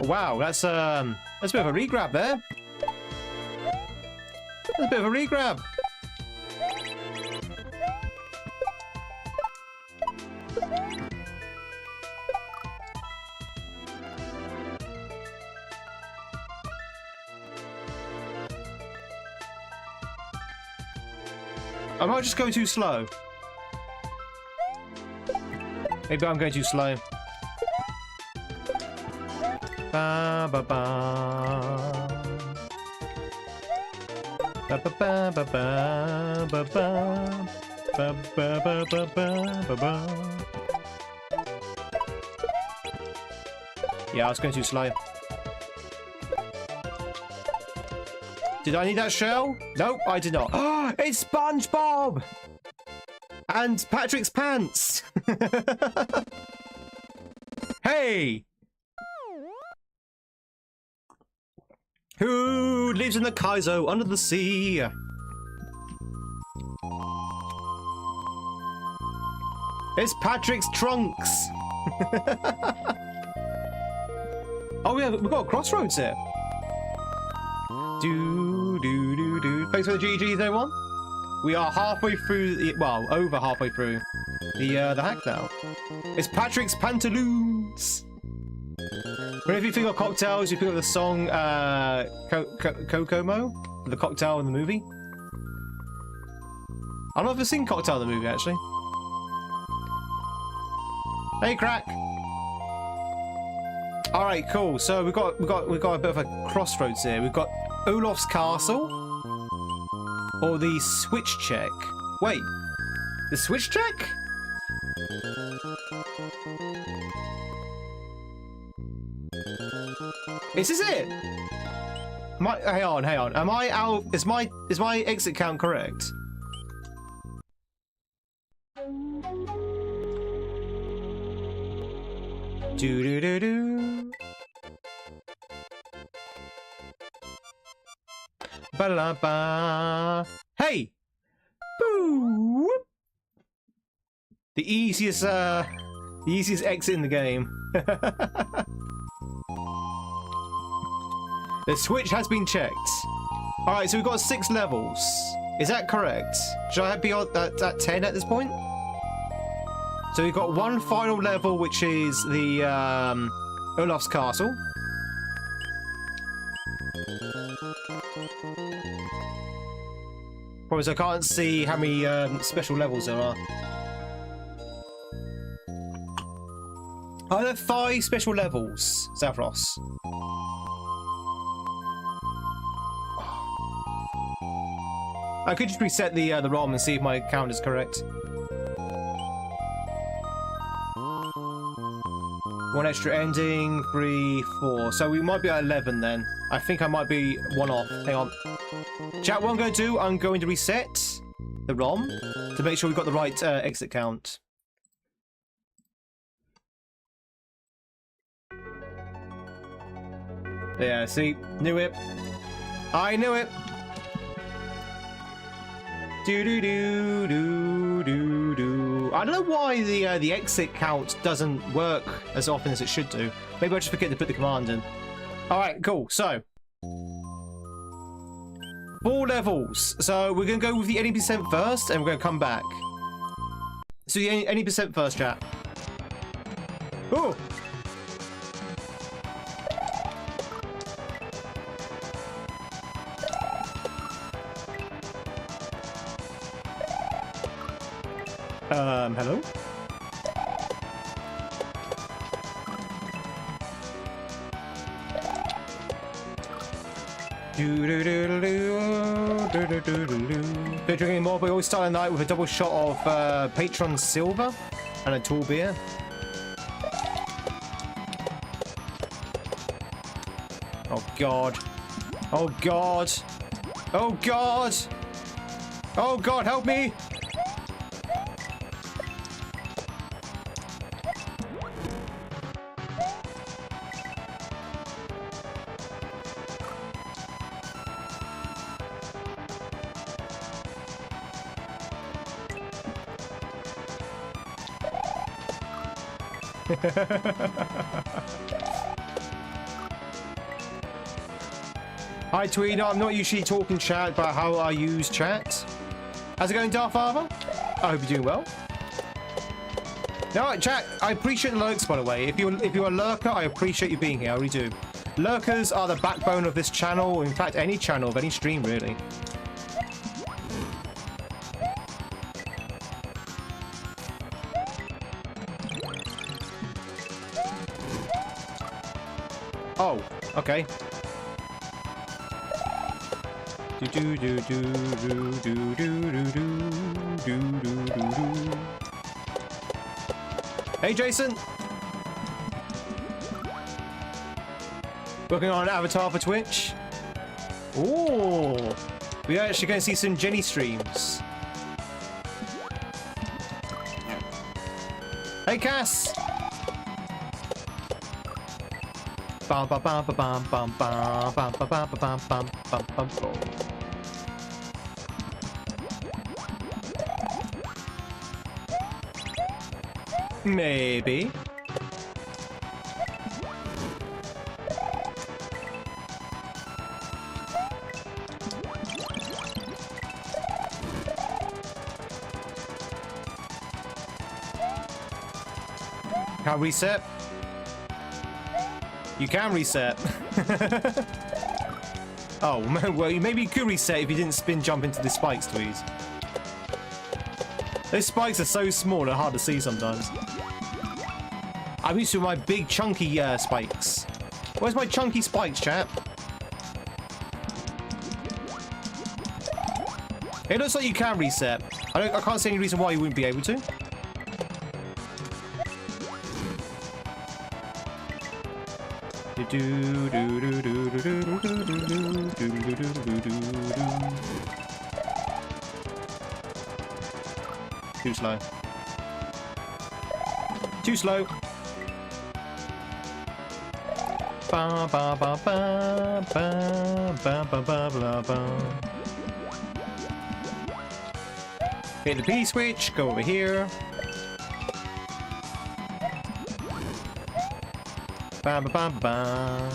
Wow, that's a bit of a regrab there. That's a bit of a regrab. I might just go too slow. Maybe I'm going too slow. Ba ba ba. Ba ba ba ba ba ba ba. Ba ba ba ba ba ba ba. Yeah, I was going too slow. Did I need that shell? Nope, I did not. Oh, it's SpongeBob! And Patrick's pants! Hey! Who lives in the Kaizo under the sea? It's Patrick's trunks! Oh yeah, we've got a crossroads here. Thanks for the GGs, everyone. We are halfway through the, well, over halfway through the hack now. It's Patrick's pantaloons. Whenever you think of cocktails, you think of the song Kokomo, the cocktail in the movie. I don't know if I've seen Cocktail in the movie actually. Hey, crack. All right, cool. So we've got a bit of a crossroads here. We've got Olaf's Castle or the switch check. Wait, the switch check? Is this it? Hang on. Am I out? Is my exit count correct? Do. Ba-la-ba. Hey! Boo! The easiest exit in the game. The switch has been checked. Alright, so we've got 6 levels. Is that correct? Should I be at 10 at this point? So we've got one final level, which is the Olaf's Castle. Whereas I can't see how many special levels there are. Are there 5 special levels, Zavros? I could just reset the ROM and see if my count is correct. 1 extra ending, 3, 4. So we might be at 11 then. I think I might be 1 off. Hang on. Chat, what I'm going to do, I'm going to reset the ROM to make sure we've got the right exit count. Yeah, see? Knew it. I knew it. Do. I don't know why the exit count doesn't work as often as it should do. Maybe I just forget to put the command in. All right, cool. So 4 levels. So we're going to go with the any percent first, and we're going to come back. So the any percent first, chat. Oh! Hello? Been drinking more, but we always start the night with a double shot of Patron Silver and a tall beer. Oh god. Oh god. Oh god. Oh god, help me! Hi Tweed, I'm not usually talking chat about how I use chat. How's it going, Darth Father? I hope you're doing well. No, chat, I appreciate the lurks, by the way. If you're a lurker, I appreciate you being here, I really do. Lurkers are the backbone of this channel, in fact any channel, of any stream really. Oh, okay. Hey, Jason. Working on an avatar for Twitch. Ooh, we're actually going to see some Jenny streams. Hey, Cass. Bum bum bum bum bum bum bum bum bum bum bum bum bum. Maybe. Can't reset. You can reset. Oh, well, maybe you could reset if you didn't spin jump into the spikes, Tweed. Those spikes are so small, they're hard to see sometimes. I'm used to my big, chunky spikes. Where's my chunky spikes, chat? It looks like you can reset. I can't see any reason why you wouldn't be able to. Too slow. Too slow. Ba ba ba ba ba ba ba ba ba ba. Hit the P switch. Go over here. Ba ba ba ba.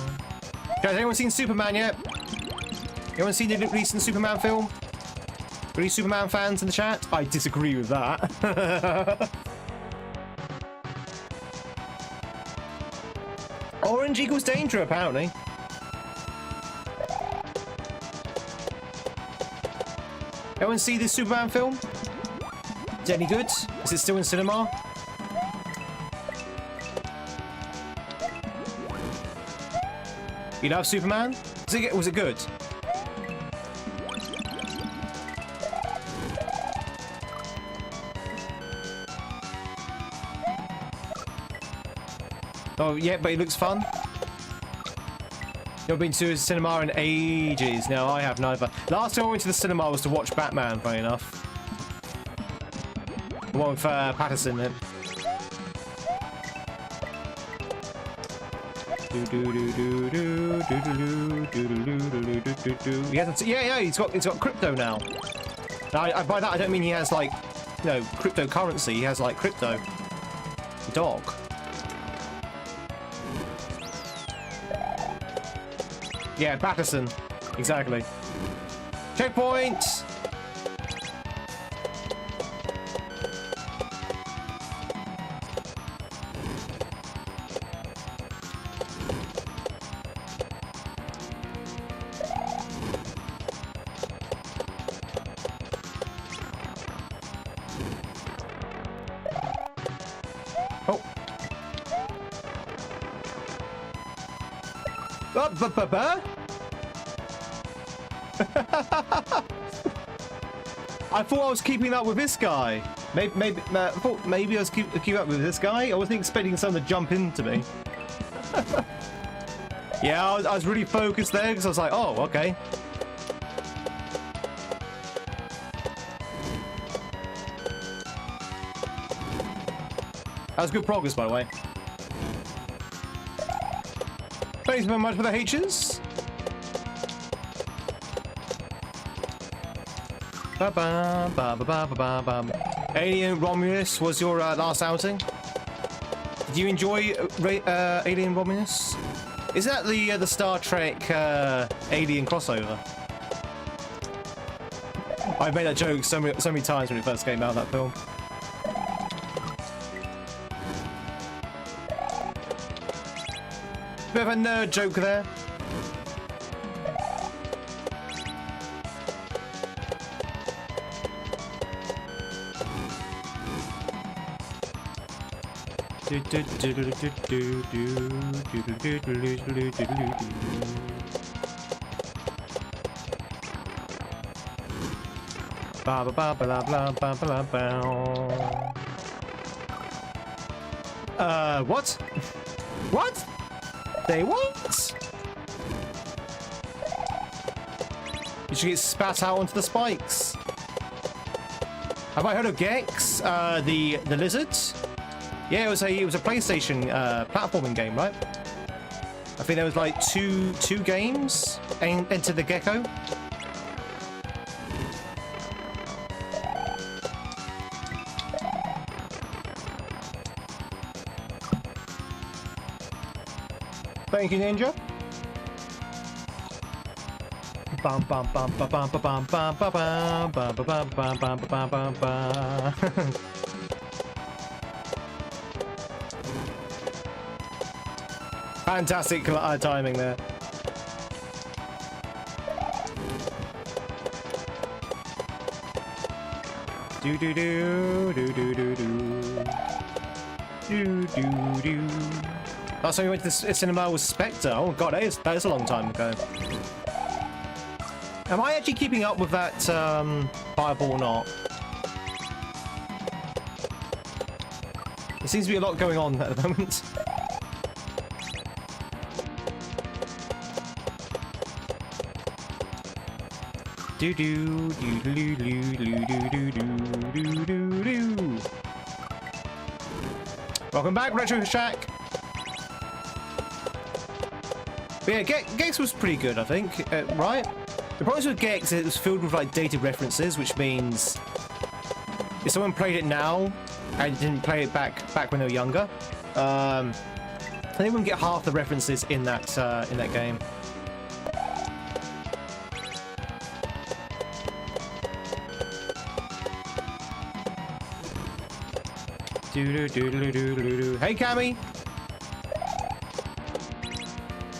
Guys, anyone seen Superman yet? Anyone seen the recent Superman film? Any Superman fans in the chat? I disagree with that. Orange equals danger, apparently. Anyone see this Superman film? Is it any good? Is it still in cinema? You love Superman? Was it good? Oh, yeah, but it looks fun. You've been to a cinema in ages. No, I have neither. Last time I went to the cinema was to watch Batman, funny enough. The one with Patterson in it. Yeah, he's got crypto now. Now, by that I don't mean he has like, you know, cryptocurrency. He has like crypto. Dog. Yeah, Patterson. Exactly. Checkpoint! Oh. I thought I was keeping up with this guy. I thought maybe I was keeping up with this guy. I wasn't expecting someone to jump into me. Yeah, I was really focused there because I was like, oh, okay. That was good progress, by the way. Thanks very much for the H's. Alien Romulus was your last outing. Did you enjoy Alien Romulus? Is that the Star Trek Alien crossover? I've made that joke so many times when it first came out, that film. Bit of a nerd joke there. What? What? They what? You should get spat out onto the spikes. Have I heard of Gex? The lizard? Yeah, it was a PlayStation platforming game, right? I think there was like two games. Enter the Gecko. Thank you, Ninja. Bum bum bum bum bum bum bum bum bum bum bum bum bum bum bum bum. Fantastic timing there. Do do do do do do do do do do. Last time we went to the cinema was Spectre. Oh god, that is a long time ago. Am I actually keeping up with that fireball or not? There seems to be a lot going on at the moment. Do do do do do do do do do do do. Welcome back, Retro Shack. But yeah, Gex was pretty good, I think, right? The problem with Gex is it was filled with like dated references, which means if someone played it now and didn't play it back when they were younger, they wouldn't get half the references in that game. Do do do do do do do. Hey, Cammy.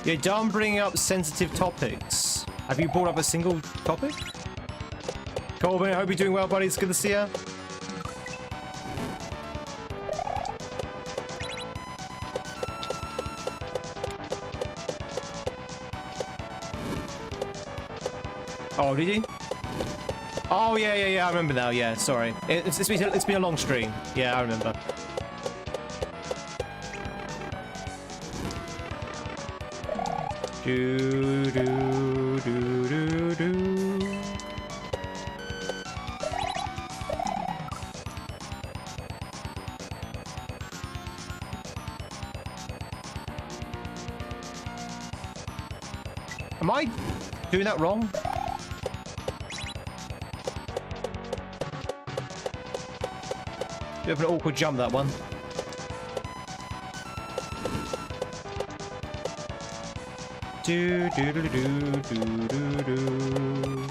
You're done bringing up sensitive topics. Have you brought up a single topic? Colvin, I hope you're doing well, buddy. It's good to see you. Oh, did you? Oh, yeah, I remember now. Yeah, sorry. It's been a long stream. Yeah, I remember. Do do do do do. Am I doing that wrong? Bit of an awkward jump, that one. Do do do do do do do.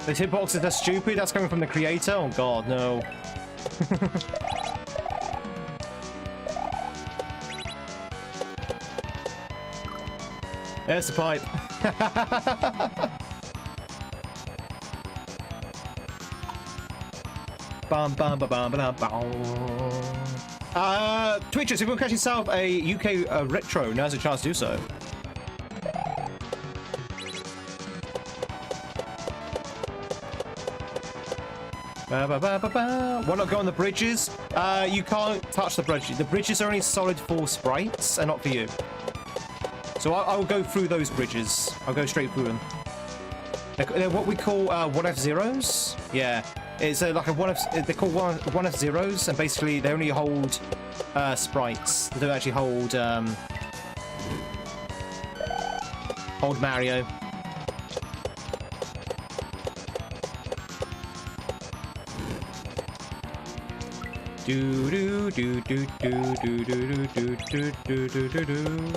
The hitboxes are stupid. That's coming from the creator. Oh god, no. There's the pipe. Bum, bum, ba, bum, ba, bum. Twitchers, if you want to catch yourself a UK retro, now's a chance to do so. Ba, ba, ba, ba, ba. Why not go on the bridges? You can't touch the bridges. The bridges are only solid for sprites and not for you. So I'll go through those bridges. I'll go straight through them. They're what we call 1F0s. Yeah, it's like a 1F. They're called 1F0s, and basically they only hold sprites. They don't actually hold Mario. Do do do do do do do do do do do do.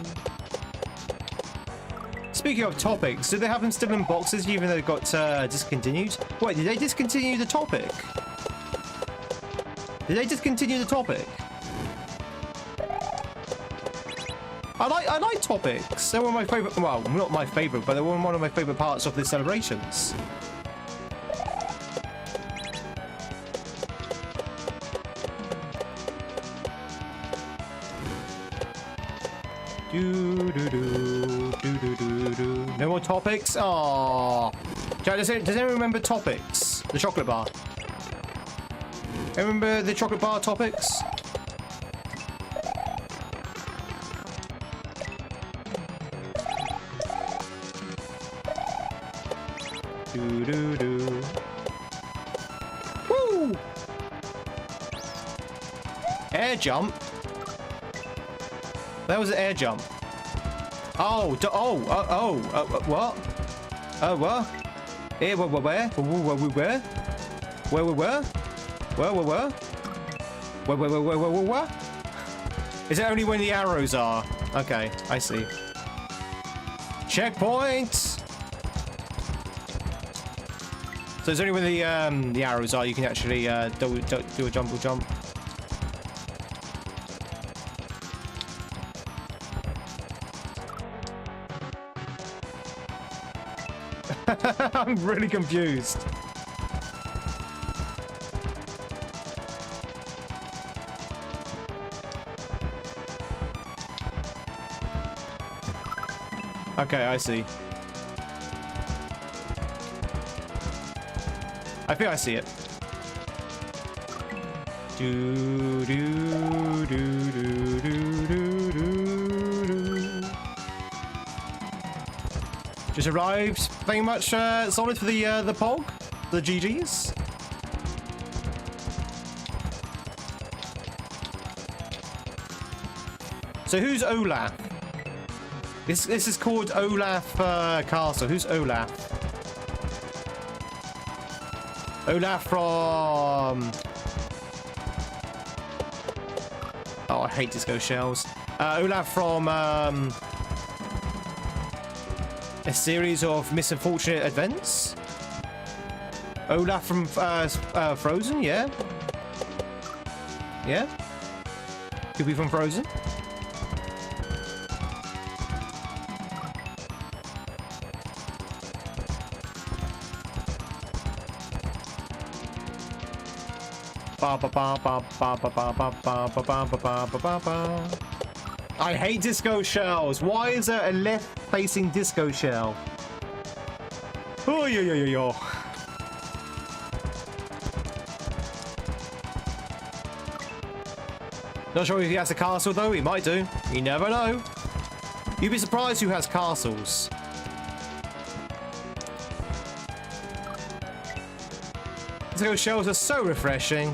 Speaking of topics, do they have them still in boxes even though they got discontinued? Wait, did they discontinue the topic? Did they discontinue the topic? I like topics. They're one of my favourite. Well, not my favourite, but they're one of my favourite parts of the celebrations. Do do do do do do do. No more topics. Oh, does anyone remember topics? The chocolate bar. Remember the chocolate bar topics? Do do do. Woo! Air jump. That was an air jump. Oh, what? What? Eh, where? Where? Is it only when the arrows are? Okay, I see. Checkpoint! So it's only when the arrows are you can actually do a jump. I'm really confused. Okay, I see. I think I see it. Do do do do do do do. Just arrived. Pretty much solid for the POG, the GGs. So who's Olaf? This is called Olaf Castle. Who's Olaf? Olaf from... Oh, I hate disco shells. Olaf from a series of misunfortunate events. Olaf from Frozen, yeah? Yeah? Could be from Frozen. I hate disco shells. Why is there a left-facing disco shell? Oh, yo. Not sure if he has a castle though. He might do. You never know. You'd be surprised who has castles. Disco shells are so refreshing.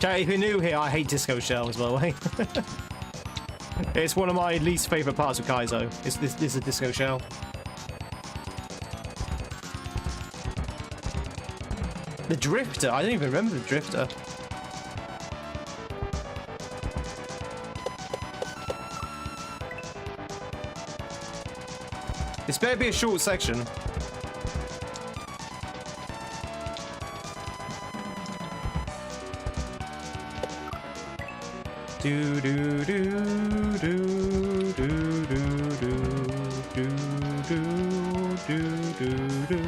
If you're new here, I hate disco shells, by the way. It's one of my least favourite parts of Kaizo. This is a disco shell. The drifter. I don't even remember the drifter. This better be a short section. Do do do do do do do do do do.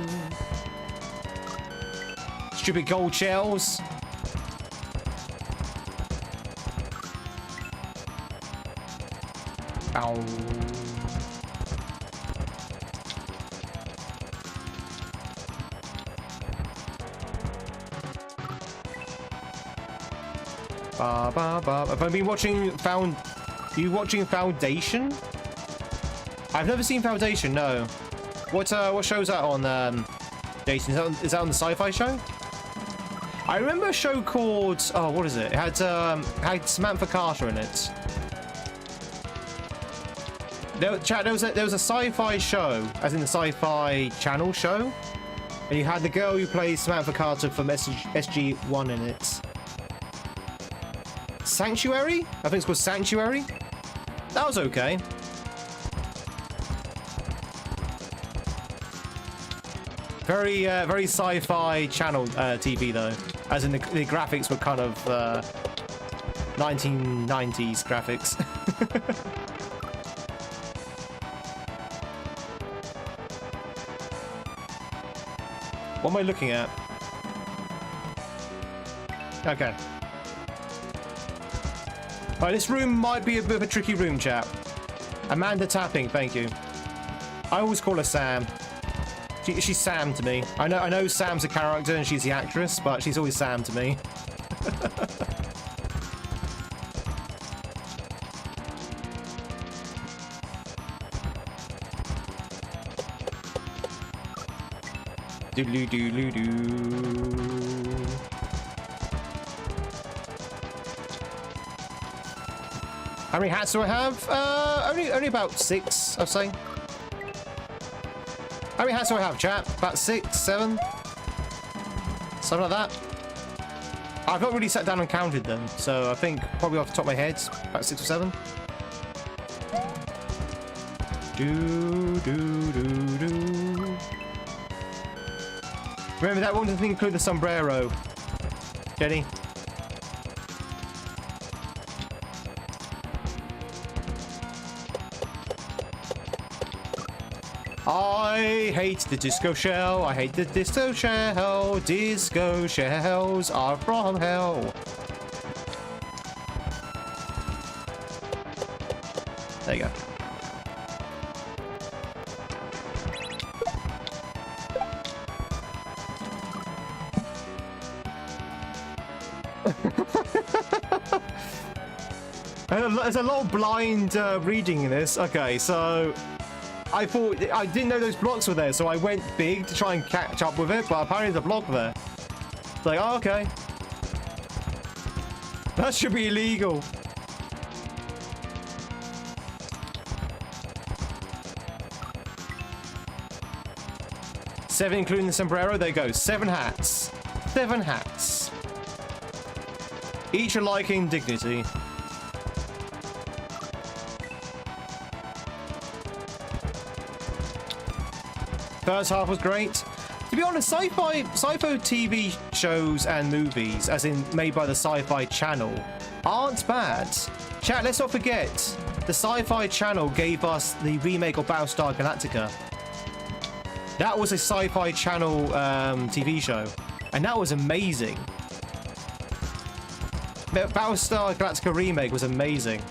Stupid gold shells. Ow. Have I been watching you watching Foundation? I've never seen Foundation, no. What show's that on, Jason? Is that on the sci-fi show? I remember a show called, oh, what is it? It had Samantha Carter in it. There was a sci-fi show, as in the Sci-Fi Channel show, and you had the girl who plays Samantha Carter from SG1 in it. Sanctuary? I think it's called Sanctuary. That was okay. Very sci-fi channel TV though, as in the graphics were kind of 1990s graphics. What am I looking at? Okay. Alright, this room might be a bit of a tricky room, chat. Amanda Tapping, thank you. I always call her Sam. She's Sam to me. I know Sam's a character and she's the actress, but she's always Sam to me. Doodly-doo-doo-doo. How many hats do I have? Only about 6, I'd say. How many hats do I have, chat? About 6, 7? Something like that. I've not really sat down and counted them, so I think probably off the top of my head, about 6 or 7. Do. Remember that one doesn't include the sombrero, Jenny. I hate the disco shell. I hate the disco shell. Disco shells are from hell. There you go. There's a lot of blind reading in this. Okay, so I thought I didn't know those blocks were there, so I went big to try and catch up with it, but apparently there's a block there. It's like, oh, okay. That should be illegal. Seven, including the sombrero. There you go. 7 hats. 7 hats. Each alike in dignity. First half was great. To be honest, sci-fi TV shows and movies, as in made by the Sci-Fi Channel, aren't bad. Chat, let's not forget, the Sci-Fi Channel gave us the remake of Battlestar Galactica. That was a Sci-Fi Channel TV show, and that was amazing. The Battlestar Galactica remake was amazing.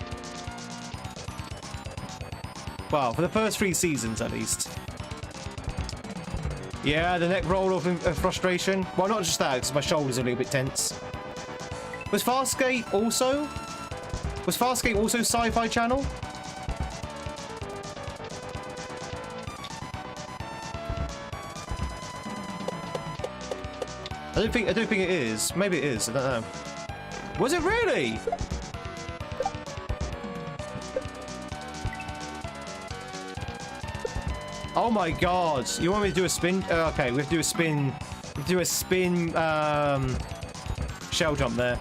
Well, for the first 3 seasons at least. Yeah, the neck roll of frustration. Well, not just that, because my shoulders are a little bit tense. Was Farscape also? Was Farscape also Sci-Fi Channel? I don't think it is. Maybe it is. I don't know. Was it really? Oh my god. You want me to do a spin? Okay, we have to do a spin. We have to do a spin shell jump there.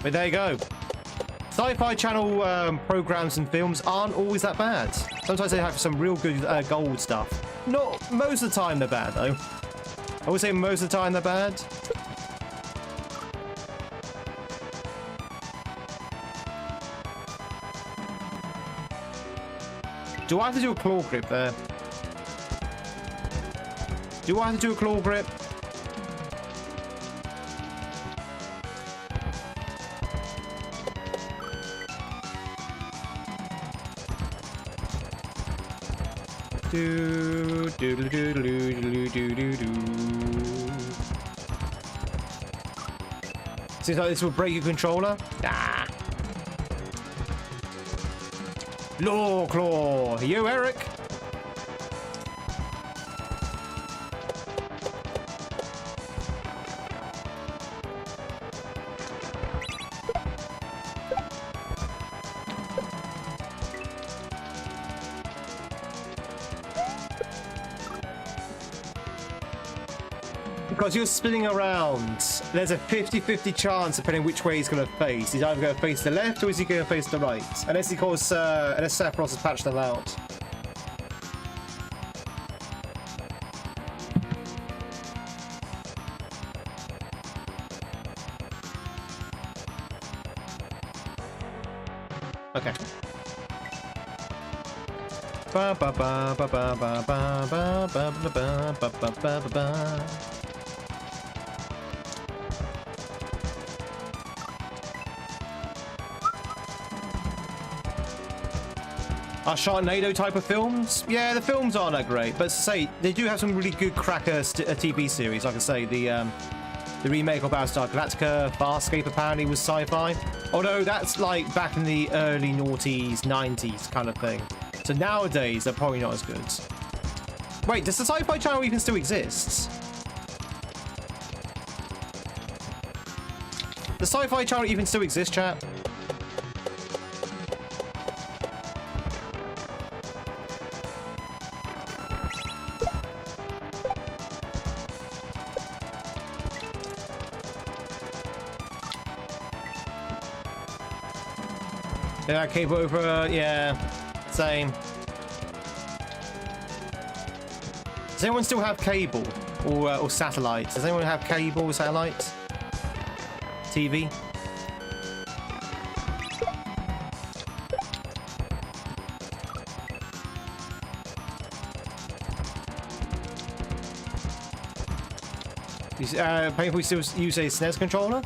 But there you go. Sci-Fi Channel programs and films aren't always that bad. Sometimes they have some real good gold stuff. Not most of the time they're bad though. I would say most of the time they're bad. Do I have to do a claw grip there? Do I have to do a claw grip? Do do do do do do do do. Seems like this will break your controller. Ah. Law Claw, you Eric. Because you're spinning around, there's a 50-50 chance depending which way he's going to face. He's either going to face the left or is he going to face the right? Unless unless Sephiroth has patched them out. Okay. Ba ba ba ba ba ba ba ba ba ba ba ba ba ba. Are Sharknado type of films? Yeah, the films aren't that great, but to say they do have some really good cracker TV series. Like I say, the remake of Battlestar Galactica, Farscape apparently was sci-fi. Although that's like back in the early noughties, 90s kind of thing. So nowadays they're probably not as good. Wait, does the Sci-Fi Channel even still exist? The Sci-Fi Channel even still exists, chat? Yeah, cable over, yeah, same. Does anyone still have cable or satellite? Does anyone have cable or satellite? TV? Painful still use a SNES controller?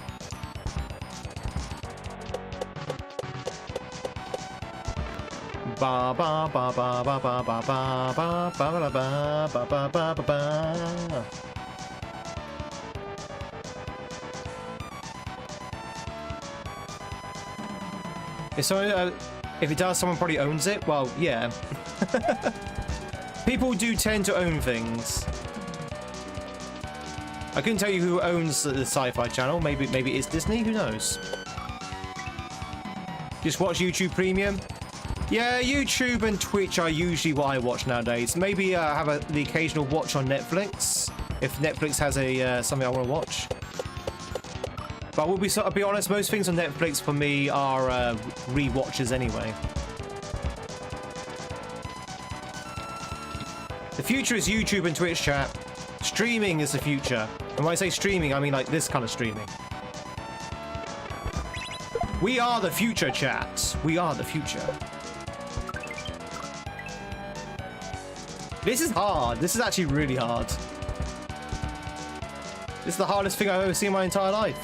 Ba ba ba ba ba ba ba ba ba ba ba ba ba ba ba ba. If it does, someone probably owns it. Well, yeah. People do tend to own things. I couldn't tell you who owns the Sci-Fi Channel. Maybe it's Disney. Who knows? Just watch YouTube Premium. Yeah, YouTube and Twitch are usually what I watch nowadays. Maybe have the occasional watch on Netflix if Netflix has a something I want to watch. But I'll be honest, most things on Netflix for me are re-watches anyway. The future is YouTube and Twitch, chat. Streaming is the future. And when I say streaming, I mean like this kind of streaming. We are the future, chat. We are the future. This is hard. This is actually really hard. This is the hardest thing I've ever seen in my entire life.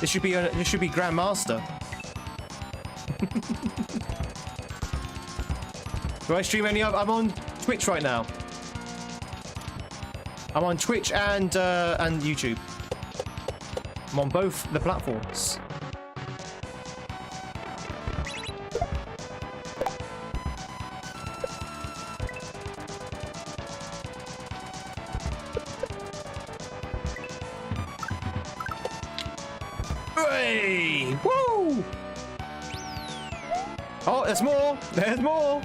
This should be Grandmaster. Do I stream any other? I'm on Twitch right now. I'm on Twitch and YouTube. I'm on both the platforms. Hey! Woo! Oh, there's more! There's more!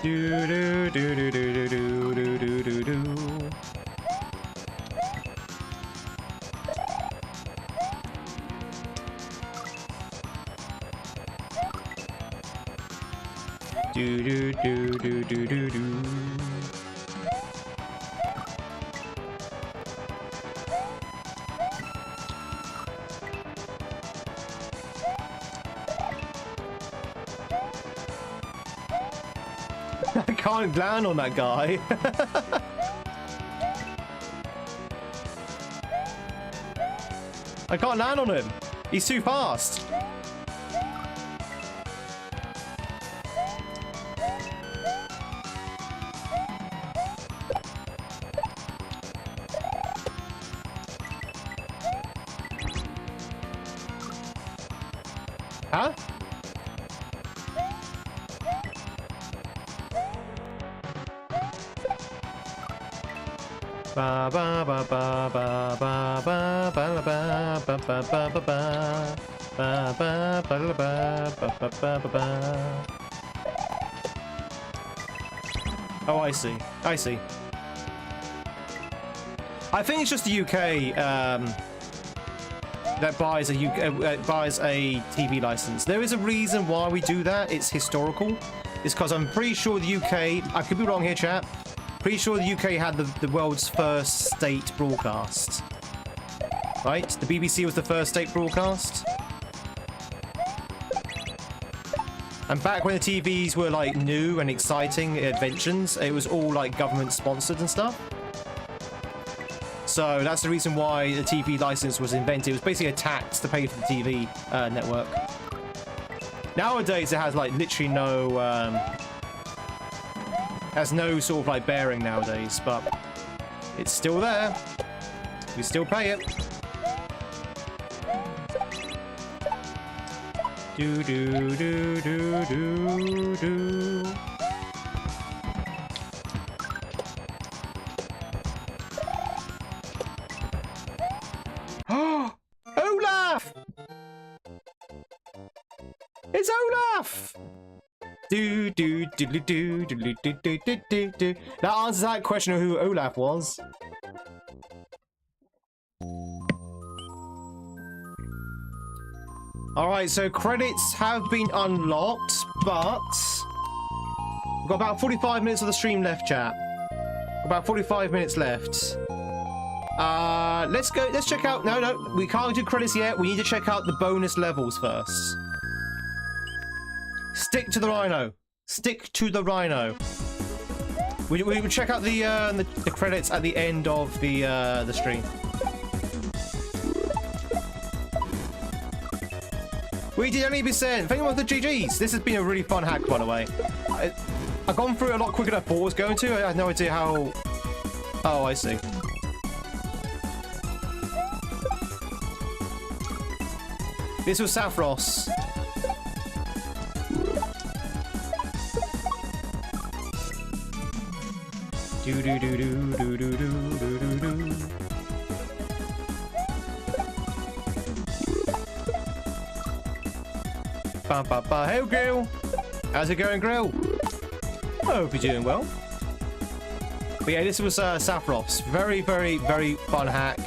Do do do do do do do do do do. Do do do do do do do. I can't land on that guy. I can't land on him. He's too fast. Huh? Ba ba ba ba ba ba ba ba ba ba ba ba ba ba ba ba ba ba ba ba. Oh, I see. I see. I think it's just the UK that buys a TV license. There is a reason why we do that. It's historical. It's because I'm pretty sure the UK. I could be wrong here, chat. Pretty sure the UK had the world's first state broadcast. Right? The BBC was the first state broadcast. And back when the TVs were like new and exciting inventions, it was all like government sponsored and stuff. So that's the reason why the TV license was invented. It was basically a tax to pay for the TV network. Nowadays it has like literally no has no sort of like bearing nowadays, but it's still there. We still pay it. Do do do do do do. Oh, Olaf! It's Olaf! Do do do do do do do do do do. That answers that question of who Olaf was. Alright, so credits have been unlocked, but we've got about 45 minutes of the stream left, chat. About 45 minutes left. Let's check out. No, we can't do credits yet. We need to check out the bonus levels first. Stick to the rhino. Stick to the rhino. We will check out the credits at the end of the stream. We did only percent. Thank you for the GGs. This has been a really fun hack, by the way. I've gone through it a lot quicker than I thought I was going to. I had no idea how. Oh, I see. This was Saffros. Do do do do do do do do do. Ba ba ba. Hey, Grill. How's it going, Grill? I hope you're doing well. But yeah, this was Saffros. Very, very, very fun hack.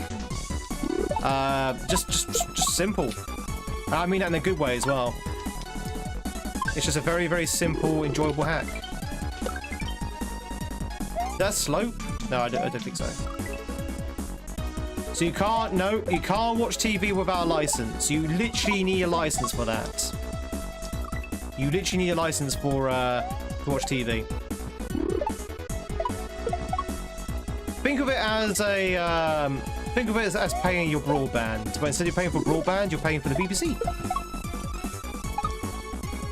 Just simple. I mean that in a good way as well. It's just a very, very simple, enjoyable hack. That's slope? No, I don't think so. So you can't watch TV without a license. You literally need a license for that. You literally need a license for to watch TV. Think of it as a as paying your broadband. But instead of paying for broadband, you're paying for the BBC.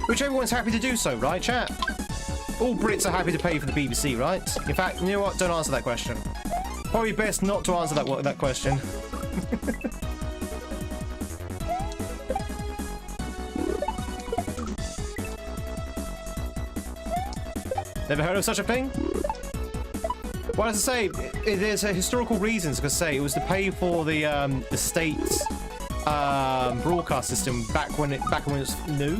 Which everyone's happy to do so, right, chat? All Brits are happy to pay for the BBC, right? In fact, you know what? Don't answer that question. Probably best not to answer that question. Never heard of such a thing? Well, as I say, there's historical reasons. Because say it was to pay for the state broadcast system back when it was new.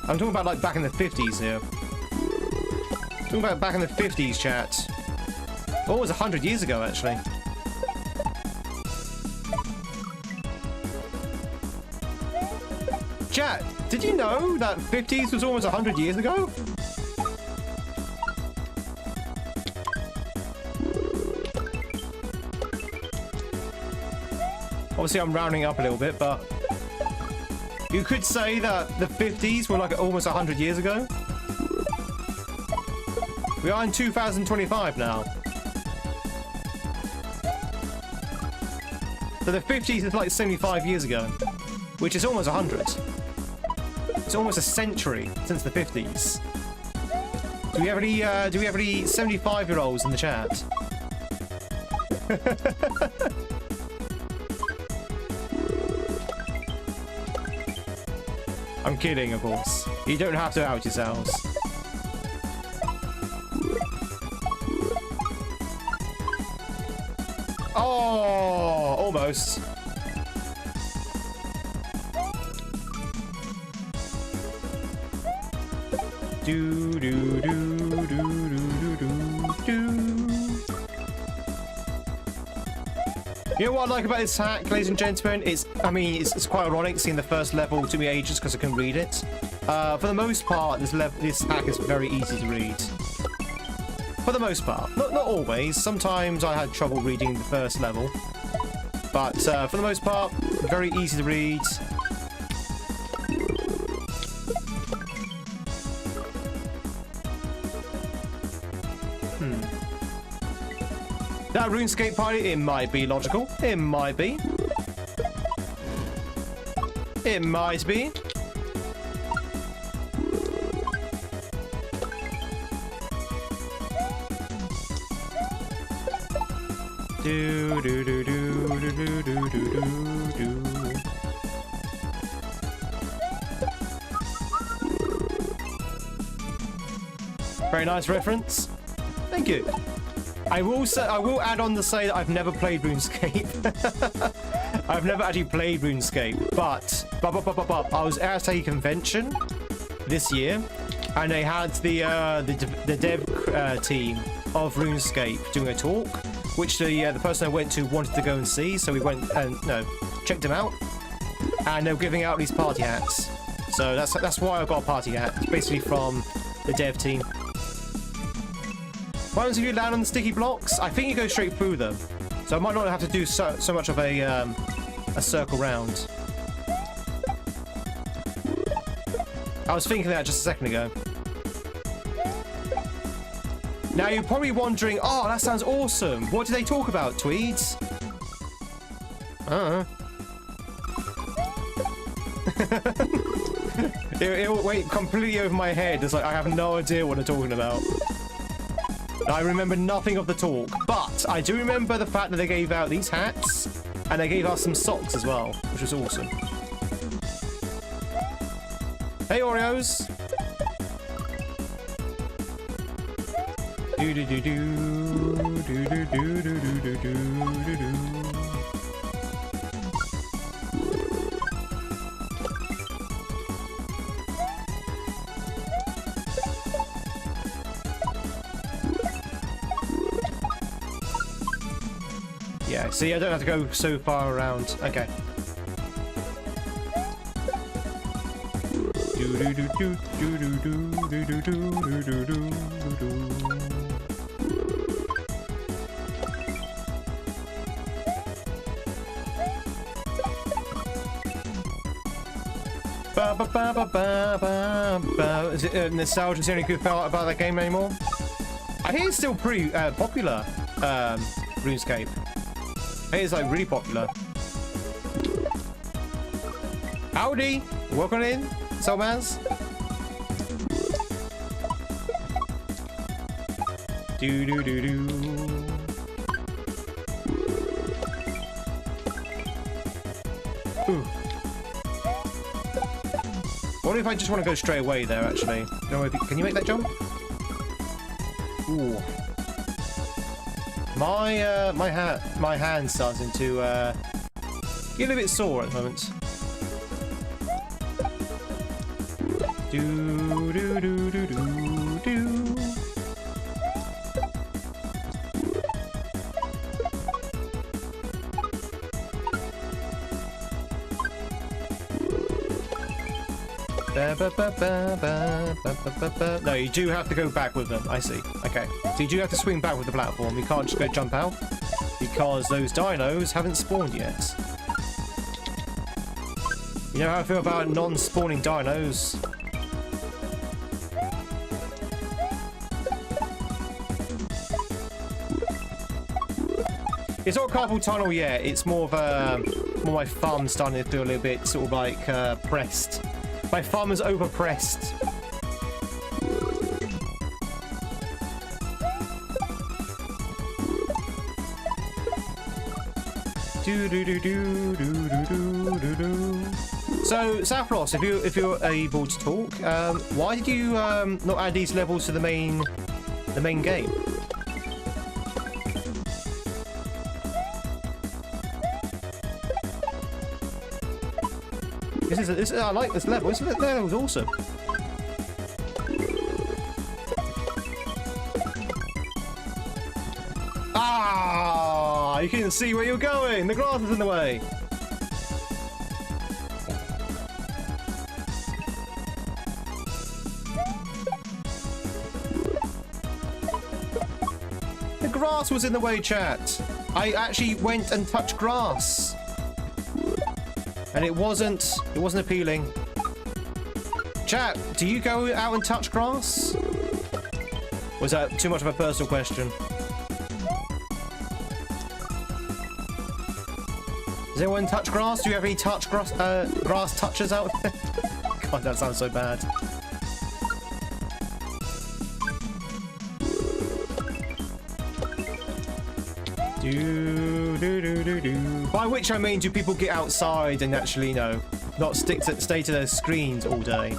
I'm talking about like back in the 50s here. Talking about back in the 50s, chat. Oh, it was 100 years ago, actually. Chat, did you know that 50s was almost 100 years ago? Obviously, I'm rounding up a little bit, but you could say that the 50s were like almost 100 years ago. We are in 2025 now. So the 50s is like 75 years ago, which is almost 100. It's almost a century since the 50s. Do we have any 75-year-olds in the chat? I'm kidding, of course. You don't have to out yourselves. Oh, almost. Do do do do do do do. You know what I like about this hack, ladies and gentlemen? It's quite ironic seeing the first level took me ages because I couldn't read it. For the most part, this hack is very easy to read. For the most part, not always. Sometimes I had trouble reading the first level, but for the most part, very easy to read. That RuneScape party, it might be logical. It might be. It might be. Do do do do do do do do do. Very nice reference. Thank you. I will add on to say that I've never played RuneScape. I've never actually played RuneScape, but I was at a convention this year, and they had the dev team of RuneScape doing a talk, which the person I went to wanted to go and see, so we went and checked them out, and they were giving out these party hats. So that's why I got a party hat. It's basically from the dev team. What happens if you land on the sticky blocks? I think you go straight through them, so I might not have to do so much of a circle round. I was thinking that just a second ago. Now you're probably wondering, oh, that sounds awesome. What did they talk about, Tweeds? It went completely over my head. It's like I have no idea what they're talking about. I remember nothing of the talk, but I do remember the fact that they gave out these hats, and they gave us some socks as well, which was awesome. Hey, Oreos! Do do do do do do do do do do do do. Yeah, see, I don't have to go so far around. Okay. Do do do do do do do do do do do do. Ba ba ba ba ba ba ba. Is it nostalgia? Is the only good part about that game anymore? I think it's still pretty popular. RuneScape. I think it's like really popular. Howdy! Welcome in, Soulmans. Do do do do. Ooh. What if I just want to go straight away there? Actually, can you make that jump? Ooh. My hand's starting to get a bit sore at the moment. Do do do do do do. No, you do have to go back with them. I see. Okay. So you do have to swing back with the platform. You can't just go jump out because those dinos haven't spawned yet. You know how I feel about non-spawning dinos. It's not carpal tunnel yet. It's more of my thumb starting to feel a little bit sort of like pressed. My thumb is over pressed. So, Saffros, if you're able to talk, why did you not add these levels to the main game? I like this level. This level is awesome. Ah! You couldn't see where you're going. The grass is in the way. The grass was in the way, chat. I actually went and touched grass. And it wasn't appealing. Chat, do you go out and touch grass? Was that too much of a personal question? Does anyone touch grass? Do you have any grass touchers out there? God, that sounds so bad. By which I mean, do people get outside and actually, you know, not stay to their screens all day?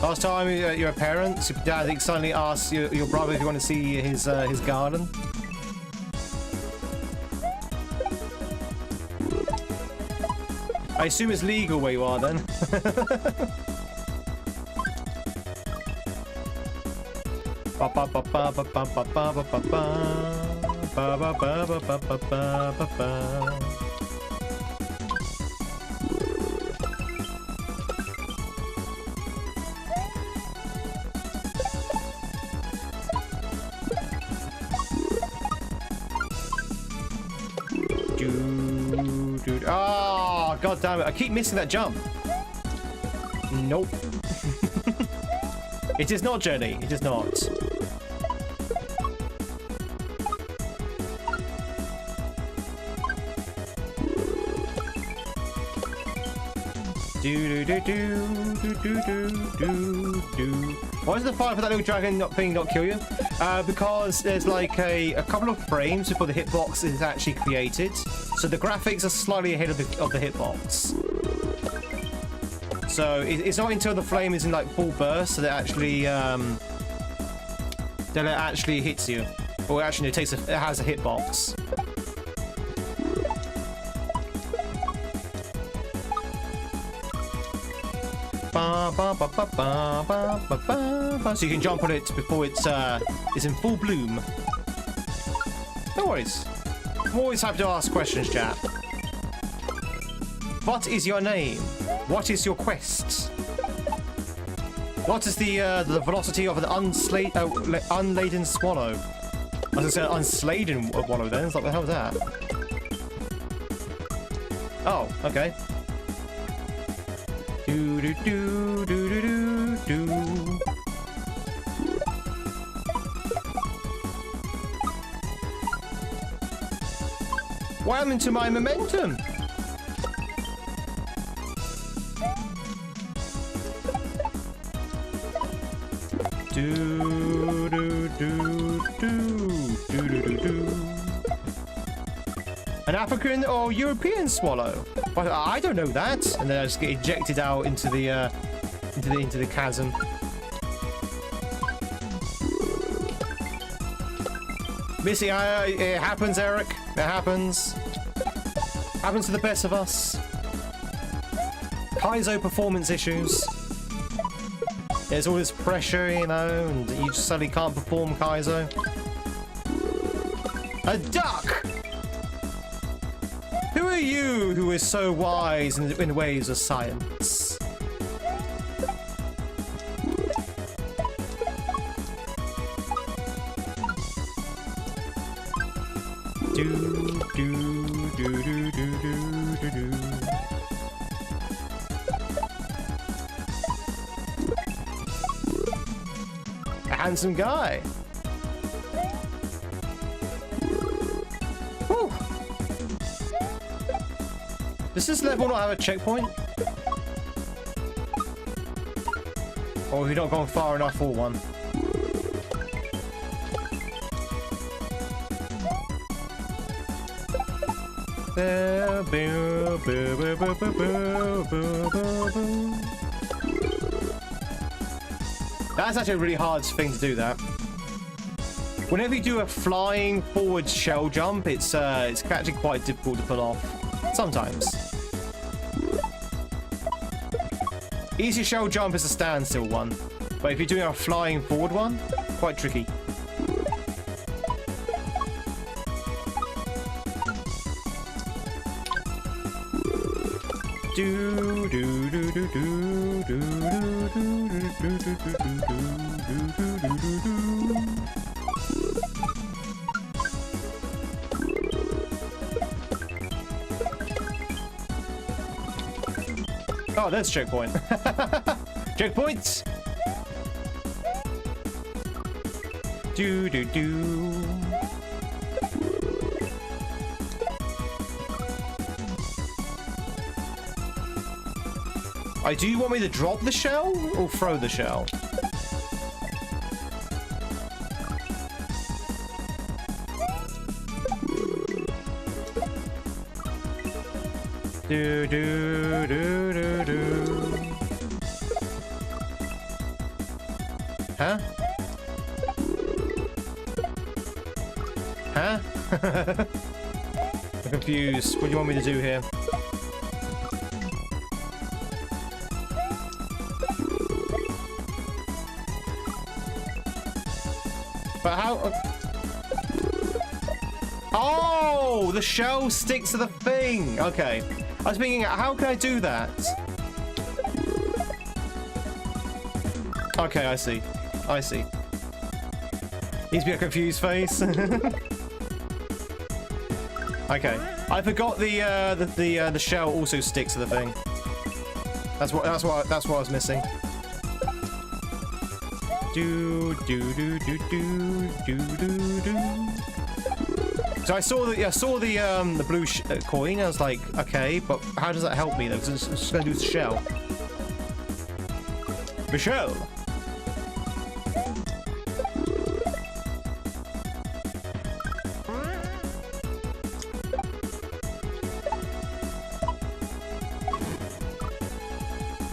Last time your parents, your dad suddenly asked your brother if you want to see his garden. I assume it's legal where you are then. Oh, god damn it. I keep missing that jump. Nope. It is not, Jenny. It is not. Why is the fire for that little dragon not kill you? Because there's like a couple of frames before the hitbox is actually created, so the graphics are slightly ahead of the hitbox. So it's not until the flame is in like full burst that it actually hits you, or actually it has a hitbox. So you can jump on it before it's in full bloom. No worries. I'm always happy to ask questions, chat. What is your name? What is your quest? What is the velocity of an unladen swallow? I was going to say unsladen swallow then. It's like, what the hell is that? Oh, okay. What happened to my momentum? An African or European swallow? But I don't know that. And then I just get ejected out into the chasm. Missy, it happens, Eric. It happens. Happens to the best of us. Kaizo performance issues. There's all this pressure, you know, and you just suddenly can't perform Kaizo. A duck! Who are you who is so wise in the ways of science? A handsome guy. Whew. Does this level not have a checkpoint? Or have you not gone far enough for one? That's actually a really hard thing to do, that. Whenever you do a flying forward shell jump, it's actually quite difficult to pull off. Sometimes. Easy shell jump is a standstill one, but if you're doing a flying forward one, quite tricky. Oh, that's checkpoint. Checkpoints. Do do do. Do you want me to drop the shell or throw the shell? Do do do do do. Huh? Huh? I'm confused. What do you want me to do here? But how? Oh, the shell sticks to the thing. Okay. I was thinking, how can I do that? Okay, I see. I see. Needs to be a confused face. Okay. I forgot the shell also sticks to the thing. That's what I was missing. Do do do do do do do do. So I saw the blue coin. I was like, okay, but how does that help me though? Because it's just going to do the shell. Michelle.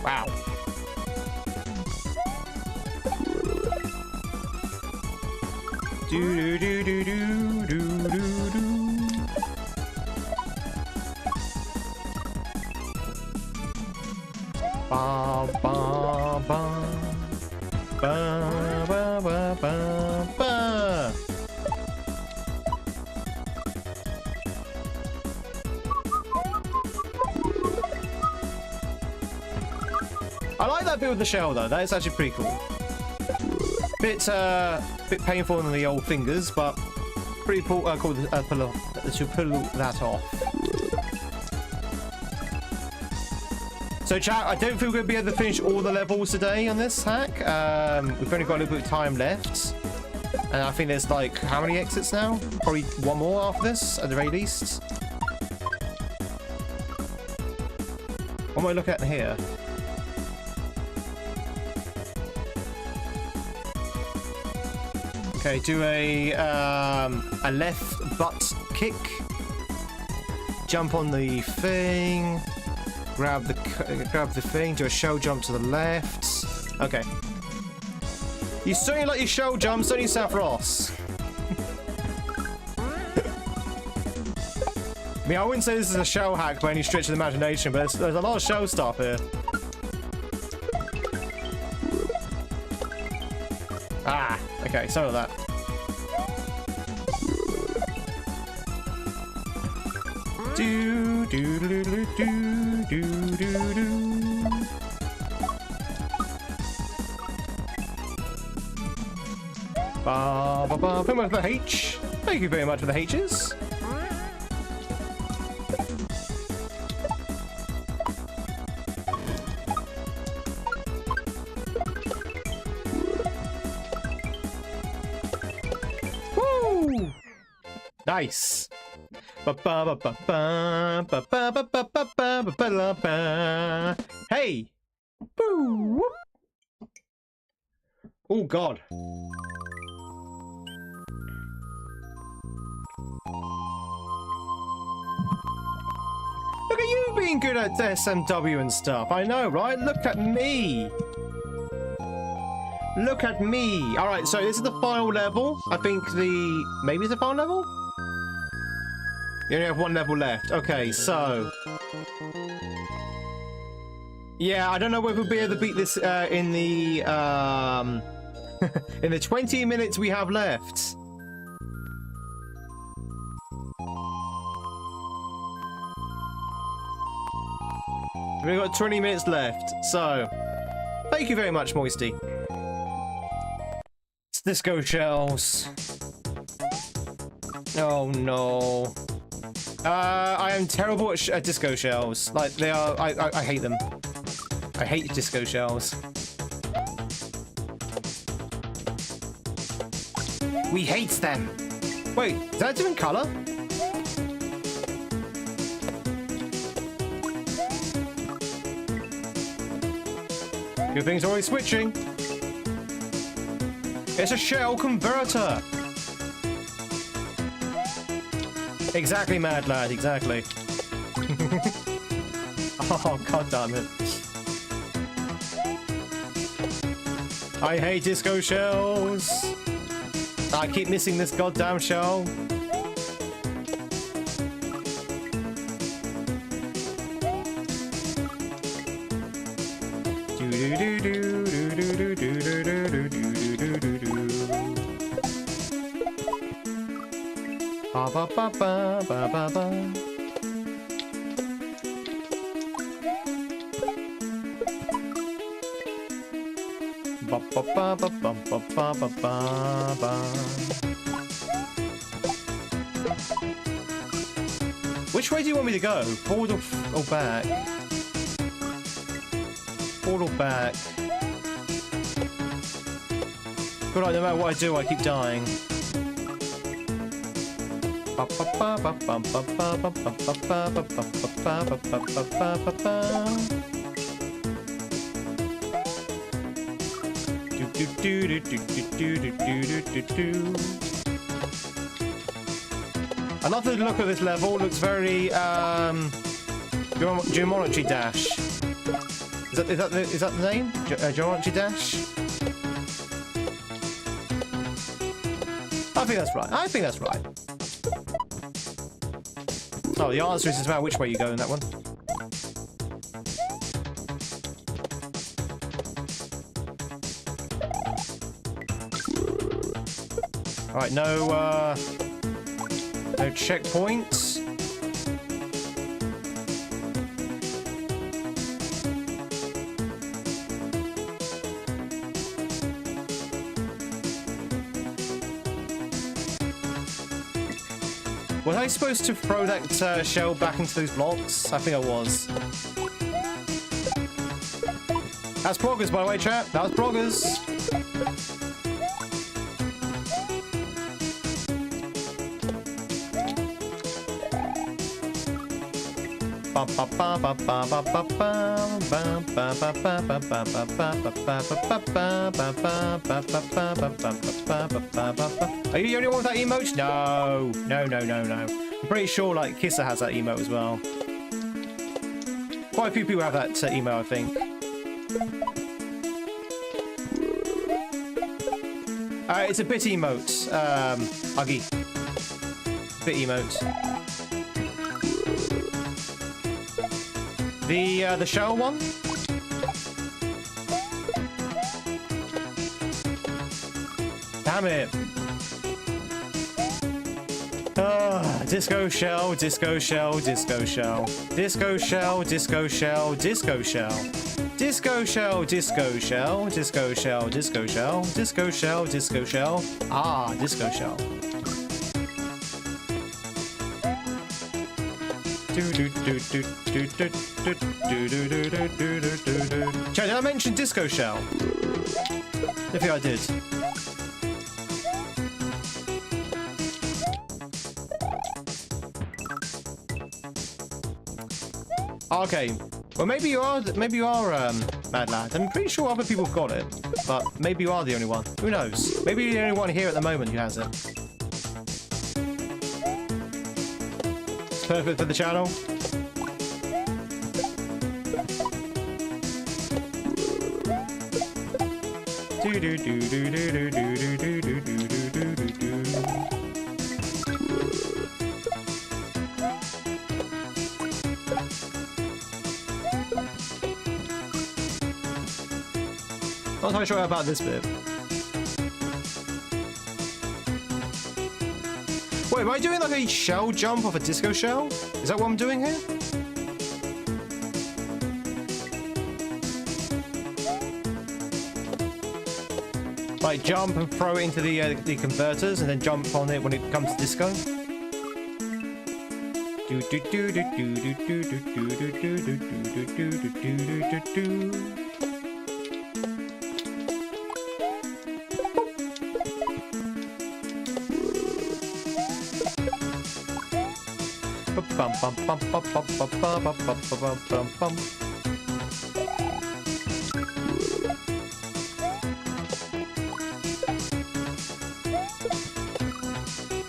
Wow. Do do do do do do do do. Ba ba ba ba ba ba ba ba. I like that bit with the shell though. That is actually pretty cool. Bit painful on the old fingers, but pretty cool to pull that off. So chat, I don't think we're going to be able to finish all the levels today on this hack. We've only got a little bit of time left. And I think there's like, how many exits now? Probably one more after this, at the very least. What am I looking at here? Okay, do a left butt kick. jump on the thing, grab the thing, do a shell jump to the left. Okay. You certainly like your shell jumps, don't you, Saffros? I mean, I wouldn't say this is a shell hack by any stretch of the imagination, but there's a lot of shell stuff here. Ah, okay, some of that. Do do do do do do do do. Ba ba ba. Very much for the H. Thank you very much for the H's. Woo! Nice. Hey! Boo! Oh God. Look at you being good at SMW and stuff. I know, right? Look at me. Look at me. All right, so this is the final level. I think maybe it's the final level? You only have one level left. Okay, so... yeah, I don't know whether we'll be able to beat this in the in the 20 minutes we have left. We've got 20 minutes left, so... thank you very much, Moisty. It's disco shells. Oh no. I am terrible at disco shells. Like, they are... I hate them. I hate disco shells. We hate them. Wait, is that a different color? Good thing's always switching. It's a shell converter. Exactly, mad lad, exactly. Oh, god damn it. I hate disco shells. I keep missing this goddamn shell. Ba ba ba ba ba ba ba. Ba ba ba ba ba ba ba ba ba. Which way do you want me to go? Forward or back? Forward or back? But like, no matter what I do, I keep dying. I love the look of this level. It looks very geometry dash. Is that the name? Geometry dash? I think that's right. I think that's right. Oh, the answer is about which way you go in that one. Alright, no checkpoints. Was I supposed to throw that shell back into those blocks? I think I was. That's Proggers, by the way, chat. That was Proggers. Are you the only one with that emote? No. No, no, no, no. I'm pretty sure like Kisser has that emote as well. Quite a few people have that emote, I think. It's a bit emote, Huggy. Bit emote. The shell one? Damn it. Disco shell, disco shell, disco shell. Disco shell, disco shell, disco shell. Disco shell, disco shell, disco shell, disco shell, disco shell, disco shell. Ah, disco shell. Did I mention disco shell? I think I did. Okay, well maybe you are Mad Lad. I'm pretty sure other people have got it, but maybe you are the only one. Who knows? Maybe you're the only one here at the moment who has it. It's perfect for the channel. Not entirely sure about this bit. Wait, am I doing like a shell jump off a disco shell? Is that what I'm doing here? Like jump and throw it into the converters and then jump on it when it comes to disco? Do do do do do do do do do do do do do do do. Bum bum bum bum bum bum bum bum bum bum bum.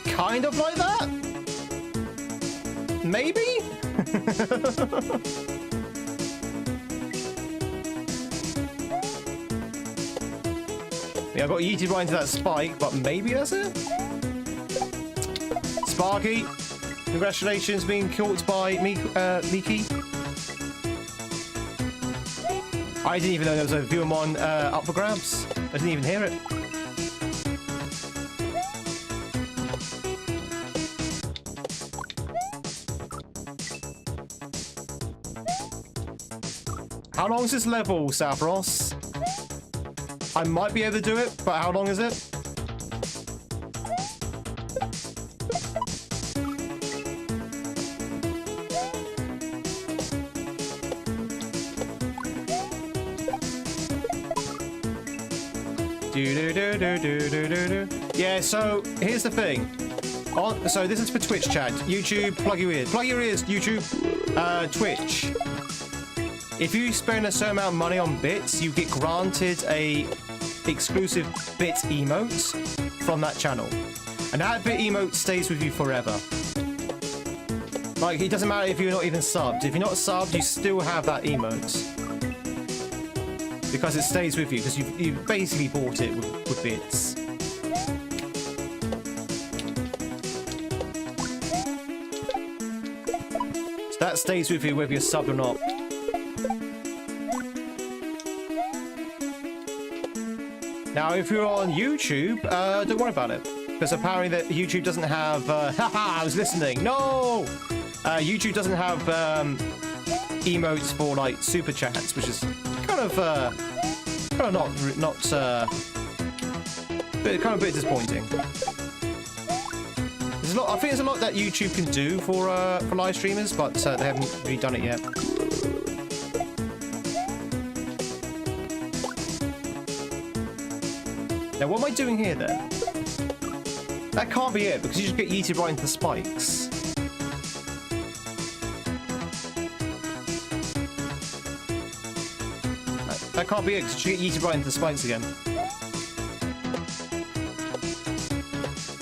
Kind of like that? Maybe? Yeah, I got yeeted right into that spike, but maybe that's it? Sparky, congratulations being caught by Miki. I didn't even know there was a Viewamon up for grabs. I didn't even hear it. How long is this level, Sapros? I might be able to do it, but how long is it? Yeah, so here's the thing. So this is for Twitch chat. YouTube, plug your ears. Plug your ears, YouTube. Twitch. If you spend a certain amount of money on bits, you get granted a exclusive bit emote from that channel. And that bit emote stays with you forever. Like, it doesn't matter if you're not even subbed. If you're not subbed, you still have that emote. Because it stays with you, because you've basically bought it with bits. So that stays with you whether you're subbed or not. Now, if you're on YouTube, don't worry about it. Because apparently that YouTube doesn't have... haha, I was listening. No! YouTube doesn't have emotes for, like, super chats, which is kind of kind of a bit disappointing. There's a lot. I think there's a lot that YouTube can do for live streamers, but they haven't really done it yet. Now, what am I doing here then? That can't be it, because you just get yeeted right into the spikes. That can't be it, because you get yeeted right into the spikes again.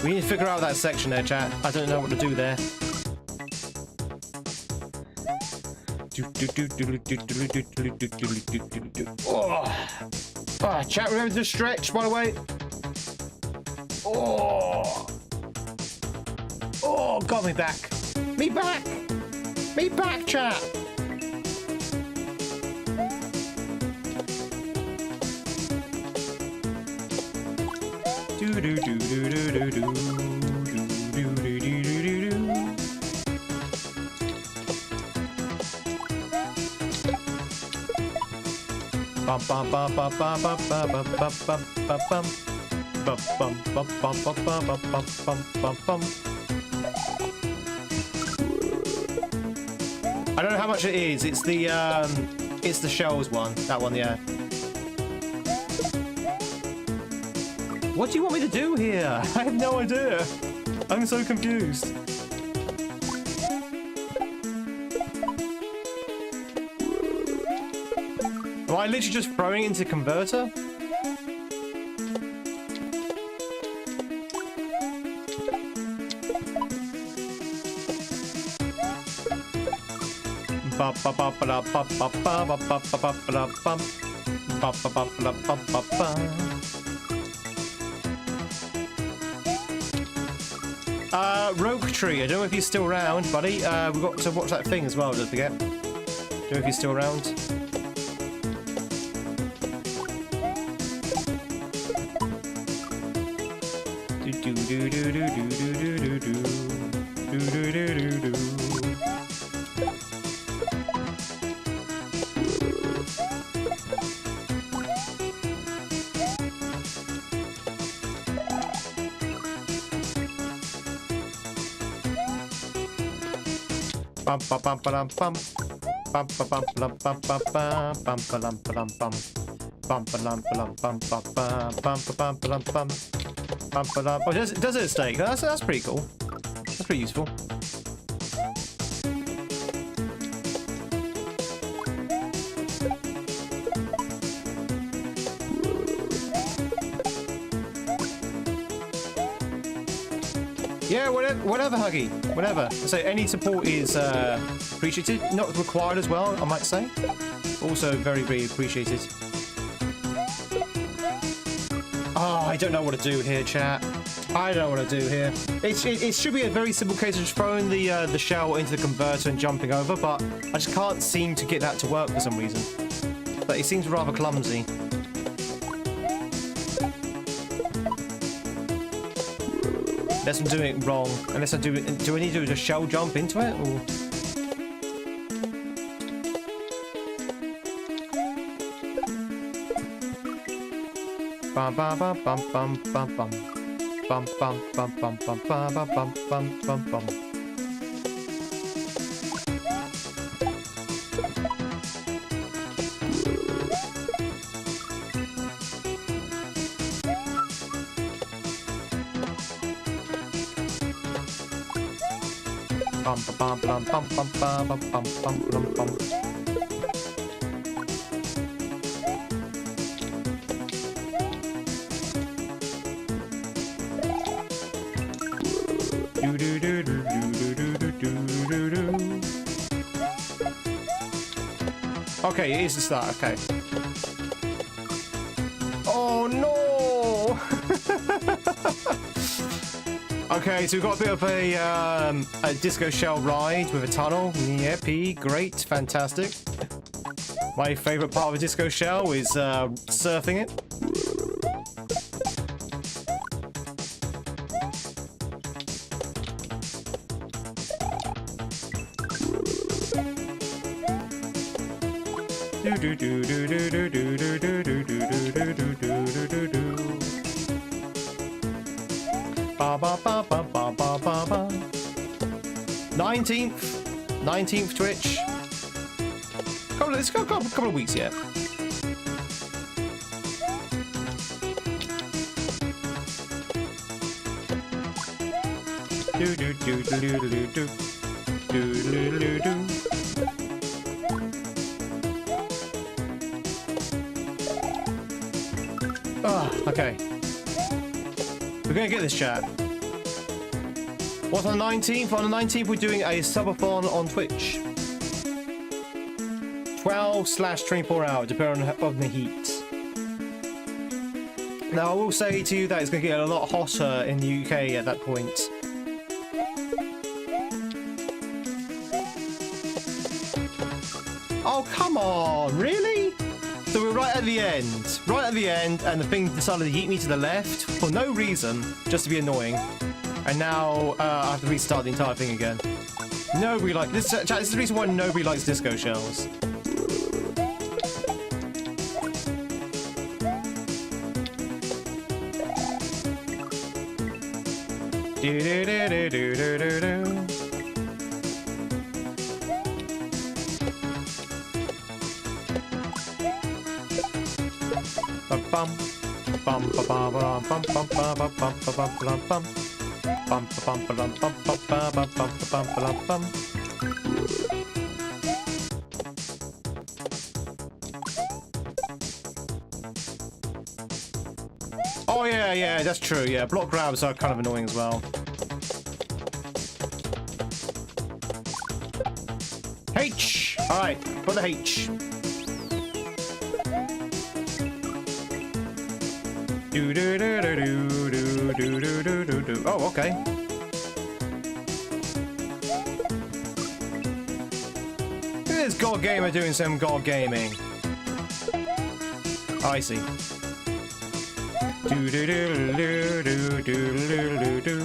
We need to figure out that section there, chat. I don't know what to do there. Oh, chat, remember to stretch, by the way. Oh, oh, got me back. Me back. Me back, chat. Do do do do do do do. Bum bum bum bum bum bum bum bum bum bum bum bum bum bum bum bum bum bum. I don't know how much it is. It's the shells one. That one, yeah. What do you want me to do here? I have no idea. I'm so confused. Am I literally just throwing it into converter? Rogue Tree, I don't know if he's still around, buddy. We've got to watch that thing as well, don't forget. Don't know if he's still around. Do do do do do do do do do do do do do. Bum bum bum bum bum bum bum bum bum bum bum bum bum bum bum bum bum bum. Oh, does it stay? That's pretty cool. That's pretty useful. Yeah, whatever, Huggy. Whatever. So any support is appreciated. Not required as well, I might say. Also very, very appreciated. Oh, I don't know what to do here, chat. I don't know what to do here. It should be a very simple case of just throwing the shell into the converter and jumping over, but I just can't seem to get that to work for some reason. But it seems rather clumsy. Unless I'm doing it wrong. Unless I do I need to do a shell jump into it? Or... Bum bum bum bum bum bum bum bum bum bum bum bum bum bum bum bum bum. Bum bum bum bum bum bum bum bum bum bum. Okay, it is the start. Okay. Oh no! Okay, so we've got a bit of a disco shell ride with a tunnel. Yippee, great, fantastic. My favourite part of a disco shell is surfing it. Do do do do do do do do do do do do do do. Ba ba ba ba ba ba ba ba. 19th Twitch. Let's go a couple of weeks yet. Do do do do do do do do do do do. Okay. We're gonna get this, chat. What's on the 19th? On the 19th, we're doing a subathon on Twitch. 12/24 hours, depending on the heat. Now, I will say to you that it's going to get a lot hotter in the UK at that point. Oh, come on, really? So we're right at the end. Right at the end, and the thing decided to yeet me to the left for no reason, just to be annoying. And now I have to restart the entire thing again. Nobody likes this. This is the reason why nobody likes disco shells. Do do do do do do do do. Bum bum bum bum bum bum bum bum bum bum bum bum bum. Bum bum bum bum bum bum bum bum bum bum. Oh yeah, that's true. Yeah, block grabs are kind of annoying as well. H. All right, for the H. Do do do do do do do do do do. Oh, okay. Look at this God Gamer doing some God Gaming. Oh, I see. Do do do do do do do do.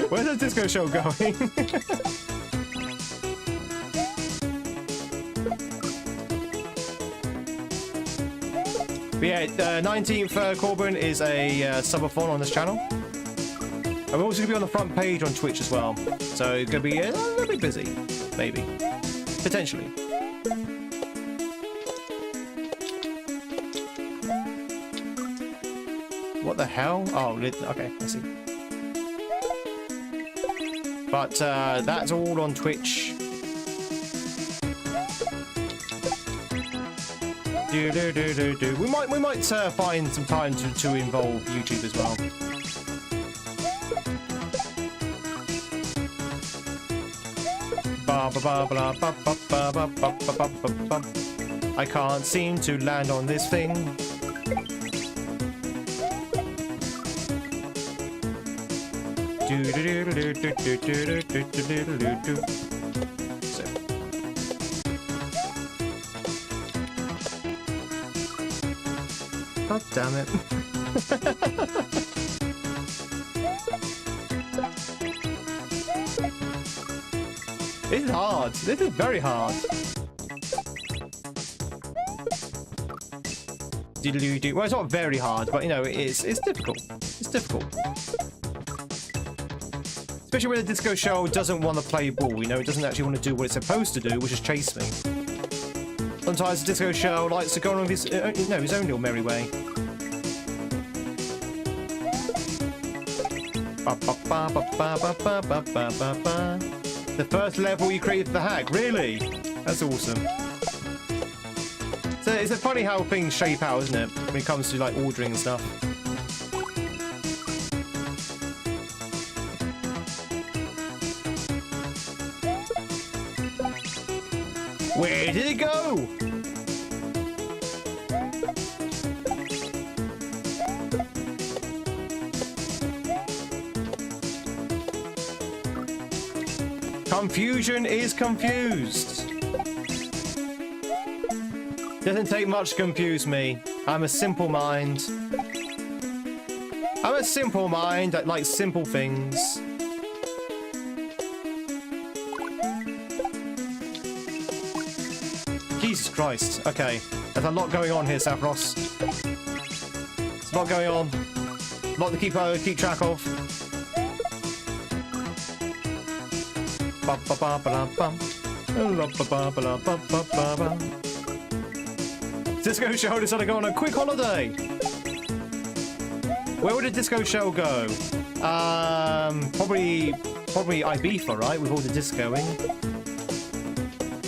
Where's the disco show going? But yeah, 19th Corbin is a subathon on this channel. And we're also going to be on the front page on Twitch as well. So it's going to be a little bit busy. Maybe. Potentially. What the hell? Oh, okay, I see. But that's all on Twitch. Do. We might find some time to involve YouTube as well. I can't seem to land on this thing. So. God damn it. This is hard. This is very hard. Well, it's not very hard, but you know, it's difficult. It's difficult. Especially when the disco shell doesn't want to play ball, you know, it doesn't actually want to do what it's supposed to do, which is chase me. Sometimes the disco shell likes to go on his, his own little merry way. The first level you created the hack, really? That's awesome. So it's funny how things shape out, isn't it? When it comes to like ordering and stuff. Where did it go? Confusion is confused. Doesn't take much to confuse me. I'm a simple mind. I'm a simple mind that likes simple things. Jesus Christ. Okay. There's a lot going on here, Saffros. There's a lot going on. A lot to keep track of. Disco Shell decided to go on a quick holiday. Where would a disco shell go? Probably Ibiza, right? With all the discoing.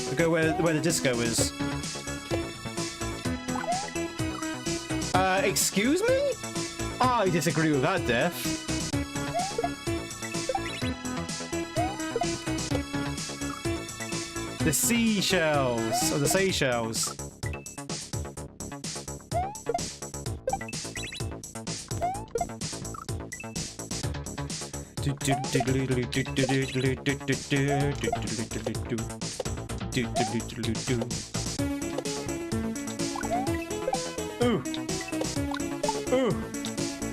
To go where the disco is. Excuse me? I disagree with that, Def. The seashells, or the Seychelles. Ooh. Ooh.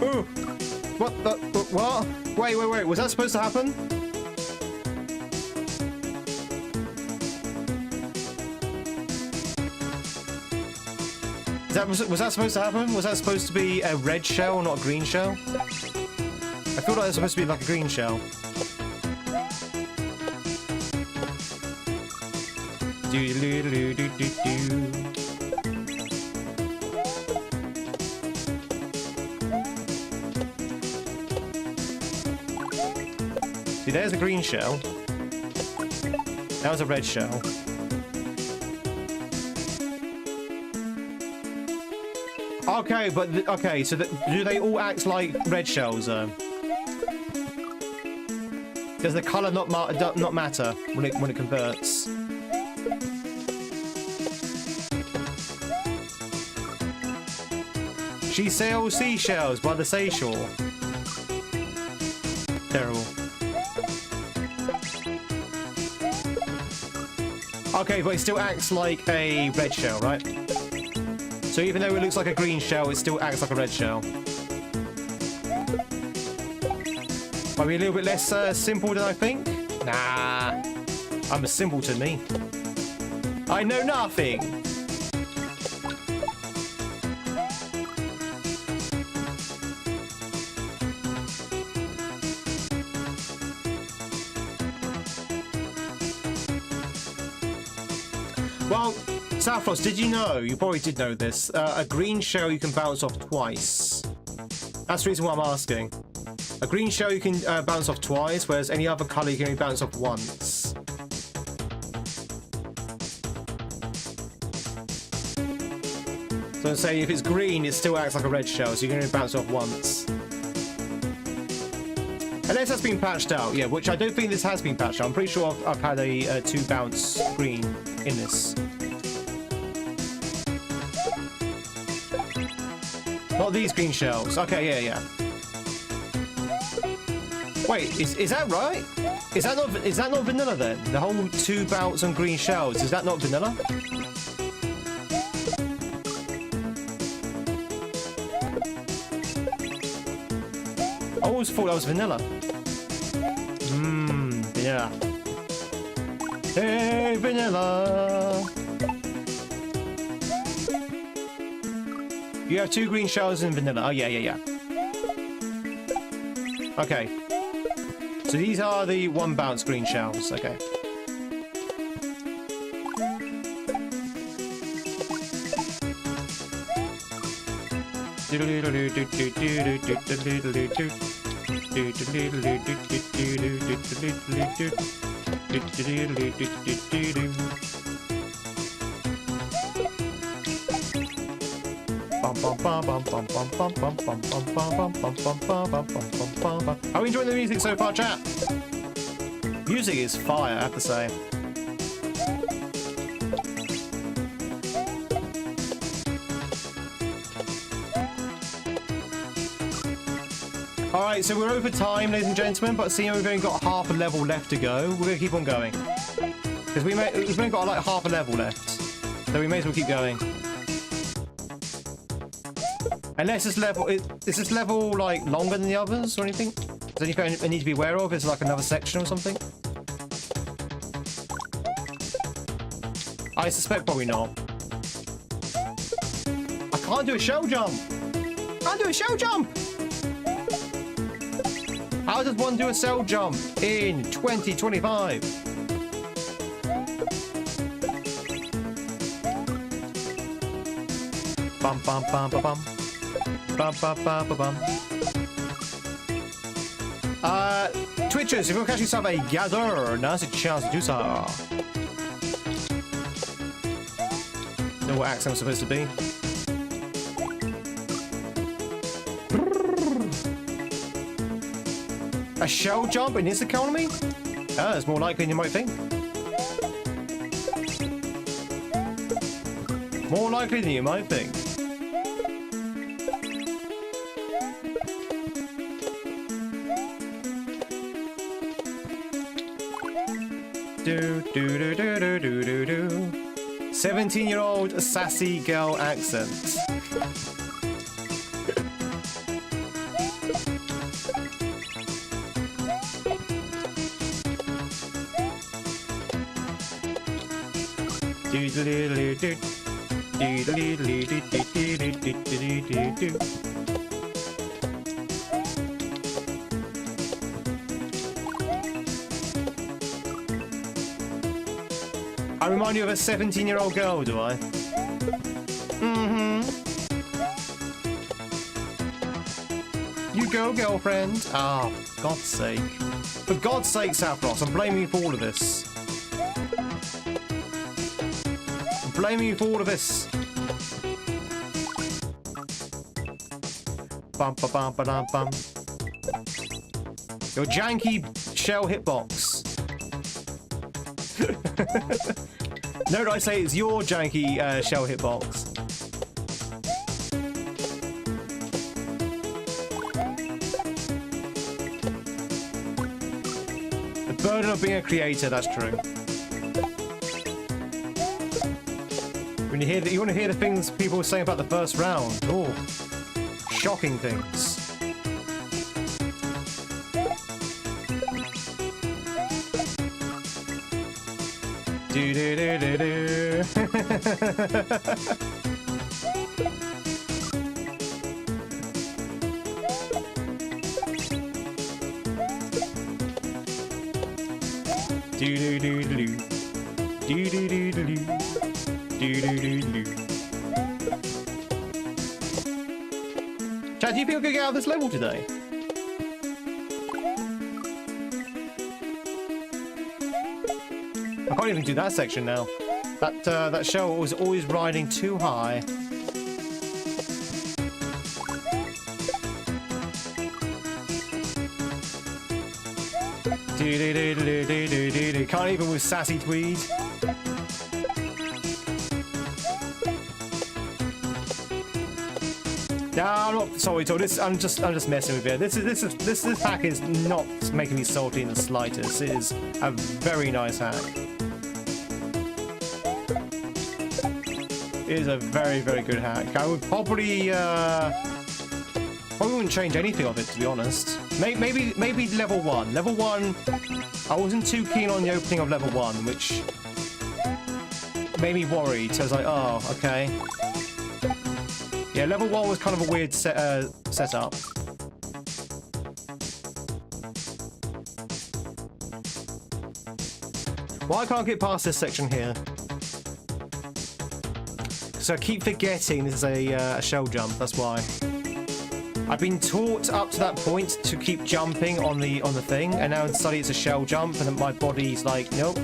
Ooh. What the? What? Wait. Was that supposed to happen? Was that supposed to happen? Was that supposed to be a red shell, not a green shell? I feel like it's supposed to be like a green shell. See, there's a green shell. That was a red shell. Okay, but okay, so do they all act like red shells? Does the color not matter when it converts? She sells seashells by the seashore. Terrible. Okay, but it still acts like a red shell, right? So even though it looks like a green shell, it still acts like a red shell. Might be a little bit less simple than I think. Nah, I'm a simpleton, me. I know nothing. Well, Saffros, did you know? You probably did know this. A green shell you can bounce off twice. That's the reason why I'm asking. A green shell you can bounce off twice, whereas any other colour you can only bounce off once. So say if it's green, it still acts like a red shell, so you can only bounce off once. Unless that's been patched out, yeah, which I don't think this has been patched out. I'm pretty sure I've had a 2-bounce green in this. Not these green shells. Okay, yeah. Wait, is that right? Is that not vanilla then? The whole 2-bounce on green shells, is that not vanilla? I always thought that was vanilla. Vanilla. Hey, vanilla. You have 2 green shells in vanilla. Oh, yeah. Okay. So these are the 1-bounce green shells. Okay. Are we enjoying the music so far, chat? Music is fire, I have to say. Alright, so we're over time, ladies and gentlemen, but seeing we've only got half a level left to go, we're going to keep on going. Because we've only got like half a level left. So we may as well keep going. Unless this level is this level like longer than the others or anything? Is there anything I need to be aware of? Is it like another section or something? I suspect probably not. I can't do a shell jump! Can't do a shell jump! How does one do a shell jump in 2025? Bum bum bum bum bum. Bum, bum, bum, bum, bum. Twitchers, if you want to catch yourself a gather, now's a chance to do so. Know what accent I'm supposed to be? A shell jump in this economy? It's more likely than you might think. More likely than you might think. Do do do do do do do do. 17-year-old sassy girl accent. I remind you of a 17-year-old girl, do I? Mm-hmm. You go, girlfriend. Ah, for God's sake. For God's sake, Saffros, I'm blaming you for all of this. I'm blaming you for all of this. Bum ba bum ba dum bum. Your janky shell hitbox. No, I say it's your janky shell hitbox. The burden of being a creator, that's true. When you hear that, you want to hear the things people were saying about the first round. Oh, shocking things. Do do do do do. Do do do do. Do do do do. Do do do do. Chad, do you think we could get out of this level today? I can't even do that section now. That shell was always riding too high. Do. Can't even with sassy Tweed. No, I'm not sorry, Todd. I'm just messing with you. This hack is not making me salty in the slightest. It is a very nice hack. It is a very, very good hack. I would probably wouldn't change anything of it, to be honest. Maybe level 1. Level 1, I wasn't too keen on the opening of level 1, which made me worried. So I was like, oh, okay. Yeah, level 1 was kind of a weird setup. Well, I can't get past this section here. So I keep forgetting this is a shell jump, that's why. I've been taught up to that point to keep jumping on the thing, and now suddenly it's a shell jump, and then my body's like, nope,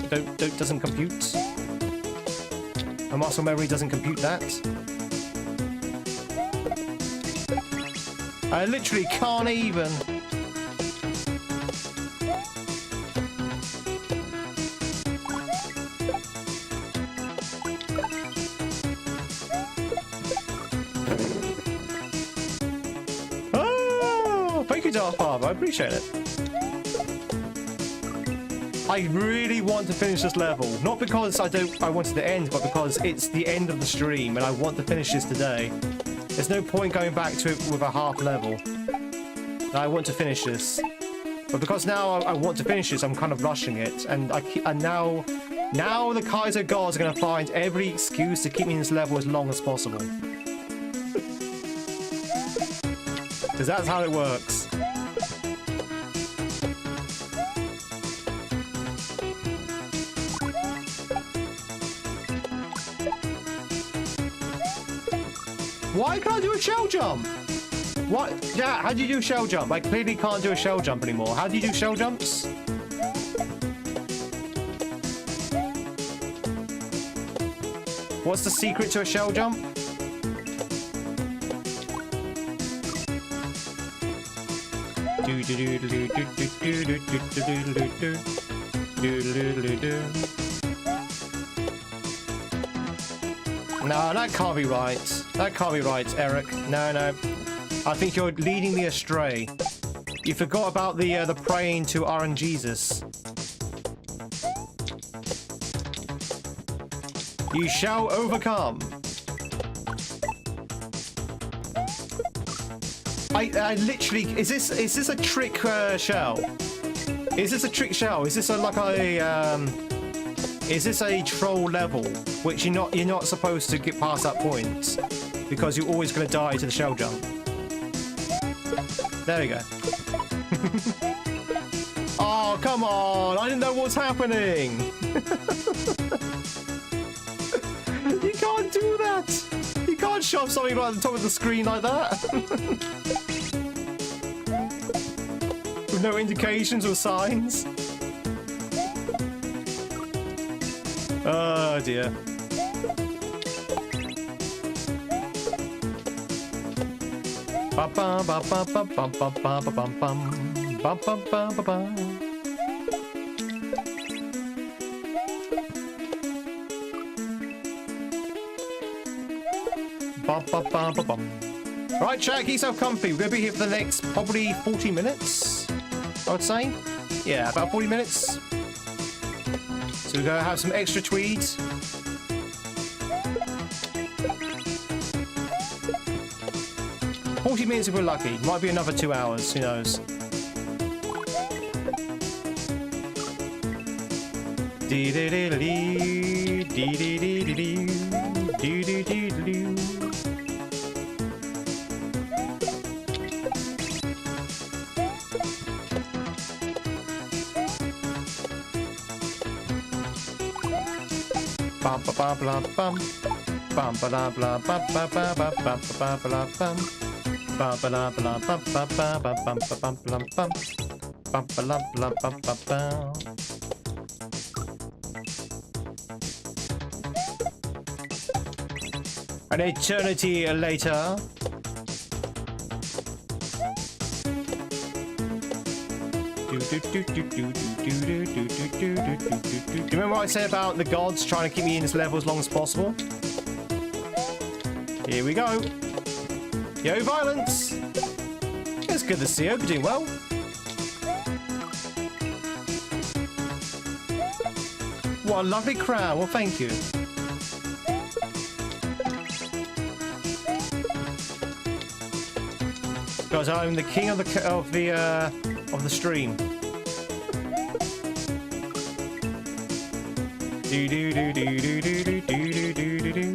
doesn't compute. My muscle memory doesn't compute that. I literally can't even. I appreciate it. I really want to finish this level, not because I wanted to end, but because it's the end of the stream and I want to finish this today. There's no point going back to it with a half level. I want to finish this, but because now I want to finish this, I'm kind of rushing it, and now the Kaizo gods are going to find every excuse to keep me in this level as long as possible. Because that's how it works. Why can't I do a shell jump? What? Yeah, how do you do a shell jump? I clearly can't do a shell jump anymore. How do you do shell jumps? What's the secret to a shell jump? No, that can't be right. That can't be right, Eric. No, no. I think you're leading me astray. You forgot about the praying to RNGesus. You shall overcome. I literally, is this a trick shell? Is this a trick shell? Is this is this a troll level which you're not supposed to get past that point because you're always going to die to the shell jump? There we go. Oh, come on! I didn't know what's happening. You can't do that. You can't shove something right at the top of the screen like that. With no indications or signs. Oh dear. Ba ba ba ba ba ba ba ba ba bum bum ba ba ba ba ba. Ba ba ba ba bum. Right, chat, keep yourself comfy. We're gonna be here for the next probably 40 minutes, I would say. Yeah, about 40 minutes. So we're gonna have some extra tweeds. Minutes if we're lucky. Might be another 2 hours, who knows. Bum ba ba bla bum bum ba la bla ba ba ba ba ba ba bla bum. Ba ba la ba la ba ba ba ba bum ba bum bum bum bum ba la ba ba ba ba. An eternity later. Do you remember what I said about the gods trying to keep me in this level as long as possible? Here we go. Yo, Violence! It's good to see you. Hope you're doing well. What a lovely crowd. Well, thank you. Because I'm the king of the stream. Do do do do do do do do do do do.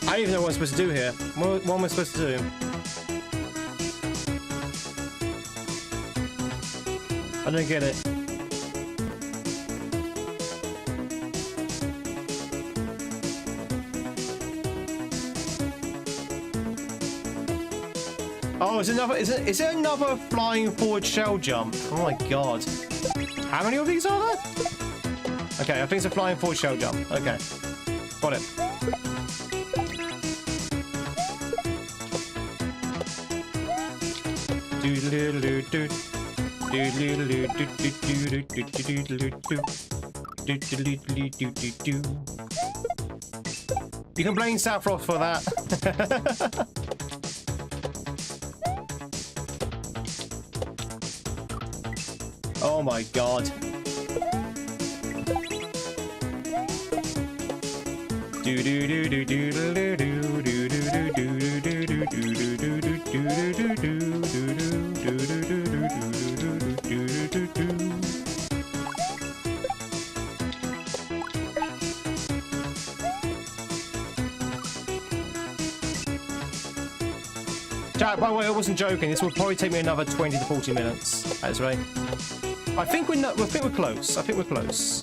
I don't even know what I'm supposed to do here. What am I supposed to do? I don't get it. Oh, is it another flying forward shell jump? Oh my god. How many of these are there? Okay, I think it's a flying forward shell jump. Okay. Got it. You can blame Saffroth for that. Oh my god. Jack, by the way, I wasn't joking. This will probably take me another 20 to 40 minutes. That's right. I think we're close. I think we're close.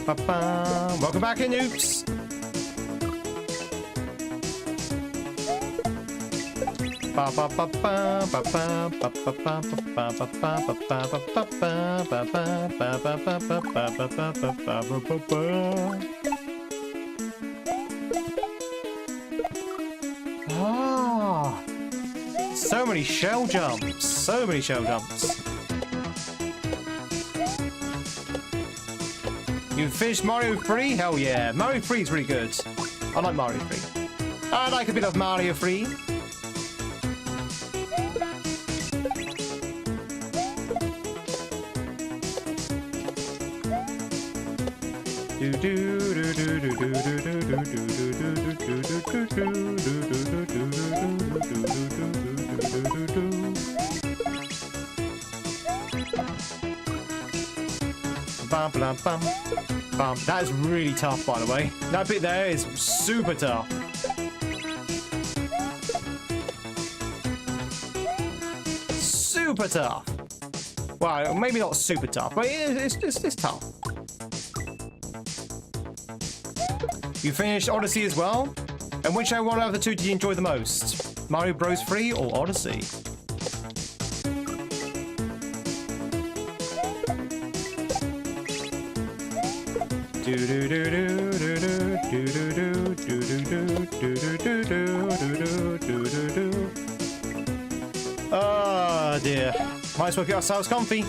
Ba-ba-ba. Welcome back in, Oops. Ah, so many shell jumps. So many shell jumps. You finished Mario 3? Hell yeah. Mario 3 is really good. I like Mario 3. I like a bit of Mario 3. That is really tough, by the way. That bit there is super tough. Super tough. Well, maybe not super tough, but it's tough. You finished Odyssey as well? And which one out of the two did you enjoy the most? Mario Bros. 3 or Odyssey? Oh dear. Might as well get ourselves comfy.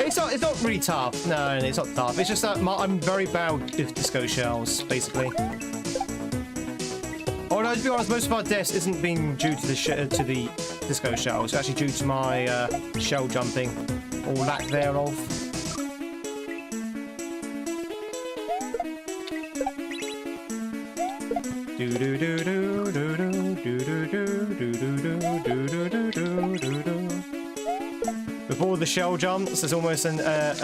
It's not really tough. No, it's not tough. It's just that I'm very bad with disco shells, basically. Although, to be honest, most of our deaths isn't being due to the disco shells. It's actually due to my shell jumping, or lack thereof. Before the shell jumps, there's almost a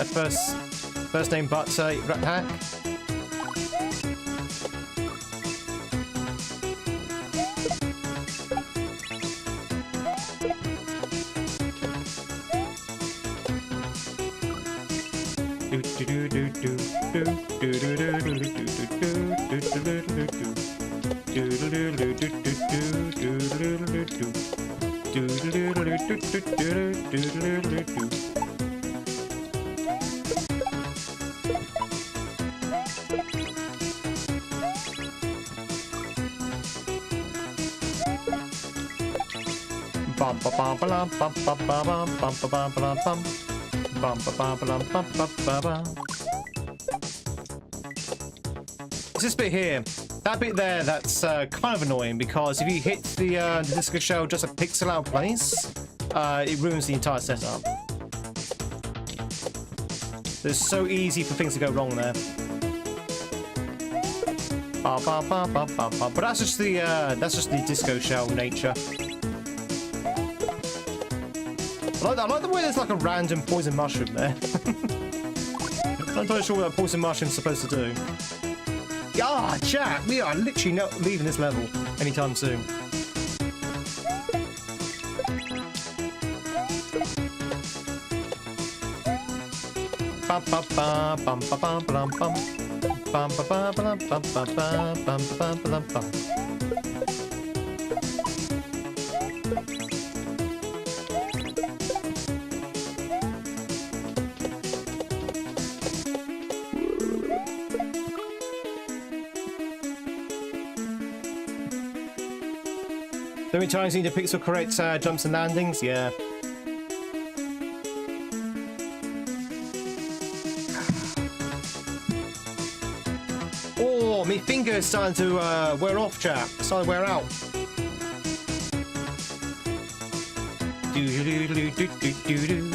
first name but hack. It's this bit here. That bit there, that's kind of annoying because if you hit the disco shell just a pixel out of place, it ruins the entire setup. It's so easy for things to go wrong there. But that's just the disco shell nature. I like the way there's like a random poison mushroom there. I'm not entirely sure what that poison mushroom's supposed to do. Ah, chat, we are literally not leaving this level anytime soon. How many times you need to pixel correct jumps and landings? Yeah. Oh, my finger's starting to wear off, chap. Starting to wear out. Do-do-do-do-do-do-do.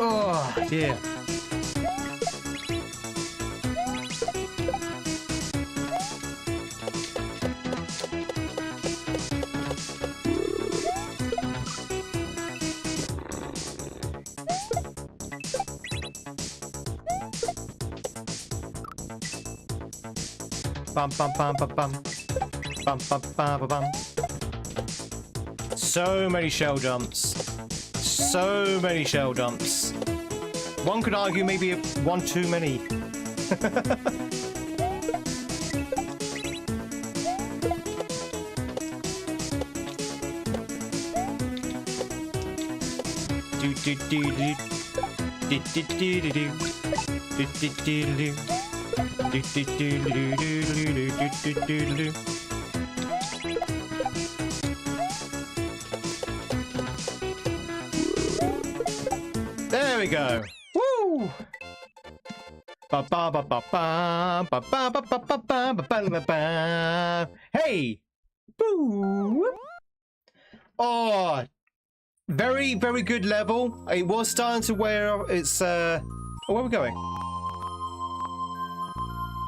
Oh, dear. Bum bum bum bum bum. Bum bum bum bum bum. So many shell jumps. So many shell jumps. One could argue maybe one too many. Do do do do. Do do do do do. Do do do do. Do do do do do do do do. There we go. Woo! Ba ba ba ba ba ba ba ba ba ba ba ba ba ba. Hey! Boo! Oh, very good level. It was starting to wear. It's oh, where are we going?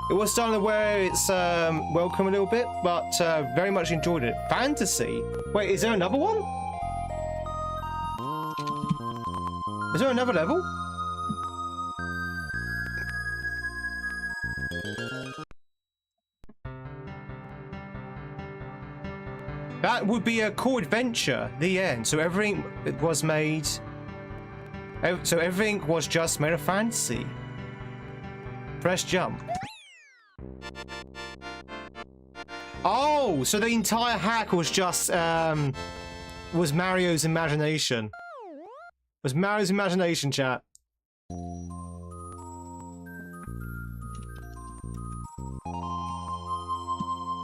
It was starting to wear its welcome a little bit, but very much enjoyed it. Fantasy. Wait, is there another one? Is there another level? That would be a core adventure, the end. So everything was made... So everything was just made of fantasy. Press jump. Oh, so the entire hack was just... was Mario's imagination. Was Mario's imagination, chat.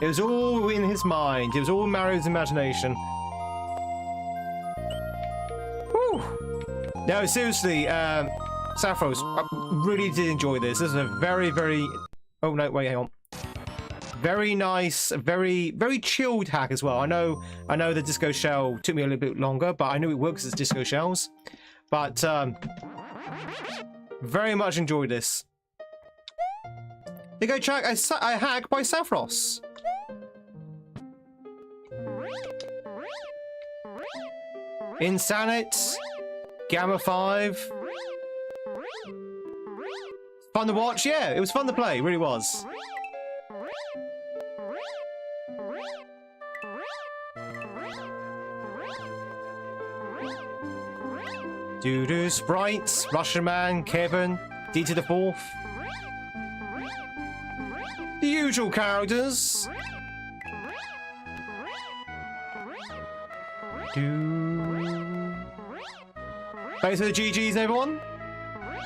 It was all in his mind. It was all Mario's imagination. Whew. No, seriously, Sapphiros, I really did enjoy this. This is a very... Oh, no, wait, hang on. Very nice, very chilled hack as well. I know the disco shell took me a little bit longer, but I knew it works as disco shells. But very much enjoyed this. There you go, check a hack by Sapphiros. Insanit, Gamma 5. Fun to watch, yeah, it was fun to play, it really was. Doo-doo, Sprites, Russian Man, Kevin, D to the 4th. The usual characters. Thanks for the GGs, everyone.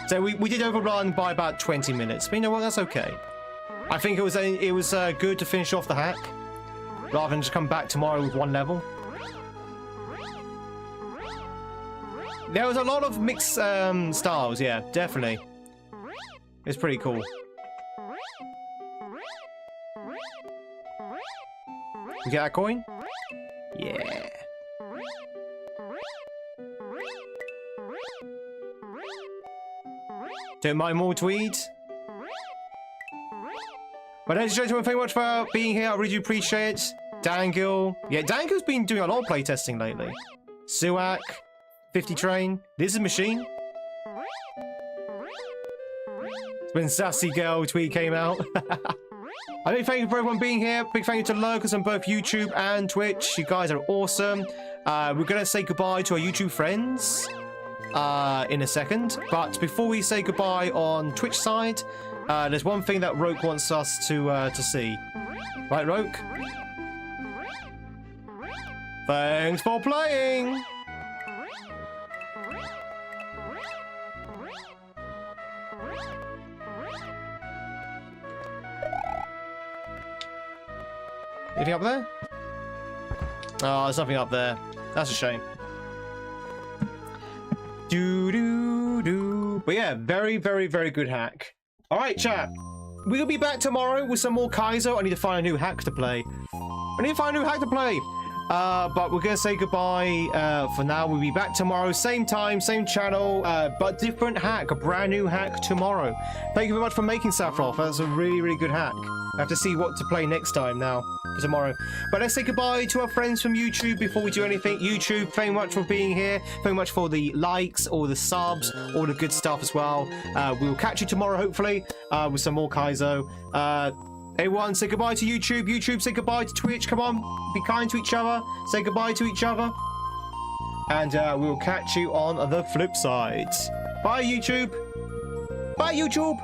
So we did overrun by about 20 minutes, but you know what? That's okay. I think it was good to finish off the hack, rather than just come back tomorrow with one level. There was a lot of mixed styles, yeah, definitely. It's pretty cool. We get that coin? Yeah. Don't mind more Tweed. But ladies and gentlemen, thank you much for being here. I really do appreciate it. Dangill. Yeah, Dangill's been doing a lot of playtesting lately. Suak. 50 Train. This is Machine. It's when Sassy Girl Tweed came out. I mean, thank you for everyone being here. Big thank you to Lurkers on both YouTube and Twitch. You guys are awesome. We're going to say goodbye to our YouTube friends in a second. But before we say goodbye on Twitch side, there's one thing that Roke wants us to see. Right, Roke? Thanks for playing! Anything up there? Oh, there's nothing up there. That's a shame. Doo-doo-doo. But yeah, very good hack. Alright, chat. We'll be back tomorrow with some more Kaizo. I need to find a new hack to play. But we're going to say goodbye for now. We'll be back tomorrow. Same time, same channel, but different hack. A brand new hack tomorrow. Thank you very much for making Sapphiros. That's a really good hack. I have to see what to play next time now for tomorrow. But let's say goodbye to our friends from YouTube before we do anything. YouTube, thank you much for being here. Thank you much for the likes, all the subs, all the good stuff as well. We will catch you tomorrow, hopefully, with some more Kaizo. Everyone, say goodbye to YouTube. YouTube, say goodbye to Twitch. Come on, be kind to each other. Say goodbye to each other. And we'll catch you on the flip side. Bye, YouTube. Bye, YouTube.